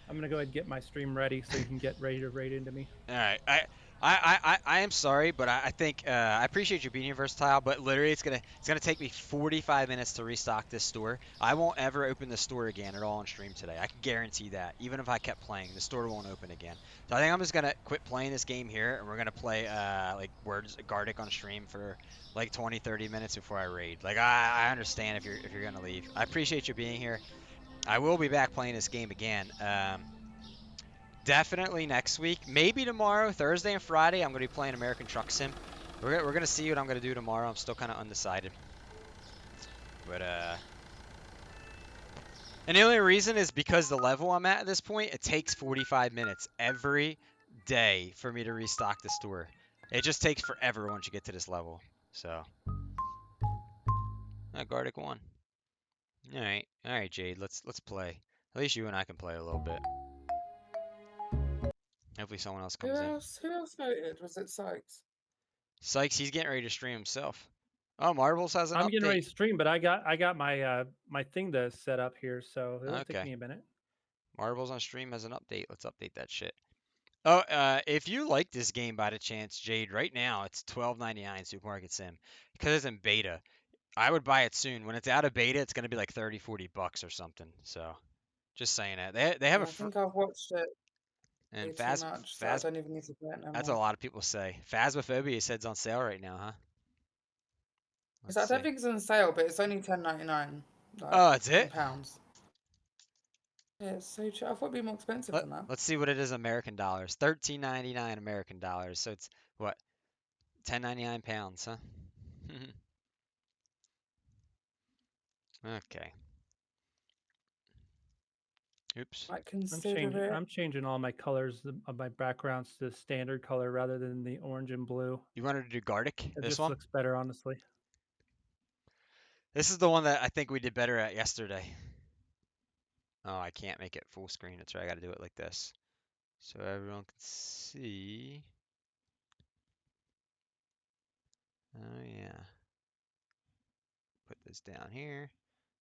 [SPEAKER 7] I'm gonna go ahead and get my stream ready so you can get ready to raid into me.
[SPEAKER 1] All right, I am sorry, but I think I appreciate you being here, Versatile. But literally, it's gonna take me 45 minutes to restock this store. I won't ever open the store again at all on stream today. I can guarantee that. Even if I kept playing, the store won't open again. So I think I'm just gonna quit playing this game here, and we're gonna play like Words Gardic on stream for like 20, 30 minutes before I raid. Like I understand if you're gonna leave. I appreciate you being here. I will be back playing this game again. Definitely next week. Maybe tomorrow, Thursday and Friday, I'm going to be playing American Truck Sim. We're going to see what I'm going to do tomorrow. I'm still kind of undecided. But, and the only reason is because the level I'm at this point, it takes 45 minutes every day for me to restock the store. It just takes forever once you get to this level. So. Gardic won. Alright. Alright, Jade. Let's play. At least you and I can play a little bit. Hopefully someone else comes in.
[SPEAKER 9] Who else voted? Was it Sykes?
[SPEAKER 1] Sykes, he's getting ready to stream himself. Oh, Marbles has an
[SPEAKER 7] I'm
[SPEAKER 1] update.
[SPEAKER 7] getting ready to stream, but I got my my thing to set up here, so it'll take me a minute.
[SPEAKER 1] Marbles on stream has an update. Let's update that shit. Oh, if you like this game by the chance, Jade, right now it's $12.99 Supermarket Sim because it's in beta. I would buy it soon. When it's out of beta, it's gonna be like 30, 40 bucks or something. So, just saying that they have
[SPEAKER 9] I think I've watched it.
[SPEAKER 1] And
[SPEAKER 9] too much, so I don't even need to play it no
[SPEAKER 1] That's
[SPEAKER 9] more.
[SPEAKER 1] a lot of people say. Phasmophobia said it's on sale right now, huh?
[SPEAKER 9] I don't think it's on sale, but it's only $10.99. Like,
[SPEAKER 1] oh, that's it?
[SPEAKER 9] Pounds. Yeah, it's so cheap. I thought it'd be more expensive than that.
[SPEAKER 1] Let's see what it is in American dollars. $13.99 American dollars. So it's what? 10.99 pounds, huh? Okay. Oops.
[SPEAKER 9] I consider it.
[SPEAKER 7] I'm changing all my colors of my backgrounds to standard color rather than the orange and blue.
[SPEAKER 1] You wanted to do Gartic?
[SPEAKER 7] It
[SPEAKER 1] This
[SPEAKER 7] just
[SPEAKER 1] one?
[SPEAKER 7] looks better, honestly.
[SPEAKER 1] This is the one that I think we did better at yesterday. Oh, I can't make it full screen. That's right. I got to do it like this, so everyone can see. Oh yeah. Put this down here.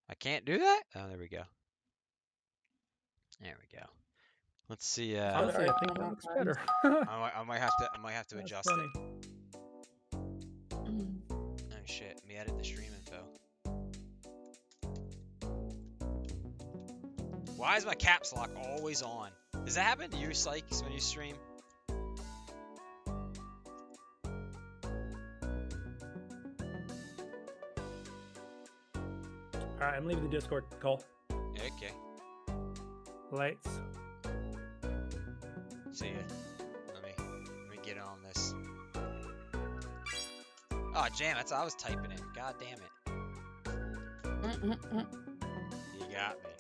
[SPEAKER 1] I can't do that? Oh, there we go. There we go. Let's see.
[SPEAKER 7] Honestly, I think that looks better.
[SPEAKER 1] I might have to
[SPEAKER 7] That's
[SPEAKER 1] adjust
[SPEAKER 7] funny.
[SPEAKER 1] it. Oh shit! Let me edit the stream info. Why is my caps lock always on? Does that happen to you, Sykes, when you stream?
[SPEAKER 7] All right, I'm leaving the Discord call.
[SPEAKER 1] Okay.
[SPEAKER 7] Lights.
[SPEAKER 1] See ya. Let me get on this. Oh, jam! That's I was typing it. God damn it. You got me.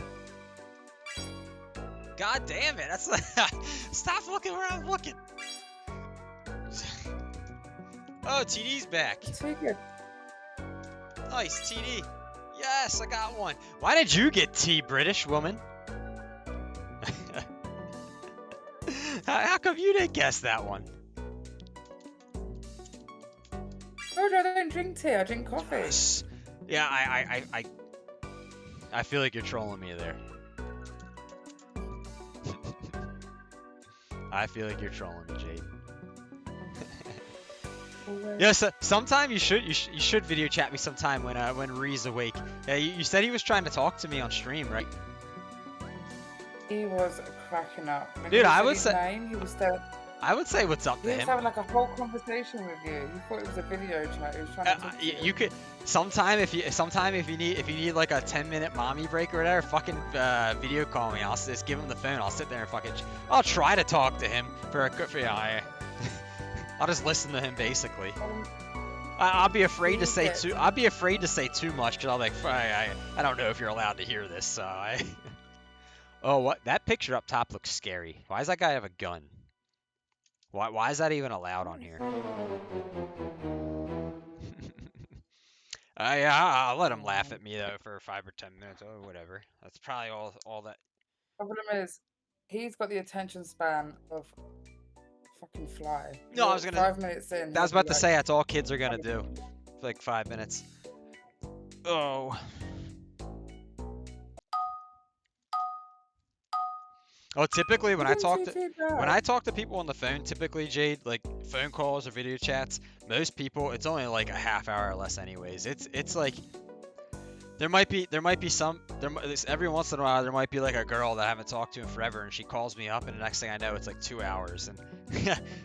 [SPEAKER 1] God damn it! That's stop looking where I'm looking. Oh, TD's back. Nice, TD. Yes, I got one. Why did you get T, British woman? How come you didn't guess that one?
[SPEAKER 9] Oh, I don't drink tea. I drink coffee.
[SPEAKER 1] Yeah, I feel like you're trolling me there. I feel like you're trolling me, Jade. Yes, sometime you should video chat me sometime when Ree's awake. Yeah, you said he was trying to talk to me on stream, right?
[SPEAKER 9] He was cracking up. When
[SPEAKER 1] Dude,
[SPEAKER 9] he
[SPEAKER 1] I
[SPEAKER 9] said
[SPEAKER 1] would
[SPEAKER 9] his
[SPEAKER 1] say
[SPEAKER 9] name, he was still.
[SPEAKER 1] I would say what's up
[SPEAKER 9] He
[SPEAKER 1] to
[SPEAKER 9] was
[SPEAKER 1] him.
[SPEAKER 9] having like a whole conversation with you. He thought it was a video chat. He was trying to talk to you.
[SPEAKER 1] You could sometime if you need like a 10-minute mommy break or whatever, fucking video call me. I'll just give him the phone. I'll sit there and fucking I'll try to talk to him for I'll just listen to him basically. I'll be afraid to say too. I'll be afraid to say too much because I'll be like, I don't know if you're allowed to hear this. So I. Oh, what? That picture up top looks scary. Why does that guy have a gun? Why is that even allowed on here? Yeah, I'll let him laugh at me though for 5 or 10 minutes. Oh, whatever. That's probably all that.
[SPEAKER 9] Problem is, he's got the attention span of fucking fly.
[SPEAKER 1] No, I was gonna.
[SPEAKER 9] 5 minutes in.
[SPEAKER 1] I was about to say that's all kids are gonna do. For like 5 minutes. Oh. Oh, typically when I talk to people on the phone, typically Jade, like phone calls or video chats, most people it's only like a half hour or less anyways. It's like there might be every once in a while there might be like a girl that I haven't talked to in forever and she calls me up and the next thing I know it's like 2 hours and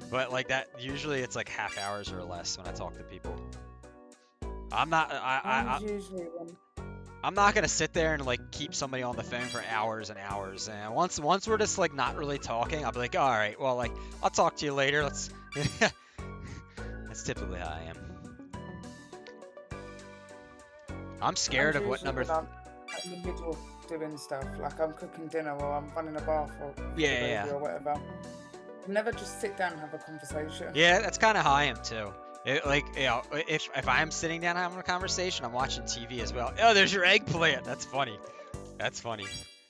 [SPEAKER 1] but like that usually it's like half hours or less when I talk to people. I'm not I'm not gonna sit there and like keep somebody on the phone for hours and hours. And once we're just like not really talking, I'll be like, all right, well, like I'll talk to you later. Let's. That's typically how I am. I'm scared of what number.
[SPEAKER 9] I'm in the middle of doing stuff, like I'm cooking dinner or I'm running a bath or or whatever. I never just sit down and have a conversation.
[SPEAKER 1] Yeah, that's kind of how I am too. If I'm sitting down having a conversation, I'm watching TV as well. Oh, there's your eggplant. That's funny. That's funny.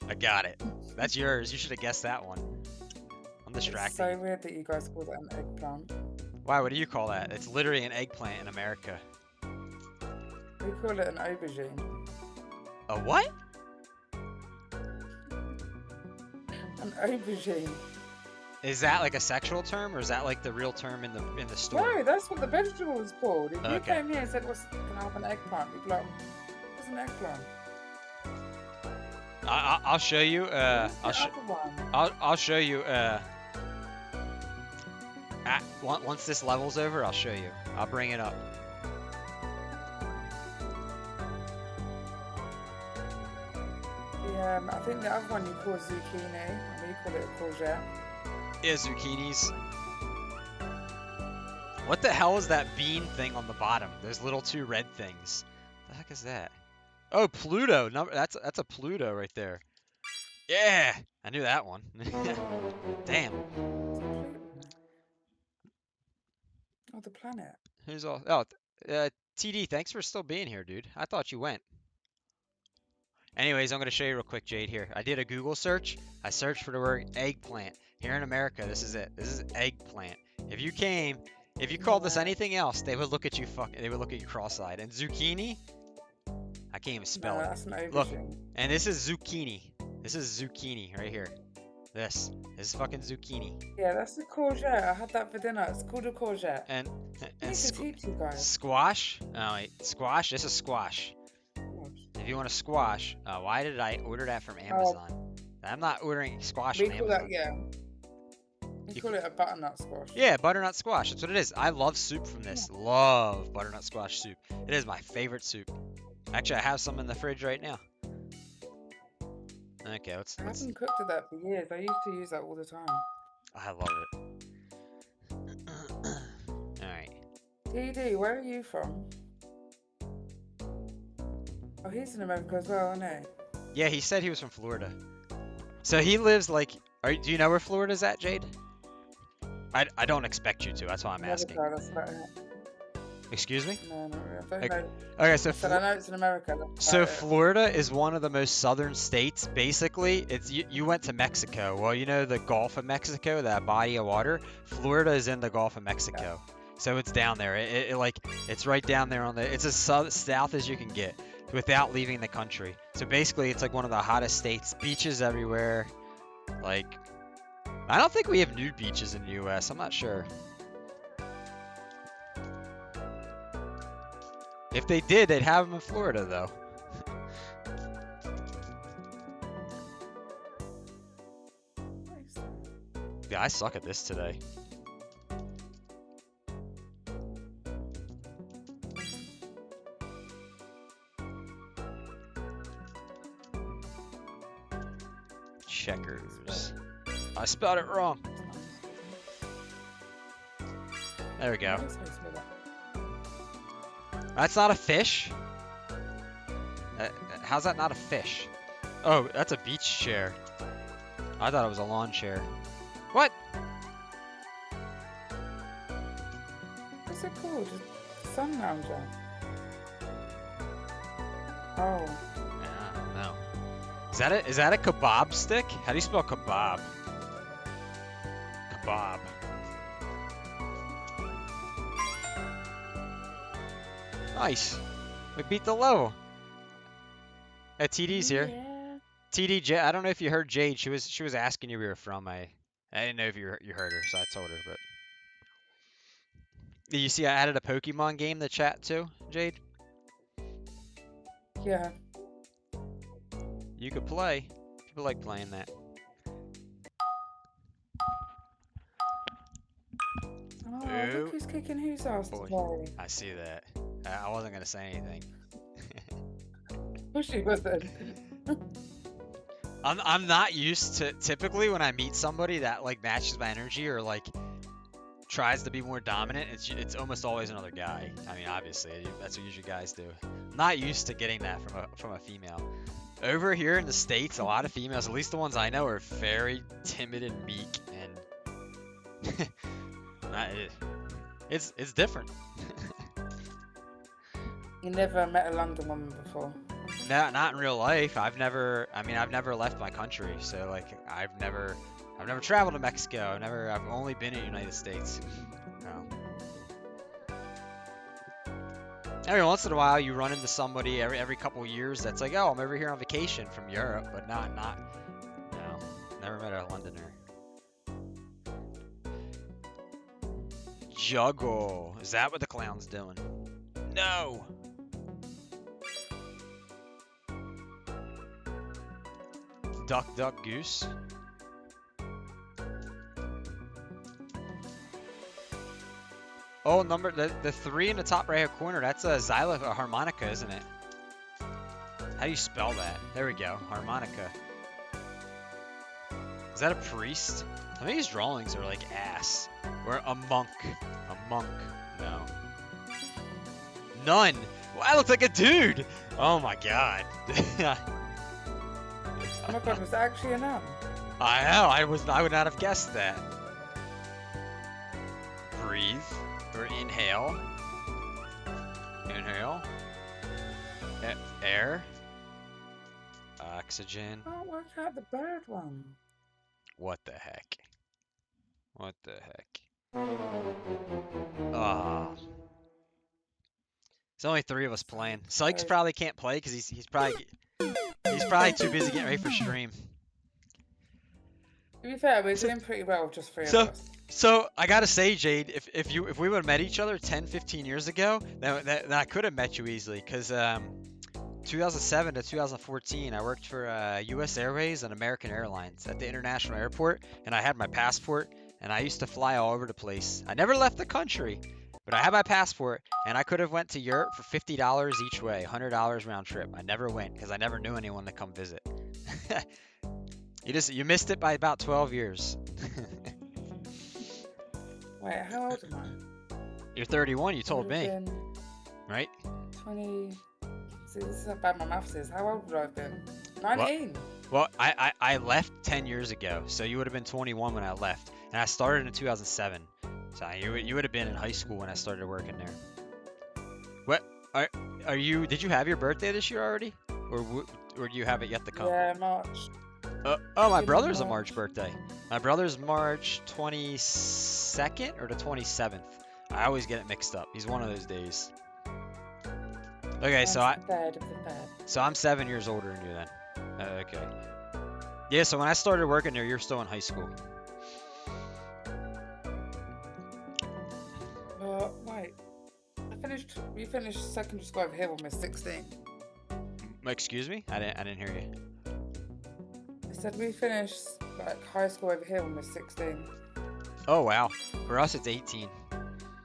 [SPEAKER 1] I got it. That's yours. You should have guessed that one. I'm distracted.
[SPEAKER 9] It's so weird that you guys call that an eggplant.
[SPEAKER 1] Why? What do you call that? It's literally an eggplant in America.
[SPEAKER 9] We call it an aubergine.
[SPEAKER 1] A what?
[SPEAKER 9] An aubergine.
[SPEAKER 1] Is that like a sexual term, or is that like the real term in the store?
[SPEAKER 9] No, that's what the vegetable is called. If you
[SPEAKER 1] Okay.
[SPEAKER 9] came here and said, can I have an eggplant? You'd be like, what's an eggplant?
[SPEAKER 1] I'll show you. I'll show you. Once this level's over, I'll show you. I'll bring it up.
[SPEAKER 9] Yeah, I think the other one you call zucchini, and we call it a courgette.
[SPEAKER 1] Yeah, zucchinis. What the hell is that bean thing on the bottom? Those little two red things. What the heck is that? Oh, Pluto. No, that's a Pluto right there. Yeah, I knew that one. Damn.
[SPEAKER 9] Oh, the planet.
[SPEAKER 1] Who's all? Oh, TD. Thanks for still being here, dude. I thought you went. Anyways, I'm gonna show you real quick, Jade. Here, I did a Google search. I searched for the word eggplant. Here in America, this is it. This is eggplant. If you called this anything else, they would look at you they would look at you cross-eyed. And zucchini, I can't even spell
[SPEAKER 9] No,
[SPEAKER 1] it.
[SPEAKER 9] that's not
[SPEAKER 1] Look,
[SPEAKER 9] everything.
[SPEAKER 1] and this is zucchini. This is zucchini right here. This is fucking zucchini.
[SPEAKER 9] Yeah, that's a courgette. I had that for dinner. It's called a courgette.
[SPEAKER 1] And
[SPEAKER 9] I need to teach you guys.
[SPEAKER 1] squash. Oh wait, squash. This is squash. If you want a squash, why did I order that from Amazon? I'm not ordering squash
[SPEAKER 9] We
[SPEAKER 1] from
[SPEAKER 9] call
[SPEAKER 1] Amazon.
[SPEAKER 9] that, yeah. We call it a butternut squash.
[SPEAKER 1] Yeah, butternut squash. That's what it is. I love soup from this. Love butternut squash soup. It is my favorite soup. Actually, I have some in the fridge right now. Okay, let's.
[SPEAKER 9] I haven't cooked with that for years. I used to use that all the time.
[SPEAKER 1] I love it. All right.
[SPEAKER 9] TD, where are you from? Oh, he's in America as well, isn't he?
[SPEAKER 1] Yeah, he said he was from Florida. So he lives like. Do you know where Florida's at, Jade? I don't expect you to. That's why I'm asking.
[SPEAKER 9] That's about it.
[SPEAKER 1] Excuse me?
[SPEAKER 9] No, no, I don't know.
[SPEAKER 1] Okay, so
[SPEAKER 9] I know it's in America.
[SPEAKER 1] So Florida is one of the most southern states. Basically, it's you went to Mexico. Well, you know the Gulf of Mexico, that body of water. Florida is in the Gulf of Mexico, so it's down there. It's right down there on the. It's as south as you can get without leaving the country. So basically, it's like one of the hottest states. Beaches everywhere. Like, I don't think we have nude beaches in the U.S. I'm not sure. If they did, they'd have them in Florida, though. Yeah, I suck at this today. Checkers. I spelled it wrong. There we go. That's not a fish? How's that not a fish? Oh, that's a beach chair. I thought it was a lawn chair. What?
[SPEAKER 9] What's it called? Sun lounger. Oh.
[SPEAKER 1] Yeah, I don't know. Is that a kebab stick? How do you spell kebab? Kebab. Nice. We beat the level. TD's here.
[SPEAKER 9] Yeah.
[SPEAKER 1] TD, I don't know if you heard Jade. She was asking you where you're from. I didn't know if you heard her, so I told her. But you see, I added a Pokemon game in the chat too, Jade.
[SPEAKER 9] Yeah.
[SPEAKER 1] You could play. People like playing that.
[SPEAKER 9] Oh, look who's kicking whose ass today.
[SPEAKER 1] I see that. I wasn't gonna say anything.
[SPEAKER 9] Oh, she wasn't.
[SPEAKER 1] I'm not used to, typically when I meet somebody that like matches my energy or like tries to be more dominant, it's almost always another guy. I mean, obviously that's what usually guys do. I'm not used to getting that from a female. Over here in the States, a lot of females, at least the ones I know, are very timid and meek, and it's different.
[SPEAKER 9] You never met a London woman before?
[SPEAKER 1] No, not in real life. I've never left my country, so like I've never traveled to Mexico. I've only been in the United States. No. Every once in a while, you run into somebody every couple of years that's like, oh, I'm over here on vacation from Europe, but no, never met a Londoner. Juggle. Is that what the clown's doing? No. Duck, duck, goose. Oh, the 3 in the top right hand corner. That's a a harmonica, isn't it? How do you spell that? There we go, harmonica. Is that a priest? Some of these drawings are like ass. Or a monk. A monk. No. None. Well, I look like a dude. Oh my god.
[SPEAKER 9] Oh my god, was that actually a nun?
[SPEAKER 1] I know. I would not have guessed that. Breathe or inhale. Inhale. Air. Oxygen.
[SPEAKER 9] I can't work out the bird one.
[SPEAKER 1] What the heck? What the heck? Ah. There's only 3 of us playing. Sykes probably can't play because he's probably too busy getting ready for stream.
[SPEAKER 9] To be fair, we're doing pretty well with just 3 of us.
[SPEAKER 1] So I gotta say, Jade, if we would have met each other 10, 15 years ago, then I could have met you easily. Cause 2007 to 2014, I worked for U.S. Airways and American Airlines at the international airport, and I had my passport, and I used to fly all over the place. I never left the country, but I had my passport, and I could have went to Europe for $50 each way, $100 round trip. I never went because I never knew anyone to come visit. You missed it by about 12 years.
[SPEAKER 9] Wait, how old am I?
[SPEAKER 1] You're 31, you told me. Right?
[SPEAKER 9] 20. See, this is how bad my maths is. How old would I have been? 19.
[SPEAKER 1] Well, I left 10 years ago, so you would have been 21 when I left. And I started in 2007. So you would have been in high school when I started working there. What? Are you, did you have your birthday this year already? Or do you have it yet to come?
[SPEAKER 9] Yeah, March.
[SPEAKER 1] Oh, my brother's a March birthday. My brother's March 22nd or the 27th. I always get it mixed up. He's one of those days. Okay, so I'm 7 years older than you then. Okay. Yeah, so when I started working there, you're still in high school.
[SPEAKER 9] Wait. We finished secondary school over here when we were 16.
[SPEAKER 1] Excuse me? I didn't hear you.
[SPEAKER 9] I said we finished like high school over here when we were 16.
[SPEAKER 1] Oh wow. For us it's 18.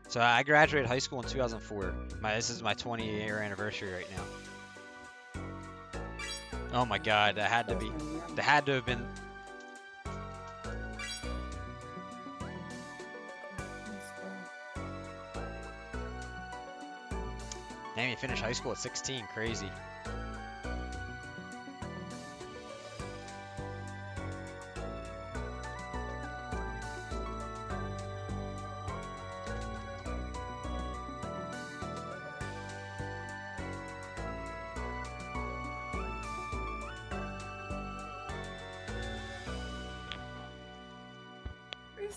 [SPEAKER 1] So I graduated high school in 2004. This is my 20-year anniversary right now. Oh my god, that had to have been. Damn, you finished high school at 16, crazy.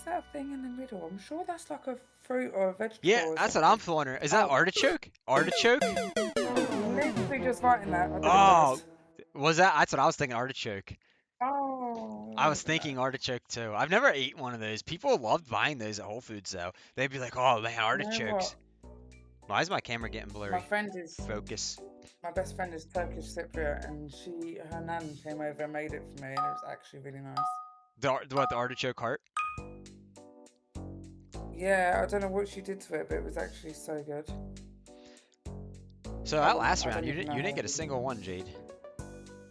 [SPEAKER 9] That thing in the middle? I'm sure that's like a fruit or a vegetable.
[SPEAKER 1] Yeah, that's what I'm wondering. Is that artichoke? Artichoke?
[SPEAKER 9] Literally just writing that.
[SPEAKER 1] Oh, was that? That's what I was thinking. Artichoke.
[SPEAKER 9] Oh.
[SPEAKER 1] I was thinking artichoke too. I've never ate one of those. People loved buying those at Whole Foods though. They'd be like, "Oh man, artichokes." Why is my camera getting blurry?
[SPEAKER 9] My friend is
[SPEAKER 1] focus.
[SPEAKER 9] My best friend is Turkish Cypriot, and her nan came over and made it for me, and it was actually really nice.
[SPEAKER 1] The artichoke heart?
[SPEAKER 9] Yeah, I don't know what she did to it, but it was actually so good.
[SPEAKER 1] So that last round, you didn't get a single one, Jade.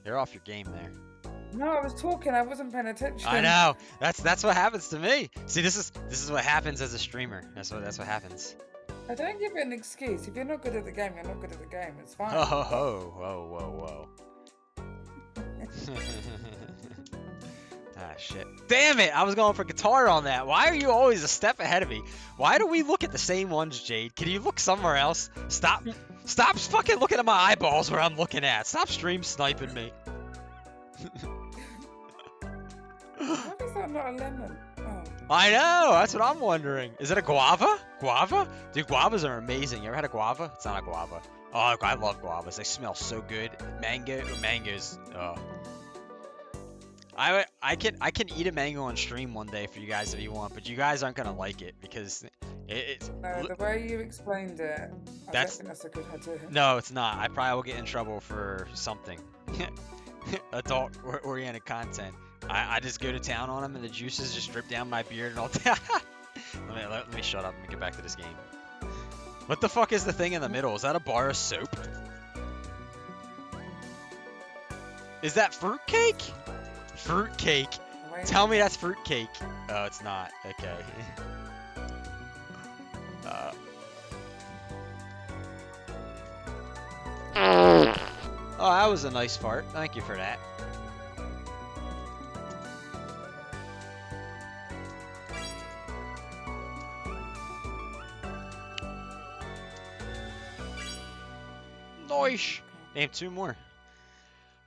[SPEAKER 1] You're off your game there.
[SPEAKER 9] No, I was talking. I wasn't paying attention.
[SPEAKER 1] I know. That's what happens to me. See, this is what happens as a streamer. That's what happens.
[SPEAKER 9] I don't give it an excuse. If you're not good at the game, you're not good at the game. It's fine.
[SPEAKER 1] Whoa. Ah, shit. Damn it! I was going for guitar on that. Why are you always a step ahead of me? Why do we look at the same ones, Jade? Can you look somewhere else? Stop fucking looking at my eyeballs where I'm looking at. Stop stream sniping me.
[SPEAKER 9] How is that not a lemon? Oh.
[SPEAKER 1] I know! That's what I'm wondering. Is it a guava? Guava? Dude, guavas are amazing. You ever had a guava? It's not a guava. Oh, I love guavas. They smell so good. Mangoes. Oh. I can eat a mango on stream one day for you guys if you want, but you guys aren't gonna like it because it's.
[SPEAKER 9] No, the way you explained it, I don't think that's a good idea.
[SPEAKER 1] No, it's not. I probably will get in trouble for something. Adult-oriented content. I just go to town on them and the juices just drip down my beard and all that. let me shut up and get back to this game. What the fuck is the thing in the middle? Is that a bar of soap? Is that fruitcake? Fruitcake. Tell me that's fruitcake. Oh, it's not. Okay. Oh, that was a nice fart. Thank you for that. Nice. Name 2 more.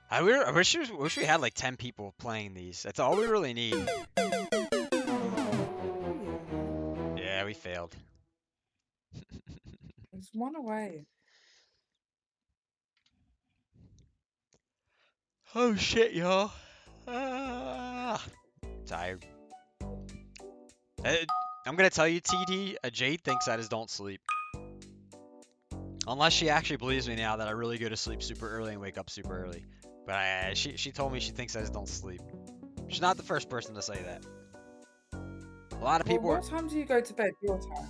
[SPEAKER 1] I wish we had like 10 people playing these. That's all we really need. Yeah, we failed.
[SPEAKER 9] There's one away.
[SPEAKER 1] Oh shit, y'all. Ah. Tired. I'm gonna tell you, TD, Jade thinks I just don't sleep. Unless she actually believes me now that I really go to sleep super early and wake up super early. But she told me she thinks I just don't sleep. She's not the first person to say that. A lot of people.
[SPEAKER 9] What time do you go to bed? Your time?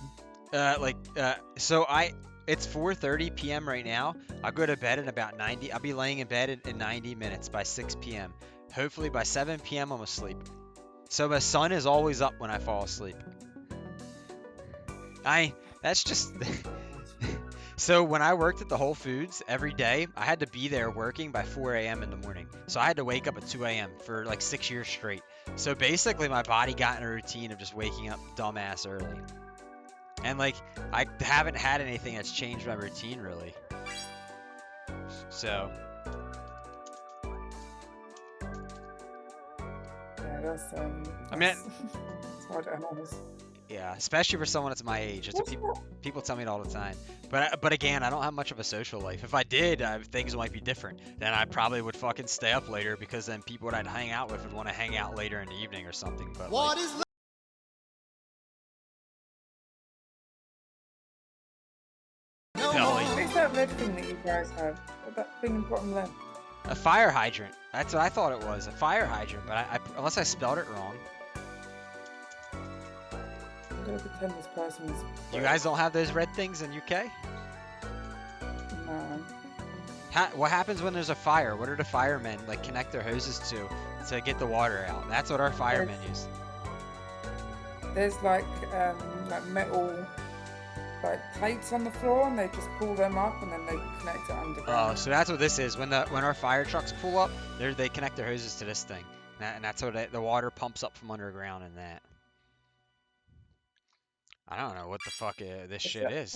[SPEAKER 1] It's 4:30 p.m. right now. I'll go to bed in about 90. I'll be laying in bed in 90 minutes by 6 p.m. Hopefully by 7 p.m. I'm asleep. So my sun is always up when I fall asleep. That's just. So when I worked at the Whole Foods every day, I had to be there working by 4 a.m. in the morning. So I had to wake up at 2 a.m. for like 6 years straight. So basically my body got in a routine of just waking up dumbass early. And like, I haven't had anything that's changed my routine really. So.
[SPEAKER 9] Yeah, that's
[SPEAKER 1] I mean,
[SPEAKER 9] it's hard to analyze.
[SPEAKER 1] Yeah, especially for someone that's my age. It's people tell me it all the time. But again, I don't have much of a social life. If I did, things might be different. Then I probably would fucking stay up later because then people that I'd hang out with would want to hang out later in the evening or something. But what is
[SPEAKER 9] What's that red thing that you guys have? What's that thing in the bottom left?
[SPEAKER 1] a fire hydrant? That's what I thought it was. A fire hydrant. But unless I spelled it wrong.
[SPEAKER 9] I'm gonna pretend this person is.
[SPEAKER 1] You guys don't have those red things in UK?
[SPEAKER 9] No.
[SPEAKER 1] What happens when there's a fire? What do the firemen like connect their hoses to get the water out? That's what our firemen use.
[SPEAKER 9] There's like metal plates on the floor, and they just pull them up, and then they connect it underground.
[SPEAKER 1] Oh, so that's what this is. When our fire trucks pull up, they connect their hoses to this thing, and that's what the water pumps up from underground and that. I don't know what the fuck this shit is.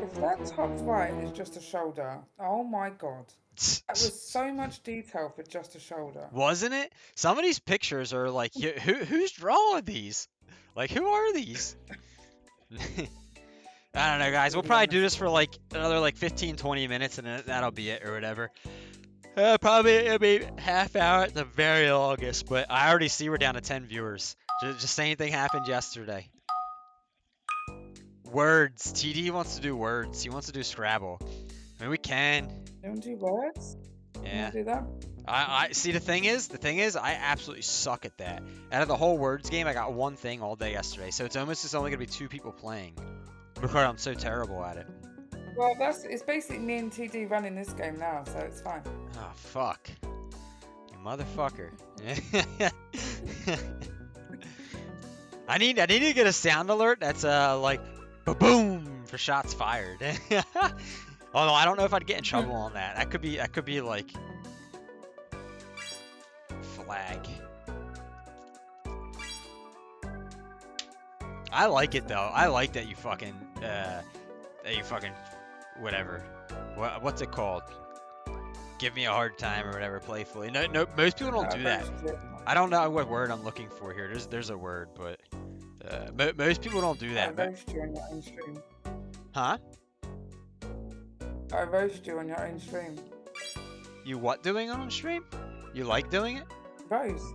[SPEAKER 9] If that top right is just a shoulder, oh my god. That was so much detail for just a shoulder.
[SPEAKER 1] Wasn't it? Some of these pictures are like, who's drawing these? Like, who are these? I don't know, guys. We'll probably do this for like another like 15-20 minutes, and then that'll be it or whatever. Probably it'll be half hour at the very longest, but I already see we're down to 10 viewers. Just same thing happened yesterday. Words. TD wants to do words. He wants to do Scrabble. I mean, we can.
[SPEAKER 9] You want to do words?
[SPEAKER 1] Yeah.
[SPEAKER 9] Do that?
[SPEAKER 1] I see. The thing is, I absolutely suck at that. Out of the whole words game, I got one thing all day yesterday. So it's almost just only gonna be 2 people playing because I'm so terrible at it.
[SPEAKER 9] Well, it's basically me and TD running this game now, so it's fine.
[SPEAKER 1] Oh fuck, you motherfucker! I need to get a sound alert that's like ba-boom for shots fired. Although I don't know if I'd get in trouble on that. That could be like flag. I like it though. I like that you fucking whatever. What's it called? Give me a hard time or whatever playfully. No, most people don't do that. I don't know what word I'm looking for here. There's a word, but most people don't do that.
[SPEAKER 9] I roast you on your own stream.
[SPEAKER 1] Huh?
[SPEAKER 9] I roast you on your own stream.
[SPEAKER 1] You what doing on stream? You like doing it?
[SPEAKER 9] Roast.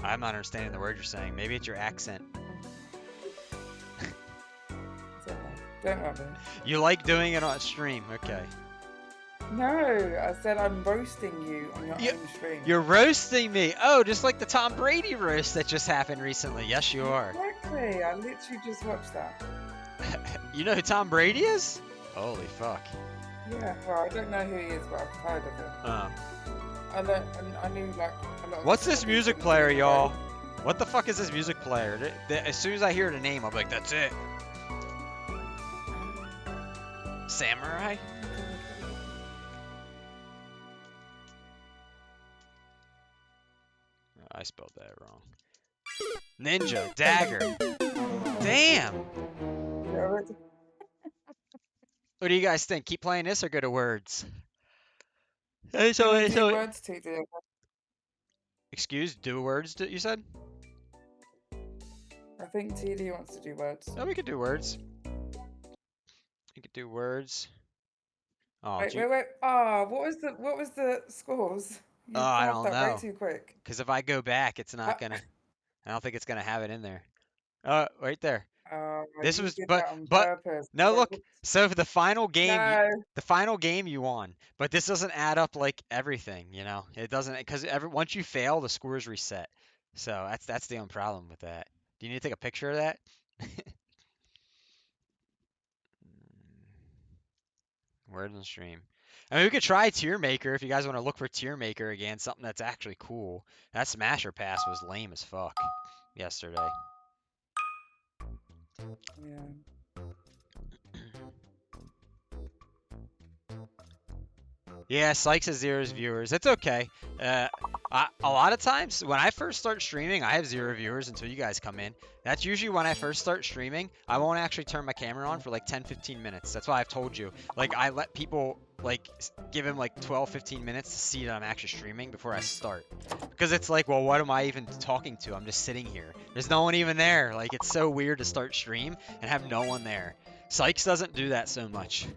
[SPEAKER 1] I'm not understanding the word you're saying. Maybe it's your accent.
[SPEAKER 9] Don't worry.
[SPEAKER 1] You like doing it on stream, okay.
[SPEAKER 9] No, I said I'm roasting you on your own stream.
[SPEAKER 1] You're roasting me. Oh, just like the Tom Brady roast that just happened recently. Yes, you are.
[SPEAKER 9] Exactly. I literally just watched that.
[SPEAKER 1] You know who Tom Brady is? Holy fuck.
[SPEAKER 9] Yeah, well, I don't know who he is, but I've heard of him. I knew like a lot of.
[SPEAKER 1] What's this music player, y'all? What the fuck is this music player? As soon as I hear the name, I'm like, that's it. Samurai? I spelled that wrong. Ninja, dagger. Damn. What do you guys think? Keep playing this or go to words? Hey,
[SPEAKER 9] Words, TD.
[SPEAKER 1] Excuse, do words, you said?
[SPEAKER 9] I think TD wants to do words.
[SPEAKER 1] Oh, we could do words. We could do words. Oh,
[SPEAKER 9] wait. Oh, what was the scores? You
[SPEAKER 1] I
[SPEAKER 9] halved
[SPEAKER 1] don't
[SPEAKER 9] that way
[SPEAKER 1] know.
[SPEAKER 9] too quick.
[SPEAKER 1] Because if I go back, it's not gonna. I don't think it's gonna have it in there. Right there. This
[SPEAKER 9] you
[SPEAKER 1] was,
[SPEAKER 9] did
[SPEAKER 1] but
[SPEAKER 9] that on purpose.
[SPEAKER 1] no, look.
[SPEAKER 9] Whoops.
[SPEAKER 1] So for the final game,
[SPEAKER 9] No.
[SPEAKER 1] the final game you won, but this doesn't add up like everything, you know. It doesn't because once you fail, the scores reset. So that's the only problem with that. Do you need to take a picture of that? Words on stream. I mean, we could try Tier Maker if you guys want to look for Tier Maker again, something that's actually cool. That Smasher Pass was lame as fuck yesterday.
[SPEAKER 9] Yeah.
[SPEAKER 1] Yeah, Sykes has 0 viewers. It's okay. A lot of times when I first start streaming, I have 0 viewers until you guys come in. That's usually when I first start streaming. I won't actually turn my camera on for like 10-15 minutes. That's why I've told you. Like, I let people, like, give them like 12-15 minutes to see that I'm actually streaming before I start. Because it's like, well, what am I even talking to? I'm just sitting here. There's no one even there. Like, it's so weird to start stream and have no one there. Sykes doesn't do that so much.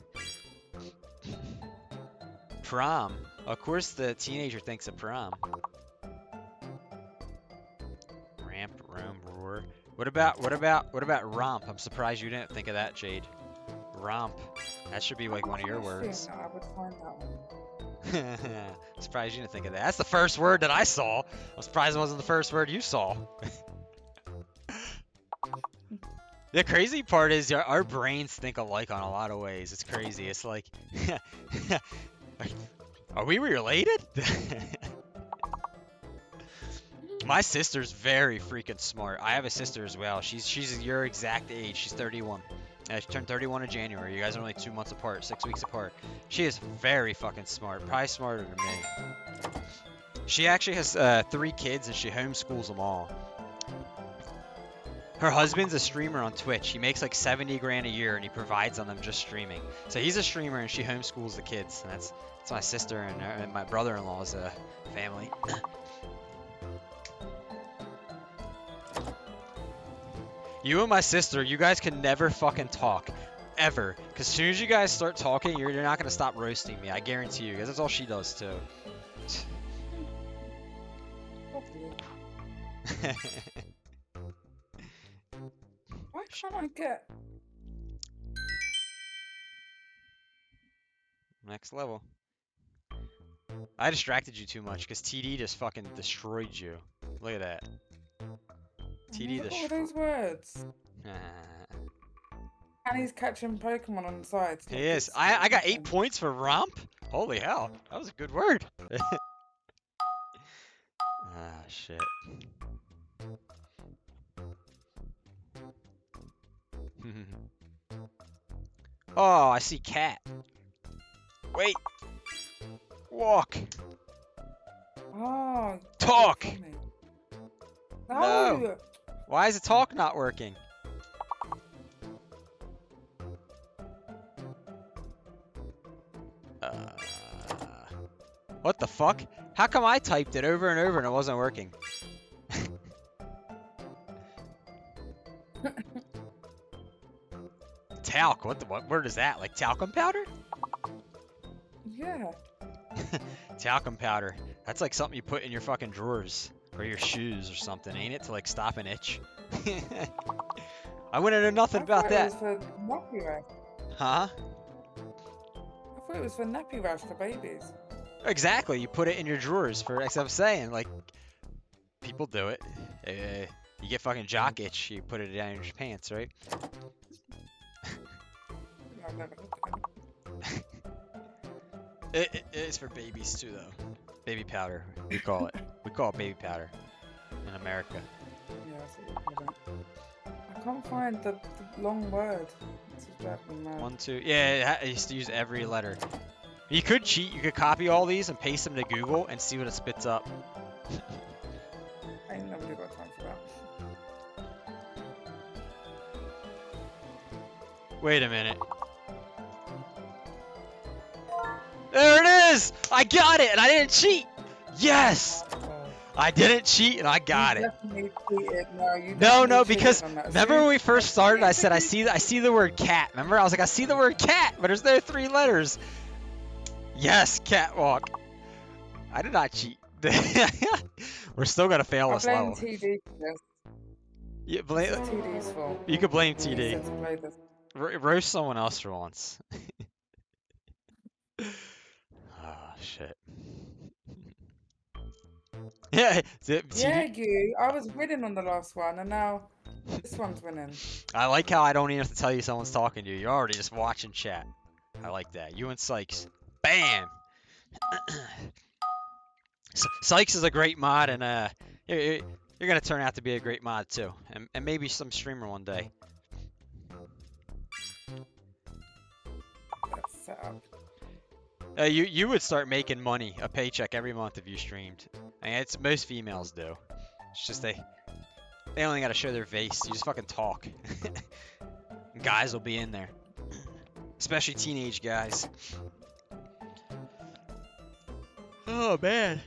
[SPEAKER 1] Prom. Of course the teenager thinks of prom. Ramp, roam, roar. What about romp? I'm surprised you didn't think of that, Jade. Romp. That should be like one of your words.
[SPEAKER 9] I would find that one.
[SPEAKER 1] Surprised you didn't think of that. That's the first word that I saw. I'm surprised it wasn't the first word you saw. The crazy part is our brains think alike on a lot of ways. It's crazy. It's like, are we related? My sister's very freaking smart. I have a sister as well. She's your exact age. She's 31. She turned 31 in January. You guys are only 2 months apart, 6 weeks apart. She is very fucking smart. Probably smarter than me. She actually has 3 kids and she homeschools them all. Her husband's a streamer on Twitch. He makes like 70 grand a year and he provides on them just streaming. So he's a streamer and she homeschools the kids. And that's my sister and my brother-in-law's family. You and my sister, you guys can never fucking talk. Ever. Because as soon as you guys start talking, you're not going to stop roasting me. I guarantee you. Because that's all she does too.
[SPEAKER 9] Why can't I get...
[SPEAKER 1] Next level. I distracted you too much because TD just fucking destroyed you. Look at that. TD
[SPEAKER 9] Look at all those words. And he's catching Pokemon on the sides.
[SPEAKER 1] He is. I got 8 points for romp. Holy hell. That was a good word. Shit. Oh, I see cat. Wait. Walk.
[SPEAKER 9] Oh.
[SPEAKER 1] Talk.
[SPEAKER 9] No.
[SPEAKER 1] Why is the talk not working? What the fuck? How come I typed it over and over and it wasn't working? Talc. What word is that? Like talcum powder?
[SPEAKER 9] Yeah.
[SPEAKER 1] Talcum powder. That's like something you put in your fucking drawers or your shoes or something, ain't it? To like stop an itch. I wouldn't know nothing about that.
[SPEAKER 9] It was for nappy rash.
[SPEAKER 1] Huh?
[SPEAKER 9] I thought it was for nappy rash for babies.
[SPEAKER 1] Exactly. You put it in your drawers for. As I'm saying, like people do it. You get fucking jock itch. You put it down your pants, right? It's for babies too, though. Baby powder, we call it. We call it baby powder in America.
[SPEAKER 9] Yeah, I can't find the long word. It's just driving me mad.
[SPEAKER 1] 1, 2. Yeah, it used to use every letter. You could cheat. You could copy all these and paste them to Google and see what it spits up.
[SPEAKER 9] ain't nobody got time for that.
[SPEAKER 1] Wait a minute. There it is! I got it, and I didn't cheat. Yes, I didn't cheat, and I got it.
[SPEAKER 9] Definitely cheated. No, you
[SPEAKER 1] No,
[SPEAKER 9] definitely
[SPEAKER 1] because
[SPEAKER 9] cheated on that.
[SPEAKER 1] remember when we first started, I said I see the word cat. Remember, I was like, I see the word cat, but there's no 3 letters. Yes, catwalk. I did not cheat. We're still gonna fail
[SPEAKER 9] I
[SPEAKER 1] this
[SPEAKER 9] blame
[SPEAKER 1] level.
[SPEAKER 9] TD for this.
[SPEAKER 1] Yeah,
[SPEAKER 9] This is TD's fault.
[SPEAKER 1] You could blame
[SPEAKER 9] He
[SPEAKER 1] TD.
[SPEAKER 9] said to play this.
[SPEAKER 1] Roast someone else for once. Oh shit. Yeah,
[SPEAKER 9] Yeah, you. I was winning on the last one, and now this one's winning.
[SPEAKER 1] I like how I don't even have to tell you someone's talking to you. You're already just watching chat. I like that. You and Sykes. Bam! Sykes is a great mod, and you're gonna turn out to be a great mod too, and maybe some streamer one day.
[SPEAKER 9] That's set up.
[SPEAKER 1] You would start making money, a paycheck every month if you streamed. I mean, it's most females do. It's just they only gotta show their face. You just fucking talk. Guys will be in there, especially teenage guys. Oh man.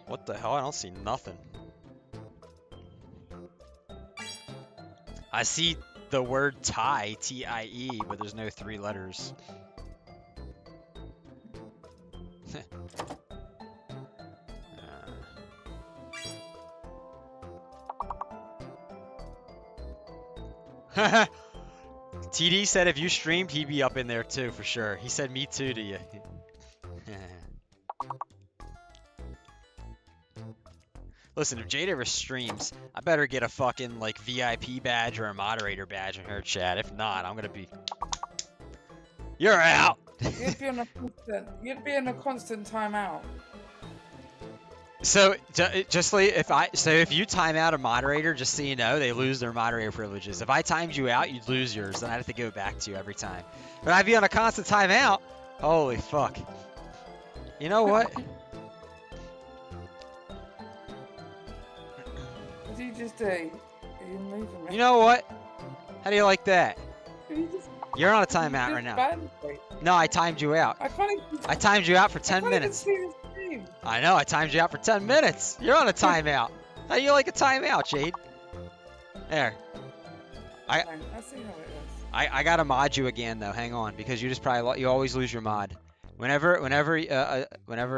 [SPEAKER 1] What the hell? I don't see nothing. I see the word tie, T-I-E, but there's no 3 letters. TD said if you streamed, he'd be up in there too, for sure. He said me too to you. Listen, if Jade ever streams, I better get a fucking like VIP badge or a moderator badge in her chat. If not, I'm gonna be. You're out.
[SPEAKER 9] You'd be in a constant timeout.
[SPEAKER 1] So just like if you time out a moderator, just so you know, they lose their moderator privileges. If I timed you out, you'd lose yours. Then I'd have to go back to you every time. But I'd be on a constant timeout. Holy fuck. You know what?
[SPEAKER 9] What did you just do? Are you moving me?
[SPEAKER 1] You know what? How do you like that?
[SPEAKER 9] You
[SPEAKER 1] You're on a timeout right now.
[SPEAKER 9] banned me.
[SPEAKER 1] No, I timed you out. I timed you out for 10 minutes. I know, I timed you out for 10 minutes. You're on a timeout. How do you like a timeout, Jade? There.
[SPEAKER 9] I see how it is.
[SPEAKER 1] I gotta mod you again though. Hang on, because you always lose your mod. Whenever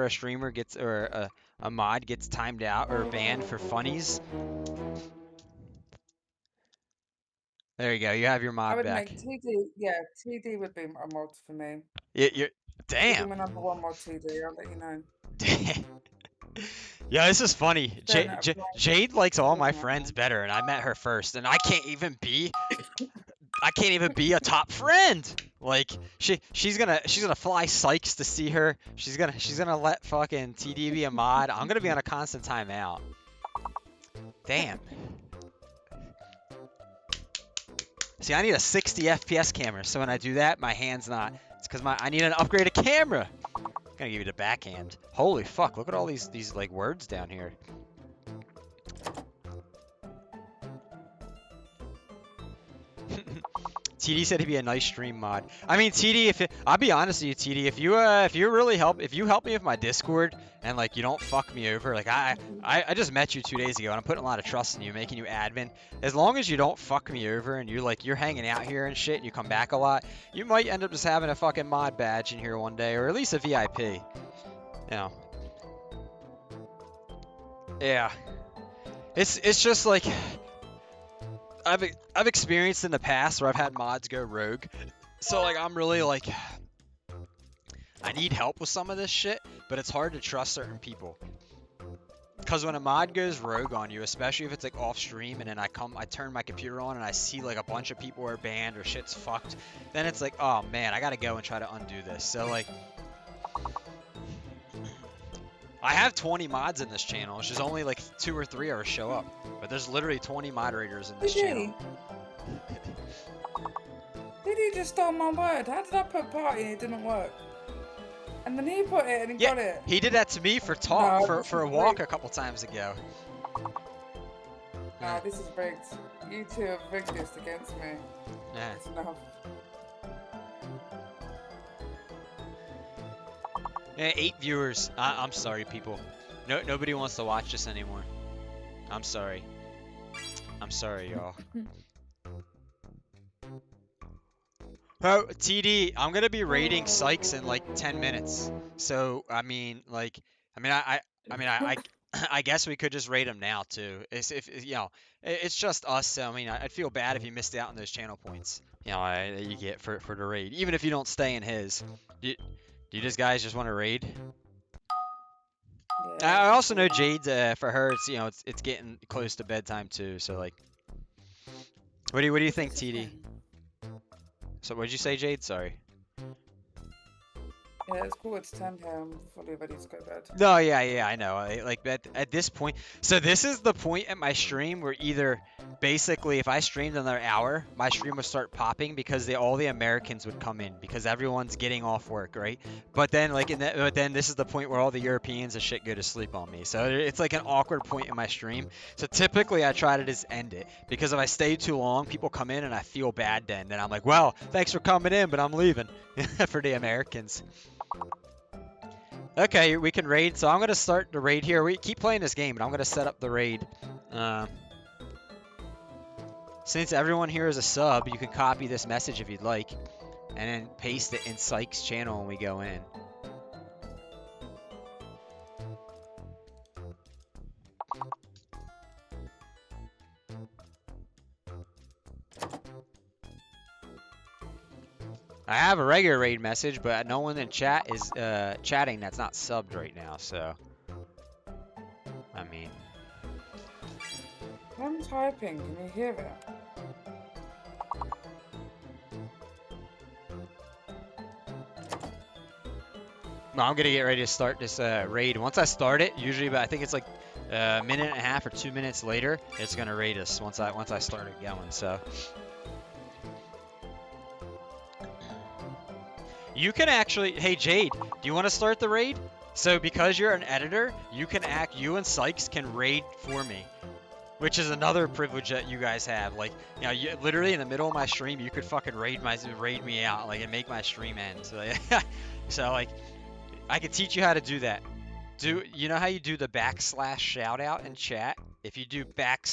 [SPEAKER 1] a streamer gets or a mod gets timed out or banned for funnies. There you go. You have your mod
[SPEAKER 9] I would
[SPEAKER 1] back.
[SPEAKER 9] make TD. Yeah, TD would be a mod for me.
[SPEAKER 1] You're damn.
[SPEAKER 9] TD my number 1 mod. TD. I'll let you know.
[SPEAKER 1] Yeah, this is funny. Jade likes all my friends better, and I met her first, and I can't even be a top friend. Like she's gonna fly Sykes to see her. She's gonna let fucking TD be a mod. I'm gonna be on a constant timeout. Damn. See, I need a 60 FPS camera, so when I do that, my hand's not. It's because I need an upgraded camera. I'm gonna give you the backhand. Holy fuck! Look at all these like words down here. TD said he'd be a nice stream mod. I mean, TD, I'll be honest with you, TD, if you help me with my Discord and like you don't fuck me over, like I just met you 2 days ago and I'm putting a lot of trust in you, making you admin. As long as you don't fuck me over and you're hanging out here and shit, and you come back a lot, you might end up just having a fucking mod badge in here one day, or at least a VIP. You know. Yeah. It's just like. I've experienced in the past where I've had mods go rogue, so like I'm really like I need help with some of this shit, but it's hard to trust certain people. Cause when a mod goes rogue on you, especially if it's like off stream, and then I turn my computer on and I see like a bunch of people are banned or shit's fucked, then it's like, oh man, I gotta go and try to undo this. So like, I have 20 mods in this channel. It's just only like 2 or 3 ever show up. But there's literally 20 moderators in this channel.
[SPEAKER 9] Did he just stole my word? How did I put party and it didn't work? And then he put it and he got it.
[SPEAKER 1] He did that to me for talk
[SPEAKER 9] No,
[SPEAKER 1] for a walk a couple times ago.
[SPEAKER 9] Nah, this is rigged. You two have rigged this against me.
[SPEAKER 1] Yeah.
[SPEAKER 9] It's enough.
[SPEAKER 1] Yeah, 8 viewers. I'm sorry, people. Nobody wants to watch this anymore. I'm sorry. I'm sorry, y'all. Oh, TD, I'm gonna be raiding Sykes in like 10 minutes. So I mean, I guess we could just raid him now too. It's if you know, it's just us. So I mean, I'd feel bad if you missed out on those channel points. You know, that you get for the raid, even if you don't stay in his. Do you just guys just want to raid? I also know Jade. For her, it's it's getting close to bedtime too. So like, what do you think, TD? So what did you say, Jade? Sorry.
[SPEAKER 9] Yeah, it's 9:45 here. I'm fully ready to go to bed.
[SPEAKER 1] No, yeah, I know. Like at this point, so this is the point at my stream where either basically if I streamed another hour, my stream would start popping because all the Americans would come in because everyone's getting off work, right? But then but then this is the point where all the Europeans and shit go to sleep on me. So it's like an awkward point in my stream. So typically I try to just end it because if I stay too long, people come in and I feel bad then. Then I'm like, well, thanks for coming in, but I'm leaving for the Americans. Okay, we can raid. So I'm going to start the raid here. We keep playing this game, but I'm going to set up the raid. Since everyone here is a sub, you can copy this message if you'd like, and then paste it in Sykes' channel when we go in. I have a regular raid message, but no one in chat is chatting that's not subbed right now, so I mean,
[SPEAKER 9] I'm typing. Can you hear it?
[SPEAKER 1] no, I'm gonna get ready to start this raid. Once I start it, usually, but I think it's like a minute and a half or 2 minutes later, it's gonna raid us once I start it going. So. You can actually, hey Jade, do you want to start the raid? So because you're an editor, you and Sykes can raid for me, which is another privilege that you guys have. Like, literally in the middle of my stream, you could fucking raid me out, like, and make my stream end. So, so like, I could teach you how to do that. You know how you do the / shout out in chat? If you do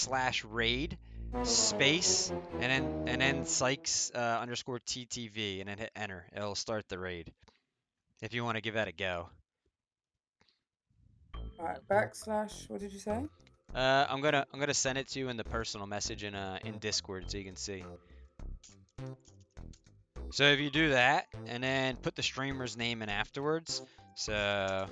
[SPEAKER 1] / raid, space and then Sykes _ TTV and then hit enter, it'll start the raid. If you want to give that a go.
[SPEAKER 9] Right, / what did you say?
[SPEAKER 1] I'm gonna send it to you in the personal message in Discord so you can see. So if you do that and then put the streamer's name in afterwards, so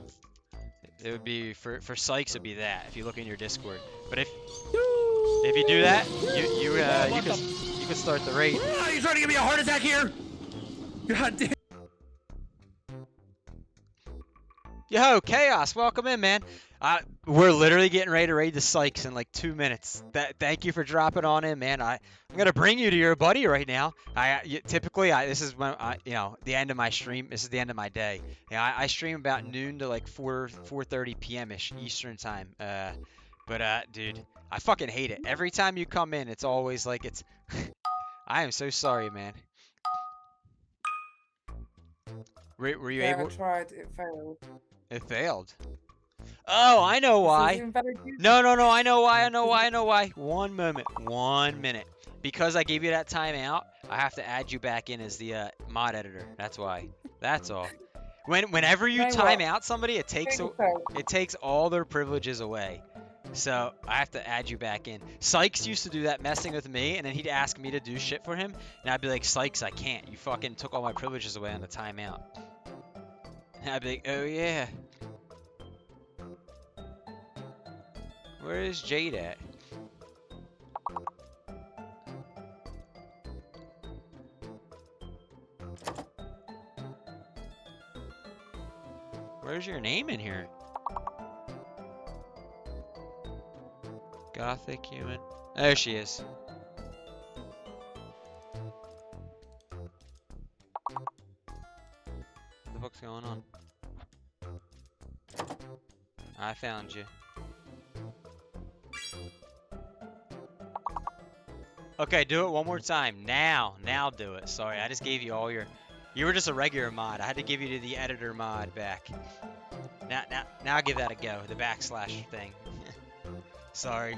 [SPEAKER 1] it would be for Sykes it'd be that if you look in your Discord. But if you do that, you can start the raid.
[SPEAKER 2] Are you trying to give me a heart attack here? God damn.
[SPEAKER 1] Yo, Chaos, welcome in, man. We're literally getting ready to raid the Sykes in like 2 minutes. Thank you for dropping on in, man. I'm gonna bring you to your buddy right now. Typically this is when the end of my stream. This is the end of my day. I stream about noon to like 4:30 p.m. ish Eastern time. But dude, I fucking hate it. Every time you come in, it's always like it's. I am so sorry, man. Were you able?
[SPEAKER 9] I tried. It failed.
[SPEAKER 1] It failed. Oh, I know why. No, I know why. One minute. Because I gave you that timeout, I have to add you back in as the mod editor. That's why. That's all. Whenever you time out somebody, it takes all their privileges away. So I have to add you back in. Sykes used to do that messing with me, and then he'd ask me to do shit for him, and I'd be like, Sykes, I can't. You fucking took all my privileges away on the timeout. And I'd be like, oh yeah. Where is Jade at? Where's your name in here? Gothic human. There she is. What the fuck's going on? I found you. Okay, do it one more time. Now do it. Sorry, I just gave you all your... You were just a regular mod. I had to give you the editor mod back. Now give that a go. The backslash thing. Sorry.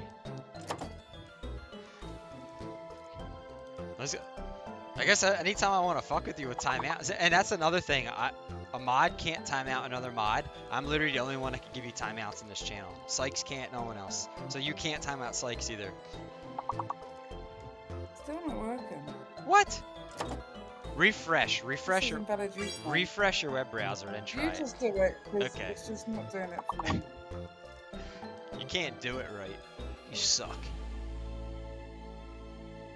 [SPEAKER 1] I guess anytime I want to fuck with you with timeout, and that's another thing. A mod can't time out another mod. I'm literally the only one that can give you timeouts in this channel. Sykes can't, no one else. So you can't time out Sykes either.
[SPEAKER 9] Still not working.
[SPEAKER 1] What? Refresh your web browser, then try it.
[SPEAKER 9] You just do it, because
[SPEAKER 1] okay.
[SPEAKER 9] it's just not doing it for me.
[SPEAKER 1] You can't do it right. You suck.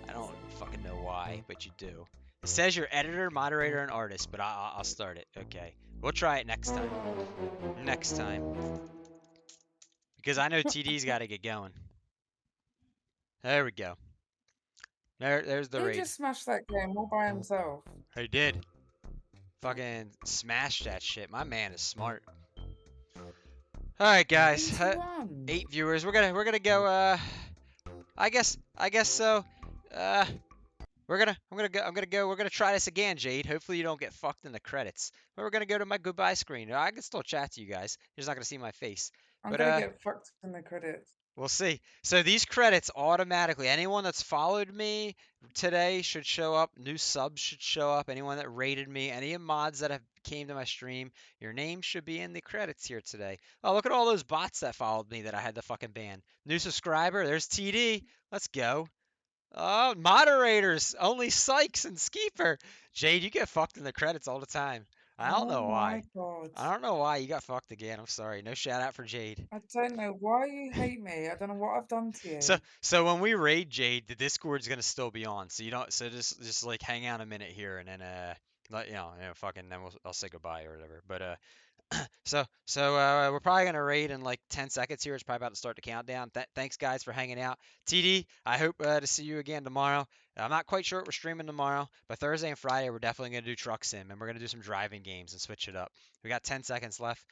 [SPEAKER 1] I don't fucking know why, but you do. It says you're editor, moderator, and artist, but I'll start it. Okay. We'll try it next time. Next time. Because I know TD's got to get going. There we go. There's the raid.
[SPEAKER 9] He just smashed that game all by himself.
[SPEAKER 1] He did. Fucking smashed that shit. My man is smart. All right, guys. 8 viewers. We're gonna go. I guess so. I'm gonna go. We're gonna try this again, Jade. Hopefully you don't get fucked in the credits. But we're gonna go to my goodbye screen. I can still chat to you guys. You're just not gonna see my face.
[SPEAKER 9] I'm gonna get fucked in the credits.
[SPEAKER 1] We'll see. So these credits automatically, anyone that's followed me today should show up. New subs should show up. Anyone that rated me, any mods that have came to my stream, your name should be in the credits here today. Oh, look at all those bots that followed me that I had to fucking ban. New subscriber, there's TD. Let's go. Oh, moderators, only Sykes and Skeeper. Jade, you get fucked in the credits all the time. I don't know why.
[SPEAKER 9] God.
[SPEAKER 1] I don't know why you got fucked again. I'm sorry. No shout out for Jade.
[SPEAKER 9] I don't know why you hate me. I don't know what I've done to you.
[SPEAKER 1] So when we raid Jade, the Discord's gonna still be on. So you don't. So just like hang out a minute here and then let fucking then I'll say goodbye or whatever. But so we're probably gonna raid in like 10 seconds here. It's probably about to start the countdown. Thanks guys for hanging out. TD, I hope to see you again tomorrow. I'm not quite sure what we're streaming tomorrow, but Thursday and Friday we're definitely gonna do truck sim and we're gonna do some driving games and switch it up. We got 10 seconds left.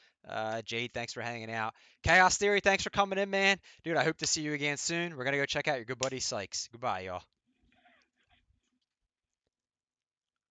[SPEAKER 1] Jade, thanks for hanging out. Chaos Theory, thanks for coming in, man. Dude, I hope to see you again soon. We're gonna go check out your good buddy Sykes. Goodbye, y'all.